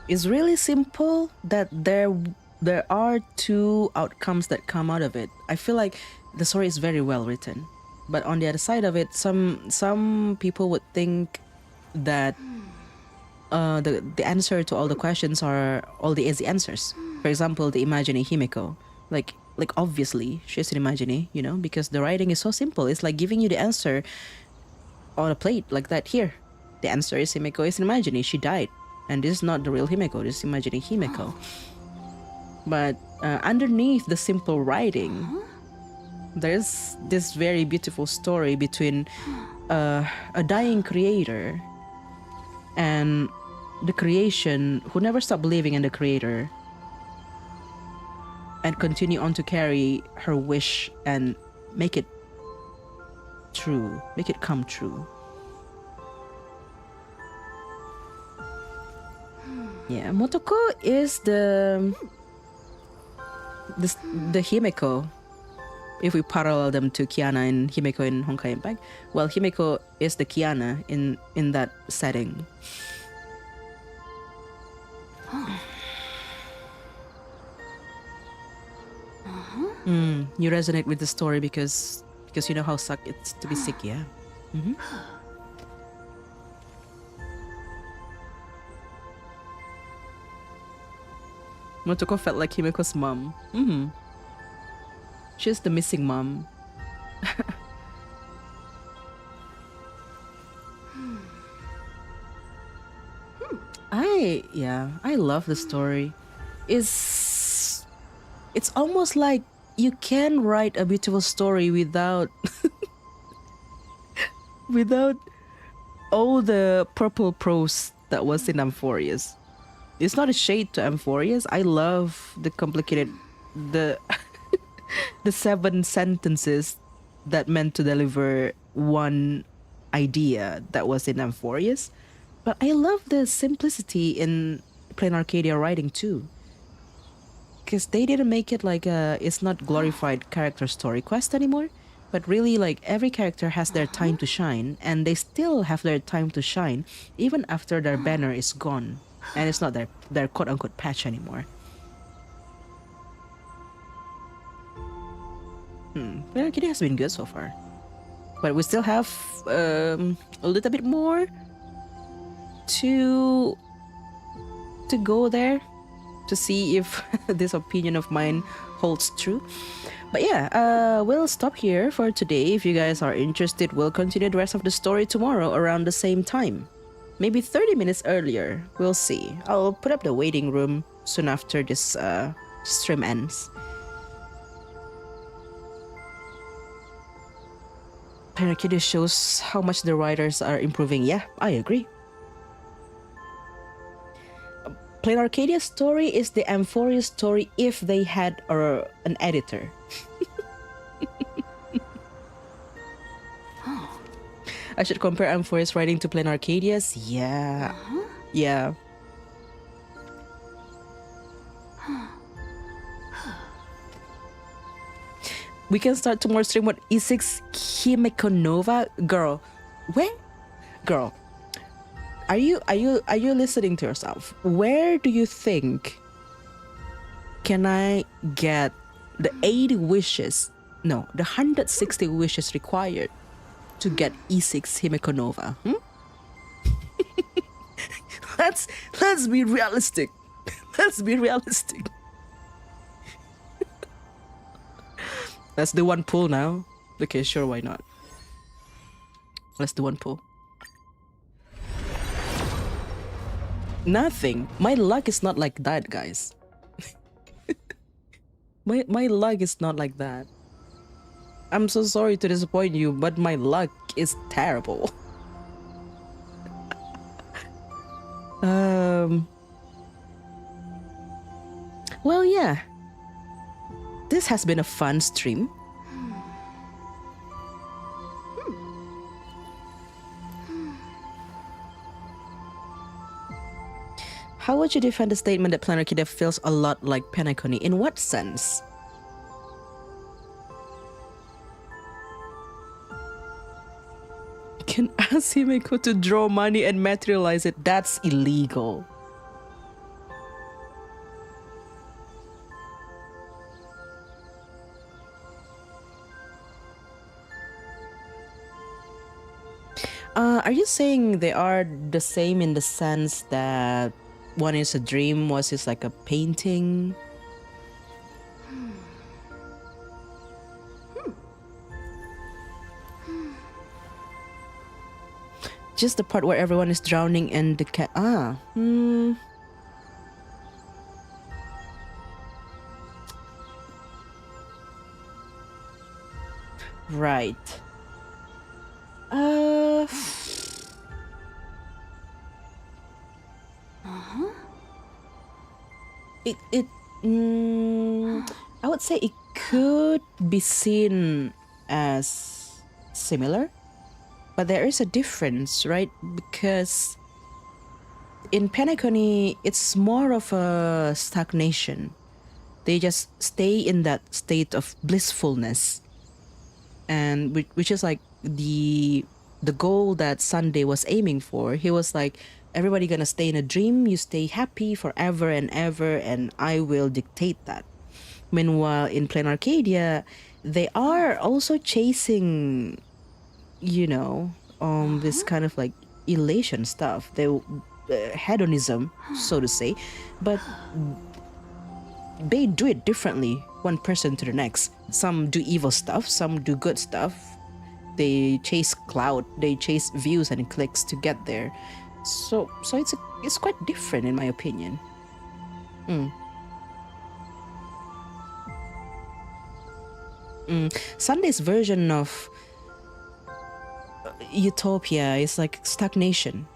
It's really simple that there are two outcomes that come out of it. I feel like the story is very well written. But on the other side of it, some people would think that the answer to all the questions are all the easy answers. For example, the Imagine Himeko. Like obviously she's an Imagine, because the writing is so simple. It's like giving you the answer on a plate like that. Here, the answer is Himeko is an Imagine. She died, and this is not the real Himeko. This is Imagine Himeko. But underneath the simple writing, there's this very beautiful story between a dying creator and the creation who never stopped believing in the creator and continue on to carry her wish and make it true, make it come true. Yeah, Motoko is the Himeko If we parallel them to Kiana and Himeko in Honkai Impact, well, Himeko is the Kiana in that setting. You resonate with the story because you know how suck it's to be sick, yeah. Motoko felt like Himeko's mom. She's the missing mom. I love the story. It's almost like you can write a beautiful story without without all the purple prose that was in Amphorius. It's not a shade to Amphorius. I love the complicated the 7 sentences that meant to deliver one idea that was in Amphorius. But I love the simplicity in Planarcadia writing too. Because they didn't make it like it's not glorified character story quest anymore, but really like every character has their time to shine, and they still have their time to shine even after their banner is gone and it's not their quote-unquote patch anymore. Planarcadia has been good so far, but we still have a little bit more to go there to see if this opinion of mine holds true. But yeah, we'll stop here for today. If you guys are interested, we'll continue the rest of the story tomorrow around the same time. Maybe 30 minutes earlier. We'll see. I'll put up the waiting room soon after this stream ends. Planarcadia shows how much the writers are improving. Yeah, I agree. Planarcadia's story is the Amphorius story if they had an editor. I should compare Amphorius writing to Planarcadia's? Yeah. Yeah. We can start tomorrow's stream with E6 Himeko Nova. Girl, where? Girl, are you listening to yourself? Where do you think can I get the 80 wishes? No, the 160 wishes required to get E6 Himeko Nova? Let's be realistic. Let's be realistic. Let's do one pull now. Okay, sure, why not? Let's do one pull. Nothing. My luck is not like that, guys. my luck is not like that. I'm so sorry to disappoint you, but my luck is terrible. Well, yeah. This has been a fun stream. How would you defend the statement that Planarcadia feels a lot like Penacony? In what sense? Can ask Himeko to draw money and materialize it. That's illegal. Are you saying they are the same in the sense that one is a dream, one is like a painting? Just the part where everyone is drowning and the cat. Right. I would say it could be seen as similar, but there is a difference, right? Because in Penacony, it's more of a stagnation. They just stay in that state of blissfulness and which is like the goal that Sunday was aiming for. He was like, everybody gonna stay in a dream, you stay happy forever and ever, and I will dictate that. Meanwhile, in Planarcadia, they are also chasing, you know, this kind of like elation stuff. They hedonism, so to say, but they do it differently, one person to the next. Some do evil stuff, some do good stuff. They chase clout, they chase views and clicks to get there. So it's quite different in my opinion. Sunday's version of utopia is like stagnation.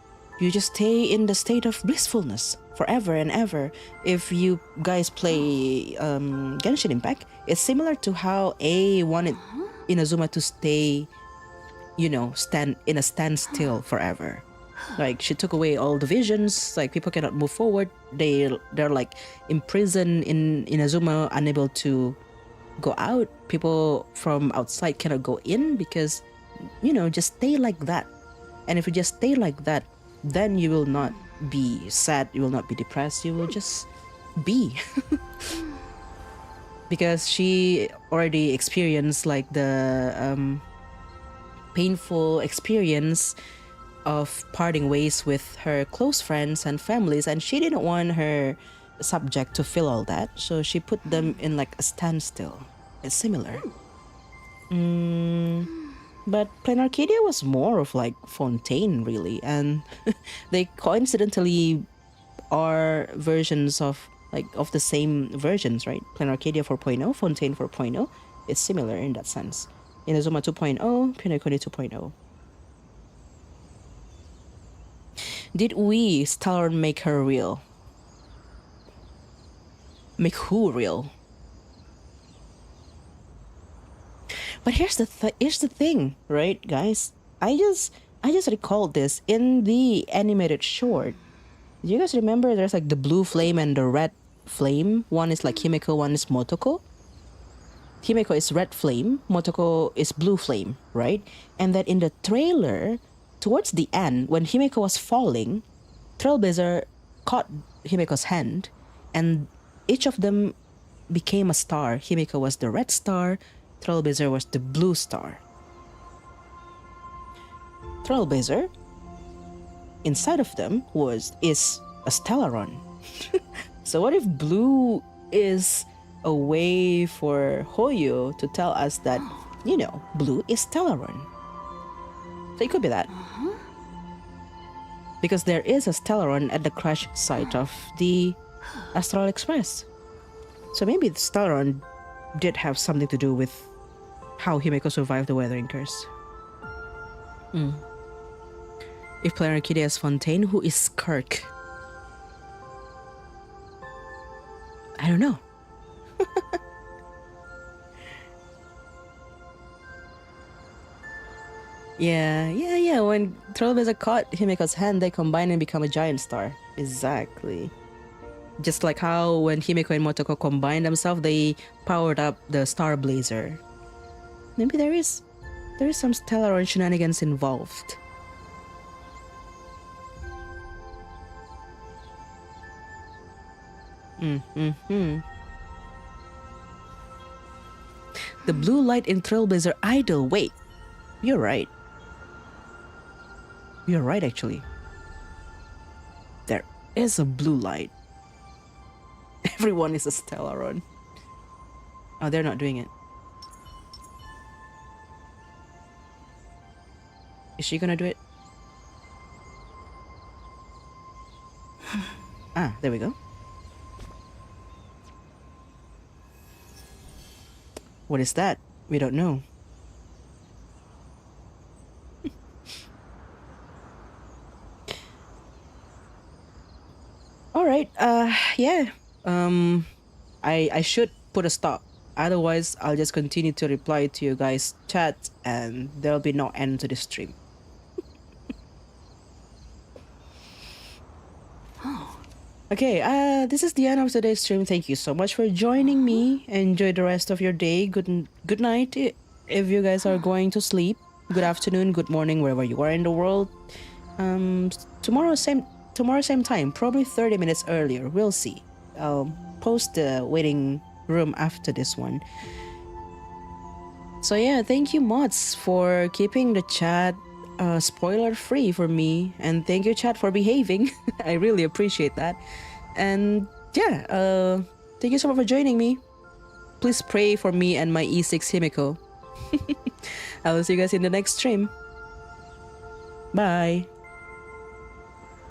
You just stay in the state of blissfulness forever and ever. If you guys play Genshin Impact, it's similar to how A wanted Inazuma to stay, you know, stand in a standstill forever. Like, she took away all the visions, like people cannot move forward. They're like imprisoned in Inazuma, unable to go out. People from outside cannot go in because, you know, just stay like that. And if you just stay like that, then you will not be sad, you will not be depressed, you will just be. Because she already experienced like the painful experience of parting ways with her close friends and families, and she didn't want her subject to feel all that, so she put them in like a standstill. It's similar. But Planarcadia was more of like Fontaine, really, and they coincidentally are versions of like of the same versions, right? Planarcadia 4.0, Fontaine 4.0. It's similar in that sense. Inazuma 2.0, Planarcadia 2.0. Did we, Stellar, make her real? Make who real? But here's the thing, right, guys? I just recalled this in the animated short. Do you guys remember there's like the blue flame and the red flame? One is like Himeko, one is Motoko. Himeko is red flame, Motoko is blue flame, right? And that in the trailer, towards the end, when Himeko was falling, Trailblazer caught Himeko's hand, and each of them became a star. Himeko was the red star, Trailblazer was the blue star. Trailblazer, inside of them is a Stellaron. So what if blue is a way for Hoyo to tell us that, you know, blue is Stellaron? So it could be that. Because there is a Stellaron at the crash site of the Astral Express. So maybe the Stellaron did have something to do with how Himeko survived the weathering curse. If Planarcadia is Fontaine, who is Kirk? I don't know. Yeah. When Trailblazer caught Himeko's hand, they combine and become a giant star. Exactly. Just like how when Himeko and Motoko combined themselves, they powered up the Star Blazer. Maybe there is some Stellaron shenanigans involved. The blue light in Trailblazer idle. Wait, you're right. You're right, actually. There is a blue light. Everyone is a Stellaron. Oh, they're not doing it. Is she gonna do it? Ah, there we go. What is that? We don't know. All right. Yeah. I should put a stop. Otherwise, I'll just continue to reply to you guys' chat, and there'll be no end to this stream. Okay, this is the end of today's stream. Thank you so much for joining me. Enjoy the rest of your day. Good night, if you guys are going to sleep, good afternoon, good morning, wherever you are in the world. Tomorrow same time, probably 30 minutes earlier. We'll see. I'll post the waiting room after this one. So yeah, thank you mods for keeping the chat spoiler free for me, and thank you chat for behaving. I really appreciate that. And yeah, thank you so much for joining me. Please pray for me and my E6 Himeko. I will see you guys in the next stream. Bye.